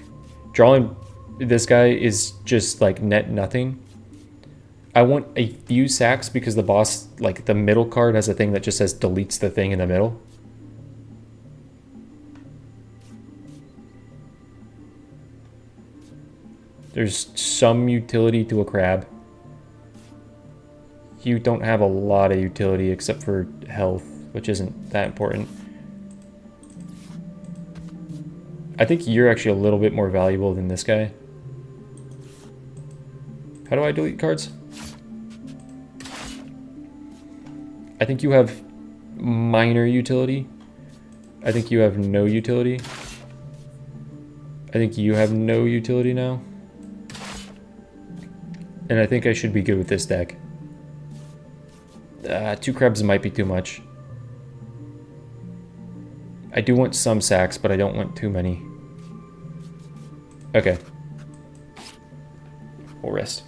Drawing this guy is just like net nothing. I want a few sacks because the boss, like the middle card has a thing that just says deletes the thing in the middle. There's some utility to a crab. You don't have a lot of utility except for health, which isn't that important. I think you're actually a little bit more valuable than this guy. How do I delete cards? I think you have minor utility. I think you have no utility. I think you have no utility now. And I think I should be good with this deck. 2 crabs might be too much. I do want some sacks, but I don't want too many. Okay. We'll rest.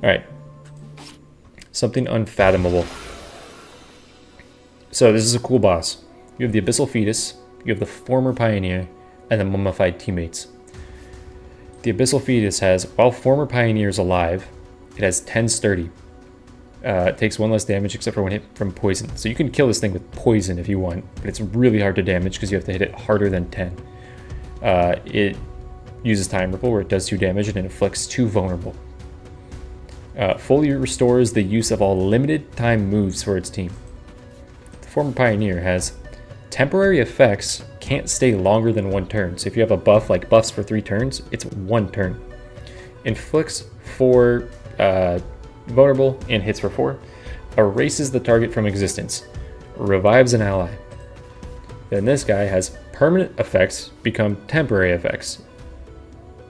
Alright. Something unfathomable. So this is a cool boss. You have the Abyssal Fetus, you have the Former Pioneer, and the Mummified Teammates. The Abyssal Fetus has, while Former Pioneer is alive, it has 10 sturdy. It takes 1 less damage except for when hit from poison. So you can kill this thing with poison if you want, but it's really hard to damage because you have to hit it harder than 10. It uses Time Ripple where it does 2 damage and it inflicts 2 vulnerable. Fully restores the use of all limited time moves for its team. The Former Pioneer has temporary effects can't stay longer than 1 turn. So if you have a buff like buffs for 3 turns, it's 1 turn. Inflicts 4 vulnerable and hits for 4. Erases the target from existence. Revives an ally. Then this guy has permanent effects become temporary effects.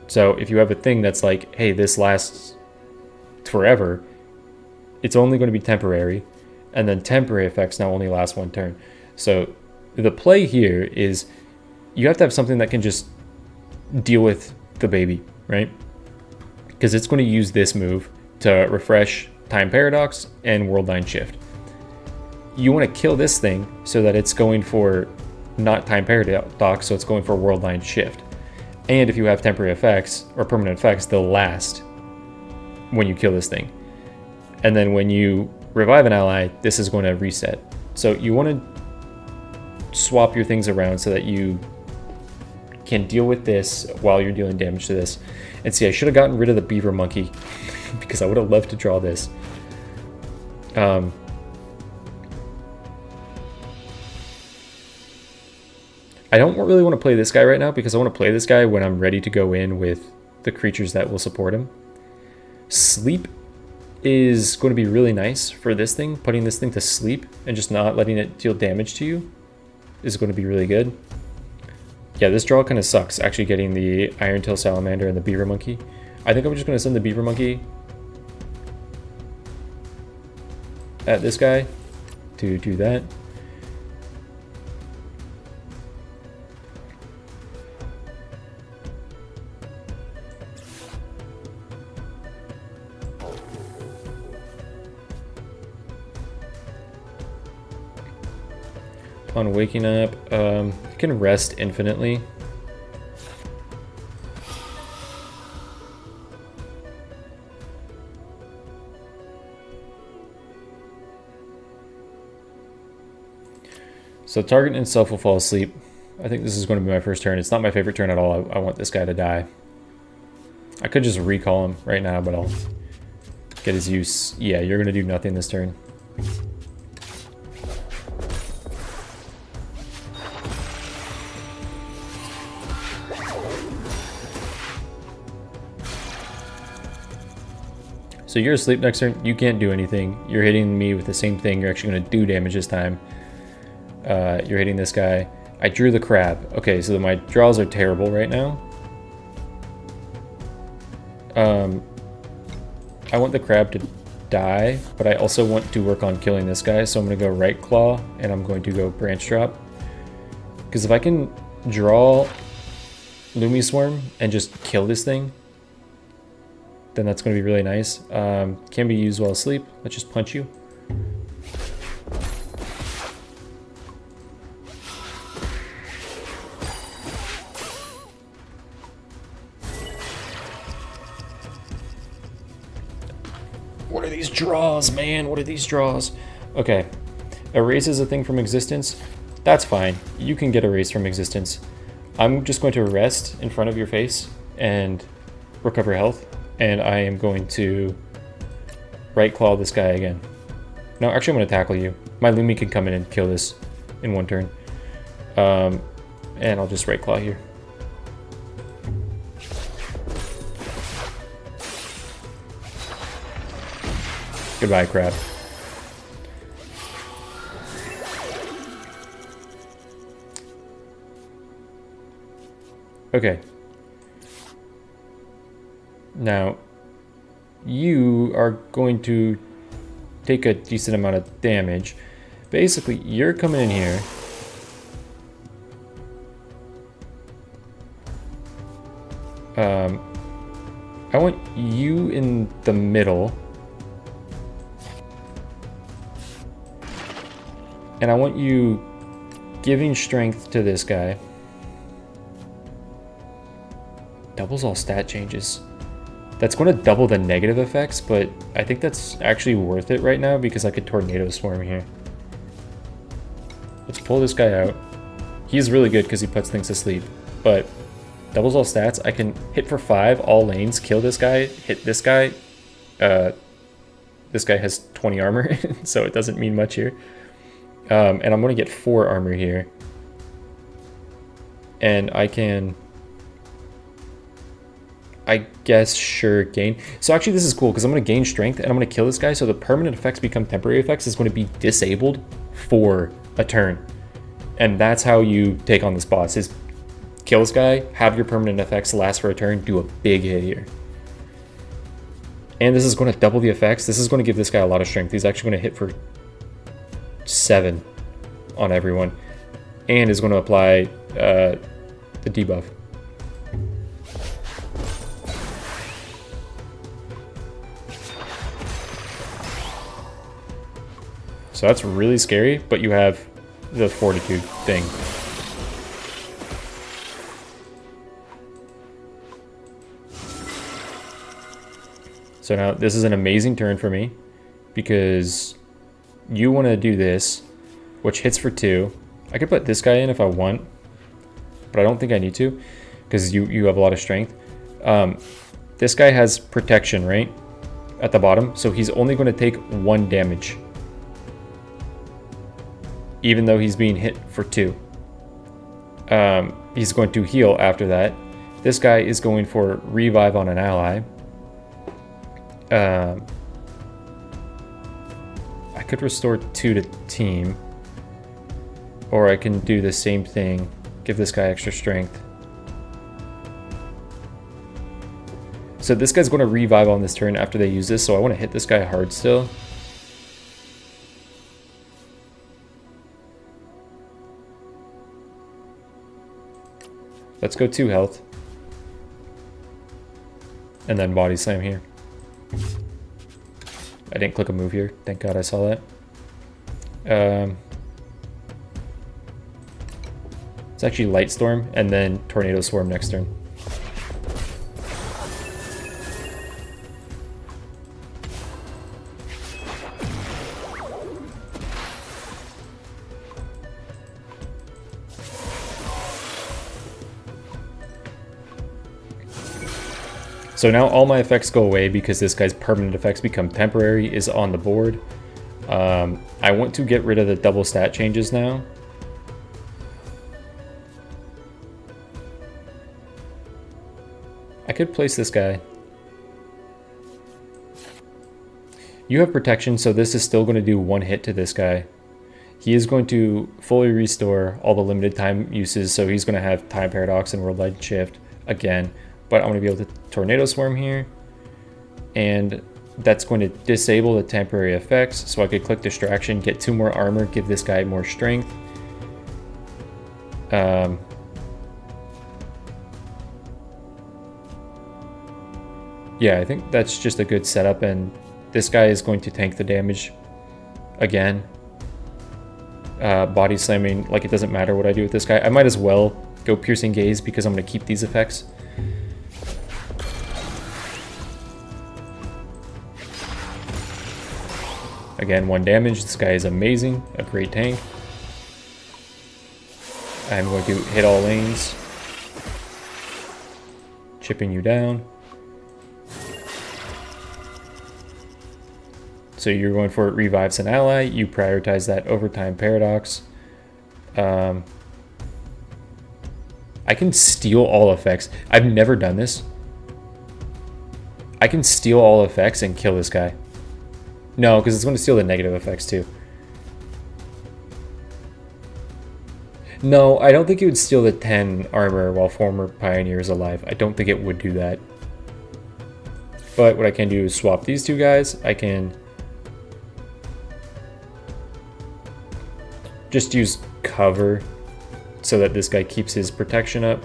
So if you have a thing that's like, hey, this lasts forever, it's only going to be temporary, and then temporary effects now only last 1 turn. So the play here is you have to have something that can just deal with the baby, right? Because it's going to use this move to refresh Time Paradox and World Line Shift. You want to kill this thing so that it's going for not Time Paradox, so it's going for World Line Shift. And if you have temporary effects or permanent effects, they'll last when you kill this thing. And then when you revive an ally, this is going to reset. So you want to swap your things around so that you can deal with this while you're dealing damage to this. And see, I should have gotten rid of the beaver monkey because I would have loved to draw this. I don't really want to play this guy right now because I want to play this guy when I'm ready to go in with the creatures that will support him. Sleep is going to be really nice for this thing. Putting this thing to sleep and just not letting it deal damage to you is going to be really good. Yeah, this draw kind of sucks, actually getting the Iron Tail Salamander and the Beaver Monkey. I think I'm just going to send the Beaver Monkey at this guy to do that. on waking up. You can rest infinitely. So target himself will fall asleep. I think this is going to be my first turn. It's not my favorite turn at all. I want this guy to die. I could just recall him right now, but I'll get his use. Yeah, you're going to do nothing this turn. So you're asleep next turn. You can't do anything. You're hitting me with the same thing. You're actually going to do damage this time. You're hitting this guy. I drew the crab. Okay, so my draws are terrible right now. I want the crab to die, but I also want to work on killing this guy, so I'm going to go right claw, and I'm going to go branch drop. Because if I can draw Lumi Swarm and just kill this thing, then that's going to be really nice. Can be used while asleep. Let's just punch you. What are these draws, man? What are these draws? Okay. Erase is a thing from existence. That's fine. You can get erased from existence. I'm just going to rest in front of your face and recover health. And I am going to right claw this guy again. No, actually I'm going to tackle you. My Lumi can come in and kill this in one turn. And I'll just right claw here. Goodbye, crab. Okay. Now, you are going to take a decent amount of damage. Basically, you're coming in here. I want you in the middle. And I want you giving strength to this guy. Doubles all stat changes. That's going to double the negative effects, but I think that's actually worth it right now because I could Tornado Swarm here. Let's pull this guy out. He's really good because he puts things to sleep, but doubles all stats. I can hit for 5, all lanes, kill this guy, hit this guy. This guy has 20 armor, so it doesn't mean much here. And I'm going to get 4 armor here. And I can, I guess, sure, gain. So actually this is cool because I'm going to gain strength and I'm going to kill this guy. So the permanent effects become temporary effects. Is going to be disabled for a turn. And that's how you take on this boss, is kill this guy, have your permanent effects last for a turn, do a big hit here. And this is going to double the effects. This is going to give this guy a lot of strength. He's actually going to hit for 7 on everyone, and is going to apply the debuff. So that's really scary, but you have the fortitude thing. So now this is an amazing turn for me because you want to do this, which hits for 2. I could put this guy in if I want, but I don't think I need to because you have a lot of strength. This guy has protection, right? At the bottom, so he's only going to take 1 damage. Even though he's being hit for 2. He's going to heal after that. This guy is going for revive on an ally. I could restore 2 to team. Or I can do the same thing. Give this guy extra strength. So this guy's going to revive on this turn after they use this. So I want to hit this guy hard still. Let's go 2 health. And then body slam here. I didn't click a move here. Thank God I saw that. It's actually Light Storm and then Tornado Swarm next turn. So now all my effects go away because this guy's permanent effects become temporary is on the board. I want to get rid of the double stat changes now. I could place this guy. You have protection, so this is still going to do 1 hit to this guy. He is going to fully restore all the limited time uses, so he's going to have Time Paradox and Worldwide Shift again. But I'm going to be able to Tornado Swarm here, and that's going to disable the temporary effects, so I could click Distraction, get 2 more armor, give this guy more strength. Yeah, I think that's just a good setup, and this guy is going to tank the damage again. Body slamming, like it doesn't matter what I do with this guy. I might as well go Piercing Gaze because I'm going to keep these effects. Again, 1 damage. This guy is amazing. A great tank. I'm going to hit all lanes. Chipping you down. So you're going for Revives an ally. You prioritize that over Time Paradox. I can steal all effects. I've never done this. I can steal all effects and kill this guy. No, because it's going to steal the negative effects too. No, I don't think it would steal the 10 armor while former Pioneer is alive. I don't think it would do that. But what I can do is swap these 2 guys. I can just use cover so that this guy keeps his protection up.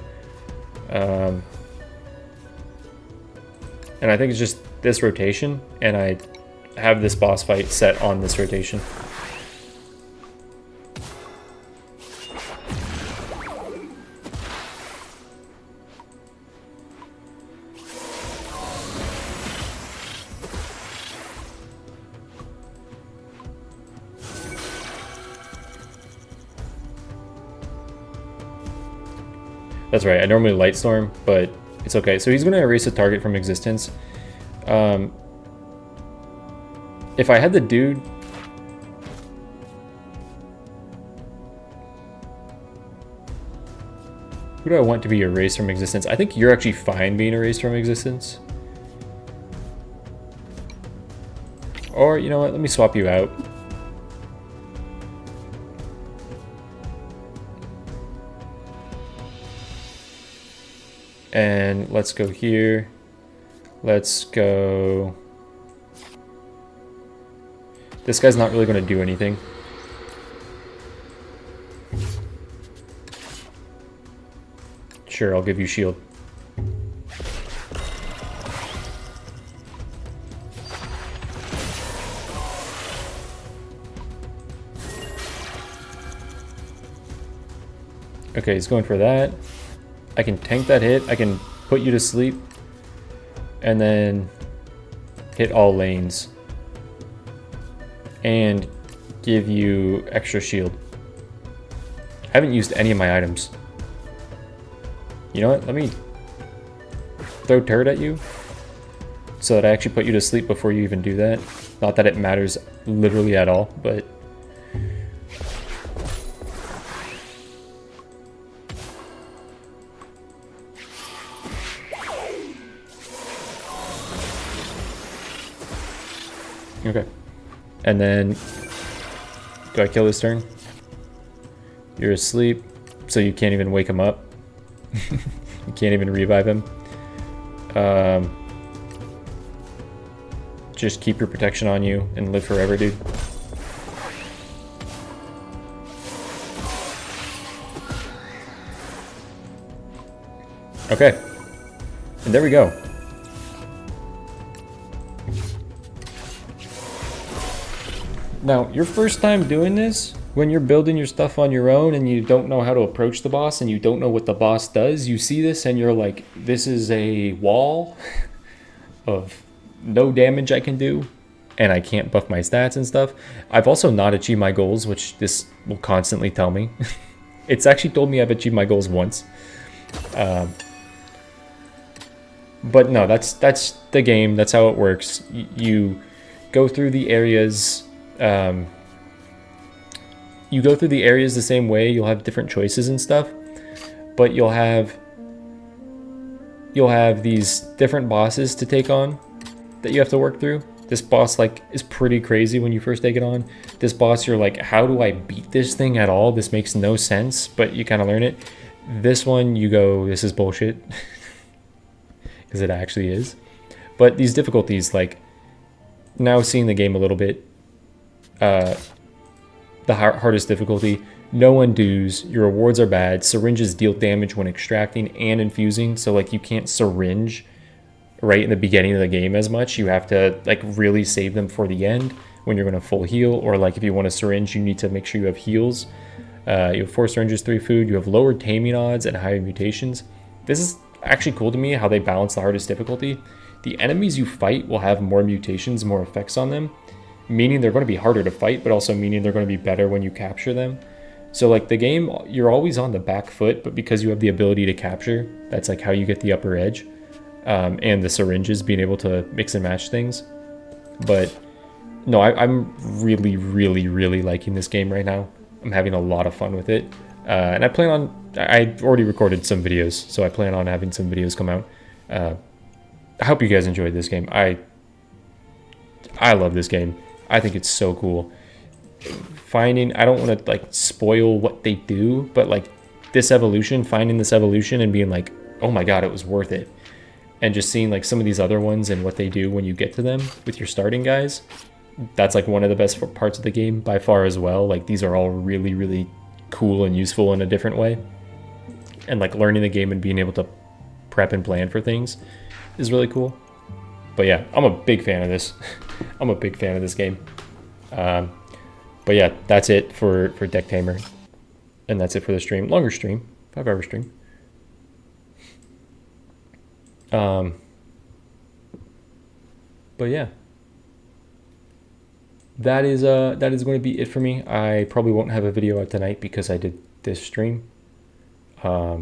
And I think it's just this rotation, and I have this boss fight set on this rotation. That's right, I normally Light Storm, but it's okay. So he's going to erase a target from existence. If I had the dude... Who do I want to be erased from existence? I think you're actually fine being erased from existence. Or, you know what, let me swap you out. And let's go here. Let's go... This guy's not really going to do anything. Sure, I'll give you shield. Okay, he's going for that. I can tank that hit. I can put you to sleep. And then hit all lanes. And give you extra shield. I haven't used any of my items. You know what? Let me throw turret at you so that I actually put you to sleep before you even do that. Not that it matters literally at all, but... Okay. And then, do I kill this turn? You're asleep, so you can't even wake him up. You can't even revive him. Just keep your protection on you and live forever, dude. Okay. And there we go. Now, your first time doing this, when you're building your stuff on your own and you don't know how to approach the boss and you don't know what the boss does, you see this and you're like, this is a wall of no damage I can do, and I can't buff my stats and stuff. I've also not achieved my goals, which this will constantly tell me. It's actually told me I've achieved my goals once. But no, that's the game. That's how it works. You go through the areas. You go through the areas the same way. You'll have different choices and stuff, but you'll have these different bosses to take on that you have to work through. This boss like is pretty crazy when you first take it on. This boss, you're like, how do I beat this thing at all? This makes no sense, but you kind of learn it. This one, you go, this is bullshit, because it actually is. But these difficulties, like now seeing the game a little bit, the hardest difficulty, no undos, your rewards are bad, syringes deal damage when extracting and infusing, so like you can't syringe right in the beginning of the game as much. You have to like really save them for the end when you're going to full heal, or like if you want to syringe, you need to make sure you have heals. You have 4 syringes, 3 food, you have lower taming odds and higher mutations. This is actually cool to me how they balance the hardest difficulty. The enemies you fight will have more mutations, more effects on them, meaning they're going to be harder to fight, but also meaning they're going to be better when you capture them. So like the game, you're always on the back foot, but because you have the ability to capture, that's like how you get the upper edge. And the syringes, being able to mix and match things. But no, I'm really, really, really liking this game right now. I'm having a lot of fun with it. And I already recorded some videos, so I plan on having some videos come out. I hope you guys enjoyed this game. I love this game. I think it's so cool. I don't want to like spoil what they do, but like this evolution, finding this evolution and being like, oh my god, it was worth it. And just seeing like some of these other ones and what they do when you get to them with your starting guys, that's like one of the best parts of the game by far as well. Like these are all really, really cool and useful in a different way. And like learning the game and being able to prep and plan for things is really cool. But yeah, I'm a big fan of this. I'm a big fan of this game. But yeah, that's it for Deck Tamer. And that's it for the stream. Longer stream, 5-hour stream. But yeah, that is going to be it for me. I probably won't have a video out tonight because I did this stream. But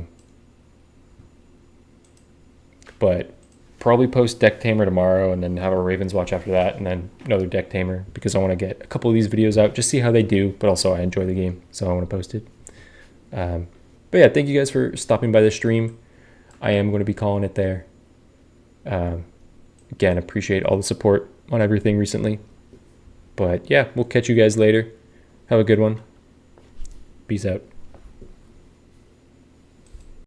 probably post Deck Tamer tomorrow and then have a Ravenswatch after that and then another Deck Tamer because I want to get a couple of these videos out, just see how they do, but also I enjoy the game, so I want to post it. But yeah, thank you guys for stopping by the stream. I am going to be calling it there. Again, appreciate all the support on everything recently. But yeah, we'll catch you guys later. Have a good one. Peace out.